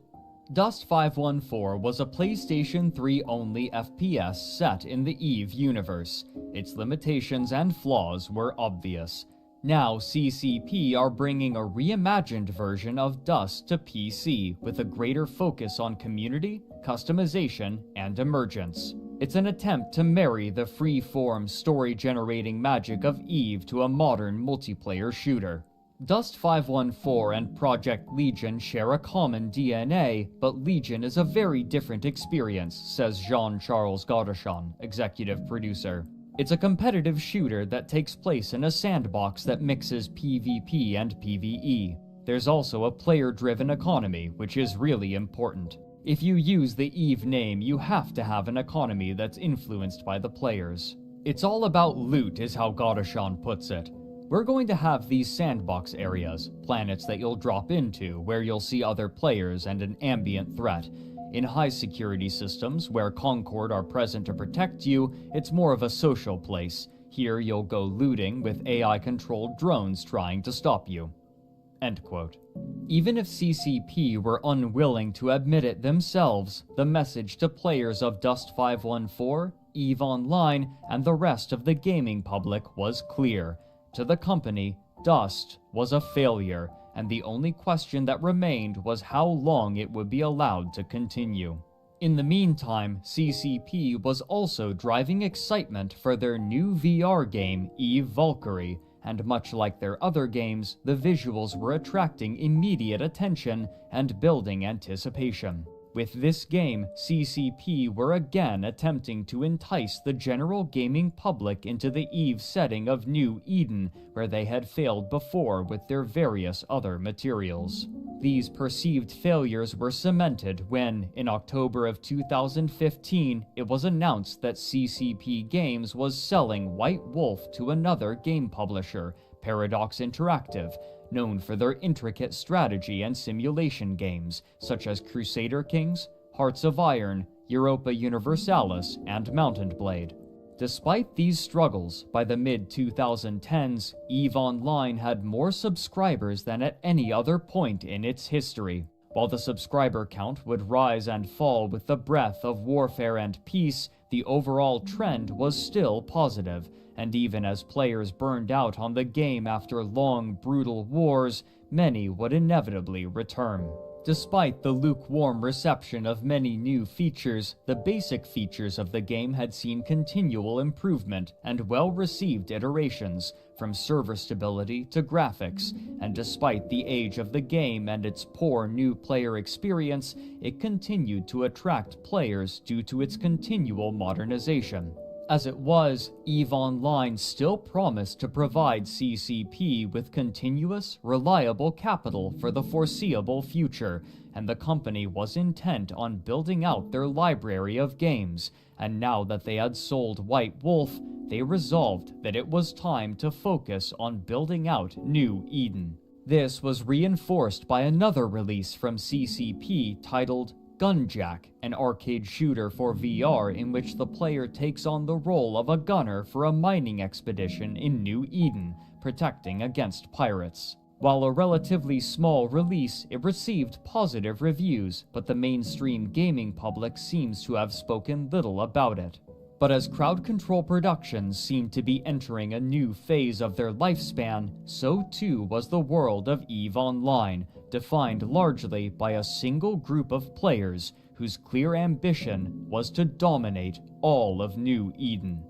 Dust 514 was a PlayStation 3 only FPS set in the EVE universe. Its limitations and flaws were obvious. Now CCP are bringing a reimagined version of Dust to PC with a greater focus on community, customization, and emergence. It's an attempt to marry the free-form story-generating magic of EVE to a modern multiplayer shooter. Dust 514 and Project Legion share a common DNA, but Legion is a very different experience, says Jean-Charles Godachon, executive producer. It's a competitive shooter that takes place in a sandbox that mixes PvP and PvE. There's also a player-driven economy, which is really important. If you use the EVE name, you have to have an economy that's influenced by the players. It's all about loot, is how Godachon puts it. We're going to have these sandbox areas, planets that you'll drop into, where you'll see other players and an ambient threat. In high-security systems, where Concord are present to protect you, it's more of a social place. Here you'll go looting with AI-controlled drones trying to stop you. End quote. Even if CCP were unwilling to admit it themselves, the message to players of Dust 514, EVE Online, and the rest of the gaming public was clear. To the company, Dust was a failure, and the only question that remained was how long it would be allowed to continue. In the meantime, CCP was also driving excitement for their new VR game, EVE Valkyrie, and much like their other games, the visuals were attracting immediate attention and building anticipation. With this game, CCP were again attempting to entice the general gaming public into the EVE setting of New Eden, where they had failed before with their various other materials. These perceived failures were cemented when, in October of 2015, it was announced that CCP Games was selling White Wolf to another game publisher, Paradox Interactive, known for their intricate strategy and simulation games, such as Crusader Kings, Hearts of Iron, Europa Universalis, and Mountain Blade. Despite these struggles, by the mid-2010s, EVE Online had more subscribers than at any other point in its history. While the subscriber count would rise and fall with the breadth of warfare and peace, the overall trend was still positive, and even as players burned out on the game after long, brutal wars, many would inevitably return. Despite the lukewarm reception of many new features, the basic features of the game had seen continual improvement and well-received iterations, from server stability to graphics, and despite the age of the game and its poor new player experience, it continued to attract players due to its continual modernization. As it was, EVE Online still promised to provide CCP with continuous, reliable capital for the foreseeable future, and the company was intent on building out their library of games, and now that they had sold White Wolf, they resolved that it was time to focus on building out New Eden. This was reinforced by another release from CCP titled Gunjack, an arcade shooter for VR in which the player takes on the role of a gunner for a mining expedition in New Eden, protecting against pirates. While a relatively small release, it received positive reviews, but the mainstream gaming public seems to have spoken little about it. But as crowd control productions seemed to be entering a new phase of their lifespan, so too was the world of EVE Online, defined largely by a single group of players whose clear ambition was to dominate all of New Eden.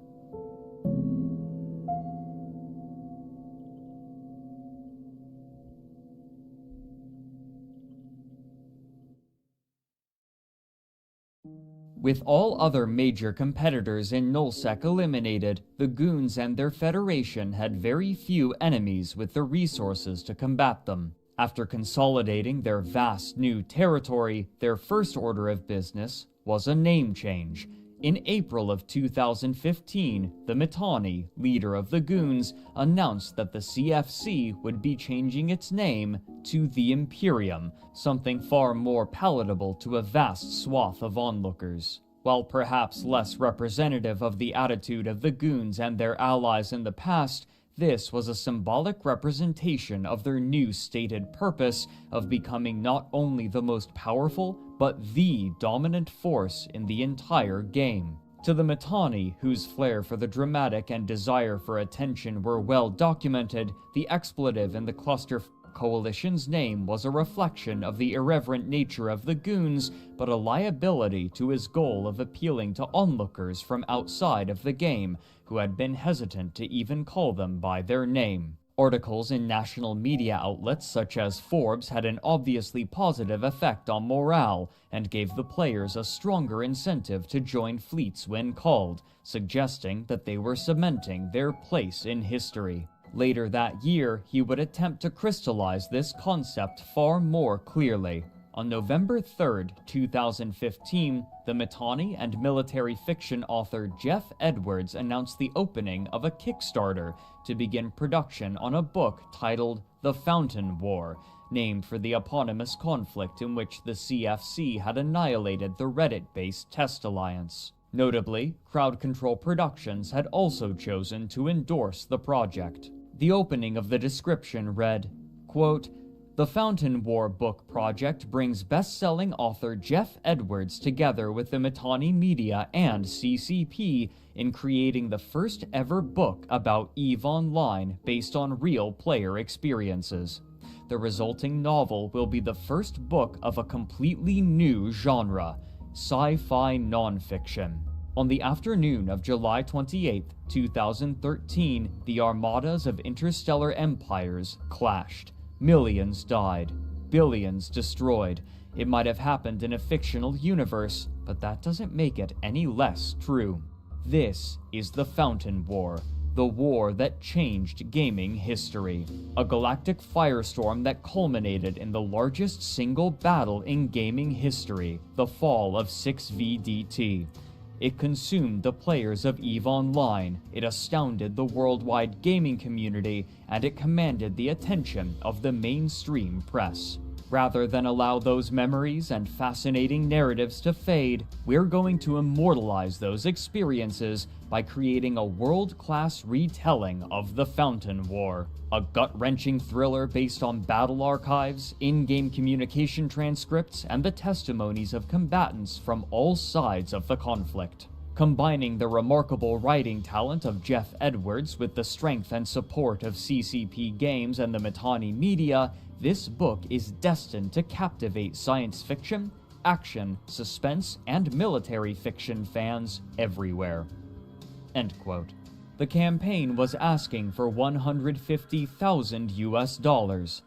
With all other major competitors in nullsec eliminated, the Goons and their federation had very few enemies with the resources to combat them. After consolidating their vast new territory, their first order of business was a name change. In April of 2015, the Mittani, leader of the Goons, announced that the CFC would be changing its name to the Imperium, something far more palatable to a vast swath of onlookers. While perhaps less representative of the attitude of the Goons and their allies in the past, this was a symbolic representation of their new stated purpose of becoming not only the most powerful, but the dominant force in the entire game. To the Mittani, whose flair for the dramatic and desire for attention were well documented, the expletive in the cluster coalition's name was a reflection of the irreverent nature of the Goons, but a liability to his goal of appealing to onlookers from outside of the game, who had been hesitant to even call them by their name. Articles in national media outlets such as Forbes had an obviously positive effect on morale and gave the players a stronger incentive to join fleets when called, suggesting that they were cementing their place in history. Later that year, he would attempt to crystallize this concept far more clearly. On November 3, 2015, the Mittani and military fiction author Jeff Edwards announced the opening of a Kickstarter to begin production on a book titled The Fountain War, named for the eponymous conflict in which the CFC had annihilated the Reddit-based Test Alliance. Notably, Crowd Control Productions had also chosen to endorse the project. The opening of the description read, quote, "The Fountain War book project brings best-selling author Jeff Edwards together with the Mittani Media and CCP in creating the first ever book about EVE Online based on real player experiences. The resulting novel will be the first book of a completely new genre, sci-fi nonfiction." On the afternoon of July 28, 2013, the armadas of interstellar empires clashed. Millions died, billions destroyed. It might have happened in a fictional universe, but that doesn't make it any less true. This is the Fountain War, the war that changed gaming history. A galactic firestorm that culminated in the largest single battle in gaming history, the fall of 6VDT. It consumed the players of EVE Online, it astounded the worldwide gaming community, and it commanded the attention of the mainstream press. Rather than allow those memories and fascinating narratives to fade, we're going to immortalize those experiences by creating a world-class retelling of the Fountain War. A gut-wrenching thriller based on battle archives, in-game communication transcripts, and the testimonies of combatants from all sides of the conflict. Combining the remarkable writing talent of Jeff Edwards with the strength and support of CCP Games and the Mittani Media, this book is destined to captivate science fiction, action, suspense, and military fiction fans everywhere. End quote. The campaign was asking for $150,000 US,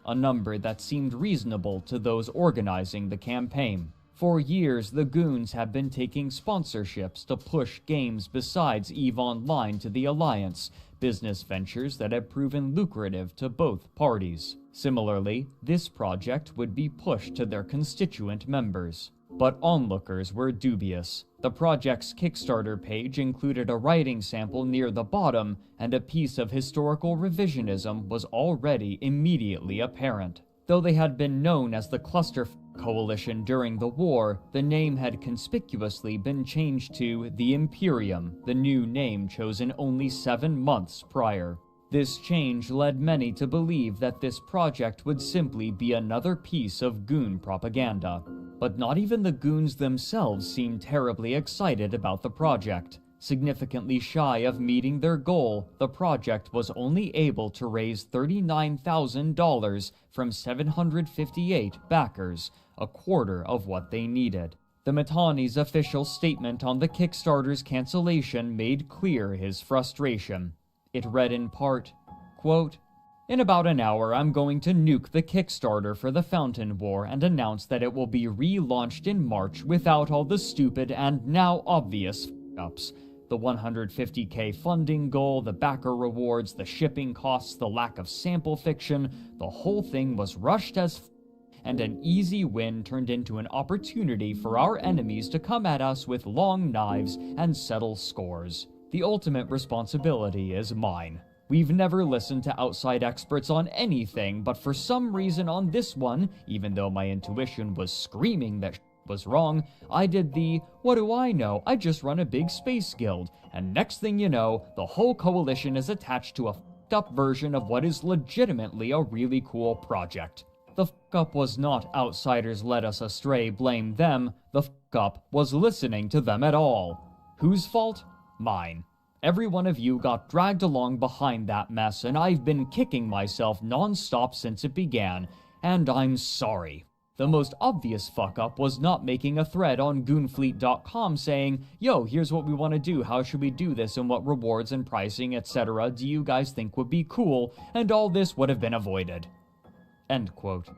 a number that seemed reasonable to those organizing the campaign. For years, the Goons have been taking sponsorships to push games besides EVE Online to the Alliance, business ventures that have proven lucrative to both parties. Similarly, this project would be pushed to their constituent members. But onlookers were dubious. The project's Kickstarter page included a writing sample near the bottom, and a piece of historical revisionism was already immediately apparent. Though they had been known as the Cluster Coalition during the war, the name had conspicuously been changed to the Imperium, the new name chosen only 7 months prior. This change led many to believe that this project would simply be another piece of Goon propaganda. But not even the Goons themselves seemed terribly excited about the project. Significantly shy of meeting their goal, the project was only able to raise $39,000 from 758 backers, a quarter of what they needed. The Mittani's official statement on the Kickstarter's cancellation made clear his frustration. It read in part, quote, In about an hour, I'm going to nuke the Kickstarter for the Fountain War and announce that it will be relaunched in March without all the stupid and now obvious f***ups. The 150k funding goal, the backer rewards, the shipping costs, the lack of sample fiction, the whole thing was rushed as f***, and an easy win turned into an opportunity for our enemies to come at us with long knives and settle scores. The ultimate responsibility is mine. We've never listened to outside experts on anything, but for some reason on this one, even though my intuition was screaming that was wrong, I did the, what do I know, I just run a big space guild, and next thing you know, the whole coalition is attached to a f***ed up version of what is legitimately a really cool project. The f***up was not outsiders led us astray, blame them, the f***up was listening to them at all. Whose fault? Mine. Every one of you got dragged along behind that mess, and I've been kicking myself non-stop since it began, and I'm sorry. The most obvious fuck-up was not making a thread on goonfleet.com saying, yo, here's what we want to do, how should we do this, and what rewards and pricing, etc. do you guys think would be cool, and all this would have been avoided. End quote.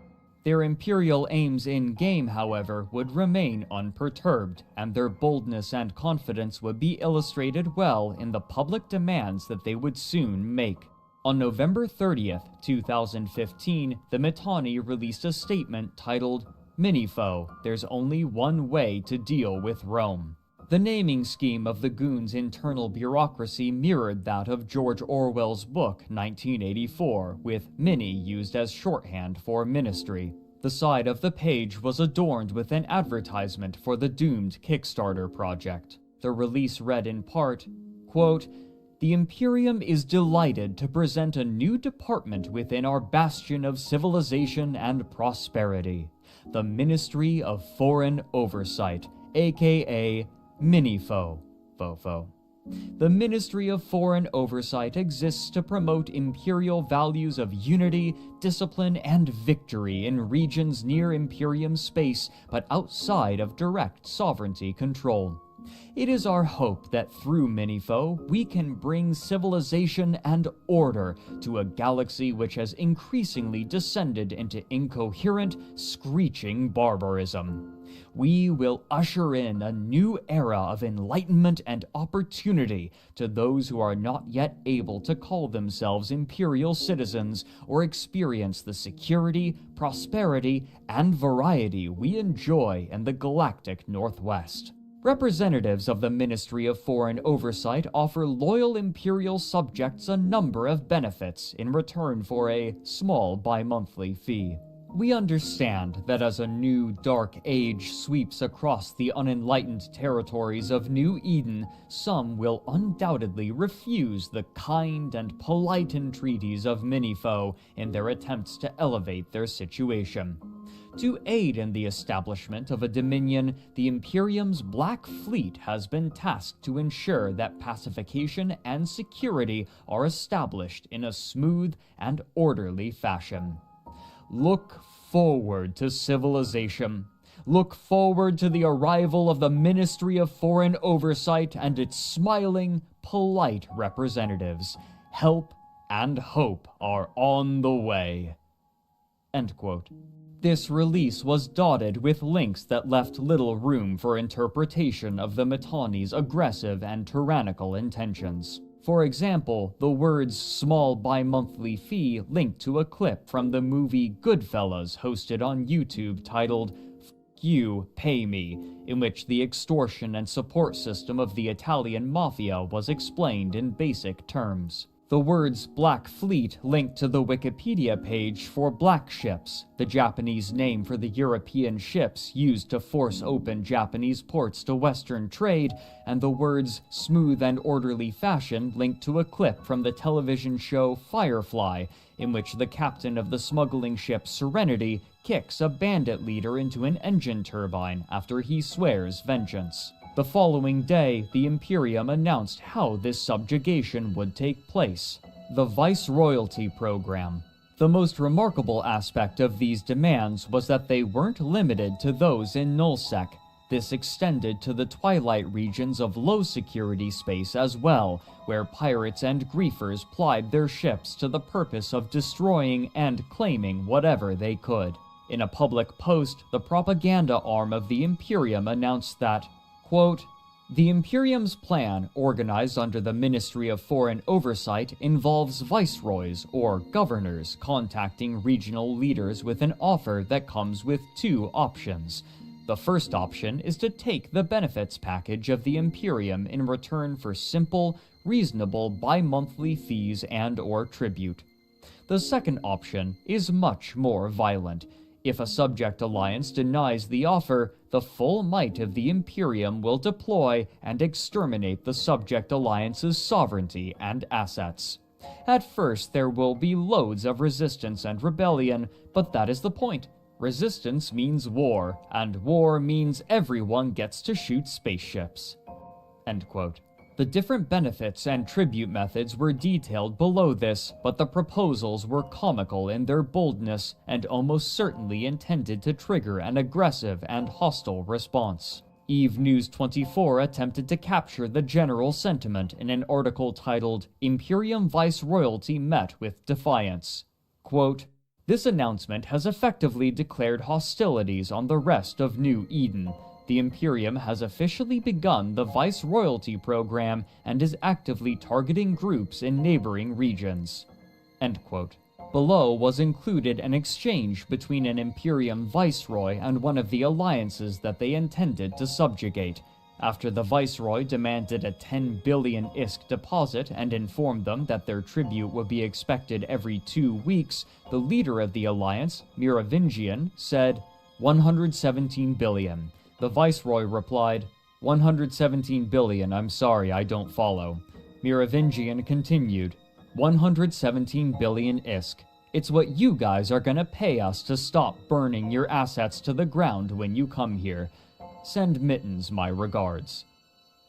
Their imperial aims in-game, however, would remain unperturbed, and their boldness and confidence would be illustrated well in the public demands that they would soon make. On November 30th, 2015, the Mittani released a statement titled, Minifoe, There's Only One Way to Deal with Rome. The naming scheme of the Goons' internal bureaucracy mirrored that of George Orwell's book 1984, with Mini used as shorthand for ministry. The side of the page was adorned with an advertisement for the doomed Kickstarter project. The release read in part, quote, The Imperium is delighted to present a new department within our bastion of civilization and prosperity, the Ministry of Foreign Oversight, aka Minifoe. Fofo. The Ministry of Foreign Oversight exists to promote imperial values of unity, discipline, and victory in regions near Imperium space, but outside of direct sovereignty control. It is our hope that through Minifoe, we can bring civilization and order to a galaxy which has increasingly descended into incoherent, screeching barbarism. We will usher in a new era of enlightenment and opportunity to those who are not yet able to call themselves imperial citizens or experience the security, prosperity, and variety we enjoy in the galactic Northwest. Representatives of the Ministry of Foreign Oversight offer loyal imperial subjects a number of benefits in return for a small bi-monthly fee. We understand that as a new dark age sweeps across the unenlightened territories of New Eden, some will undoubtedly refuse the kind and polite entreaties of Minifoe in their attempts to elevate their situation. To aid in the establishment of a dominion, the Imperium's Black Fleet has been tasked to ensure that pacification and security are established in a smooth and orderly fashion. Look forward to civilization. Look forward to the arrival of the Ministry of Foreign Oversight and its smiling, polite representatives. Help and hope are on the way. End quote. This release was dotted with links that left little room for interpretation of the Mittani's aggressive and tyrannical intentions. For example, the words small bi-monthly fee linked to a clip from the movie Goodfellas hosted on YouTube titled F*** You, Pay Me, in which the extortion and support system of the Italian mafia was explained in basic terms. The words Black Fleet linked to the Wikipedia page for Black Ships, the Japanese name for the European ships used to force open Japanese ports to Western trade, and the words smooth and orderly fashion linked to a clip from the television show Firefly, in which the captain of the smuggling ship Serenity kicks a bandit leader into an engine turbine after he swears vengeance. The following day, the Imperium announced how this subjugation would take place. The Viceroyalty Program. The most remarkable aspect of these demands was that they weren't limited to those in Nullsec. This extended to the twilight regions of low-security space as well, where pirates and griefers plied their ships to the purpose of destroying and claiming whatever they could. In a public post, the propaganda arm of the Imperium announced that, quote, "The Imperium's plan, organized under the Ministry of Foreign Oversight, involves viceroys, or governors, contacting regional leaders with an offer that comes with two options. The first option is to take the benefits package of the Imperium in return for simple, reasonable bi-monthly fees and/or tribute. The second option is much more violent. If a subject alliance denies the offer, the full might of the Imperium will deploy and exterminate the subject alliance's sovereignty and assets. At first, there will be loads of resistance and rebellion, but that is the point. Resistance means war, and war means everyone gets to shoot spaceships." End quote. The different benefits and tribute methods were detailed below this, but the proposals were comical in their boldness and almost certainly intended to trigger an aggressive and hostile response. EVE News 24 attempted to capture the general sentiment in an article titled "Imperium Viceroyalty Met with Defiance." Quote, "This announcement has effectively declared hostilities on the rest of New Eden. The Imperium has officially begun the Viceroyalty program and is actively targeting groups in neighboring regions." End quote. Below was included an exchange between an Imperium Viceroy and one of the alliances that they intended to subjugate. After the Viceroy demanded a 10 billion ISK deposit and informed them that their tribute would be expected every 2 weeks, the leader of the alliance, Merovingian, said, 117 billion. The Viceroy replied, 117 billion, I'm sorry, I don't follow. Merovingian continued, 117 billion ISK. It's what you guys are gonna pay us to stop burning your assets to the ground when you come here. Send Mittens my regards."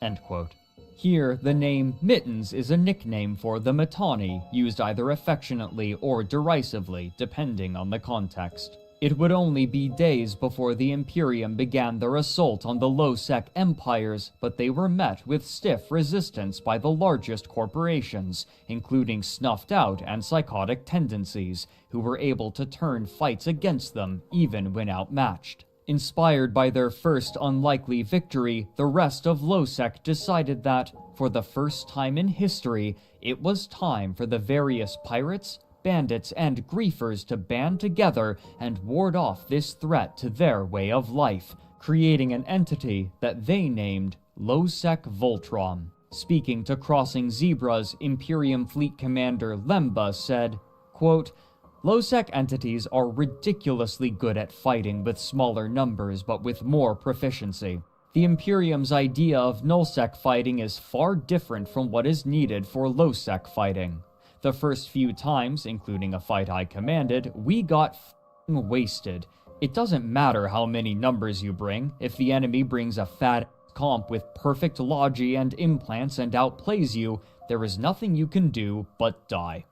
End quote. Here, the name Mittens is a nickname for the Mittani, used either affectionately or derisively, depending on the context. It would only be days before the Imperium began their assault on the low-sec empires, but they were met with stiff resistance by the largest corporations, including snuffed-out and psychotic tendencies, who were able to turn fights against them even when outmatched. Inspired by their first unlikely victory, the rest of Lowsec decided that, for the first time in history, it was time for the various pirates, bandits, and griefers to band together and ward off this threat to their way of life, creating an entity that they named Lowsec Voltron. Speaking to Crossing Zebras, Imperium Fleet Commander Lemba said, quote, "Lowsec entities are ridiculously good at fighting with smaller numbers but with more proficiency. The Imperium's idea of nullsec fighting is far different from what is needed for lowsec fighting. The first few times, including a fight I commanded, we got f***ing wasted. It doesn't matter how many numbers you bring. If the enemy brings a fat comp with perfect logi and implants and outplays you, there is nothing you can do but die."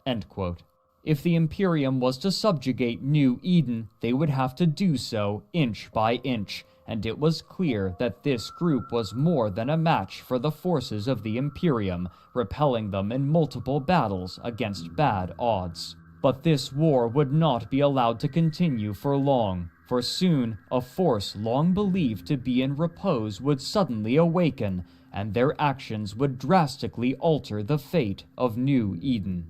End quote. If the Imperium was to subjugate New Eden, they would have to do so inch by inch, and it was clear that this group was more than a match for the forces of the Imperium, repelling them in multiple battles against bad odds. But this war would not be allowed to continue for long, for soon a force long believed to be in repose would suddenly awaken, and their actions would drastically alter the fate of New Eden.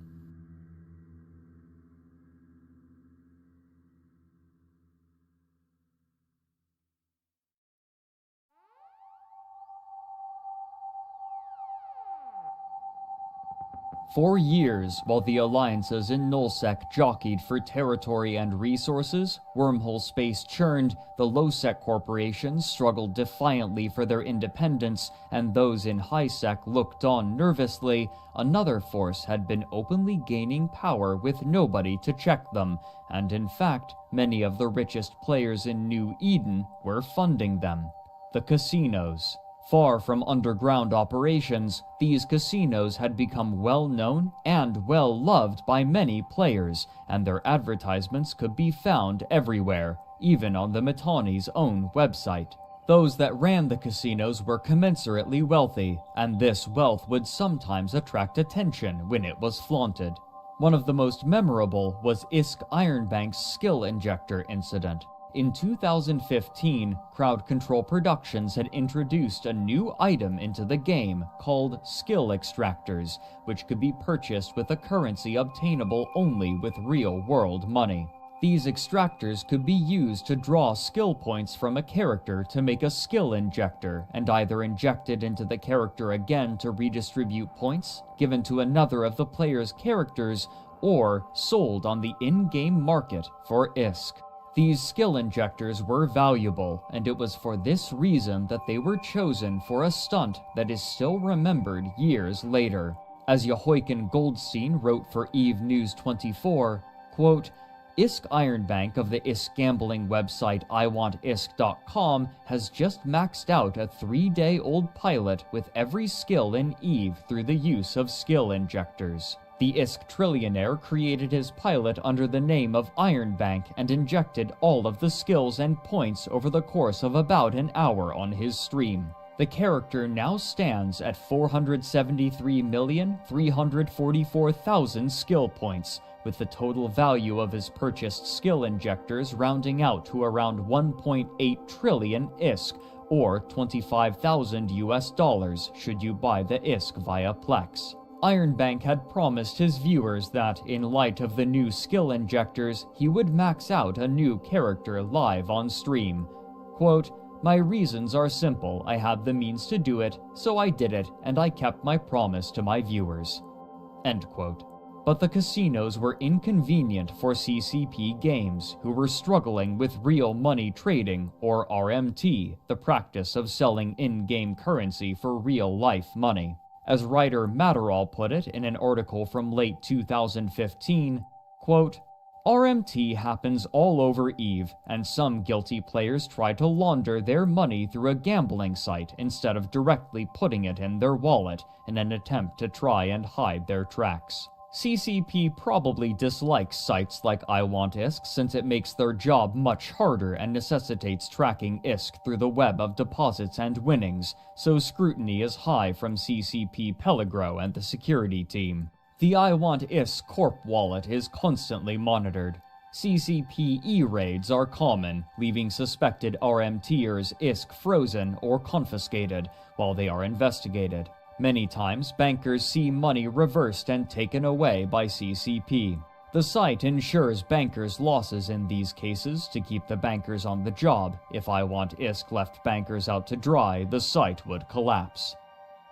For years, while the alliances in Nullsec jockeyed for territory and resources, wormhole space churned, the low-sec corporations struggled defiantly for their independence, and those in high-sec looked on nervously, another force had been openly gaining power with nobody to check them, and in fact, many of the richest players in New Eden were funding them. The casinos. Far from underground operations, these casinos had become well-known and well-loved by many players, and their advertisements could be found everywhere, even on the Mittani's own website. Those that ran the casinos were commensurately wealthy, and this wealth would sometimes attract attention when it was flaunted. One of the most memorable was ISK Ironbank's skill injector incident. In 2015, Crowd Control Productions had introduced a new item into the game called skill extractors, which could be purchased with a currency obtainable only with real-world money. These extractors could be used to draw skill points from a character to make a skill injector, and either injected into the character again to redistribute points, given to another of the player's characters, or sold on the in-game market for ISK. These skill injectors were valuable, and it was for this reason that they were chosen for a stunt that is still remembered years later. As Joachim Goldstein wrote for EVE News 24, quote, ISK Ironbank of the ISK gambling website iwantisk.com has just maxed out a 3-day-old pilot with every skill in EVE through the use of skill injectors. The ISK trillionaire created his pilot under the name of Ironbank and injected all of the skills and points over the course of about an hour on his stream. The character now stands at 473,344,000 skill points, with the total value of his purchased skill injectors rounding out to around 1.8 trillion ISK, or $25,000 should you buy the ISK via Plex. Ironbank had promised his viewers that, in light of the new skill injectors, he would max out a new character live on stream. Quote, my reasons are simple, I had the means to do it, so I did it, and I kept my promise to my viewers. End quote. But the casinos were inconvenient for CCP Games, who were struggling with real money trading, or RMT, the practice of selling in-game currency for real-life money. As writer Matterall put it in an article from late 2015, quote, RMT happens all over EVE, and some guilty players try to launder their money through a gambling site instead of directly putting it in their wallet in an attempt to try and hide their tracks. CCP probably dislikes sites like iWantISK since it makes their job much harder and necessitates tracking ISK through the web of deposits and winnings, so scrutiny is high from CCP Pellegro and the security team. The iWantISK Corp wallet is constantly monitored. CCP e-raids are common, leaving suspected RMTers ISK frozen or confiscated while they are investigated. Many times, bankers see money reversed and taken away by CCP. The site ensures bankers' losses in these cases to keep the bankers on the job. If iWantISK left bankers out to dry, the site would collapse.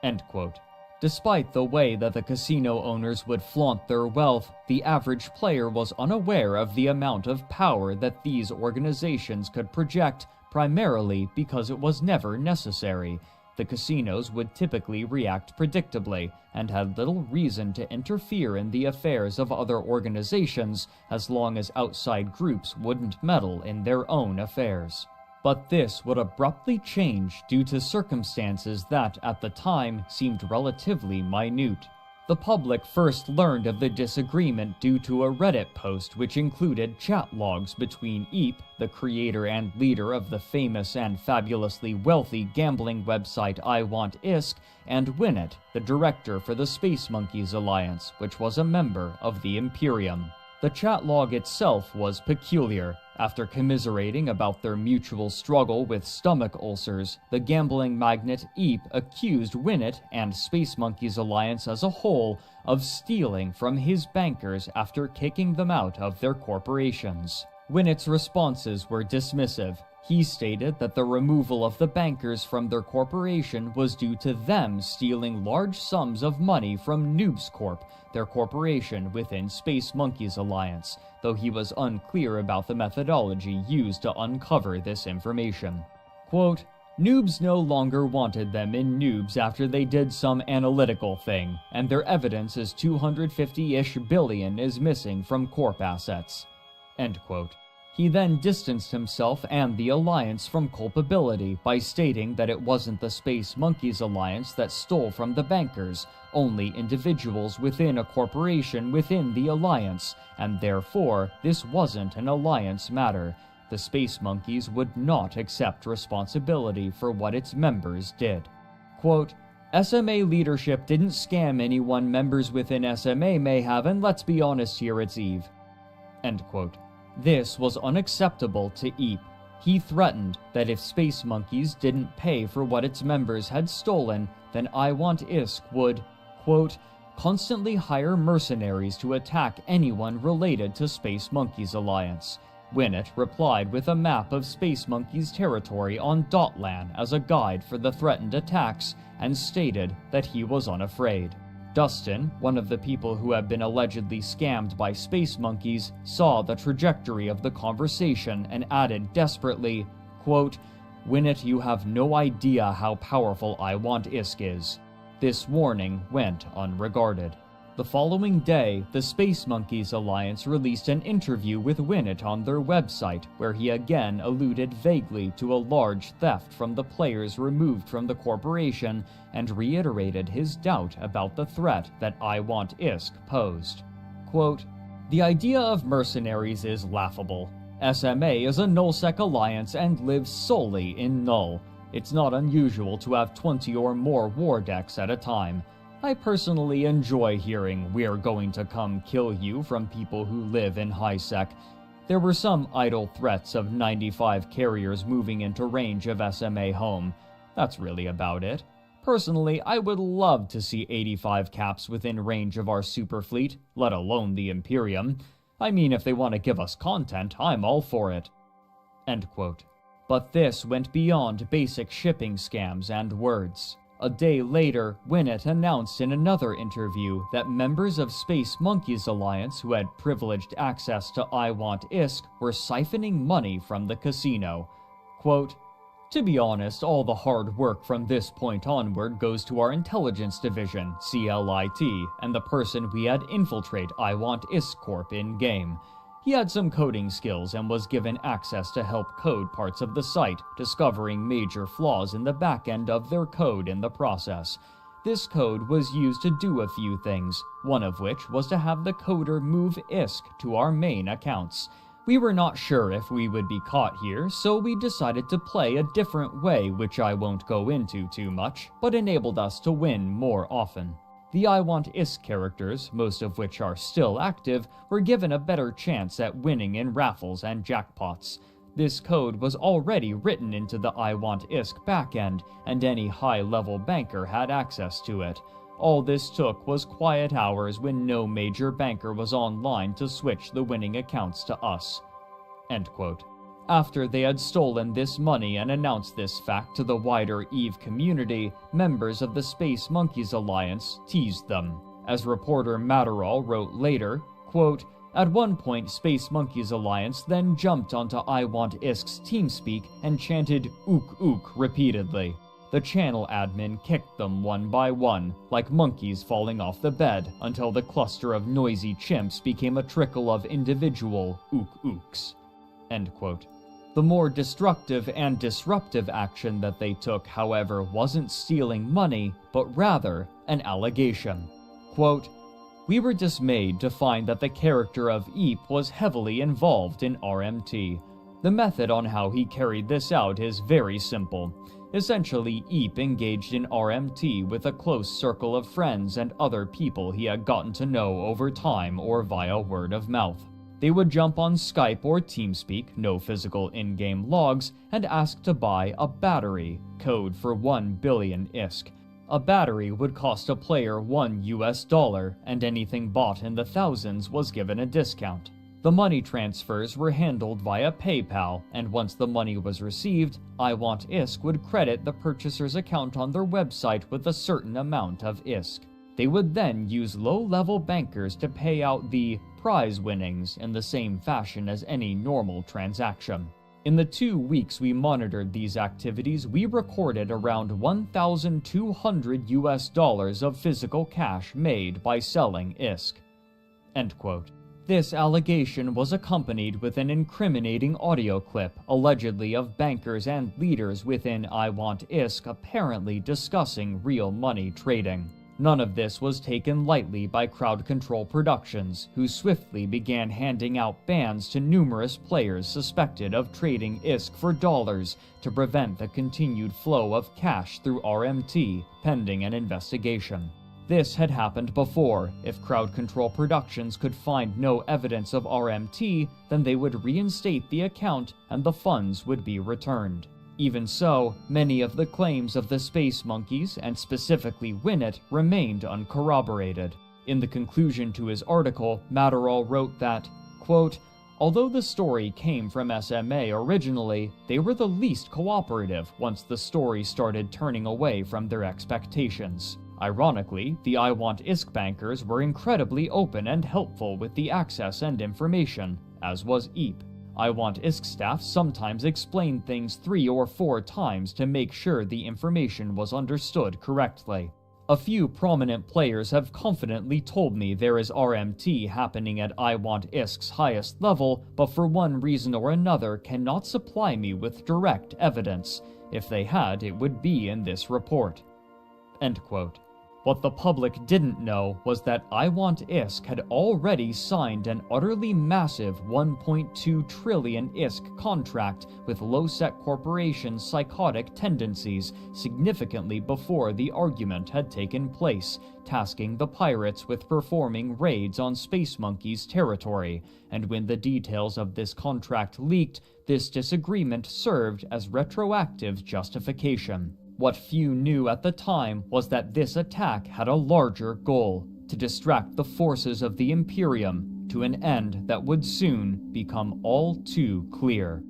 End quote. Despite the way that the casino owners would flaunt their wealth, the average player was unaware of the amount of power that these organizations could project, primarily because it was never necessary. The casinos would typically react predictably, and had little reason to interfere in the affairs of other organizations as long as outside groups wouldn't meddle in their own affairs. But this would abruptly change due to circumstances that, at the time, seemed relatively minute. The public first learned of the disagreement due to a Reddit post which included chat logs between Eep, the creator and leader of the famous and fabulously wealthy gambling website iWantISK, and Winnet, the director for the Space Monkeys Alliance, which was a member of the Imperium. The chat log itself was peculiar. After commiserating about their mutual struggle with stomach ulcers, the gambling magnate Eep accused Winnet and Space Monkeys Alliance as a whole of stealing from his bankers after kicking them out of their corporations. Winnet's responses were dismissive. He stated that the removal of the bankers from their corporation was due to them stealing large sums of money from Noobs Corp, their corporation within Space Monkeys Alliance, though he was unclear about the methodology used to uncover this information. Quote, Noobs no longer wanted them in Noobs after they did some analytical thing, and their evidence is 250-ish billion is missing from Corp assets. End quote. He then distanced himself and the Alliance from culpability by stating that it wasn't the Space Monkeys Alliance that stole from the bankers, only individuals within a corporation within the Alliance, and therefore this wasn't an Alliance matter. the Space Monkeys would not accept responsibility for what its members did. Quote, SMA leadership didn't scam anyone members within SMA may have, and let's be honest here, it's Eve. End quote. This was unacceptable to Eep. He threatened that if Space Monkeys didn't pay for what its members had stolen, then I Want Isk would, quote, constantly hire mercenaries to attack anyone related to Space Monkeys Alliance. Winnet replied with a map of Space Monkeys territory on Dotlan as a guide for the threatened attacks, and stated that he was unafraid. Dustin, one of the people who had been allegedly scammed by Space Monkeys, saw the trajectory of the conversation and added desperately, quote, Winnet, you have no idea how powerful I Want Isk is. This warning went unregarded. The following day, the Space Monkeys Alliance released an interview with Winnet on their website, where he again alluded vaguely to a large theft from the players removed from the corporation and reiterated his doubt about the threat that I Want Isk posed. Quote, the idea of mercenaries is laughable. SMA is a nullsec alliance and lives solely in null. It's not unusual to have 20 or more war decks at a time. I personally enjoy hearing "we're going to come kill you" from people who live in high-sec. There were some idle threats of 95 carriers moving into range of SMA home. That's really about it. Personally, I would love to see 85 caps within range of our super fleet, let alone the Imperium. I mean, if they want to give us content, I'm all for it. End quote. But this went beyond basic shipping scams and words. A day later, Winnet announced in another interview that members of Space Monkeys Alliance who had privileged access to I Want Isk were siphoning money from the casino. Quote, to be honest, all the hard work from this point onward goes to our intelligence division, CLIT, and the person we had infiltrate I Want Isk Corp in-game. He had some coding skills and was given access to help code parts of the site, discovering major flaws in the back end of their code in the process. This code was used to do a few things, one of which was to have the coder move ISK to our main accounts. We were not sure if we would be caught here, so we decided to play a different way, which I won't go into too much, but enabled us to win more often. The I Want Isk characters, most of which are still active, were given a better chance at winning in raffles and jackpots. This code was already written into the I Want Isk backend, and any high-level banker had access to it. All this took was quiet hours when no major banker was online to switch the winning accounts to us. End quote. After they had stolen this money and announced this fact to the wider EVE community, members of the Space Monkeys Alliance teased them. As reporter Matterall wrote later, quote, at one point Space Monkeys Alliance then jumped onto I Want Isk's TeamSpeak and chanted "ook ook" repeatedly. The channel admin kicked them one by one, like monkeys falling off the bed, until the cluster of noisy chimps became a trickle of individual ook ooks. End quote. The more destructive and disruptive action that they took, however, wasn't stealing money, but rather an allegation. Quote, we were dismayed to find that the character of Eep was heavily involved in RMT. The method on how he carried this out is very simple. Essentially, Eep engaged in RMT with a close circle of friends and other people he had gotten to know over time or via word of mouth. They would jump on Skype or TeamSpeak, no physical in-game logs, and ask to buy a battery, code for 1 billion ISK. A battery would cost a player $1, and anything bought in the thousands was given a discount. The money transfers were handled via PayPal, and once the money was received, I Want Isk would credit the purchaser's account on their website with a certain amount of ISK. They would then use low-level bankers to pay out the prize winnings in the same fashion as any normal transaction. In the 2 weeks we monitored these activities, we recorded around $1,200 of physical cash made by selling ISK. End quote. This allegation was accompanied with an incriminating audio clip, allegedly of bankers and leaders within I Want Isk apparently discussing real money trading. None of this was taken lightly by Crowd Control Productions, who swiftly began handing out bans to numerous players suspected of trading ISK for dollars to prevent the continued flow of cash through RMT, pending an investigation. This had happened before. If Crowd Control Productions could find no evidence of RMT, then they would reinstate the account and the funds would be returned. Even so, many of the claims of the Space Monkeys, and specifically Winnet, remained uncorroborated. In the conclusion to his article, Matterall wrote that, quote, "Although the story came from SMA originally, they were the least cooperative once the story started turning away from their expectations. Ironically, the I Want ISK bankers were incredibly open and helpful with the access and information, as was EAP. I Want ISK staff sometimes explained things 3 or 4 times to make sure the information was understood correctly. A few prominent players have confidently told me there is RMT happening at I Want ISK's highest level, but for one reason or another cannot supply me with direct evidence. If they had, it would be in this report." End quote. What the public didn't know was that I Want ISK had already signed an utterly massive 1.2 trillion ISK contract with low-sec corporation's psychotic tendencies significantly before the argument had taken place, tasking the pirates with performing raids on Space Monkey's territory, and when the details of this contract leaked, this disagreement served as retroactive justification. What few knew at the time was that this attack had a larger goal: to distract the forces of the Imperium to an end that would soon become all too clear.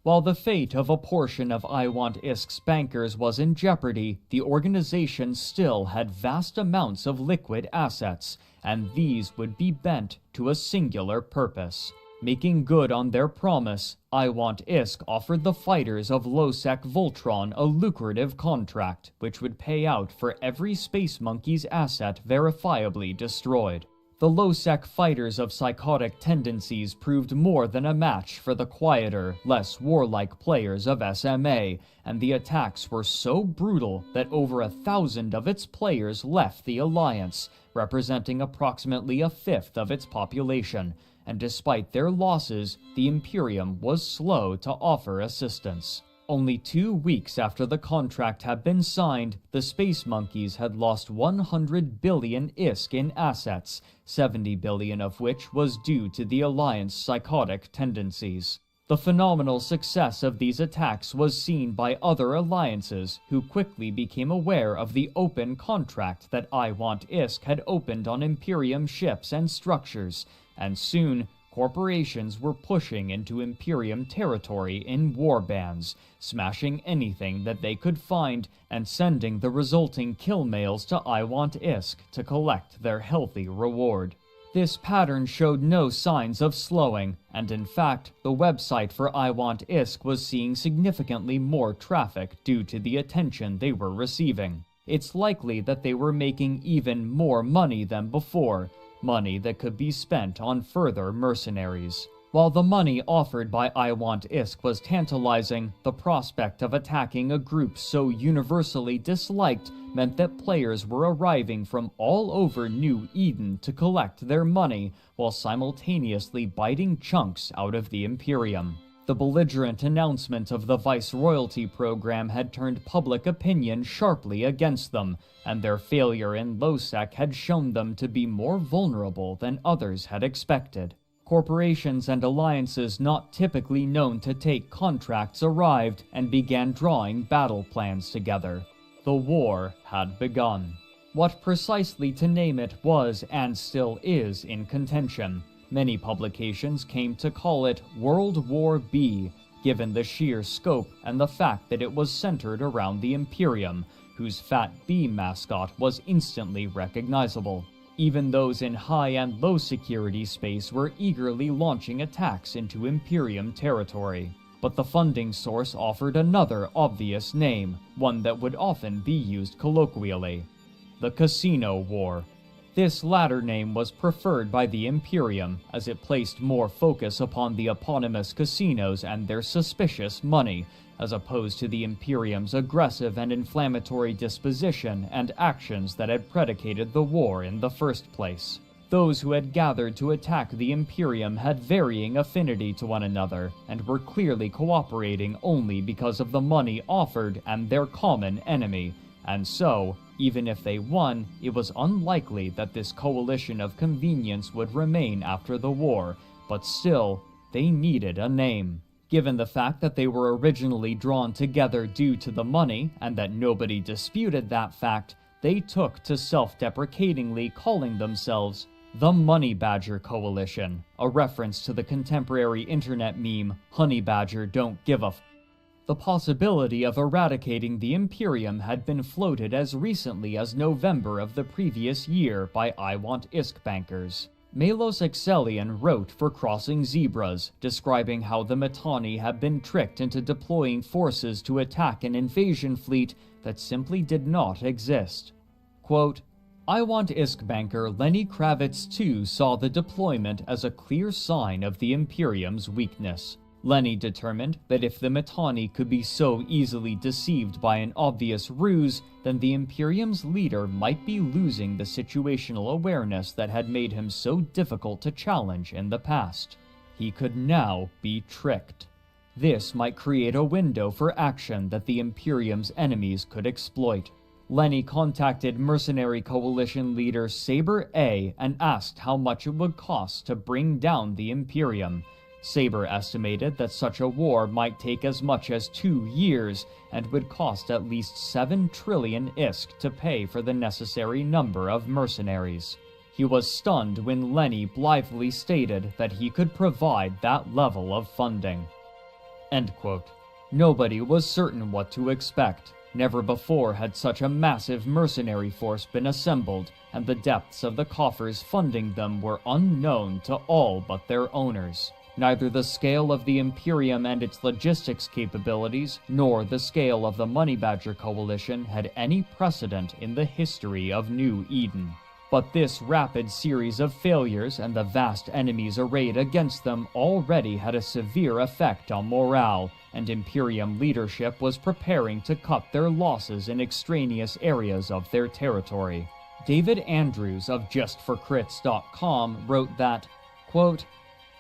While the fate of a portion of I Want ISK's bankers was in jeopardy, the organization still had vast amounts of liquid assets, and these would be bent to a singular purpose. Making good on their promise, I Want ISK offered the fighters of Losec Voltron a lucrative contract, which would pay out for every Space Monkey's asset verifiably destroyed. The low-sec fighters of psychotic tendencies proved more than a match for the quieter, less warlike players of SMA, and the attacks were so brutal that over 1,000 of its players left the Alliance, representing approximately a fifth of its population, and despite their losses, the Imperium was slow to offer assistance. Only 2 weeks after the contract had been signed, the Space Monkeys had lost 100 billion ISK in assets, 70 billion of which was due to the Alliance's psychotic tendencies. The phenomenal success of these attacks was seen by other alliances, who quickly became aware of the open contract that I Want ISK had opened on Imperium ships and structures, and soon corporations were pushing into Imperium territory in warbands, smashing anything that they could find and sending the resulting kill mails to I Want ISK to collect their healthy reward. This pattern showed no signs of slowing, and in fact, the website for I Want ISK was seeing significantly more traffic due to the attention they were receiving. It's likely that they were making even more money than before, money that could be spent on further mercenaries. While the money offered by I Want ISK was tantalizing, the prospect of attacking a group so universally disliked meant that players were arriving from all over New Eden to collect their money, while simultaneously biting chunks out of the Imperium. The belligerent announcement of the Viceroyalty program had turned public opinion sharply against them, and their failure in Losec had shown them to be more vulnerable than others had expected. Corporations and alliances not typically known to take contracts arrived and began drawing battle plans together. The war had begun. What precisely to name it was, and still is, in contention. Many publications came to call it World War B, given the sheer scope and the fact that it was centered around the Imperium, whose fat bee mascot was instantly recognizable. Even those in high and low security space were eagerly launching attacks into Imperium territory. But the funding source offered another obvious name, one that would often be used colloquially: the Casino War. This latter name was preferred by the Imperium, as it placed more focus upon the eponymous casinos and their suspicious money, as opposed to the Imperium's aggressive and inflammatory disposition and actions that had predicated the war in the first place. Those who had gathered to attack the Imperium had varying affinity to one another, and were clearly cooperating only because of the money offered and their common enemy, and so, even if they won, it was unlikely that this coalition of convenience would remain after the war, but still, they needed a name. Given the fact that they were originally drawn together due to the money, and that nobody disputed that fact, they took to self-deprecatingly calling themselves the Money Badger Coalition, a reference to the contemporary internet meme, Honey Badger Don't Give a F. The possibility of eradicating the Imperium had been floated as recently as November of the previous year by I Want Isk bankers. Melos Excellion wrote for Crossing Zebras, describing how the Mittani had been tricked into deploying forces to attack an invasion fleet that simply did not exist. Quote, I Want Isk banker Lenny Kravitz too saw the deployment as a clear sign of the Imperium's weakness. Lenny determined that if the Mittani could be so easily deceived by an obvious ruse, then the Imperium's leader might be losing the situational awareness that had made him so difficult to challenge in the past. He could now be tricked. This might create a window for action that the Imperium's enemies could exploit. Lenny contacted mercenary coalition leader Saber A and asked how much it would cost to bring down the Imperium. Saber estimated that such a war might take as much as 2 years and would cost at least 7 trillion ISK to pay for the necessary number of mercenaries. He was stunned when Lenny blithely stated that he could provide that level of funding. End quote. Nobody was certain what to expect. Never before had such a massive mercenary force been assembled, and the depths of the coffers funding them were unknown to all but their owners. Neither the scale of the Imperium and its logistics capabilities, nor the scale of the Money Badger Coalition had any precedent in the history of New Eden. But this rapid series of failures and the vast enemies arrayed against them already had a severe effect on morale, and Imperium leadership was preparing to cut their losses in extraneous areas of their territory. David Andrews of JustForCrits.com wrote that, quote,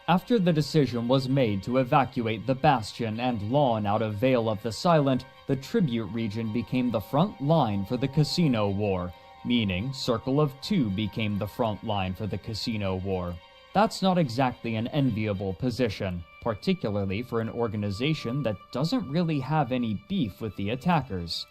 after the decision was made to evacuate the Bastion and Lawn out of Vale of the Silent, the Tribute region became the front line for the Casino War, meaning Circle of Two became the front line for the Casino War. That's not exactly an enviable position, particularly for an organization that doesn't really have any beef with the attackers.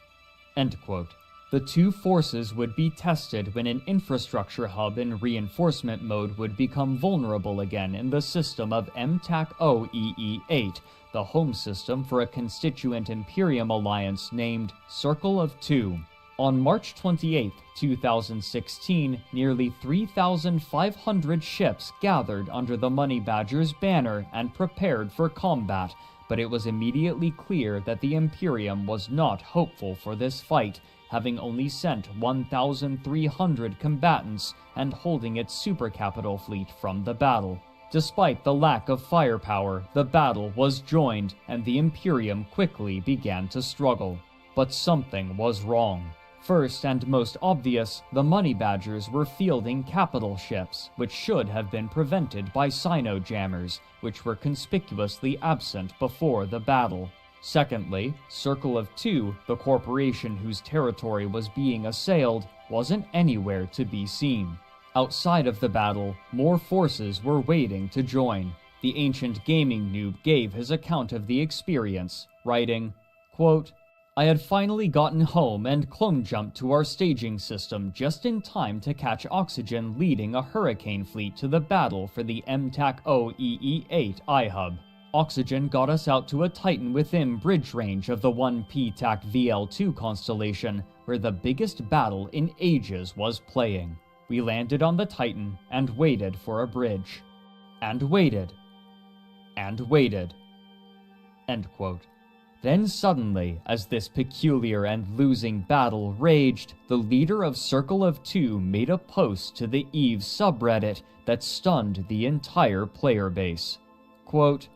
End quote. The two forces would be tested when an infrastructure hub in reinforcement mode would become vulnerable again in the system of MTAC-OEE-8, the home system for a constituent Imperium alliance named Circle of Two. On March 28, 2016, nearly 3,500 ships gathered under the Money Badger's banner and prepared for combat, but it was immediately clear that the Imperium was not hopeful for this fight, having only sent 1,300 combatants and holding its supercapital fleet from the battle. Despite the lack of firepower, the battle was joined, and the Imperium quickly began to struggle. But something was wrong. First and most obvious, the Money Badgers were fielding capital ships, which should have been prevented by Sino-jammers, which were conspicuously absent before the battle. Secondly, Circle of Two, the corporation whose territory was being assailed, wasn't anywhere to be seen. Outside of the battle, more forces were waiting to join. The ancient gaming noob gave his account of the experience, writing, quote, I had finally gotten home and clone jumped to our staging system just in time to catch Oxygen leading a hurricane fleet to the battle for the MTAC-OEE-8 iHub. Oxygen got us out to a Titan within bridge range of the 1P-TAC VL2 constellation, where the biggest battle in ages was playing. We landed on the Titan and waited for a bridge. And waited. And waited." End quote. Then suddenly, as this peculiar and losing battle raged, the leader of Circle of Two made a post to the EVE subreddit that stunned the entire player base. Quote,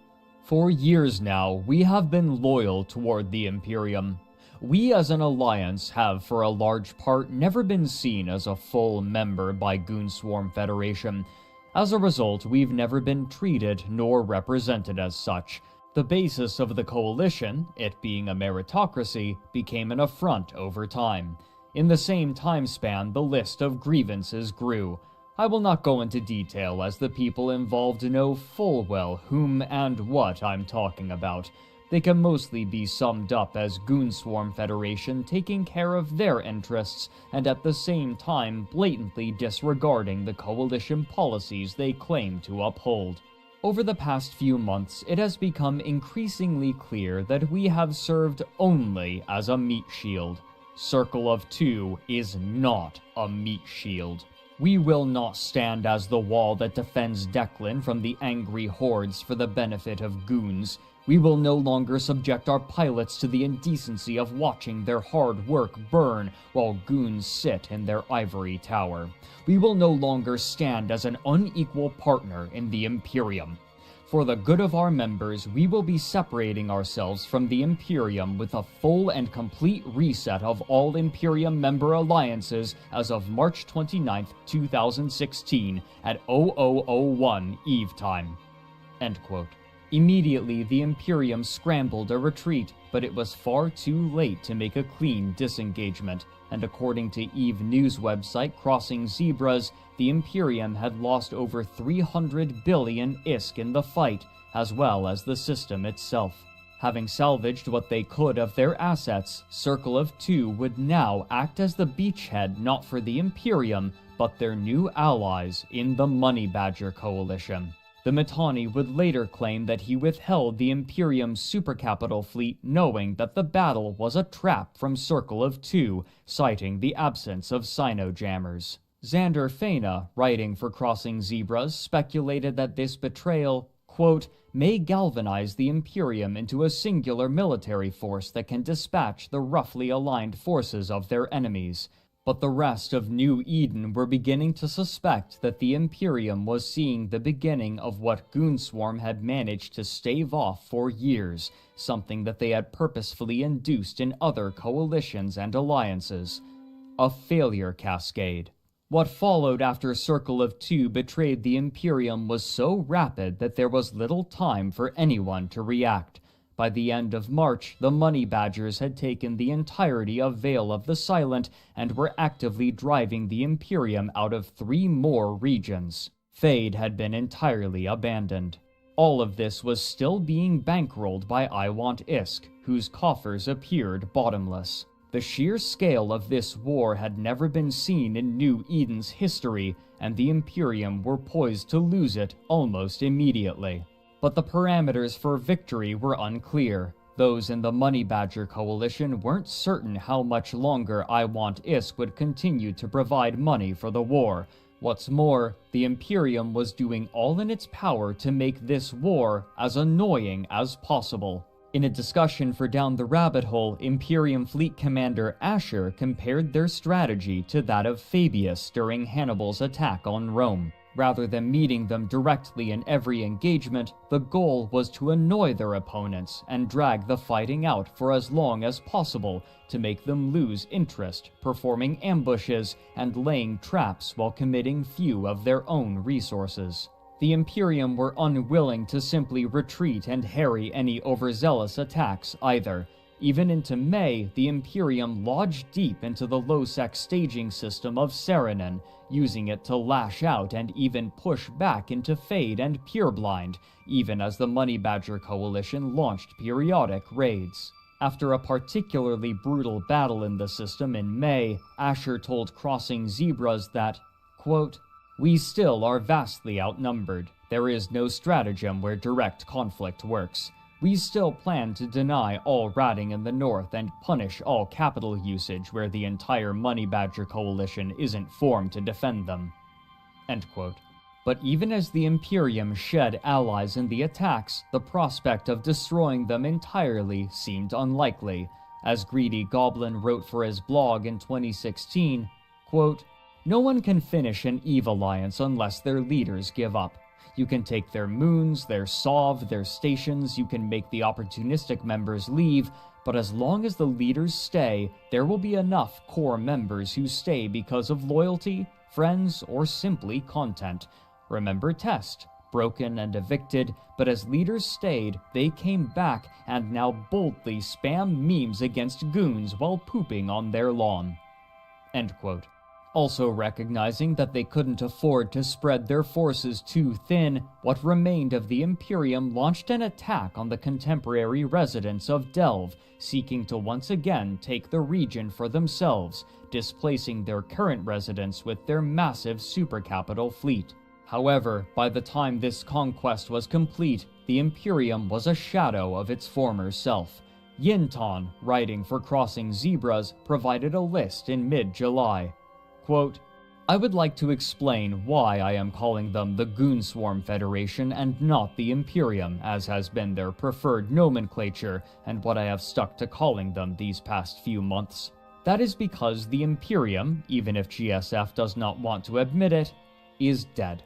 "For years now, we have been loyal toward the Imperium. We as an alliance have, for a large part, never been seen as a full member by Goonswarm Federation. As a result, we've never been treated nor represented as such. The basis of the coalition, it being a meritocracy, became an affront over time. In the same time span, the list of grievances grew. I will not go into detail as the people involved know full well whom and what I'm talking about. They can mostly be summed up as Goonswarm Federation taking care of their interests and at the same time blatantly disregarding the coalition policies they claim to uphold. Over the past few months, it has become increasingly clear that we have served only as a meat shield. Circle of Two is not a meat shield. We will not stand as the wall that defends Declan from the angry hordes for the benefit of goons. We will no longer subject our pilots to the indecency of watching their hard work burn while goons sit in their ivory tower. We will no longer stand as an unequal partner in the Imperium. For the good of our members, we will be separating ourselves from the Imperium with a full and complete reset of all Imperium member alliances as of March 29th, 2016 at 0001 Eve time." End quote. Immediately, the Imperium scrambled a retreat, but it was far too late to make a clean disengagement, and according to EVE news website Crossing Zebras, the Imperium had lost over 300 billion ISK in the fight, as well as the system itself. Having salvaged what they could of their assets, Circle of Two would now act as the beachhead not for the Imperium, but their new allies in the Money Badger Coalition. The Mittani would later claim that he withheld the Imperium's supercapital fleet knowing that the battle was a trap from Circle of Two, citing the absence of Sino-jammers. Xander Fena, writing for Crossing Zebras, speculated that this betrayal, quote, "may galvanize the Imperium into a singular military force that can dispatch the roughly aligned forces of their enemies." But the rest of New Eden were beginning to suspect that the Imperium was seeing the beginning of what Goonswarm had managed to stave off for years, something that they had purposefully induced in other coalitions and alliances. A failure cascade. What followed after Circle of Two betrayed the Imperium was so rapid that there was little time for anyone to react. By the end of March, the Money Badgers had taken the entirety of Vale of the Silent and were actively driving the Imperium out of 3 more regions. Fade had been entirely abandoned. All of this was still being bankrolled by I Want Isk, whose coffers appeared bottomless. The sheer scale of this war had never been seen in New Eden's history, and the Imperium were poised to lose it almost immediately. But the parameters for victory were unclear. Those in the Money Badger Coalition weren't certain how much longer I Want Isk would continue to provide money for the war. What's more, the Imperium was doing all in its power to make this war as annoying as possible. In a discussion for Down the Rabbit Hole, Imperium Fleet Commander Asher compared their strategy to that of Fabius during Hannibal's attack on Rome. Rather than meeting them directly in every engagement, the goal was to annoy their opponents and drag the fighting out for as long as possible to make them lose interest, performing ambushes and laying traps while committing few of their own resources. The Imperium were unwilling to simply retreat and harry any overzealous attacks either. Even into May, the Imperium lodged deep into the low-sec staging system of Saarinen, using it to lash out and even push back into Fade and Pureblind, even as the Money Badger Coalition launched periodic raids. After a particularly brutal battle in the system in May, Asher told Crossing Zebras that, quote, "We still are vastly outnumbered. There is no stratagem where direct conflict works. We still plan to deny all ratting in the north and punish all capital usage where the entire Money Badger Coalition isn't formed to defend them." End quote. But even as the Imperium shed allies in the attacks, the prospect of destroying them entirely seemed unlikely. As Greedy Goblin wrote for his blog in 2016, quote, "No one can finish an EVE alliance unless their leaders give up. You can take their moons, their sov, their stations, you can make the opportunistic members leave, but as long as the leaders stay, there will be enough core members who stay because of loyalty, friends, or simply content. Remember Test, broken and evicted, but as leaders stayed, they came back and now boldly spam memes against goons while pooping on their lawn." End quote. Also recognizing that they couldn't afford to spread their forces too thin, what remained of the Imperium launched an attack on the contemporary residents of Delve, seeking to once again take the region for themselves, displacing their current residents with their massive supercapital fleet. However, by the time this conquest was complete, the Imperium was a shadow of its former self. Yinton, writing for Crossing Zebras, provided a list in mid-July. Quote, "I would like to explain why I am calling them the Goonswarm Federation and not the Imperium, as has been their preferred nomenclature, and what I have stuck to calling them these past few months. That is because the Imperium, even if GSF does not want to admit it, is dead.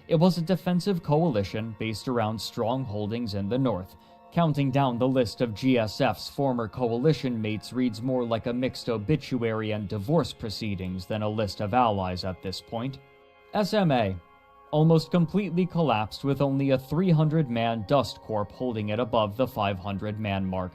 It was a defensive coalition based around strong holdings in the north. Counting down the list of GSF's former coalition mates reads more like a mixed obituary and divorce proceedings than a list of allies at this point. SMA, almost completely collapsed with only a 300-man dust corp holding it above the 500-man mark.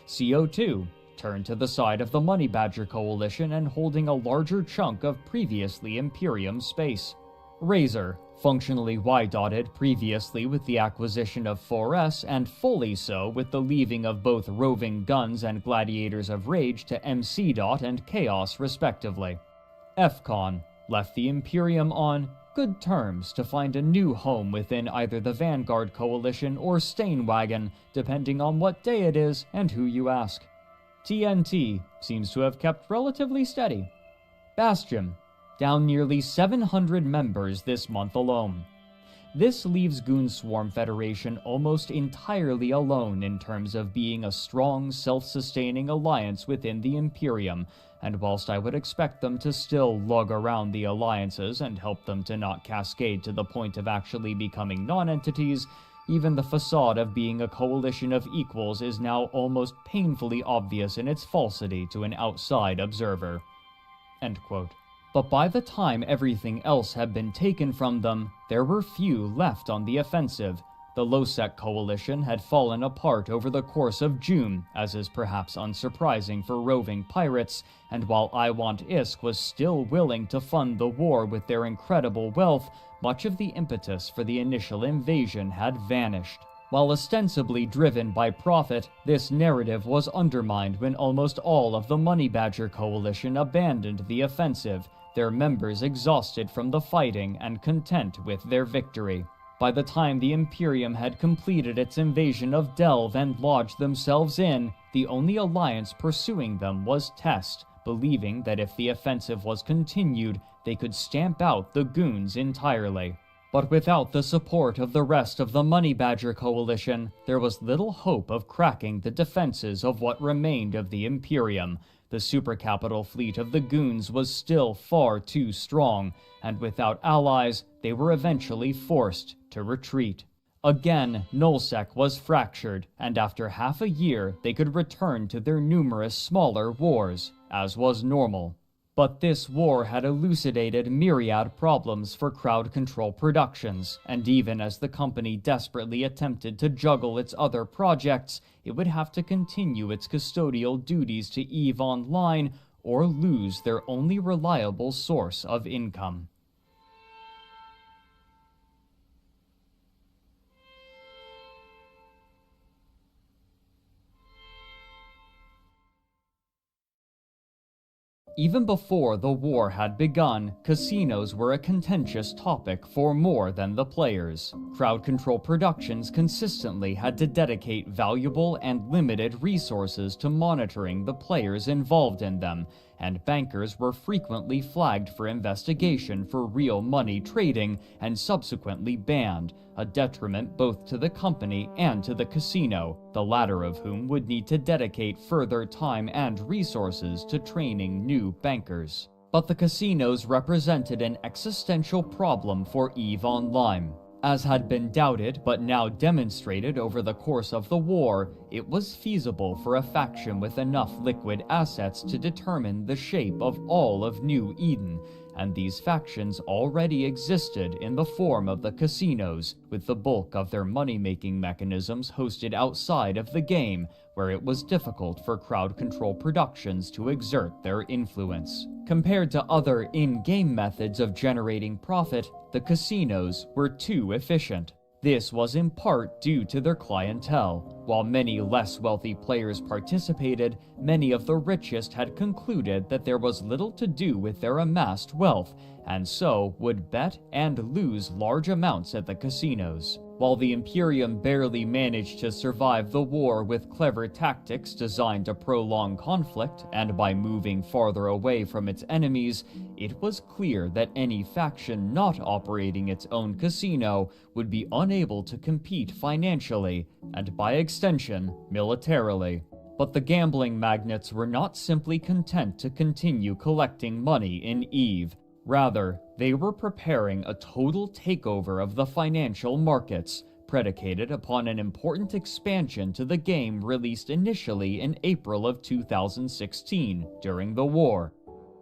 CO2, turned to the side of the Money Badger Coalition and holding a larger chunk of previously Imperium space. Razor, functionally Y-dotted previously with the acquisition of 4S and fully so with the leaving of both Roving Guns and Gladiators of Rage to MC. And Chaos respectively. FCON, left the Imperium on good terms to find a new home within either the Vanguard Coalition or Stainwagon, depending on what day it is and who you ask. TNT seems to have kept relatively steady. Bastion, down nearly 700 members this month alone. This leaves Goonswarm Federation almost entirely alone in terms of being a strong, self-sustaining alliance within the Imperium, and whilst I would expect them to still lug around the alliances and help them to not cascade to the point of actually becoming non-entities, even the facade of being a coalition of equals is now almost painfully obvious in its falsity to an outside observer." End quote. But by the time everything else had been taken from them, there were few left on the offensive. The Losec coalition had fallen apart over the course of June, as is perhaps unsurprising for roving pirates, and while I Want Isk was still willing to fund the war with their incredible wealth, much of the impetus for the initial invasion had vanished. While ostensibly driven by profit, this narrative was undermined when almost all of the Money Badger Coalition abandoned the offensive, their members exhausted from the fighting and content with their victory. By the time the Imperium had completed its invasion of Delve and lodged themselves in, the only alliance pursuing them was Test, believing that if the offensive was continued, they could stamp out the Goons entirely. But without the support of the rest of the Money Badger Coalition, there was little hope of cracking the defenses of what remained of the Imperium. The supercapital fleet of the Goons was still far too strong, and without allies, they were eventually forced to retreat. Again, Nullsec was fractured, and after half a year, they could return to their numerous smaller wars, as was normal. But this war had elucidated myriad problems for Crowd Control Productions, and even as the company desperately attempted to juggle its other projects, it would have to continue its custodial duties to EVE Online or lose their only reliable source of income. Even before the war had begun, casinos were a contentious topic for more than the players. Crowd Control Productions consistently had to dedicate valuable and limited resources to monitoring the players involved in them, and bankers were frequently flagged for investigation for real money trading and subsequently banned, a detriment both to the company and to the casino, the latter of whom would need to dedicate further time and resources to training new bankers. But the casinos represented an existential problem for EVE Online. As had been doubted but now demonstrated over the course of the war, it was feasible for a faction with enough liquid assets to determine the shape of all of New Eden, and these factions already existed in the form of the casinos, with the bulk of their money-making mechanisms hosted outside of the game, where it was difficult for Crowd Control Productions to exert their influence. Compared to other in-game methods of generating profit, the casinos were too efficient. This was in part due to their clientele. While many less wealthy players participated, many of the richest had concluded that there was little to do with their amassed wealth, and so would bet and lose large amounts at the casinos. While the Imperium barely managed to survive the war with clever tactics designed to prolong conflict and by moving farther away from its enemies, it was clear that any faction not operating its own casino would be unable to compete financially, and by extension, militarily. But the gambling magnates were not simply content to continue collecting money in EVE. Rather, they were preparing a total takeover of the financial markets, predicated upon an important expansion to the game released initially in April of 2016, during the war.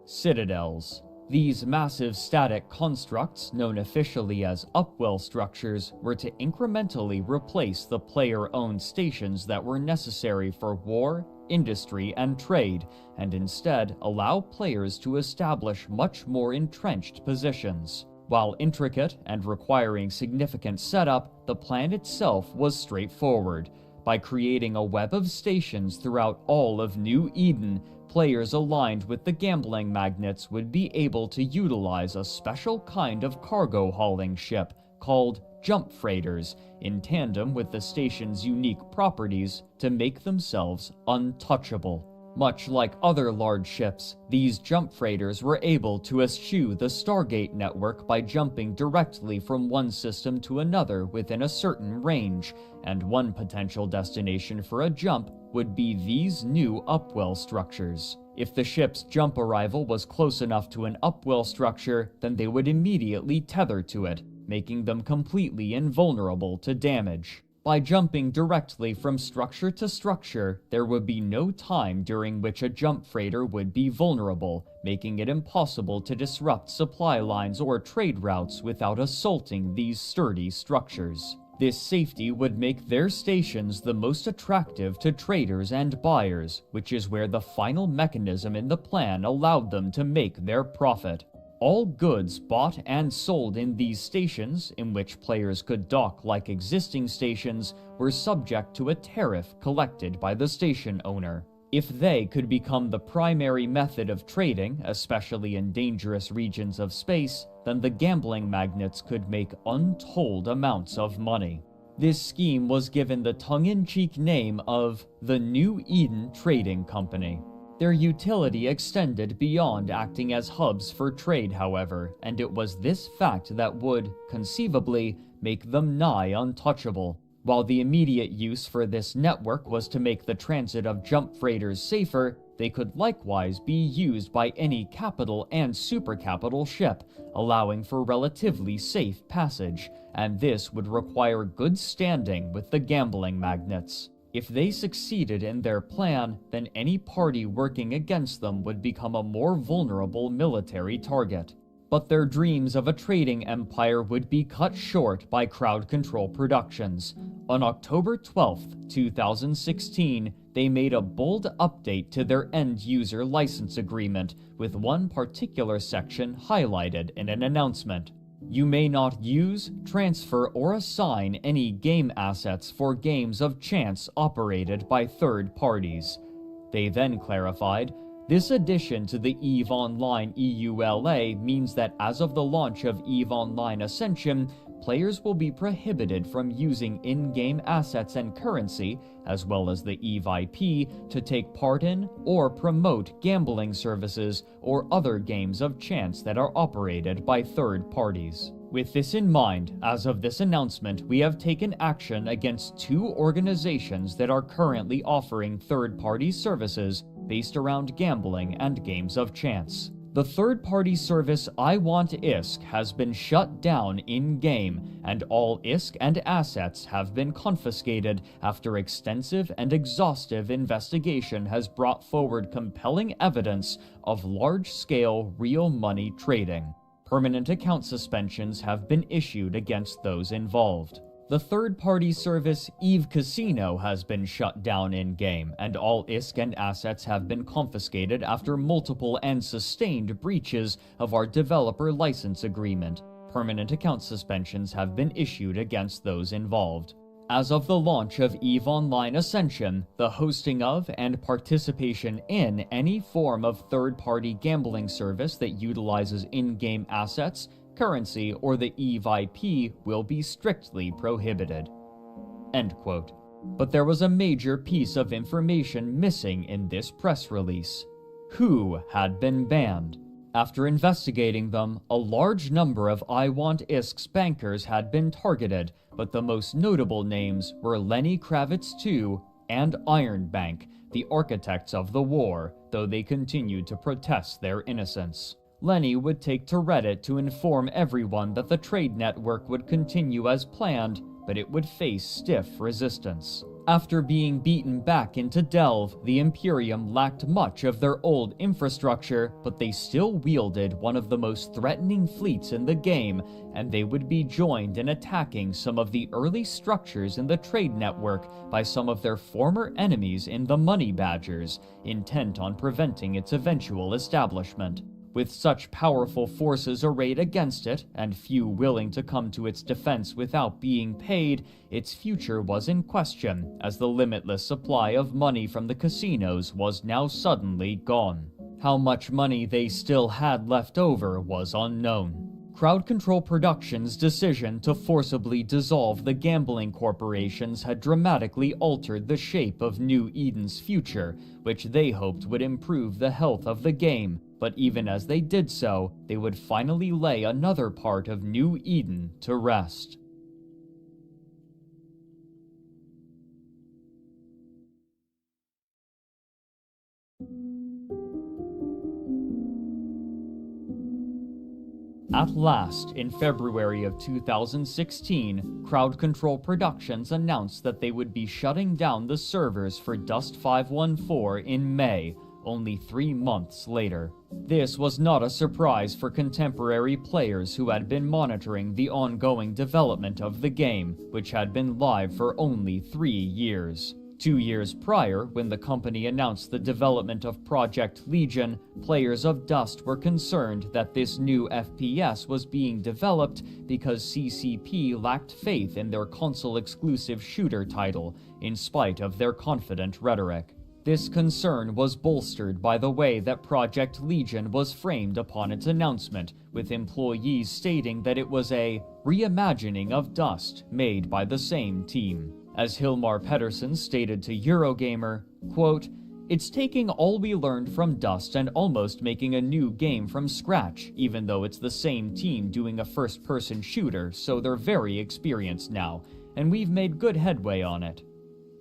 Citadels. These massive static constructs, known officially as upwell structures, were to incrementally replace the player-owned stations that were necessary for war, industry, and trade, and instead allow players to establish much more entrenched positions. While intricate and requiring significant setup, the plan itself was straightforward. By creating a web of stations throughout all of New Eden, players aligned with the gambling magnates would be able to utilize a special kind of cargo hauling ship called jump freighters, in tandem with the station's unique properties, to make themselves untouchable. Much like other large ships, these jump freighters were able to eschew the Stargate network by jumping directly from one system to another within a certain range, and one potential destination for a jump would be these new upwell structures. If the ship's jump arrival was close enough to an upwell structure, then they would immediately tether to it, making them completely invulnerable to damage. By jumping directly from structure to structure, there would be no time during which a jump freighter would be vulnerable, making it impossible to disrupt supply lines or trade routes without assaulting these sturdy structures. This safety would make their stations the most attractive to traders and buyers, which is where the final mechanism in the plan allowed them to make their profit. All goods bought and sold in these stations, in which players could dock like existing stations, were subject to a tariff collected by the station owner. If they could become the primary method of trading, especially in dangerous regions of space, then the gambling magnates could make untold amounts of money. This scheme was given the tongue-in-cheek name of the New Eden Trading Company. Their utility extended beyond acting as hubs for trade, however, and it was this fact that would, conceivably, make them nigh untouchable. While the immediate use for this network was to make the transit of jump freighters safer, they could likewise be used by any capital and supercapital ship, allowing for relatively safe passage, and this would require good standing with the gambling magnates. If they succeeded in their plan, then any party working against them would become a more vulnerable military target. But their dreams of a trading empire would be cut short by Crowd Control Productions. On October 12, 2016, they made a bold update to their end-user license agreement, with one particular section highlighted in an announcement. You may not use, transfer, or assign any game assets for games of chance operated by third parties. They then clarified, This addition to the EVE Online EULA means that as of the launch of EVE Online Ascension, players will be prohibited from using in-game assets and currency, as well as the EVE IP, to take part in or promote gambling services or other games of chance that are operated by third parties. With this in mind, as of this announcement, we have taken action against 2 organizations that are currently offering third-party services based around gambling and games of chance. The third-party service I Want ISK has been shut down in-game, and all ISK and assets have been confiscated after extensive and exhaustive investigation has brought forward compelling evidence of large-scale real money trading. Permanent account suspensions have been issued against those involved. The third-party service EVE Casino has been shut down in-game, and all ISK and assets have been confiscated after multiple and sustained breaches of our developer license agreement. Permanent account suspensions have been issued against those involved. As of the launch of EVE Online Ascension, the hosting of and participation in any form of third-party gambling service that utilizes in-game assets, currency, or the EVE IP will be strictly prohibited." End quote. But there was a major piece of information missing in this press release. Who had been banned? After investigating them, a large number of I Want ISK's bankers had been targeted, but the most notable names were Lenny Kravitz II and Iron Bank, the architects of the war, though they continued to protest their innocence. Lenny would take to Reddit to inform everyone that the trade network would continue as planned, but it would face stiff resistance. After being beaten back into Delve, the Imperium lacked much of their old infrastructure, but they still wielded one of the most threatening fleets in the game, and they would be joined in attacking some of the early structures in the trade network by some of their former enemies in the Money Badgers, intent on preventing its eventual establishment. With such powerful forces arrayed against it, and few willing to come to its defense without being paid, its future was in question, as the limitless supply of money from the casinos was now suddenly gone. How much money they still had left over was unknown. Crowd Control Productions' decision to forcibly dissolve the gambling corporations had dramatically altered the shape of New Eden's future, which they hoped would improve the health of the game, but even as they did so, they would finally lay another part of New Eden to rest. At last, in February of 2016, Crowd Control Productions announced that they would be shutting down the servers for Dust 514 in May, only 3 months later. This was not a surprise for contemporary players who had been monitoring the ongoing development of the game, which had been live for only 3 years. 2 years prior, when the company announced the development of Project Legion, players of Dust were concerned that this new FPS was being developed because CCP lacked faith in their console-exclusive shooter title, in spite of their confident rhetoric. This concern was bolstered by the way that Project Legion was framed upon its announcement, with employees stating that it was a reimagining of Dust made by the same team. As Hilmar Pettersson stated to Eurogamer, quote, "It's taking all we learned from Dust and almost making a new game from scratch, even though it's the same team doing a first-person shooter, so they're very experienced now, and we've made good headway on it."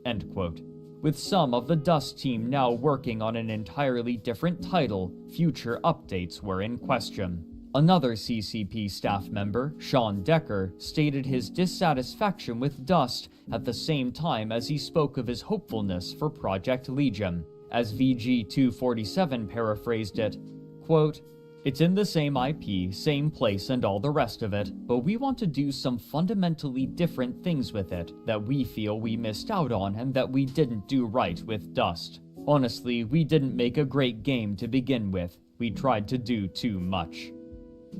End quote. With some of the Dust team now working on an entirely different title, future updates were in question. Another CCP staff member, Sean Decker, stated his dissatisfaction with Dust at the same time as he spoke of his hopefulness for Project Legion. As VG247 paraphrased it, quote, "It's in the same IP, same place and all the rest of it, but we want to do some fundamentally different things with it that we feel we missed out on and that we didn't do right with Dust. Honestly, we didn't make a great game to begin with. We tried to do too much."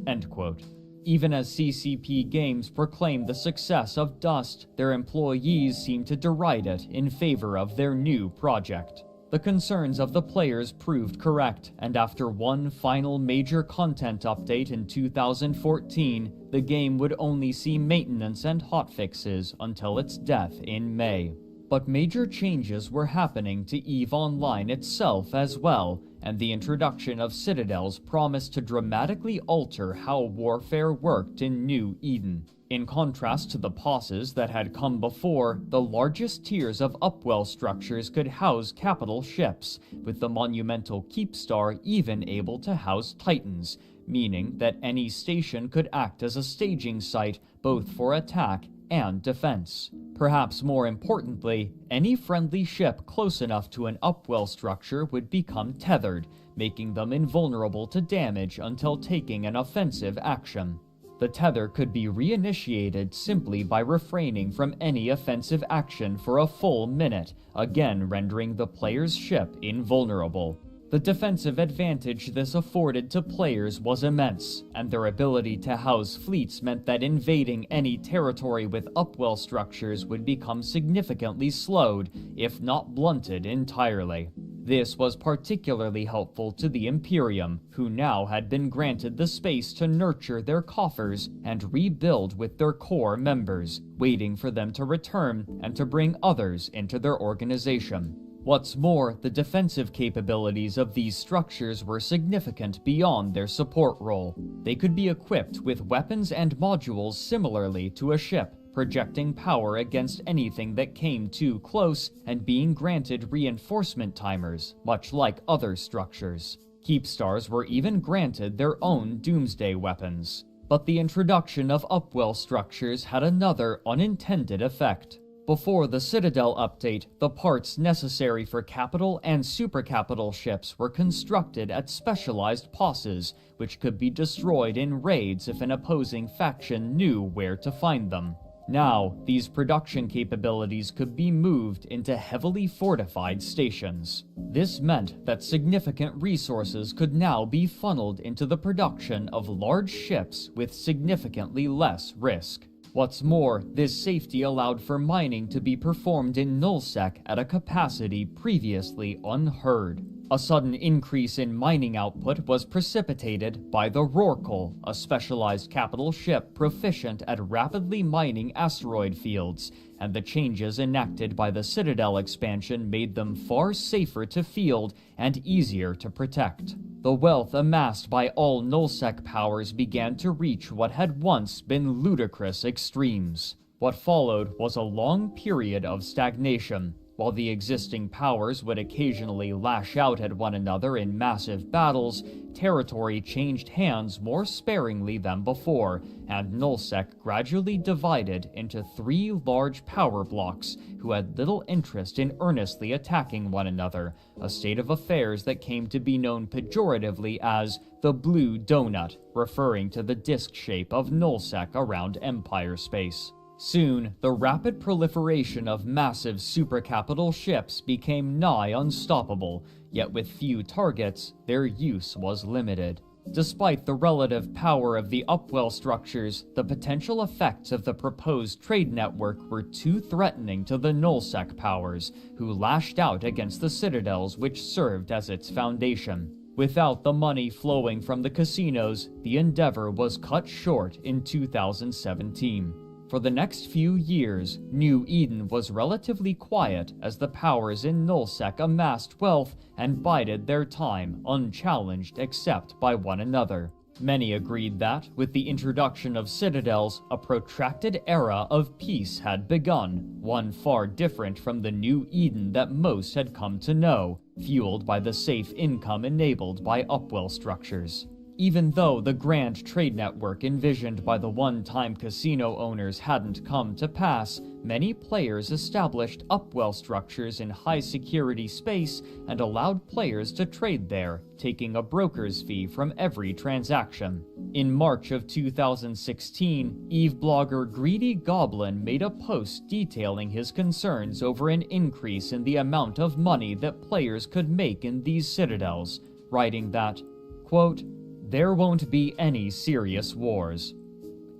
End quote. Even as CCP Games proclaimed the success of Dust, their employees seemed to deride it in favor of their new project. The concerns of the players proved correct, and after one final major content update in 2014, the game would only see maintenance and hotfixes until its death in May. But major changes were happening to EVE Online itself as well, and the introduction of citadels promised to dramatically alter how warfare worked in New Eden. In contrast to the posses that had come before, the largest tiers of upwell structures could house capital ships, with the monumental Keepstar even able to house Titans, meaning that any station could act as a staging site both for attack and defense. Perhaps more importantly, any friendly ship close enough to an upwell structure would become tethered, making them invulnerable to damage until taking an offensive action. The tether could be reinitiated simply by refraining from any offensive action for a full minute, again rendering the player's ship invulnerable. The defensive advantage this afforded to players was immense, and their ability to house fleets meant that invading any territory with upwell structures would become significantly slowed, if not blunted entirely. This was particularly helpful to the Imperium, who now had been granted the space to nurture their coffers and rebuild with their core members, waiting for them to return and to bring others into their organization. What's more, the defensive capabilities of these structures were significant beyond their support role. They could be equipped with weapons and modules similarly to a ship, projecting power against anything that came too close and being granted reinforcement timers, much like other structures. Keepstars were even granted their own doomsday weapons. But the introduction of upwell structures had another unintended effect. Before the Citadel update, the parts necessary for capital and supercapital ships were constructed at specialized posses, which could be destroyed in raids if an opposing faction knew where to find them. Now, these production capabilities could be moved into heavily fortified stations. This meant that significant resources could now be funneled into the production of large ships with significantly less risk. What's more, this safety allowed for mining to be performed in nullsec at a capacity previously unheard. A sudden increase in mining output was precipitated by the Rorqual, a specialized capital ship proficient at rapidly mining asteroid fields, and the changes enacted by the Citadel expansion made them far safer to field and easier to protect. The wealth amassed by all nullsec powers began to reach what had once been ludicrous extremes. What followed was a long period of stagnation. While the existing powers would occasionally lash out at one another in massive battles, territory changed hands more sparingly than before, and nullsec gradually divided into 3 large power blocks who had little interest in earnestly attacking one another, a state of affairs that came to be known pejoratively as the Blue Donut, referring to the disk shape of nullsec around Empire space. Soon, the rapid proliferation of massive supercapital ships became nigh unstoppable, yet with few targets, their use was limited. Despite the relative power of the upwell structures, the potential effects of the proposed trade network were too threatening to the nullsec powers, who lashed out against the citadels which served as its foundation. Without the money flowing from the casinos, the endeavor was cut short in 2017. For the next few years, New Eden was relatively quiet as the powers in nullsec amassed wealth and bided their time unchallenged except by one another. Many agreed that, with the introduction of citadels, a protracted era of peace had begun, one far different from the New Eden that most had come to know, fueled by the safe income enabled by upwell structures. Even though the grand trade network envisioned by the one-time casino owners hadn't come to pass, many players established upwell structures in high-security space and allowed players to trade there, taking a broker's fee from every transaction. In March of 2016, EVE blogger Greedy Goblin made a post detailing his concerns over an increase in the amount of money that players could make in these citadels, writing that, quote, "There won't be any serious wars.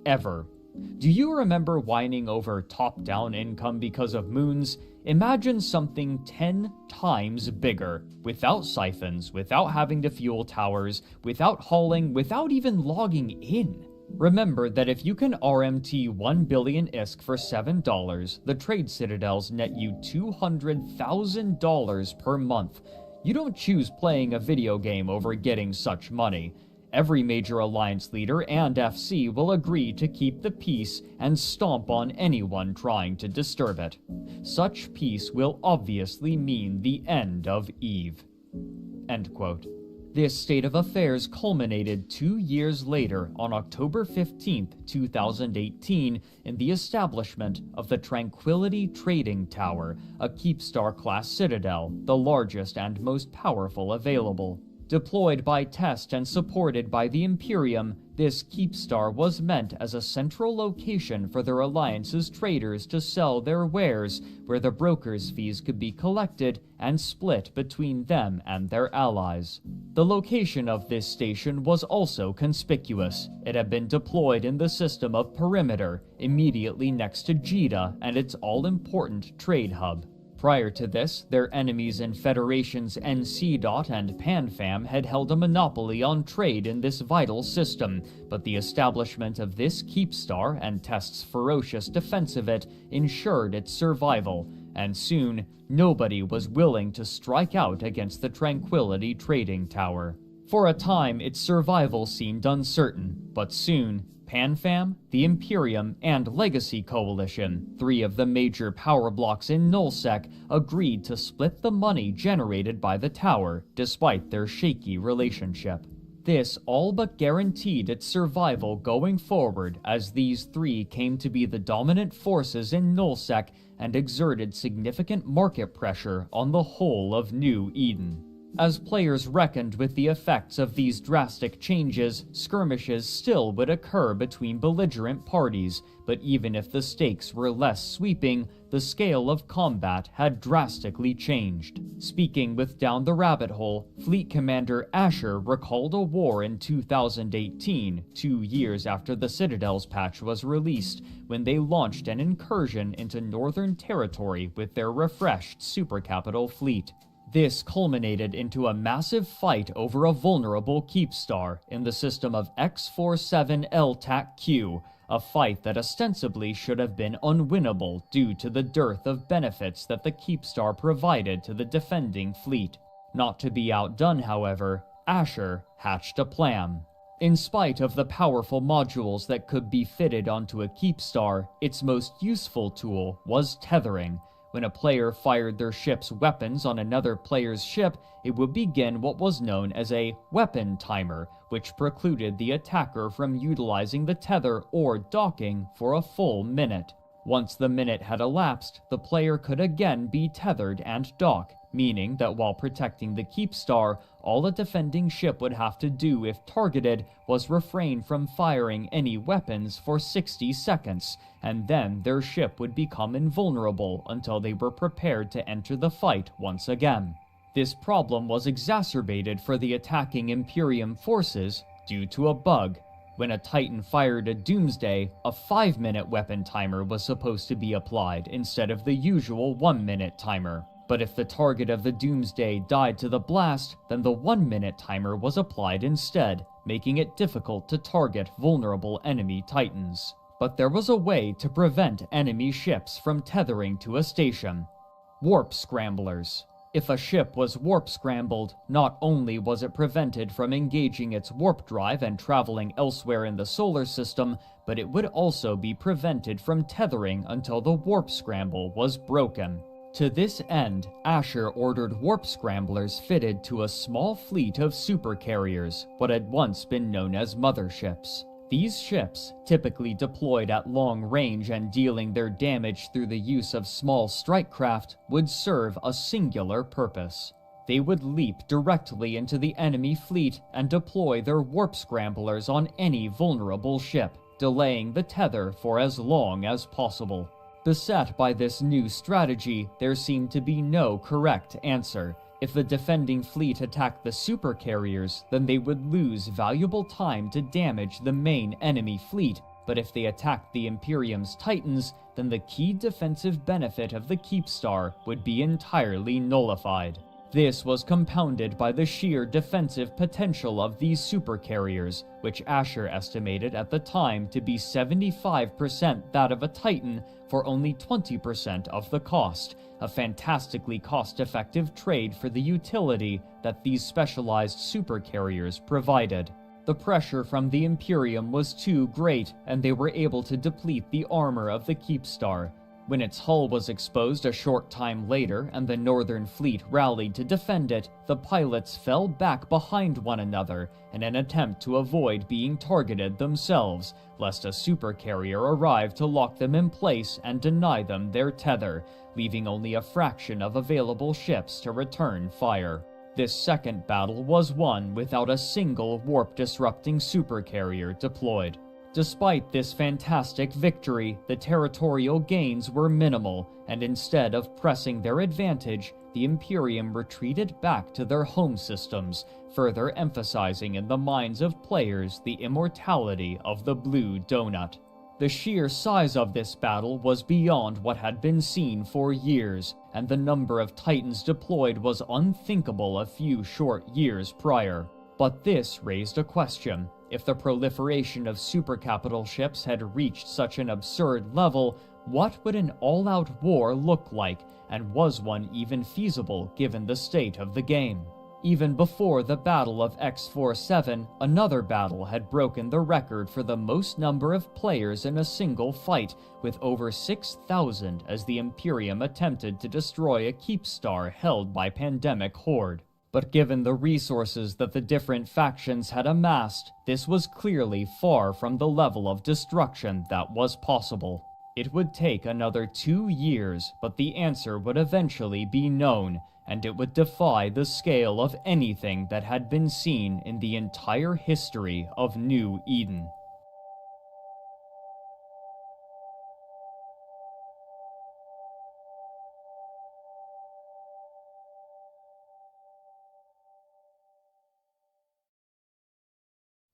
Ever. Do you remember whining over top-down income because of moons? Imagine something 10 times bigger, without siphons, without having to fuel towers, without hauling, without even logging in. Remember that if you can RMT 1 billion ISK for $7, the trade citadels net you $200,000 per month. You don't choose playing a video game over getting such money. Every major alliance leader and FC will agree to keep the peace and stomp on anyone trying to disturb it. Such peace will obviously mean the end of Eve." End quote. This state of affairs culminated 2 years later on October 15, 2018, in the establishment of the Tranquility Trading Tower, a Keepstar-class citadel, the largest and most powerful available. Deployed by test and supported by the Imperium, this Keepstar was meant as a central location for their alliance's traders to sell their wares, where the brokers' fees could be collected and split between them and their allies. The location of this station was also conspicuous. It had been deployed in the system of Perimeter, immediately next to Jeddah and its all-important trade hub. Prior to this, their enemies in Federations NC. And PanFam had held a monopoly on trade in this vital system, but the establishment of this Keepstar and Test's ferocious defense of it ensured its survival, and soon, nobody was willing to strike out against the Tranquility Trading Tower. For a time, its survival seemed uncertain, but soon, PanFam, the Imperium, and Legacy Coalition, 3 of the major power blocks in Nullsec, agreed to split the money generated by the tower, despite their shaky relationship. This all but guaranteed its survival going forward, as these 3 came to be the dominant forces in Nullsec and exerted significant market pressure on the whole of New Eden. As players reckoned with the effects of these drastic changes, skirmishes still would occur between belligerent parties, but even if the stakes were less sweeping, the scale of combat had drastically changed. Speaking with Down the Rabbit Hole, Fleet Commander Asher recalled a war in 2018, 2 years after the Citadel's patch was released, when they launched an incursion into Northern Territory with their refreshed supercapital fleet. This culminated into a massive fight over a vulnerable Keepstar in the system of X47L-TAC-Q, a fight that ostensibly should have been unwinnable due to the dearth of benefits that the Keepstar provided to the defending fleet. Not to be outdone, however, Asher hatched a plan. In spite of the powerful modules that could be fitted onto a Keepstar, its most useful tool was tethering. When a player fired their ship's weapons on another player's ship, it would begin what was known as a weapon timer, which precluded the attacker from utilizing the tether or docking for a full minute. Once the minute had elapsed, the player could again be tethered and dock, meaning that while protecting the Keepstar, all a defending ship would have to do if targeted was refrain from firing any weapons for 60 seconds, and then their ship would become invulnerable until they were prepared to enter the fight once again. This problem was exacerbated for the attacking Imperium forces due to a bug. When a Titan fired a Doomsday, a 5-minute weapon timer was supposed to be applied instead of the usual 1-minute timer. But if the target of the Doomsday died to the blast, then the 1-minute timer was applied instead, making it difficult to target vulnerable enemy Titans. But there was a way to prevent enemy ships from tethering to a station. Warp scramblers. If a ship was warp scrambled, not only was it prevented from engaging its warp drive and traveling elsewhere in the solar system, but it would also be prevented from tethering until the warp scramble was broken. To this end, Asher ordered warp scramblers fitted to a small fleet of supercarriers, what had once been known as motherships. These ships, typically deployed at long range and dealing their damage through the use of small strike craft, would serve a singular purpose. They would leap directly into the enemy fleet and deploy their warp scramblers on any vulnerable ship, delaying the tether for as long as possible. Beset by this new strategy, there seemed to be no correct answer. If the defending fleet attacked the supercarriers, then they would lose valuable time to damage the main enemy fleet, but if they attacked the Imperium's Titans, then the key defensive benefit of the Keepstar would be entirely nullified. This was compounded by the sheer defensive potential of these supercarriers, which Asher estimated at the time to be 75% that of a Titan for only 20% of the cost, a fantastically cost-effective trade for the utility that these specialized supercarriers provided. The pressure from the Imperium was too great, and they were able to deplete the armor of the Keepstar. When its hull was exposed a short time later and the Northern Fleet rallied to defend it, the pilots fell back behind one another in an attempt to avoid being targeted themselves, lest a supercarrier arrive to lock them in place and deny them their tether, leaving only a fraction of available ships to return fire. This second battle was won without a single warp-disrupting supercarrier deployed. Despite this fantastic victory, the territorial gains were minimal, and instead of pressing their advantage, the Imperium retreated back to their home systems, further emphasizing in the minds of players the immortality of the Blue Donut. The sheer size of this battle was beyond what had been seen for years, and the number of Titans deployed was unthinkable a few short years prior. But this raised a question. If the proliferation of supercapital ships had reached such an absurd level, what would an all-out war look like, and was one even feasible given the state of the game? Even before the Battle of X-47, another battle had broken the record for the most number of players in a single fight, with over 6,000 as the Imperium attempted to destroy a Keepstar held by Pandemic Horde. But given the resources that the different factions had amassed, this was clearly far from the level of destruction that was possible. It would take another 2 years, but the answer would eventually be known, and it would defy the scale of anything that had been seen in the entire history of New Eden.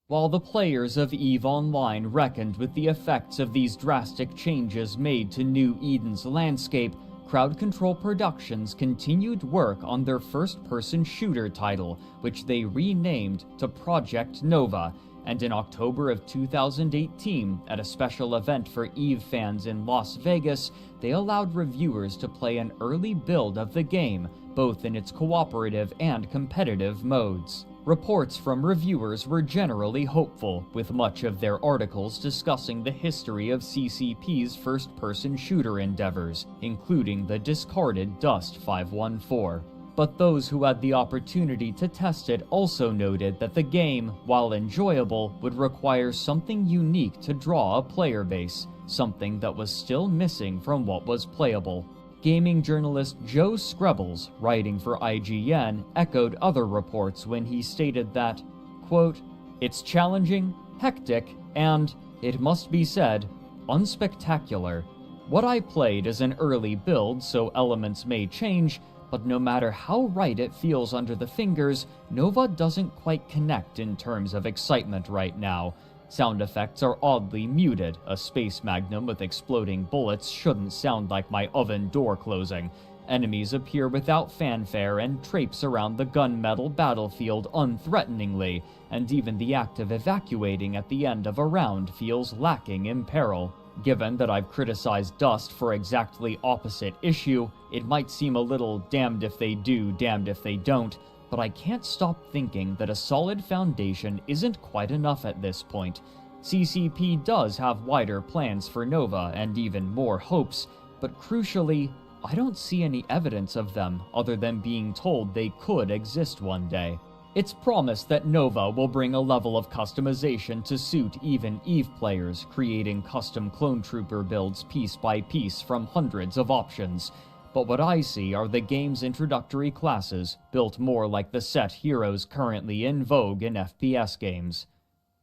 While the players of EVE Online reckoned with the effects of these drastic changes made to New Eden's landscape, Crowd Control Productions continued work on their first-person shooter title, which they renamed to Project Nova, and in October of 2018, at a special event for EVE fans in Las Vegas, they allowed reviewers to play an early build of the game, both in its cooperative and competitive modes. Reports from reviewers were generally hopeful, with much of their articles discussing the history of CCP's first-person shooter endeavors, including the discarded Dust 514. But those who had the opportunity to test it also noted that the game, while enjoyable, would require something unique to draw a player base, something that was still missing from what was playable. Gaming journalist Joe Screbbles, writing for IGN, echoed other reports when he stated that, quote, "It's challenging, hectic, and, it must be said, unspectacular. What I played is an early build, so elements may change, but no matter how right it feels under the fingers, Nova doesn't quite connect in terms of excitement right now. Sound effects are oddly muted. A space magnum with exploding bullets shouldn't sound like my oven door closing. Enemies appear without fanfare and traipse around the gunmetal battlefield unthreateningly, and even the act of evacuating at the end of a round feels lacking in peril. Given that I've criticized Dust for exactly opposite issue, it might seem a little damned if they do, damned if they don't, but I can't stop thinking that a solid foundation isn't quite enough at this point. CCP does have wider plans for Nova and even more hopes, but crucially, I don't see any evidence of them other than being told they could exist one day. It's promised that Nova will bring a level of customization to suit even EVE players, creating custom clone trooper builds piece by piece from hundreds of options. But what I see are the game's introductory classes, built more like the set heroes currently in vogue in FPS games."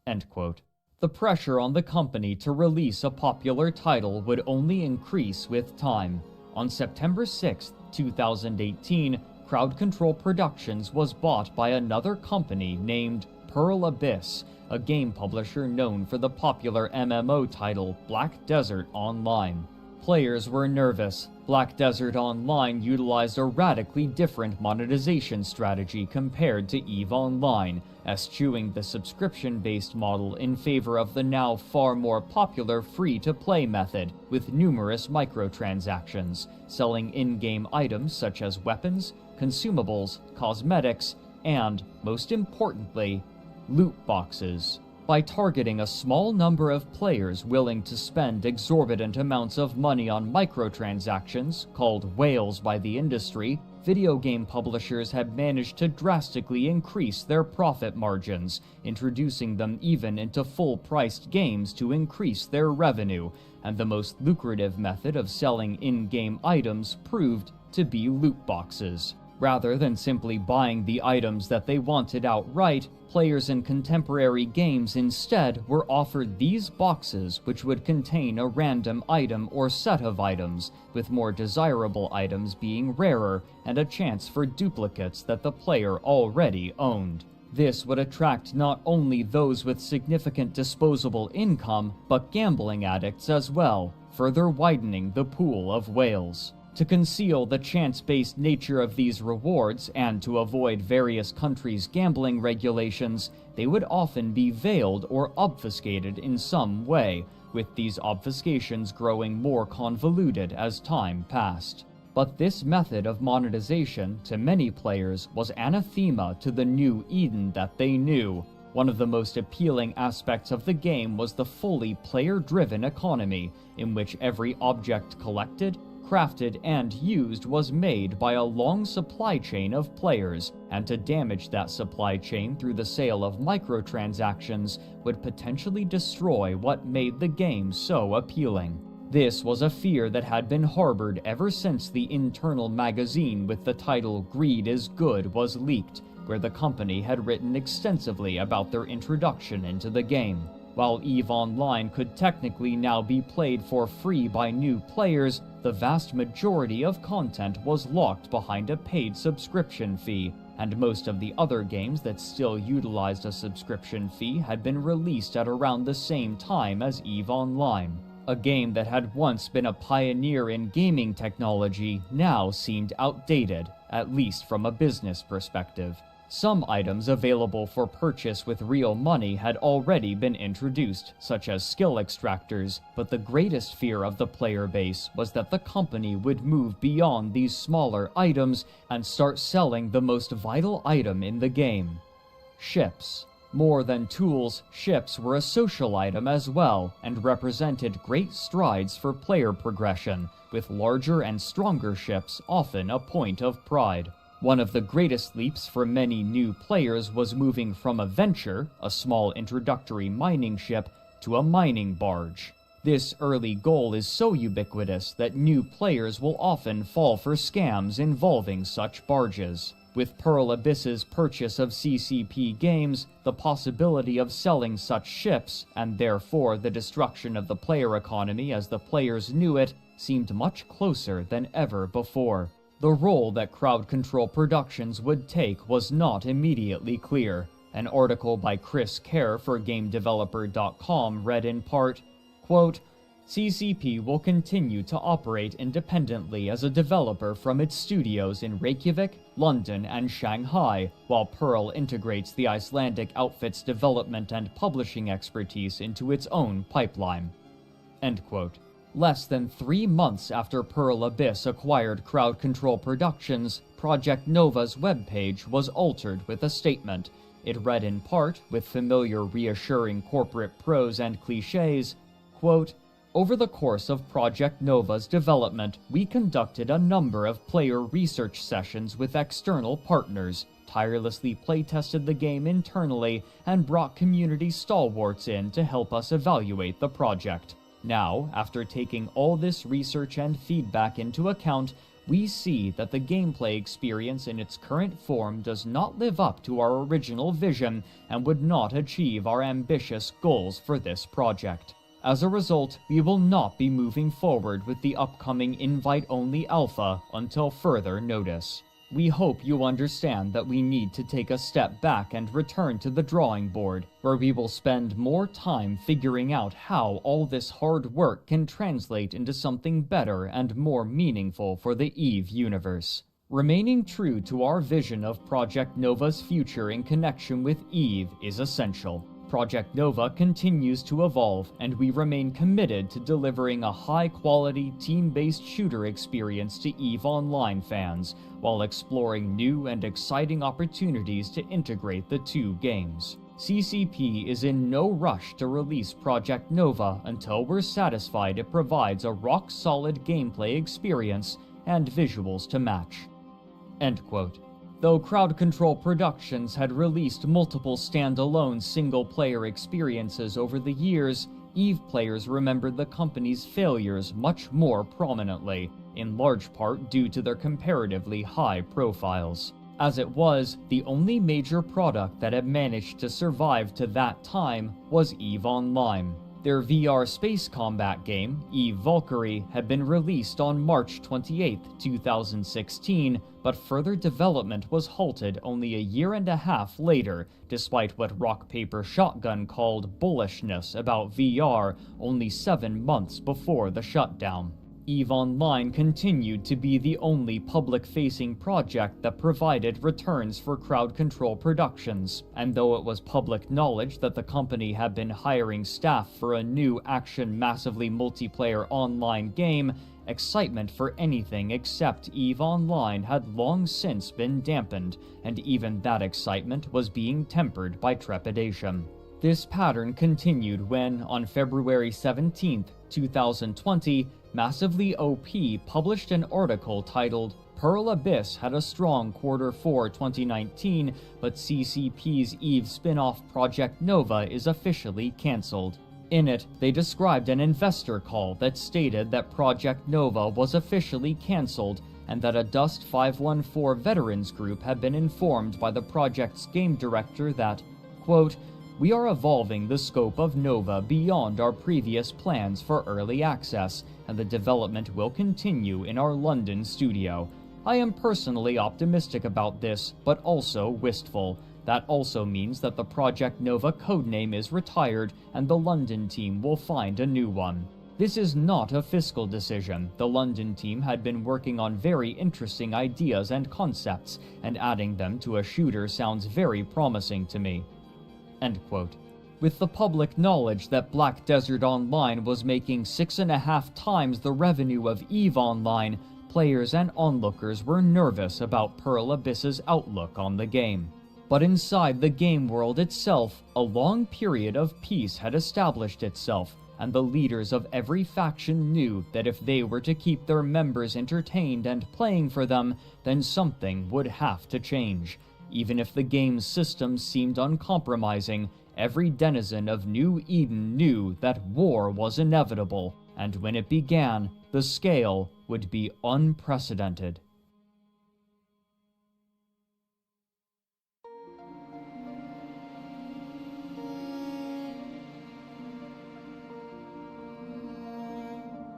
End quote. The pressure on the company to release a popular title would only increase with time. On September 6, 2018, Crowd Control Productions was bought by another company named Pearl Abyss, a game publisher known for the popular MMO title Black Desert Online. Players were nervous. Black Desert Online utilized a radically different monetization strategy compared to EVE Online, eschewing the subscription-based model in favor of the now far more popular free-to-play method, with numerous microtransactions, selling in-game items such as weapons, consumables, cosmetics, and, most importantly, loot boxes. By targeting a small number of players willing to spend exorbitant amounts of money on microtransactions, called whales by the industry, video game publishers had managed to drastically increase their profit margins, introducing them even into full-priced games to increase their revenue, and the most lucrative method of selling in-game items proved to be loot boxes. Rather than simply buying the items that they wanted outright, players in contemporary games instead were offered these boxes, which would contain a random item or set of items, with more desirable items being rarer and a chance for duplicates that the player already owned. This would attract not only those with significant disposable income, but gambling addicts as well, further widening the pool of whales. To conceal the chance-based nature of these rewards, and to avoid various countries' gambling regulations, they would often be veiled or obfuscated in some way, with these obfuscations growing more convoluted as time passed. But this method of monetization, to many players, was anathema to the new Eden that they knew. One of the most appealing aspects of the game was the fully player-driven economy, in which every object collected, crafted, and used was made by a long supply chain of players, and to damage that supply chain through the sale of microtransactions would potentially destroy what made the game so appealing. This was a fear that had been harbored ever since the internal magazine with the title Greed is Good was leaked, where the company had written extensively about their introduction into the game. While EVE Online could technically now be played for free by new players, the vast majority of content was locked behind a paid subscription fee, and most of the other games that still utilized a subscription fee had been released at around the same time as EVE Online. A game that had once been a pioneer in gaming technology now seemed outdated, at least from a business perspective. Some items available for purchase with real money had already been introduced, such as skill extractors, but the greatest fear of the player base was that the company would move beyond these smaller items and start selling the most vital item in the game: ships. More than tools, ships were a social item as well, and represented great strides for player progression, with larger and stronger ships often a point of pride. One of the greatest leaps for many new players was moving from a venture, a small introductory mining ship, to a mining barge. This early goal is so ubiquitous that new players will often fall for scams involving such barges. With Pearl Abyss's purchase of CCP Games, the possibility of selling such ships, and therefore the destruction of the player economy as the players knew it, seemed much closer than ever before. The role that Crowd Control Productions would take was not immediately clear. An article by Chris Kerr for GameDeveloper.com read in part, quote, "CCP will continue to operate independently as a developer from its studios in Reykjavik, London, and Shanghai, while Pearl integrates the Icelandic outfit's development and publishing expertise into its own pipeline." End quote. Less than 3 months after Pearl Abyss acquired Crowd Control Productions, Project Nova's webpage was altered with a statement. It read in part, with familiar reassuring corporate prose and cliches, quote, "Over the course of Project Nova's development, we conducted a number of player research sessions with external partners, tirelessly playtested the game internally, and brought community stalwarts in to help us evaluate the project. Now, after taking all this research and feedback into account, we see that the gameplay experience in its current form does not live up to our original vision and would not achieve our ambitious goals for this project. As a result, we will not be moving forward with the upcoming invite-only alpha until further notice." We hope you understand that we need to take a step back and return to the drawing board, where we will spend more time figuring out how all this hard work can translate into something better and more meaningful for the EVE universe. Remaining true to our vision of Project Nova's future in connection with EVE is essential. Project Nova continues to evolve, and we remain committed to delivering a high-quality, team-based shooter experience to EVE Online fans, while exploring new and exciting opportunities to integrate the two games. CCP is in no rush to release Project Nova until we're satisfied it provides a rock-solid gameplay experience and visuals to match." End quote. Though Crowd Control Productions had released multiple standalone single-player experiences over the years, EVE players remembered the company's failures much more prominently, in large part due to their comparatively high profiles. As it was, the only major product that had managed to survive to that time was EVE Online. Their VR space combat game, EVE Valkyrie, had been released on March 28, 2016, but further development was halted only a year and a half later, despite what Rock Paper Shotgun called bullishness about VR only 7 months before the shutdown. EVE Online continued to be the only public-facing project that provided returns for Crowd Control Productions, and though it was public knowledge that the company had been hiring staff for a new action massively multiplayer online game, excitement for anything except EVE Online had long since been dampened, and even that excitement was being tempered by trepidation. This pattern continued when, on February 17, 2020, Massively OP published an article titled "Pearl Abyss had a strong Q4 2019, but CCP's EVE spin-off Project Nova is officially cancelled." In it, they described an investor call that stated that Project Nova was officially cancelled and that a Dust 514 veterans group had been informed by the project's game director that, quote, "We are evolving the scope of Nova beyond our previous plans for early access, and the development will continue in our London studio. I am personally optimistic about this, but also wistful. That also means that the Project Nova codename is retired, and the London team will find a new one. This is not a fiscal decision. The London team had been working on very interesting ideas and concepts, and adding them to a shooter sounds very promising to me." End quote. With the public knowledge that Black Desert Online was making 6.5 times the revenue of EVE Online, players and onlookers were nervous about Pearl Abyss's outlook on the game. But inside the game world itself, a long period of peace had established itself, and the leaders of every faction knew that if they were to keep their members entertained and playing for them, then something would have to change. Even if the game's systems seemed uncompromising, every denizen of New Eden knew that war was inevitable, and when it began, the scale would be unprecedented.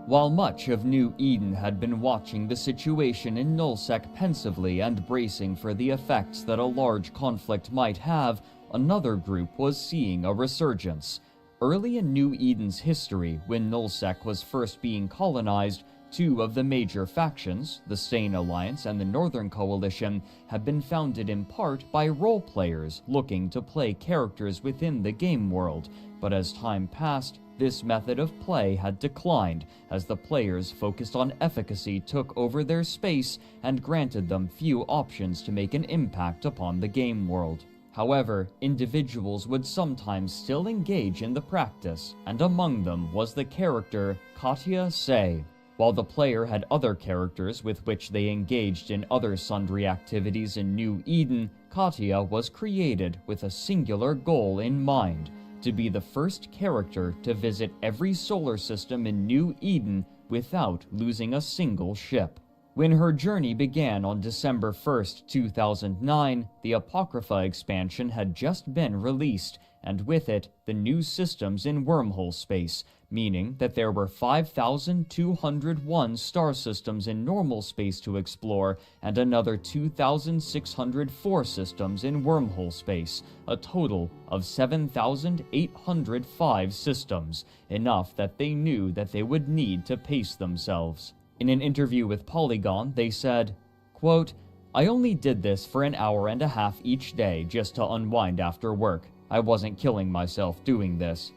While much of New Eden had been watching the situation in Nullsec pensively and bracing for the effects that a large conflict might have, another group was seeing a resurgence. Early in New Eden's history, when Nullsec was first being colonized, two of the major factions, the Stain Alliance and the Northern Coalition, had been founded in part by role players looking to play characters within the game world, but as time passed, this method of play had declined as the players focused on efficacy took over their space and granted them few options to make an impact upon the game world. However, individuals would sometimes still engage in the practice, and among them was the character Katya Say. While the player had other characters with which they engaged in other sundry activities in New Eden, Katya was created with a singular goal in mind: to be the first character to visit every solar system in New Eden without losing a single ship. When her journey began on December 1st, 2009, the Apocrypha expansion had just been released, and with it, the new systems in wormhole space, meaning that there were 5,201 star systems in normal space to explore, and another 2,604 systems in wormhole space, a total of 7,805 systems, enough that they knew that they would need to pace themselves. In an interview with Polygon, they said, quote, "I only did this for an hour and a half each day just to unwind after work. I wasn't killing myself doing this."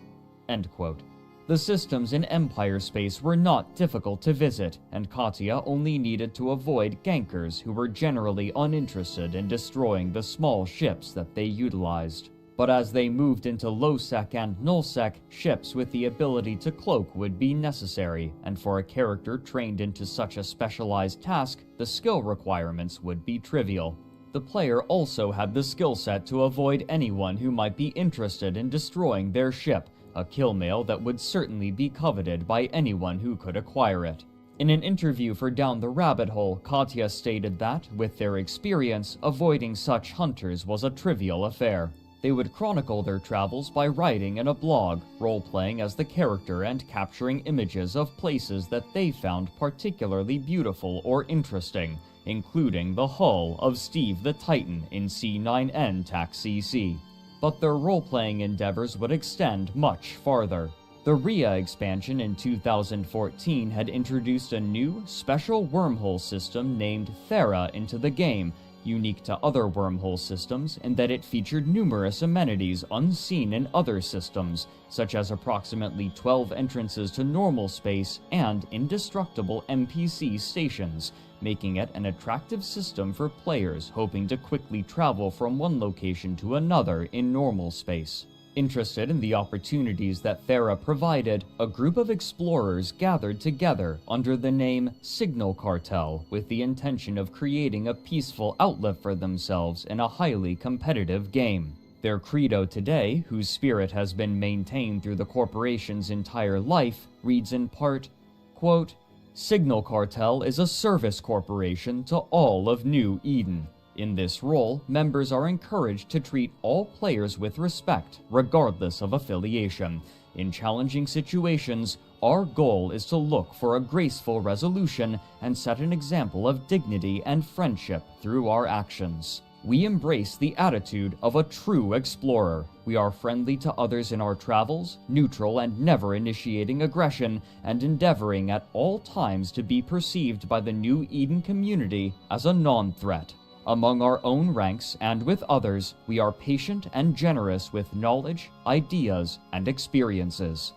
End quote. The systems in Empire space were not difficult to visit, and Katya only needed to avoid gankers who were generally uninterested in destroying the small ships that they utilized. But as they moved into low-sec and null-sec, ships with the ability to cloak would be necessary, and for a character trained into such a specialized task, the skill requirements would be trivial. The player also had the skill set to avoid anyone who might be interested in destroying their ship, a kill mail that would certainly be coveted by anyone who could acquire it. In an interview for Down the Rabbit Hole, Katya stated that, with their experience, avoiding such hunters was a trivial affair. They would chronicle their travels by writing in a blog, role-playing as the character and capturing images of places that they found particularly beautiful or interesting, including the hull of Steve the Titan in C9N TAC CC. But their role-playing endeavors would extend much farther. The Rhea expansion in 2014 had introduced a new, special wormhole system named Thera into the game, unique to other wormhole systems in that it featured numerous amenities unseen in other systems, such as approximately 12 entrances to normal space and indestructible NPC stations, making it an attractive system for players hoping to quickly travel from one location to another in normal space. Interested in the opportunities that Thera provided, a group of explorers gathered together under the name Signal Cartel with the intention of creating a peaceful outlet for themselves in a highly competitive game. Their credo today, whose spirit has been maintained through the corporation's entire life, reads in part, quote, "Signal Cartel is a service corporation to all of New Eden. In this role, members are encouraged to treat all players with respect, regardless of affiliation. In challenging situations, our goal is to look for a graceful resolution and set an example of dignity and friendship through our actions. We embrace the attitude of a true explorer. We are friendly to others in our travels, neutral and never initiating aggression, and endeavoring at all times to be perceived by the New Eden community as a non-threat. Among our own ranks and with others, we are patient and generous with knowledge, ideas, and experiences."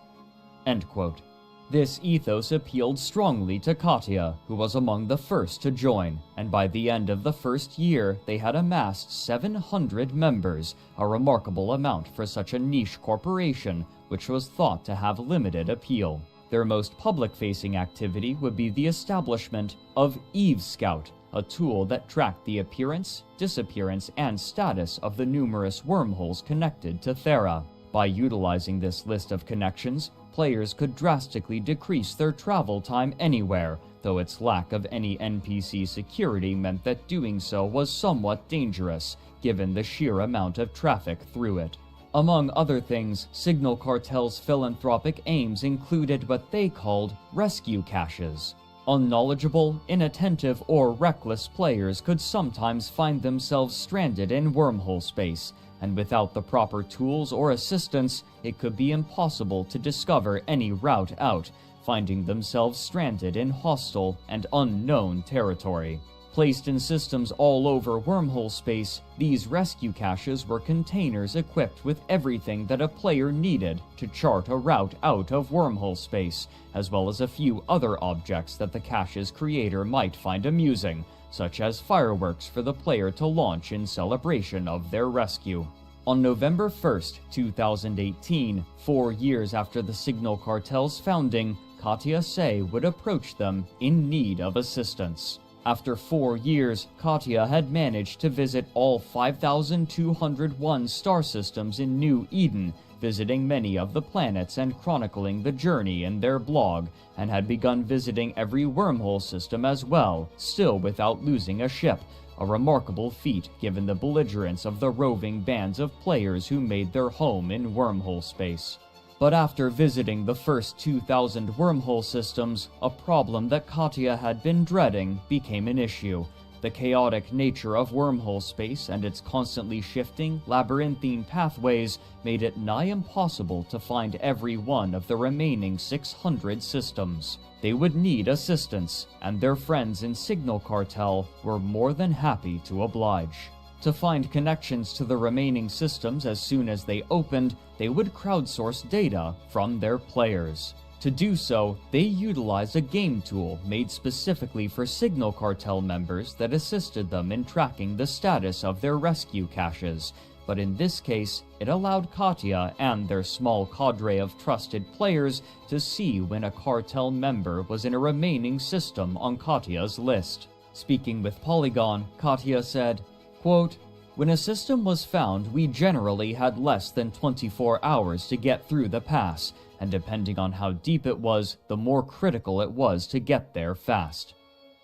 End quote. This ethos appealed strongly to Katya, who was among the first to join, and by the end of the first year, they had amassed 700 members, a remarkable amount for such a niche corporation, which was thought to have limited appeal. Their most public-facing activity would be the establishment of Eve Scout, a tool that tracked the appearance, disappearance, and status of the numerous wormholes connected to Thera. By utilizing this list of connections, players could drastically decrease their travel time anywhere, though its lack of any NPC security meant that doing so was somewhat dangerous, given the sheer amount of traffic through it. Among other things, Signal Cartel's philanthropic aims included what they called rescue caches. Unknowledgeable, inattentive, or reckless players could sometimes find themselves stranded in wormhole space, and without the proper tools or assistance, it could be impossible to discover any route out, finding themselves stranded in hostile and unknown territory. Placed in systems all over wormhole space, these rescue caches were containers equipped with everything that a player needed to chart a route out of wormhole space, as well as a few other objects that the cache's creator might find amusing, such as fireworks for the player to launch in celebration of their rescue. On November 1st, 2018, 4 years after the Signal Cartel's founding, Katya Say would approach them in need of assistance. After 4 years, Katya had managed to visit all 5,201 star systems in New Eden, visiting many of the planets and chronicling the journey in their blog, and had begun visiting every wormhole system as well, still without losing a ship, a remarkable feat given the belligerence of the roving bands of players who made their home in wormhole space. But after visiting the first 2,000 wormhole systems, a problem that Katya had been dreading became an issue. The chaotic nature of wormhole space and its constantly shifting, labyrinthine pathways made it nigh impossible to find every one of the remaining 600 systems. They would need assistance, and their friends in Signal Cartel were more than happy to oblige. To find connections to the remaining systems as soon as they opened, they would crowdsource data from their players. To do so, they utilized a game tool made specifically for Signal Cartel members that assisted them in tracking the status of their rescue caches, but in this case, it allowed Katya and their small cadre of trusted players to see when a cartel member was in a remaining system on Katya's list. Speaking with Polygon, Katya said, quote, "When a system was found, we generally had less than 24 hours to get through the pass, and depending on how deep it was, the more critical it was to get there fast."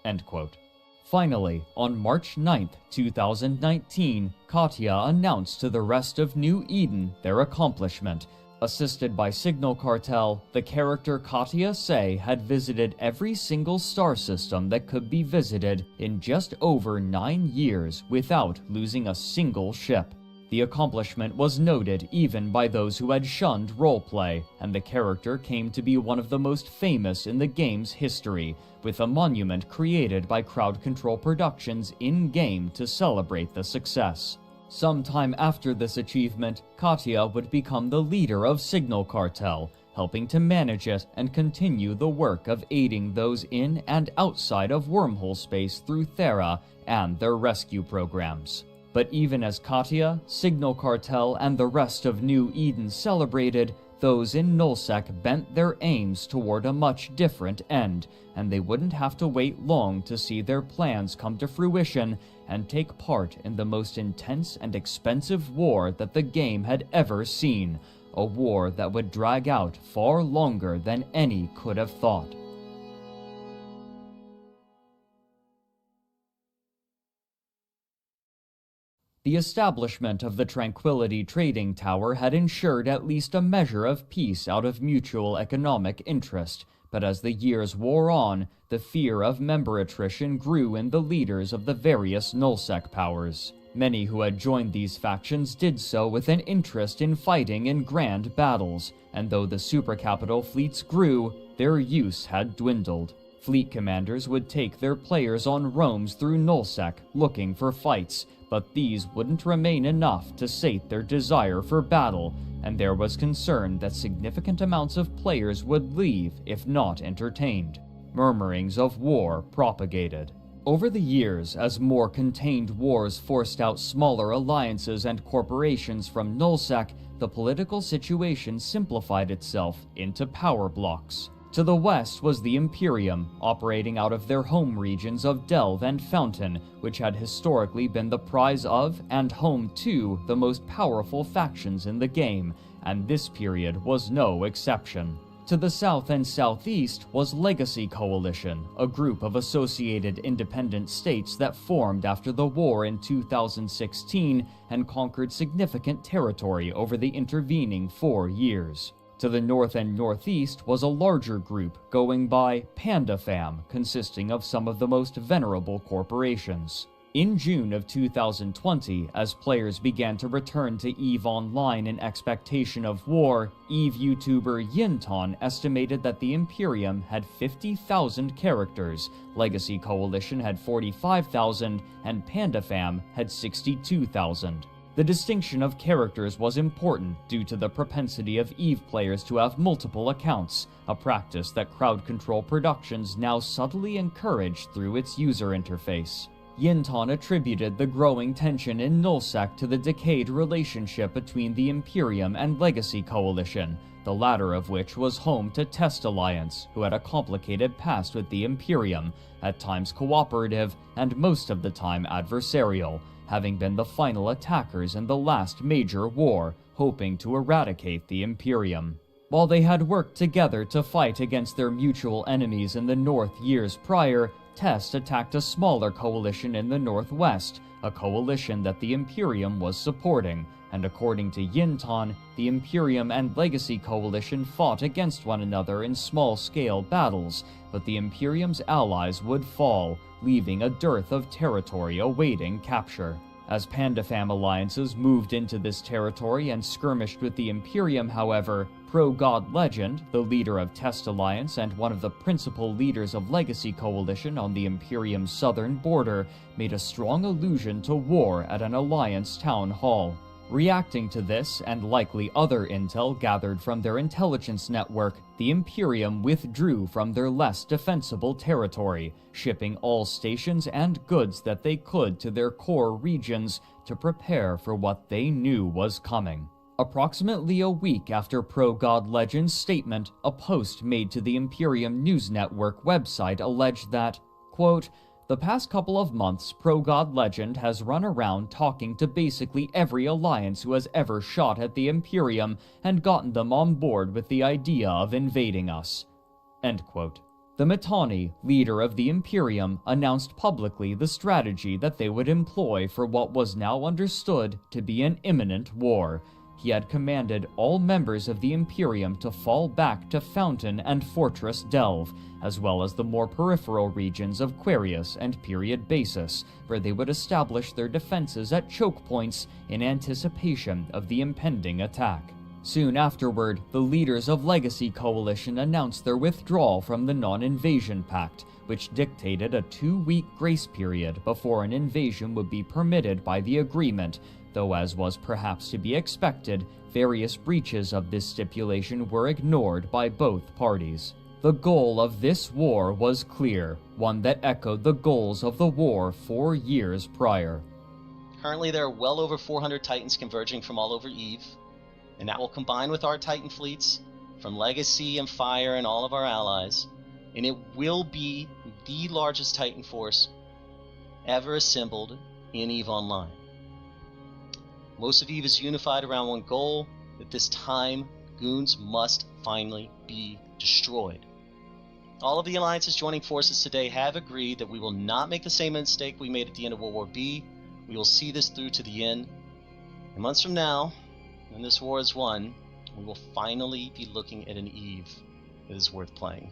End quote. Finally, on March 9th, 2019, Katya announced to the rest of New Eden their accomplishment. Assisted by Signal Cartel, the character Katya Say had visited every single star system that could be visited in just over 9 years without losing a single ship. The accomplishment was noted even by those who had shunned roleplay, and the character came to be one of the most famous in the game's history, with a monument created by Crowd Control Productions in-game to celebrate the success. Sometime after this achievement, Katya would become the leader of Signal Cartel, helping to manage it and continue the work of aiding those in and outside of wormhole space through Thera and their rescue programs. But even as Katya, Signal Cartel, and the rest of New Eden celebrated, those in Nullsec bent their aims toward a much different end, and they wouldn't have to wait long to see their plans come to fruition and take part in the most intense and expensive war that the game had ever seen, a war that would drag out far longer than any could have thought. The establishment of the Tranquility Trading Tower had ensured at least a measure of peace out of mutual economic interest, but as the years wore on, the fear of member attrition grew in the leaders of the various Nullsec powers. Many who had joined these factions did so with an interest in fighting in grand battles, and though the supercapital fleets grew, their use had dwindled. Fleet commanders would take their players on roams through Nullsec looking for fights, but these wouldn't remain enough to sate their desire for battle, and there was concern that significant amounts of players would leave if not entertained. Murmurings of war propagated. Over the years, as more contained wars forced out smaller alliances and corporations from Nullsec, the political situation simplified itself into power blocks. To the west was the Imperium, operating out of their home regions of Delve and Fountain, which had historically been the prize of and home to the most powerful factions in the game, and this period was no exception. To the south and southeast was Legacy Coalition, a group of associated independent states that formed after the war in 2016 and conquered significant territory over the intervening 4 years. To the north and northeast was a larger group going by Panda Fam, consisting of some of the most venerable corporations. In June of 2020, as players began to return to EVE Online in expectation of war, EVE YouTuber Yinton estimated that the Imperium had 50,000 characters, Legacy Coalition had 45,000, and Panda Fam had 62,000. The distinction of characters was important due to the propensity of EVE players to have multiple accounts, a practice that Crowd Control Productions now subtly encouraged through its user interface. Yinton attributed the growing tension in Nullsec to the decayed relationship between the Imperium and Legacy Coalition, the latter of which was home to Test Alliance, who had a complicated past with the Imperium, at times cooperative and most of the time adversarial, having been the final attackers in the last major war, hoping to eradicate the Imperium. While they had worked together to fight against their mutual enemies in the north years prior, Test attacked a smaller coalition in the northwest, a coalition that the Imperium was supporting, and according to Yintan, the Imperium and Legacy Coalition fought against one another in small-scale battles, but the Imperium's allies would fall, leaving a dearth of territory awaiting capture. As Pandafam alliances moved into this territory and skirmished with the Imperium, however, Pro-God Legend, the leader of Test Alliance and one of the principal leaders of Legacy Coalition on the Imperium's southern border, made a strong allusion to war at an Alliance town hall. Reacting to this, and likely other intel gathered from their intelligence network, the Imperium withdrew from their less defensible territory, shipping all stations and goods that they could to their core regions to prepare for what they knew was coming. Approximately a week after Pro-God Legend's statement, a post made to the Imperium News Network website alleged that, quote, "The past couple of months, Pro-God Legend has run around talking to basically every alliance who has ever shot at the Imperium and gotten them on board with the idea of invading us." End quote. The Mittani, leader of the Imperium, announced publicly the strategy that they would employ for what was now understood to be an imminent war. He had commanded all members of the Imperium to fall back to Fountain and Fortress Delve, as well as the more peripheral regions of Quarius and Period Basis, where they would establish their defenses at choke points in anticipation of the impending attack. Soon afterward, the leaders of Legacy Coalition announced their withdrawal from the Non-Invasion Pact, which dictated a 2-week grace period before an invasion would be permitted by the agreement, though as was perhaps to be expected, various breaches of this stipulation were ignored by both parties. The goal of this war was clear, one that echoed the goals of the war 4 years prior. Currently there are well over 400 Titans converging from all over Eve, and that will combine with our Titan fleets from Legacy and Fire and all of our allies, and it will be the largest Titan force ever assembled in EVE Online. Most of EVE is unified around one goal, that this time Goons must finally be destroyed. All of the alliances joining forces today have agreed that we will not make the same mistake we made at the end of World War B. We will see this through to the end. And months from now, when this war is won, we will finally be looking at an EVE that is worth playing.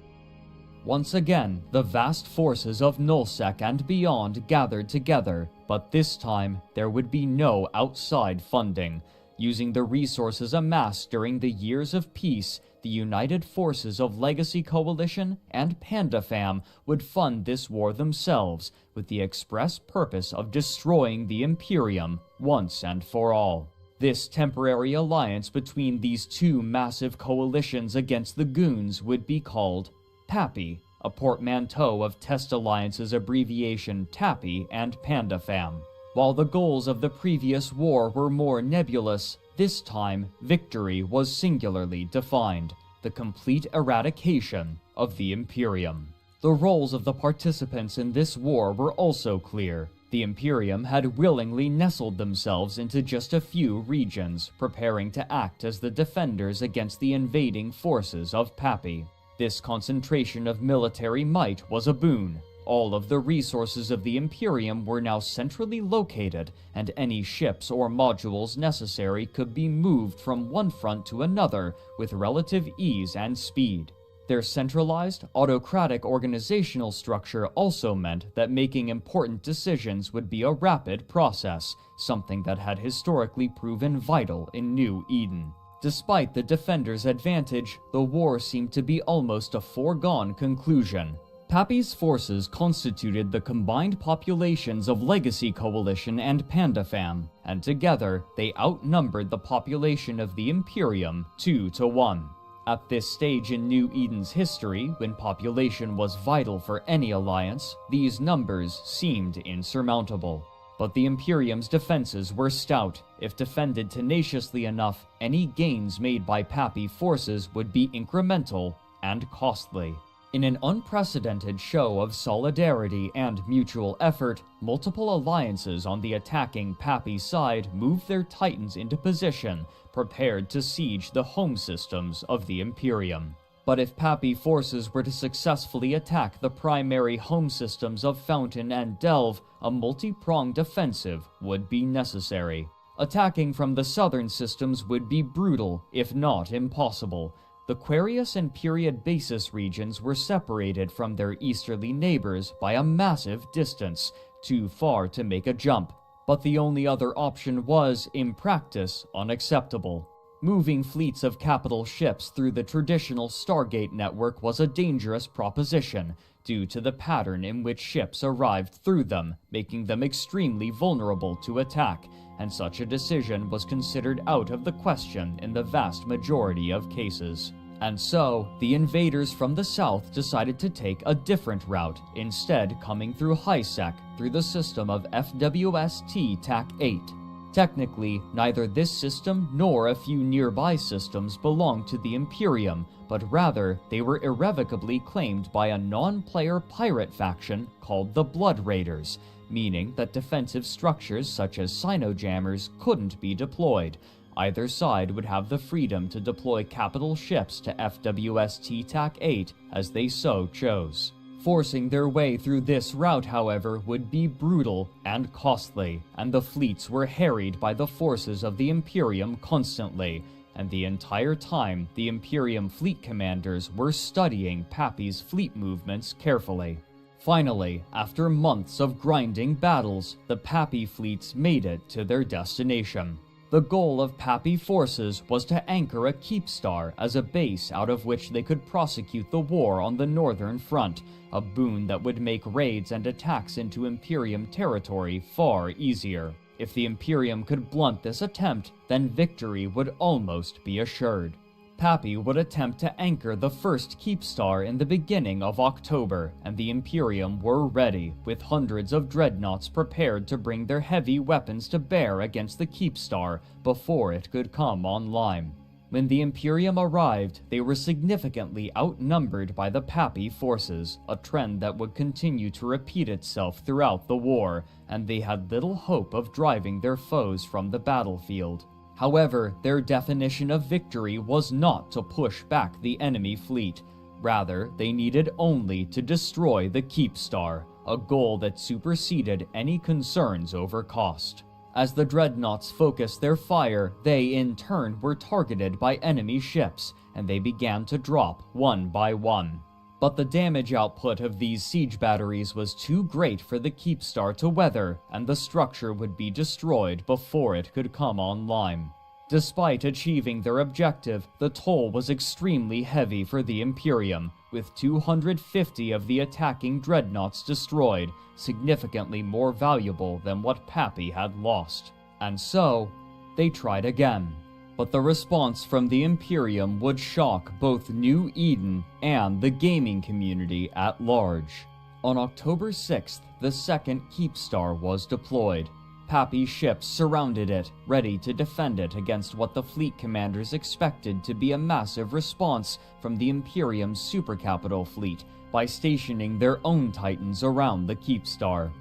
Once again, the vast forces of Nullsec and beyond gathered together, but this time there would be no outside funding. Using the resources amassed during the years of peace, the united forces of Legacy Coalition and Pandafam would fund this war themselves, with the express purpose of destroying the Imperium once and for all. This temporary alliance between these two massive coalitions against the Goons would be called PAPI, a portmanteau of Test Alliance's abbreviation TAPI and Pandafam. While the goals of the previous war were more nebulous, this time victory was singularly defined: the complete eradication of the Imperium. The roles of the participants in this war were also clear. The Imperium had willingly nestled themselves into just a few regions, preparing to act as the defenders against the invading forces of PAPI. This concentration of military might was a boon. All of the resources of the Imperium were now centrally located, and any ships or modules necessary could be moved from one front to another with relative ease and speed. Their centralized, autocratic organizational structure also meant that making important decisions would be a rapid process, something that had historically proven vital in New Eden. Despite the Defenders' advantage, the war seemed to be almost a foregone conclusion. PAPI's forces constituted the combined populations of Legacy Coalition and Pandafam, and together they outnumbered the population of the Imperium 2-1. At this stage in New Eden's history, when population was vital for any alliance, these numbers seemed insurmountable. But the Imperium's defenses were stout. If defended tenaciously enough, any gains made by Pappy forces would be incremental and costly. In an unprecedented show of solidarity and mutual effort, multiple alliances on the attacking Pappy side moved their titans into position, prepared to siege the home systems of the Imperium. But if Pappy forces were to successfully attack the primary home systems of Fountain and Delve, a multi-pronged offensive would be necessary. Attacking from the southern systems would be brutal, if not impossible. The Quarius and Period Basis regions were separated from their easterly neighbors by a massive distance, too far to make a jump. But the only other option was, in practice, unacceptable. Moving fleets of capital ships through the traditional Stargate network was a dangerous proposition, due to the pattern in which ships arrived through them, making them extremely vulnerable to attack, and such a decision was considered out of the question in the vast majority of cases. And so, the invaders from the south decided to take a different route, instead coming through HiSec through the system of FWST TAC-8. Technically, neither this system nor a few nearby systems belonged to the Imperium, but rather they were irrevocably claimed by a non-player pirate faction called the Blood Raiders, meaning that defensive structures such as Sinojammers couldn't be deployed. Either side would have the freedom to deploy capital ships to FWST TAC-8 as they so chose. Forcing their way through this route, however, would be brutal and costly, and the fleets were harried by the forces of the Imperium constantly, and the entire time the Imperium fleet commanders were studying Pappy's fleet movements carefully. Finally, after months of grinding battles, the Pappy fleets made it to their destination. The goal of Pappy forces was to anchor a keepstar as a base out of which they could prosecute the war on the northern front, a boon that would make raids and attacks into Imperium territory far easier. If the Imperium could blunt this attempt, then victory would almost be assured. Pappy would attempt to anchor the first keepstar in the beginning of October, and the Imperium were ready, with hundreds of dreadnoughts prepared to bring their heavy weapons to bear against the keepstar before it could come online. When the Imperium arrived, they were significantly outnumbered by the Pappy forces, a trend that would continue to repeat itself throughout the war, and they had little hope of driving their foes from the battlefield. However, their definition of victory was not to push back the enemy fleet. Rather, they needed only to destroy the Keepstar, a goal that superseded any concerns over cost. As the dreadnoughts focused their fire, they in turn were targeted by enemy ships, and they began to drop one by one. But the damage output of these siege batteries was too great for the Keepstar to weather, and the structure would be destroyed before it could come online. Despite achieving their objective, the toll was extremely heavy for the Imperium, with 250 of the attacking dreadnoughts destroyed, significantly more valuable than what Pappy had lost. And so, they tried again. But the response from the Imperium would shock both New Eden and the gaming community at large. On October 6th, the second Keepstar was deployed. Pappy ships surrounded it, ready to defend it against what the fleet commanders expected to be a massive response from the Imperium's supercapital fleet by stationing their own Titans around the Keepstar.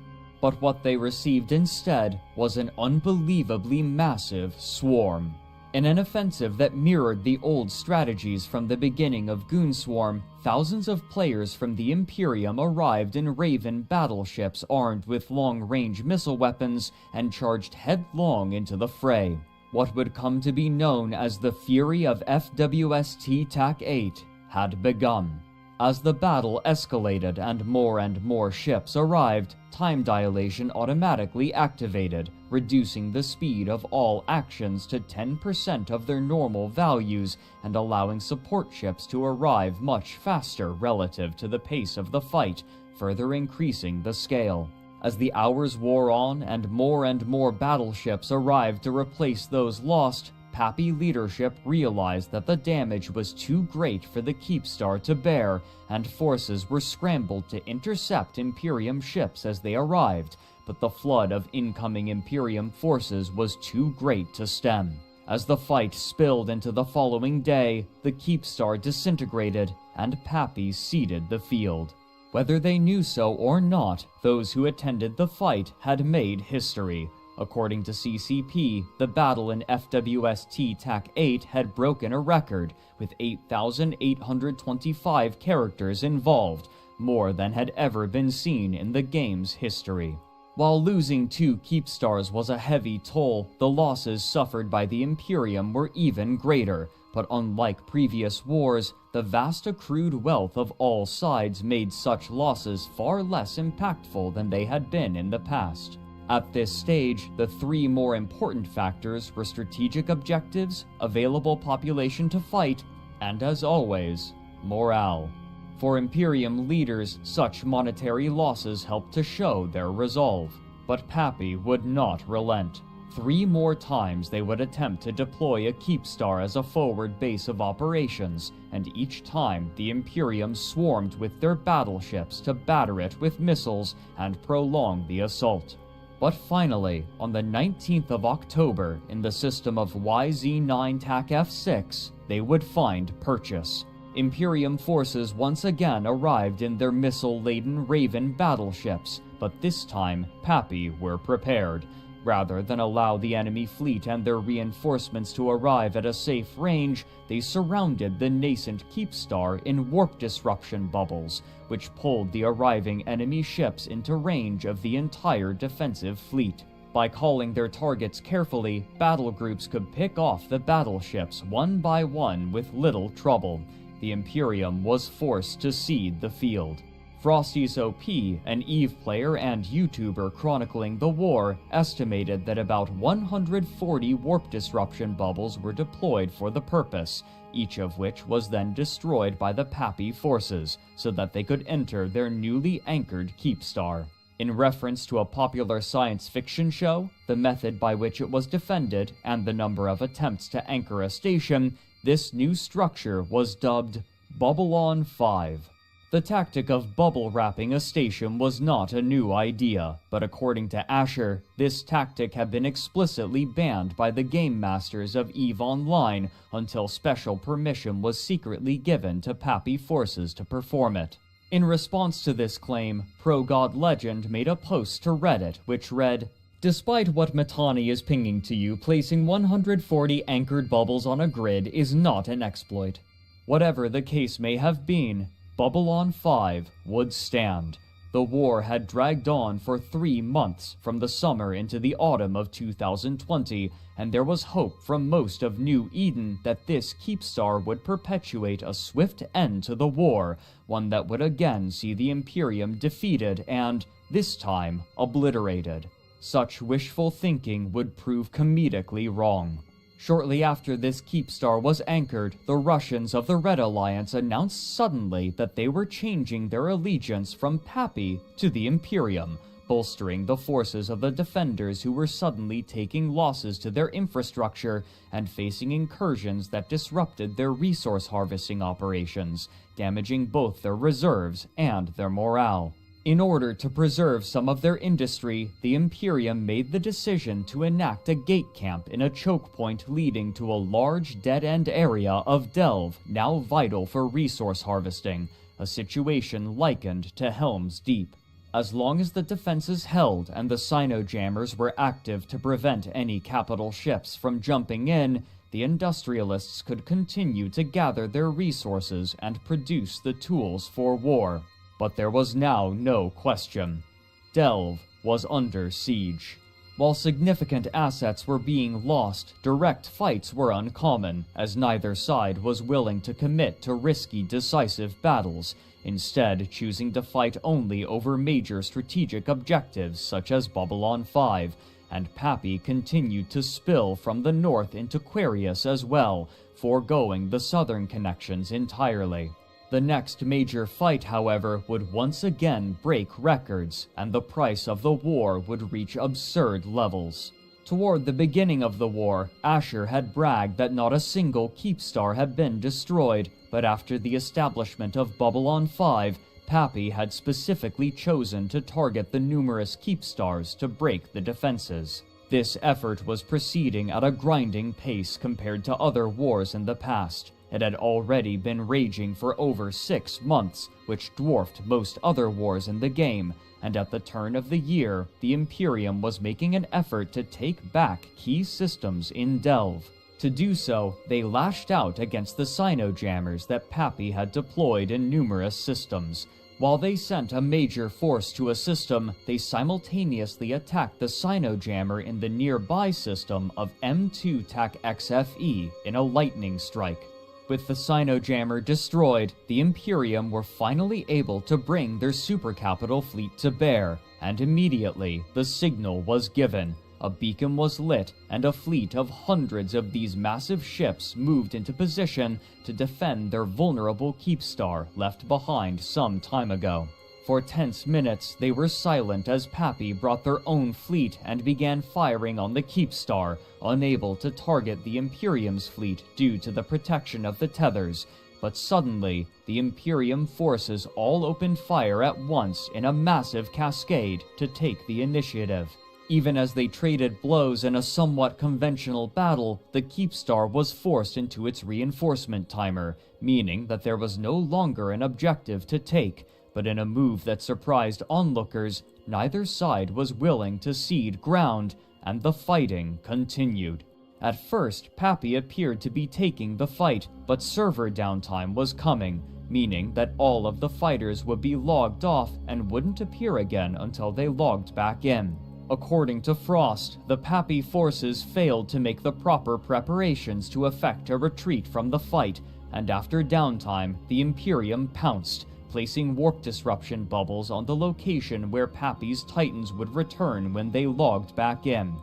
But what they received instead was an unbelievably massive swarm. In an offensive that mirrored the old strategies from the beginning of Goonswarm, thousands of players from the Imperium arrived in Raven battleships armed with long-range missile weapons and charged headlong into the fray. What would come to be known as the Fury of FWST TAC-8 had begun. As the battle escalated and more ships arrived, time dilation automatically activated, reducing the speed of all actions to 10% of their normal values and allowing support ships to arrive much faster relative to the pace of the fight, further increasing the scale. As the hours wore on and more battleships arrived to replace those lost, Pappy leadership realized that the damage was too great for the Keepstar to bear, and forces were scrambled to intercept Imperium ships as they arrived, but the flood of incoming Imperium forces was too great to stem. As the fight spilled into the following day, the Keepstar disintegrated, and Pappy ceded the field. Whether they knew so or not, those who attended the fight had made history. According to CCP, the battle in FWST TAC 8 had broken a record, with 8,825 characters involved, more than had ever been seen in the game's history. While losing 2 Keepstars was a heavy toll, the losses suffered by the Imperium were even greater, but unlike previous wars, the vast accrued wealth of all sides made such losses far less impactful than they had been in the past. At this stage, the 3 more important factors were strategic objectives, available population to fight, and as always, morale. For Imperium leaders, such monetary losses helped to show their resolve. But Pappy would not relent. 3 more times they would attempt to deploy a Keepstar as a forward base of operations, and each time the Imperium swarmed with their battleships to batter it with missiles and prolong the assault. But finally, on the 19th of October, in the system of YZ9 TAC F6, they would find purchase. Imperium forces once again arrived in their missile-laden Raven battleships, but this time Pappy were prepared. Rather than allow the enemy fleet and their reinforcements to arrive at a safe range, they surrounded the nascent Keepstar in warp disruption bubbles, which pulled the arriving enemy ships into range of the entire defensive fleet. By calling their targets carefully, battle groups could pick off the battleships one by one with little trouble. The Imperium was forced to cede the field. Frosty's OP, an EVE player and YouTuber chronicling the war, estimated that about 140 warp disruption bubbles were deployed for the purpose, each of which was then destroyed by the Pappy forces, so that they could enter their newly anchored Keepstar. In reference to a popular science fiction show, the method by which it was defended, and the number of attempts to anchor a station, this new structure was dubbed Bubble-on 5. The tactic of bubble wrapping a station was not a new idea, but according to Asher, this tactic had been explicitly banned by the game masters of EVE Online until special permission was secretly given to Pappy forces to perform it. In response to this claim, Pro-God Legend made a post to Reddit which read, "Despite what Matani is pinging to you, placing 140 anchored bubbles on a grid is not an exploit. Whatever the case may have been, Bubble-on 5 would stand. The war had dragged on for 3 months, from the summer into the autumn of 2020, and there was hope from most of New Eden that this Keepstar would perpetuate a swift end to the war, one that would again see the Imperium defeated and, this time, obliterated. Such wishful thinking would prove comedically wrong. Shortly after this Keepstar was anchored, the Russians of the Red Alliance announced suddenly that they were changing their allegiance from Pappy to the Imperium, bolstering the forces of the defenders who were suddenly taking losses to their infrastructure and facing incursions that disrupted their resource harvesting operations, damaging both their reserves and their morale. In order to preserve some of their industry, the Imperium made the decision to enact a gate camp in a choke point leading to a large dead-end area of Delve, now vital for resource harvesting, a situation likened to Helm's Deep. As long as the defenses held and the Sino-jammers were active to prevent any capital ships from jumping in, the industrialists could continue to gather their resources and produce the tools for war. But there was now no question. Delve was under siege. While significant assets were being lost, direct fights were uncommon, as neither side was willing to commit to risky, decisive battles, instead choosing to fight only over major strategic objectives such as Bubble-on 5, and Pappy continued to spill from the north into Quarius as well, foregoing the southern connections entirely. The next major fight, however, would once again break records, and the price of the war would reach absurd levels. Toward the beginning of the war, Asher had bragged that not a single Keepstar had been destroyed, but after the establishment of Bubble-on 5, Pappy had specifically chosen to target the numerous keep stars to break the defenses. This effort was proceeding at a grinding pace compared to other wars in the past. It had already been raging for over 6 months, which dwarfed most other wars in the game, and at the turn of the year, the Imperium was making an effort to take back key systems in Delve. To do so, they lashed out against the Sino-jammers that Pappy had deployed in numerous systems. While they sent a major force to a system, they simultaneously attacked the Sino-jammer in the nearby system of M2 TAC XFE in a lightning strike. With the Sino-jammer destroyed, the Imperium were finally able to bring their supercapital fleet to bear, and immediately the signal was given. A beacon was lit, and a fleet of hundreds of these massive ships moved into position to defend their vulnerable keep star left behind some time ago. For tense minutes, they were silent as Pappy brought their own fleet and began firing on the keep star, unable to target the Imperium's fleet due to the protection of the tethers. But suddenly, the Imperium forces all opened fire at once in a massive cascade to take the initiative. Even as they traded blows in a somewhat conventional battle, the Keepstar was forced into its reinforcement timer, meaning that there was no longer an objective to take, but in a move that surprised onlookers, neither side was willing to cede ground, and the fighting continued. At first, Pappy appeared to be taking the fight, but server downtime was coming, meaning that all of the fighters would be logged off and wouldn't appear again until they logged back in. According to Frost, the Pappy forces failed to make the proper preparations to effect a retreat from the fight, and after downtime, the Imperium pounced, placing warp disruption bubbles on the location where Pappy's Titans would return when they logged back in.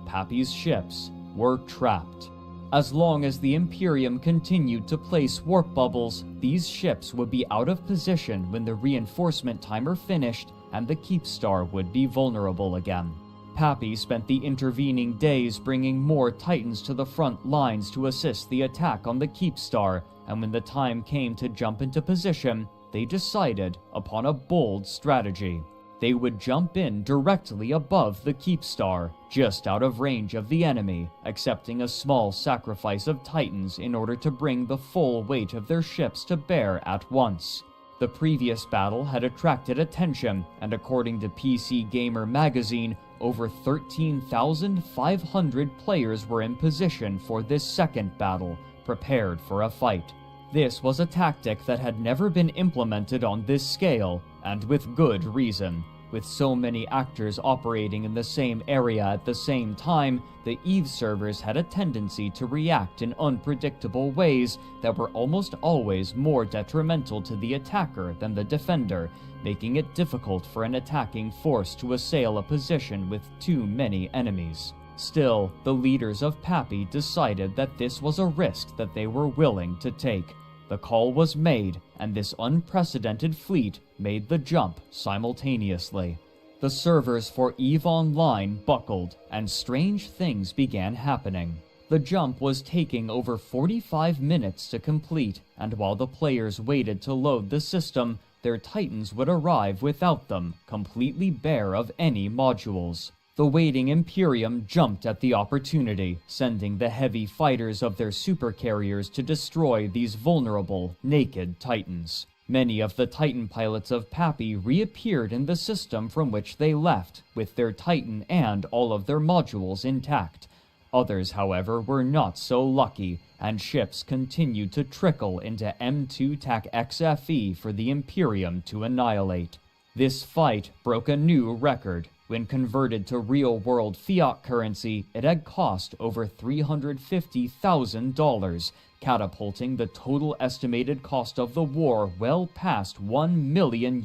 Pappy's ships were trapped. As long as the Imperium continued to place warp bubbles, these ships would be out of position when the reinforcement timer finished, and the Keepstar would be vulnerable again. Pappy spent the intervening days bringing more Titans to the front lines to assist the attack on the Keepstar, and when the time came to jump into position, they decided upon a bold strategy. They would jump in directly above the Keepstar, just out of range of the enemy, accepting a small sacrifice of Titans in order to bring the full weight of their ships to bear at once. The previous battle had attracted attention, and according to PC Gamer magazine, over 13,500 players were in position for this second battle, prepared for a fight. This was a tactic that had never been implemented on this scale, and with good reason. With so many actors operating in the same area at the same time, the EVE servers had a tendency to react in unpredictable ways that were almost always more detrimental to the attacker than the defender, making it difficult for an attacking force to assail a position with too many enemies. Still, the leaders of Pappy decided that this was a risk that they were willing to take. The call was made, and this unprecedented fleet made the jump simultaneously. The servers for EVE Online buckled, and strange things began happening. The jump was taking over 45 minutes to complete, and while the players waited to load the system, their Titans would arrive without them, completely bare of any modules. The waiting Imperium jumped at the opportunity, sending the heavy fighters of their supercarriers to destroy these vulnerable, naked Titans. Many of the Titan pilots of Pappy reappeared in the system from which they left, with their Titan and all of their modules intact. Others, however, were not so lucky, and ships continued to trickle into M2 TAC XFE for the Imperium to annihilate. This fight broke a new record. When converted to real-world fiat currency, it had cost over $350,000, catapulting the total estimated cost of the war well past $1 million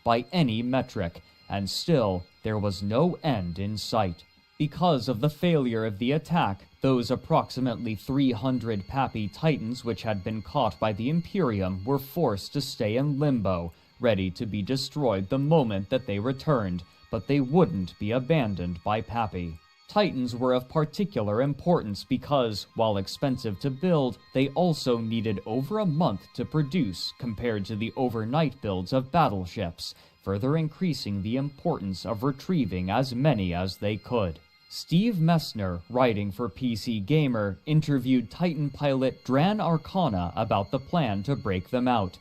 by any metric, and still there was no end in sight. Because of the failure of the attack, those approximately 300 Pappy Titans which had been caught by the Imperium were forced to stay in limbo, ready to be destroyed the moment that they returned, but they wouldn't be abandoned by Pappy. Titans were of particular importance because, while expensive to build, they also needed over a month to produce compared to the overnight builds of battleships, further increasing the importance of retrieving as many as they could. Steve Messner, writing for PC Gamer, interviewed Titan pilot Dran Arcana about the plan to break them out.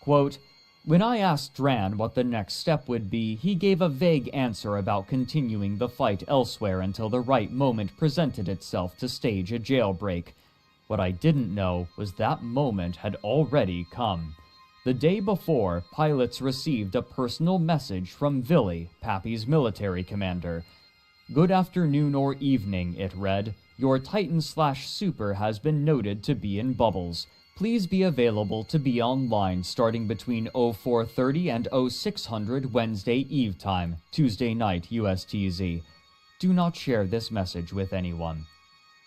Quote, "When I asked Dran what the next step would be, he gave a vague answer about continuing the fight elsewhere until the right moment presented itself to stage a jailbreak. What I didn't know was that moment had already come. The day before, pilots received a personal message from Villy, Pappy's military commander. Good afternoon or evening, it read. Your Titan/Super has been noted to be in bubbles. Please be available to be online starting between 0430 and 0600 Wednesday Eve time, Tuesday night USTZ. Do not share this message with anyone."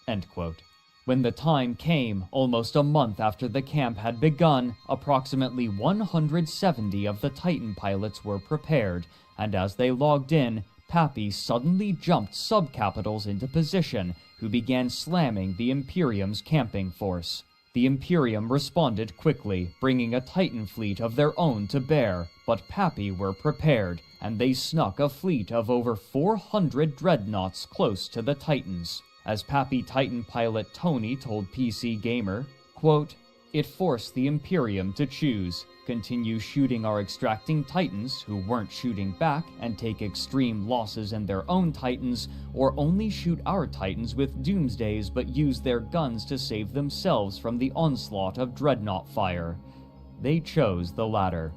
End quote. When the time came, almost a month after the camp had begun, approximately 170 of the Titan pilots were prepared, and as they logged in, Pappy suddenly jumped subcapitals into position, who began slamming the Imperium's camping force. The Imperium responded quickly, bringing a Titan fleet of their own to bear, but Pappy were prepared, and they snuck a fleet of over 400 dreadnoughts close to the Titans. As Pappy Titan pilot Tony told PC Gamer, quote, "It forced the Imperium to choose. Continue shooting our extracting Titans, who weren't shooting back, and take extreme losses in their own Titans, or only shoot our Titans with Doomsdays but use their guns to save themselves from the onslaught of dreadnought fire." They chose the latter.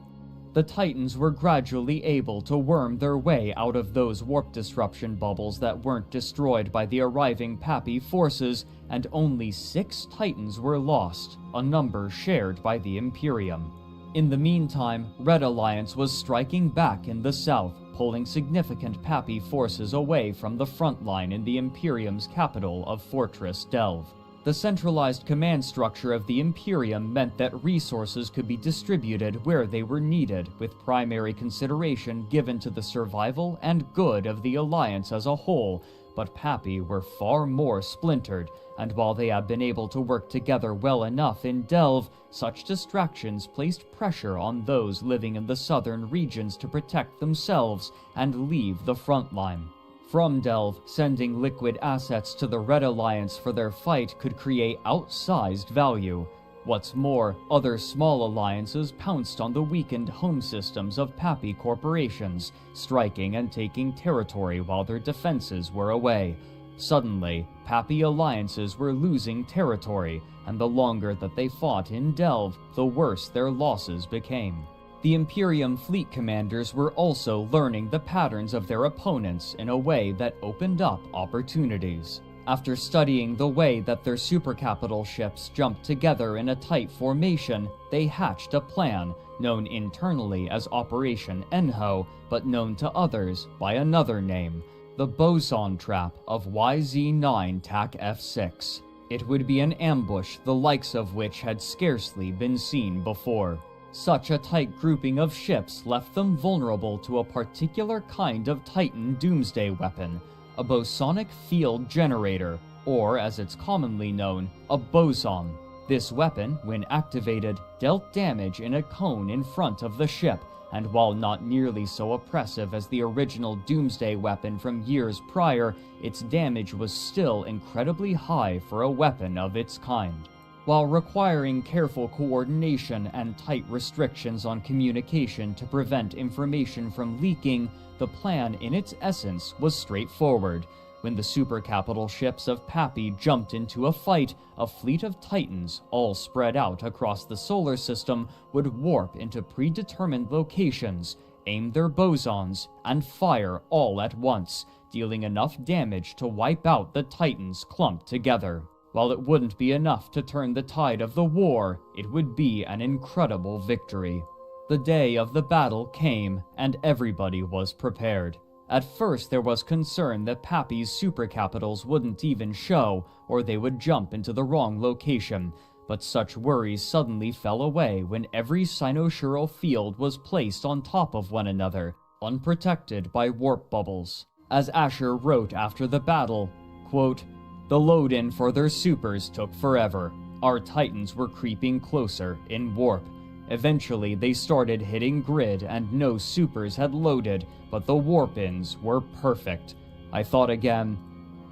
The Titans were gradually able to worm their way out of those warp disruption bubbles that weren't destroyed by the arriving Pappy forces, and only 6 Titans were lost, a number shared by the Imperium. In the meantime, Red Alliance was striking back in the south, pulling significant Pappy forces away from the front line in the Imperium's capital of Fortress Delve. The centralized command structure of the Imperium meant that resources could be distributed where they were needed, with primary consideration given to the survival and good of the Alliance as a whole, but Pappy were far more splintered, and while they had been able to work together well enough in Delve, such distractions placed pressure on those living in the southern regions to protect themselves and leave the front line. From Delve, sending liquid assets to the Red Alliance for their fight could create outsized value. What's more, other small alliances pounced on the weakened home systems of Pappy corporations, striking and taking territory while their defenses were away. Suddenly, Pappy alliances were losing territory, and the longer that they fought in Delve, the worse their losses became. The Imperium fleet commanders were also learning the patterns of their opponents in a way that opened up opportunities. After studying the way that their supercapital ships jumped together in a tight formation, they hatched a plan, known internally as Operation Enho, but known to others by another name, the Boson Trap of YZ-9 TAC F6. It would be an ambush the likes of which had scarcely been seen before. Such a tight grouping of ships left them vulnerable to a particular kind of Titan doomsday weapon, a bosonic field generator, or as it's commonly known, a boson. This weapon, when activated, dealt damage in a cone in front of the ship, and while not nearly so oppressive as the original doomsday weapon from years prior, its damage was still incredibly high for a weapon of its kind. While requiring careful coordination and tight restrictions on communication to prevent information from leaking, the plan in its essence was straightforward. When the supercapital ships of Pappy jumped into a fight, a fleet of Titans, all spread out across the solar system, would warp into predetermined locations, aim their bosons, and fire all at once, dealing enough damage to wipe out the Titans clumped together. While it wouldn't be enough to turn the tide of the war, it would be an incredible victory. The day of the battle came, and everybody was prepared. At first there was concern that Pappy's supercapitals wouldn't even show, or they would jump into the wrong location, but such worries suddenly fell away when every cynosural field was placed on top of one another, unprotected by warp bubbles. As Asher wrote after the battle, quote, "The load-in for their supers took forever. Our Titans were creeping closer in warp. Eventually they started hitting grid and no supers had loaded, but the warp-ins were perfect. I thought again,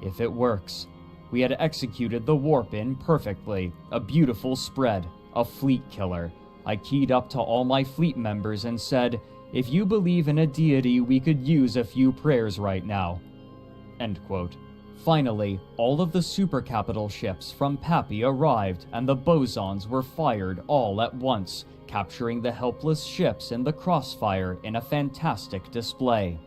if it works. We had executed the warp-in perfectly, a beautiful spread, a fleet killer. I keyed up to all my fleet members and said, if you believe in a deity, we could use a few prayers right now." End quote. Finally, all of the super capital ships from Pappy arrived and the bosons were fired all at once, capturing the helpless ships in the crossfire in a fantastic display.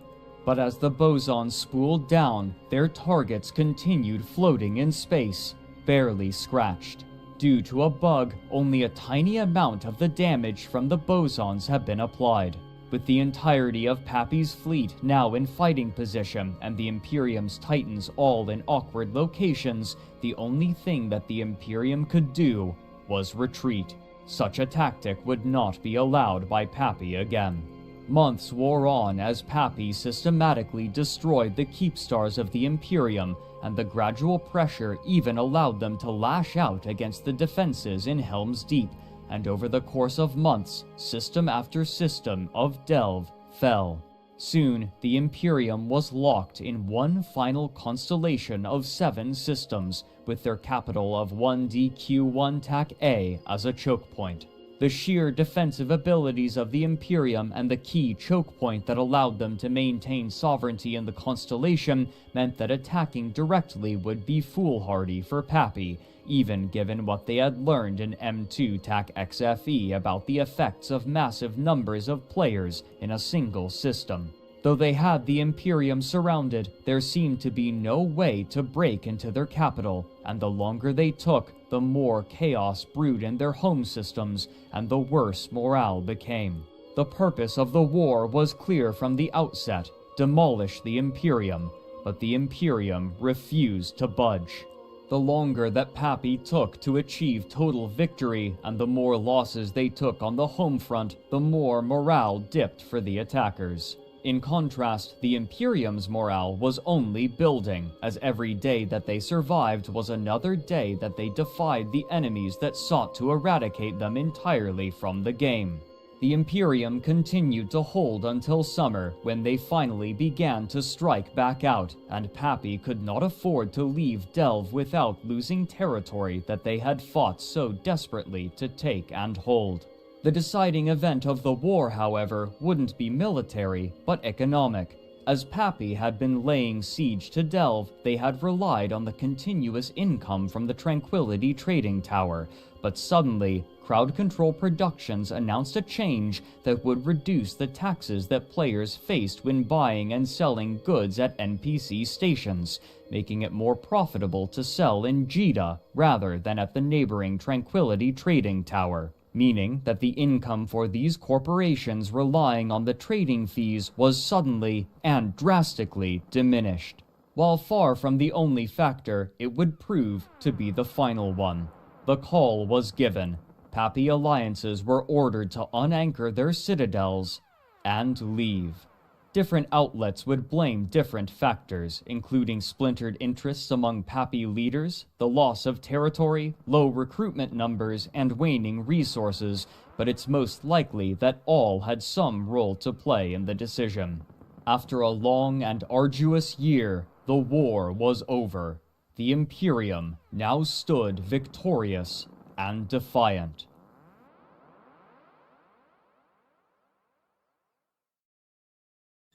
But as the bosons spooled down, their targets continued floating in space, barely scratched. Due to a bug, only a tiny amount of the damage from the bosons have been applied. With the entirety of Pappy's fleet now in fighting position and the Imperium's Titans all in awkward locations, the only thing that the Imperium could do was retreat. Such a tactic would not be allowed by Pappy again. Months wore on as Pappy systematically destroyed the keepstars of the Imperium, and the gradual pressure even allowed them to lash out against the defenses in Helm's Deep, and over the course of months, system after system of Delve fell. Soon, the Imperium was locked in one final constellation of 7 systems, with their capital of 1DQ1 TAC A as a choke point. The sheer defensive abilities of the Imperium and the key choke point that allowed them to maintain sovereignty in the constellation meant that attacking directly would be foolhardy for Pappy, even given what they had learned in M2 TAC XFE about the effects of massive numbers of players in a single system. Though they had the Imperium surrounded, there seemed to be no way to break into their capital, and the longer they took, the more chaos brewed in their home systems, and the worse morale became. The purpose of the war was clear from the outset: demolish the Imperium, but the Imperium refused to budge. The longer that Pappy took to achieve total victory, and the more losses they took on the home front, the more morale dipped for the attackers. In contrast, the Imperium's morale was only building, as every day that they survived was another day that they defied the enemies that sought to eradicate them entirely from the game. The Imperium continued to hold until summer, when they finally began to strike back out, and Pappy could not afford to leave Delve without losing territory that they had fought so desperately to take and hold. The deciding event of the war, however, wouldn't be military, but economic. As Pappy had been laying siege to Delve, they had relied on the continuous income from the Tranquility Trading Tower, but suddenly, Crowd Control Productions announced a change that would reduce the taxes that players faced when buying and selling goods at NPC stations, making it more profitable to sell in Jeddah rather than at the neighboring Tranquility Trading Tower, meaning that the income for these corporations relying on the trading fees was suddenly and drastically diminished. While far from the only factor, it would prove to be the final one. The call was given. Pappy alliances were ordered to unanchor their citadels and leave. Different outlets would blame different factors, including splintered interests among Pappy leaders, the loss of territory, low recruitment numbers, and waning resources, but it's most likely that all had some role to play in the decision. After a long and arduous year, the war was over. The Imperium now stood victorious and defiant.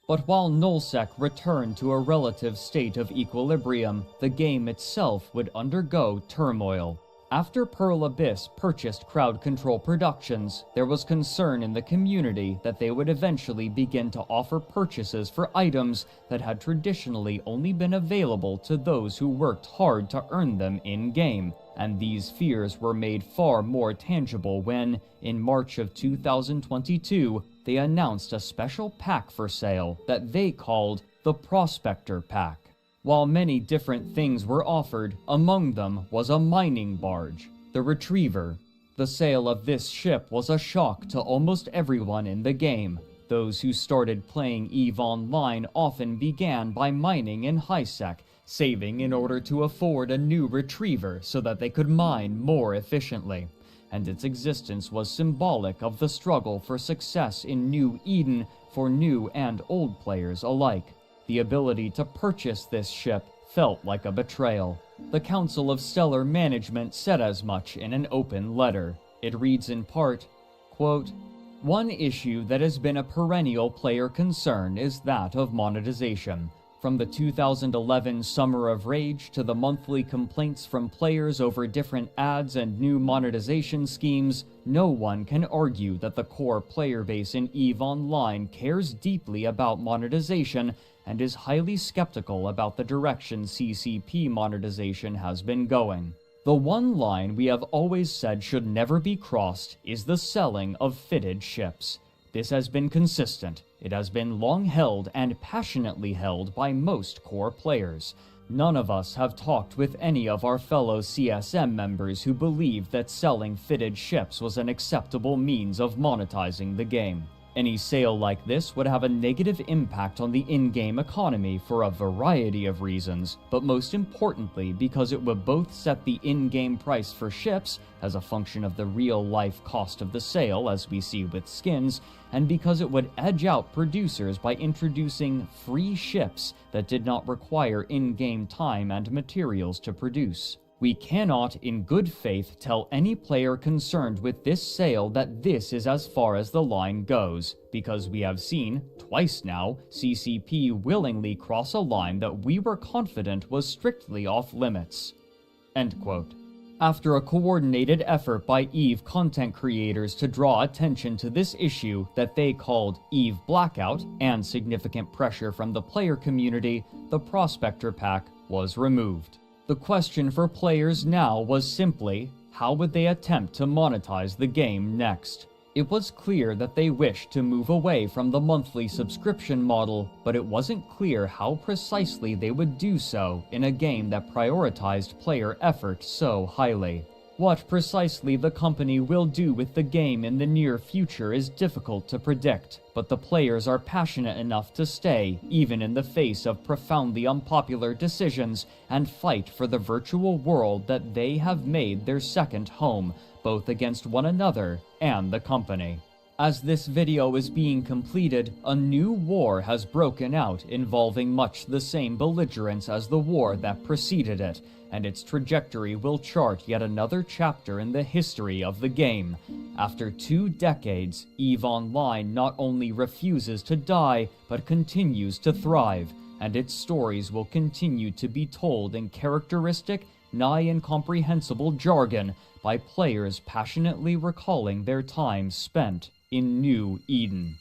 But while Nullsec returned to a relative state of equilibrium, the game itself would undergo turmoil. After Pearl Abyss purchased Crowd Control Productions, there was concern in the community that they would eventually begin to offer purchases for items that had traditionally only been available to those who worked hard to earn them in-game, and these fears were made far more tangible when, in March of 2022, they announced a special pack for sale that they called the Prospector Pack. While many different things were offered, among them was a mining barge, the Retriever. The sale of this ship was a shock to almost everyone in the game. The Those who started playing EVE Online often began by mining in HiSec, saving in order to afford a new retriever so that they could mine more efficiently. And its existence was symbolic of the struggle for success in New Eden for new and old players alike. The ability to purchase this ship felt like a betrayal. The Council of Stellar Management said as much in an open letter. It reads in part, quote, "One issue that has been a perennial player concern is that of monetization. From the 2011 Summer of Rage to the monthly complaints from players over different ads and new monetization schemes, no one can argue that the core player base in EVE Online cares deeply about monetization and is highly skeptical about the direction CCP monetization has been going. The one line we have always said should never be crossed is the selling of fitted ships. This has been consistent. It has been long held and passionately held by most core players. None of us have talked with any of our fellow CSM members who believed that selling fitted ships was an acceptable means of monetizing the game. Any sale like this would have a negative impact on the in-game economy for a variety of reasons, but most importantly because it would both set the in-game price for ships as a function of the real-life cost of the sale, as we see with skins, and because it would edge out producers by introducing free ships that did not require in-game time and materials to produce. We cannot, in good faith, tell any player concerned with this sale that this is as far as the line goes, because we have seen, twice now, CCP willingly cross a line that we were confident was strictly off limits." End quote. After a coordinated effort by EVE content creators to draw attention to this issue that they called EVE Blackout, and significant pressure from the player community, the Prospector Pack was removed. The question for players now was simply, how would they attempt to monetize the game next? It was clear that they wished to move away from the monthly subscription model, but it wasn't clear how precisely they would do so in a game that prioritized player effort so highly. What precisely the company will do with the game in the near future is difficult to predict, but the players are passionate enough to stay, even in the face of profoundly unpopular decisions, and fight for the virtual world that they have made their second home, both against one another and the company. As this video is being completed, a new war has broken out involving much the same belligerents as the war that preceded it, and its trajectory will chart yet another chapter in the history of the game. After 2 decades, EVE Online not only refuses to die, but continues to thrive, and its stories will continue to be told in characteristic, nigh incomprehensible jargon by players passionately recalling their time spent in New Eden.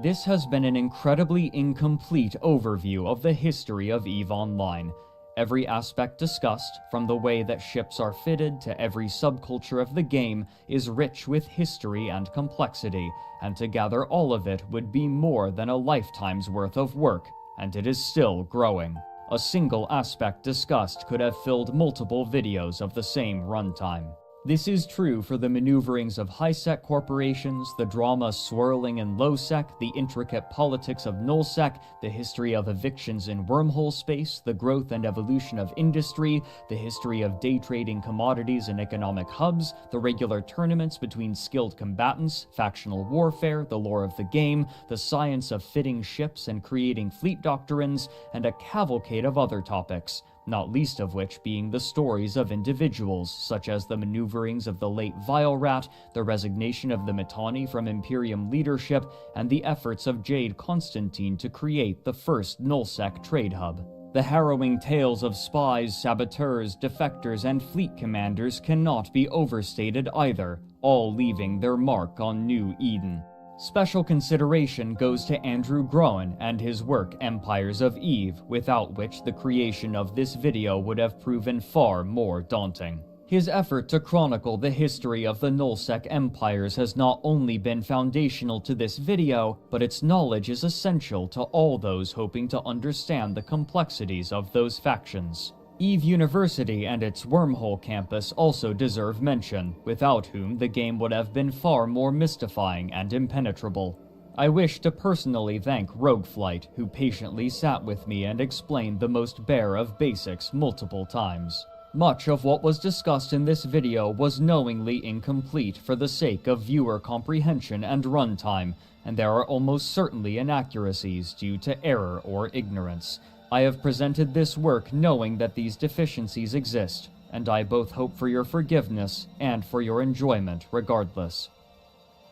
This has been an incredibly incomplete overview of the history of EVE Online. Every aspect discussed, from the way that ships are fitted to every subculture of the game, is rich with history and complexity, and to gather all of it would be more than a lifetime's worth of work, and it is still growing. A single aspect discussed could have filled multiple videos of the same runtime. This is true for the maneuverings of high-sec corporations, the drama swirling in low-sec, the intricate politics of null-sec, the history of evictions in wormhole space, the growth and evolution of industry, the history of day trading commodities and economic hubs, the regular tournaments between skilled combatants, factional warfare, the lore of the game, the science of fitting ships and creating fleet doctrines, and a cavalcade of other topics, not least of which being the stories of individuals, such as the maneuverings of the late Vilerat, the resignation of the Mittani from Imperium leadership, and the efforts of Jade Constantine to create the first nullsec trade hub. The harrowing tales of spies, saboteurs, defectors, and fleet commanders cannot be overstated either, all leaving their mark on New Eden. Special consideration goes to Andrew Groen and his work Empires of Eve, without which the creation of this video would have proven far more daunting. His effort to chronicle the history of the nullsec empires has not only been foundational to this video, but its knowledge is essential to all those hoping to understand the complexities of those factions. Eve University and its wormhole campus also deserve mention, without whom the game would have been far more mystifying and impenetrable. I wish to personally thank Rogueflight, who patiently sat with me and explained the most bare of basics multiple times. Much of what was discussed in this video was knowingly incomplete for the sake of viewer comprehension and runtime, and there are almost certainly inaccuracies due to error or ignorance. I have presented this work knowing that these deficiencies exist, and I both hope for your forgiveness and for your enjoyment regardless.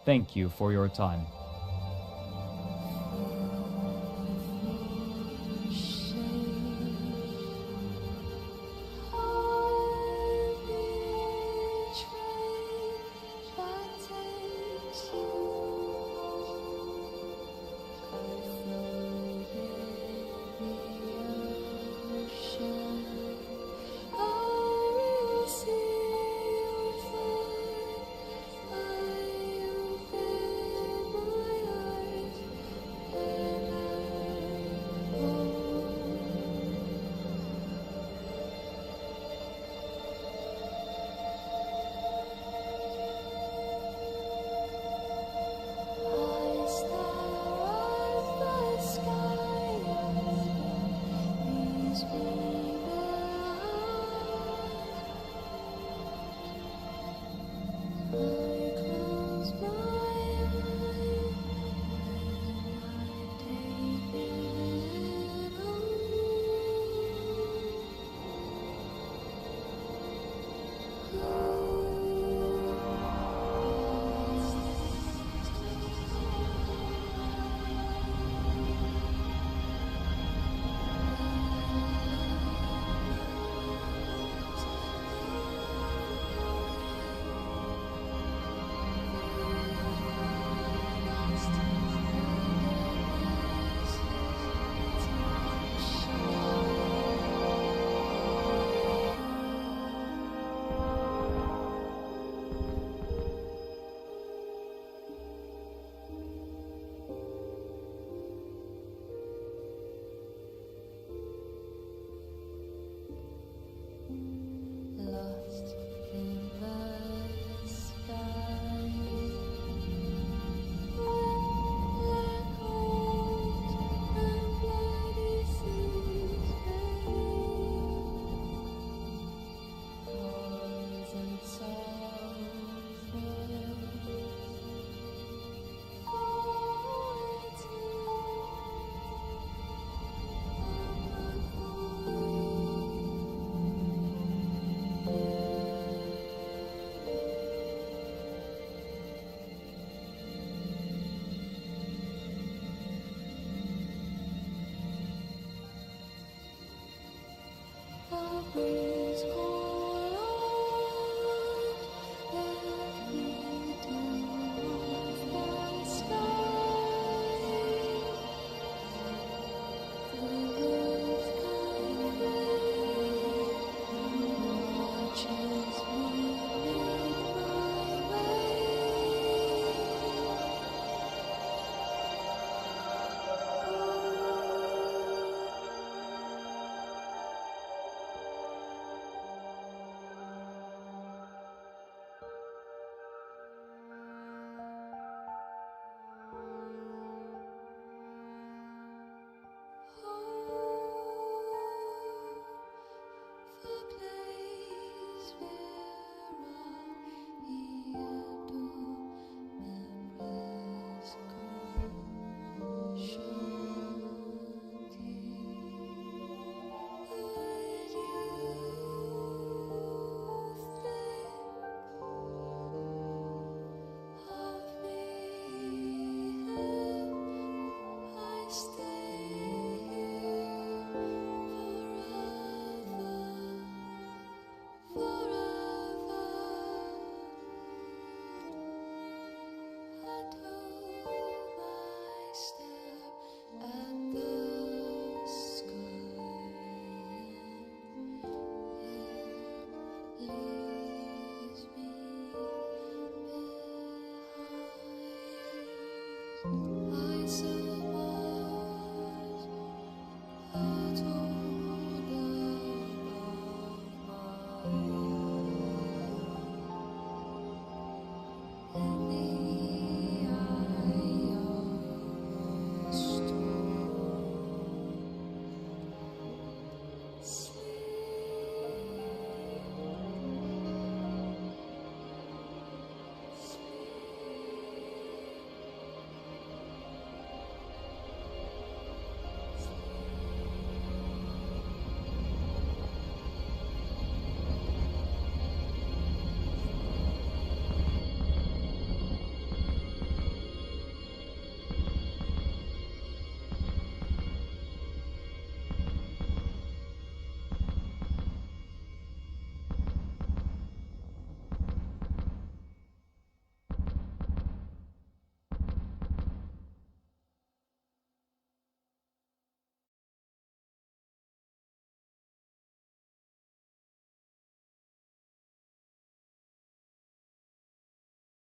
Thank you for your time. Thank you.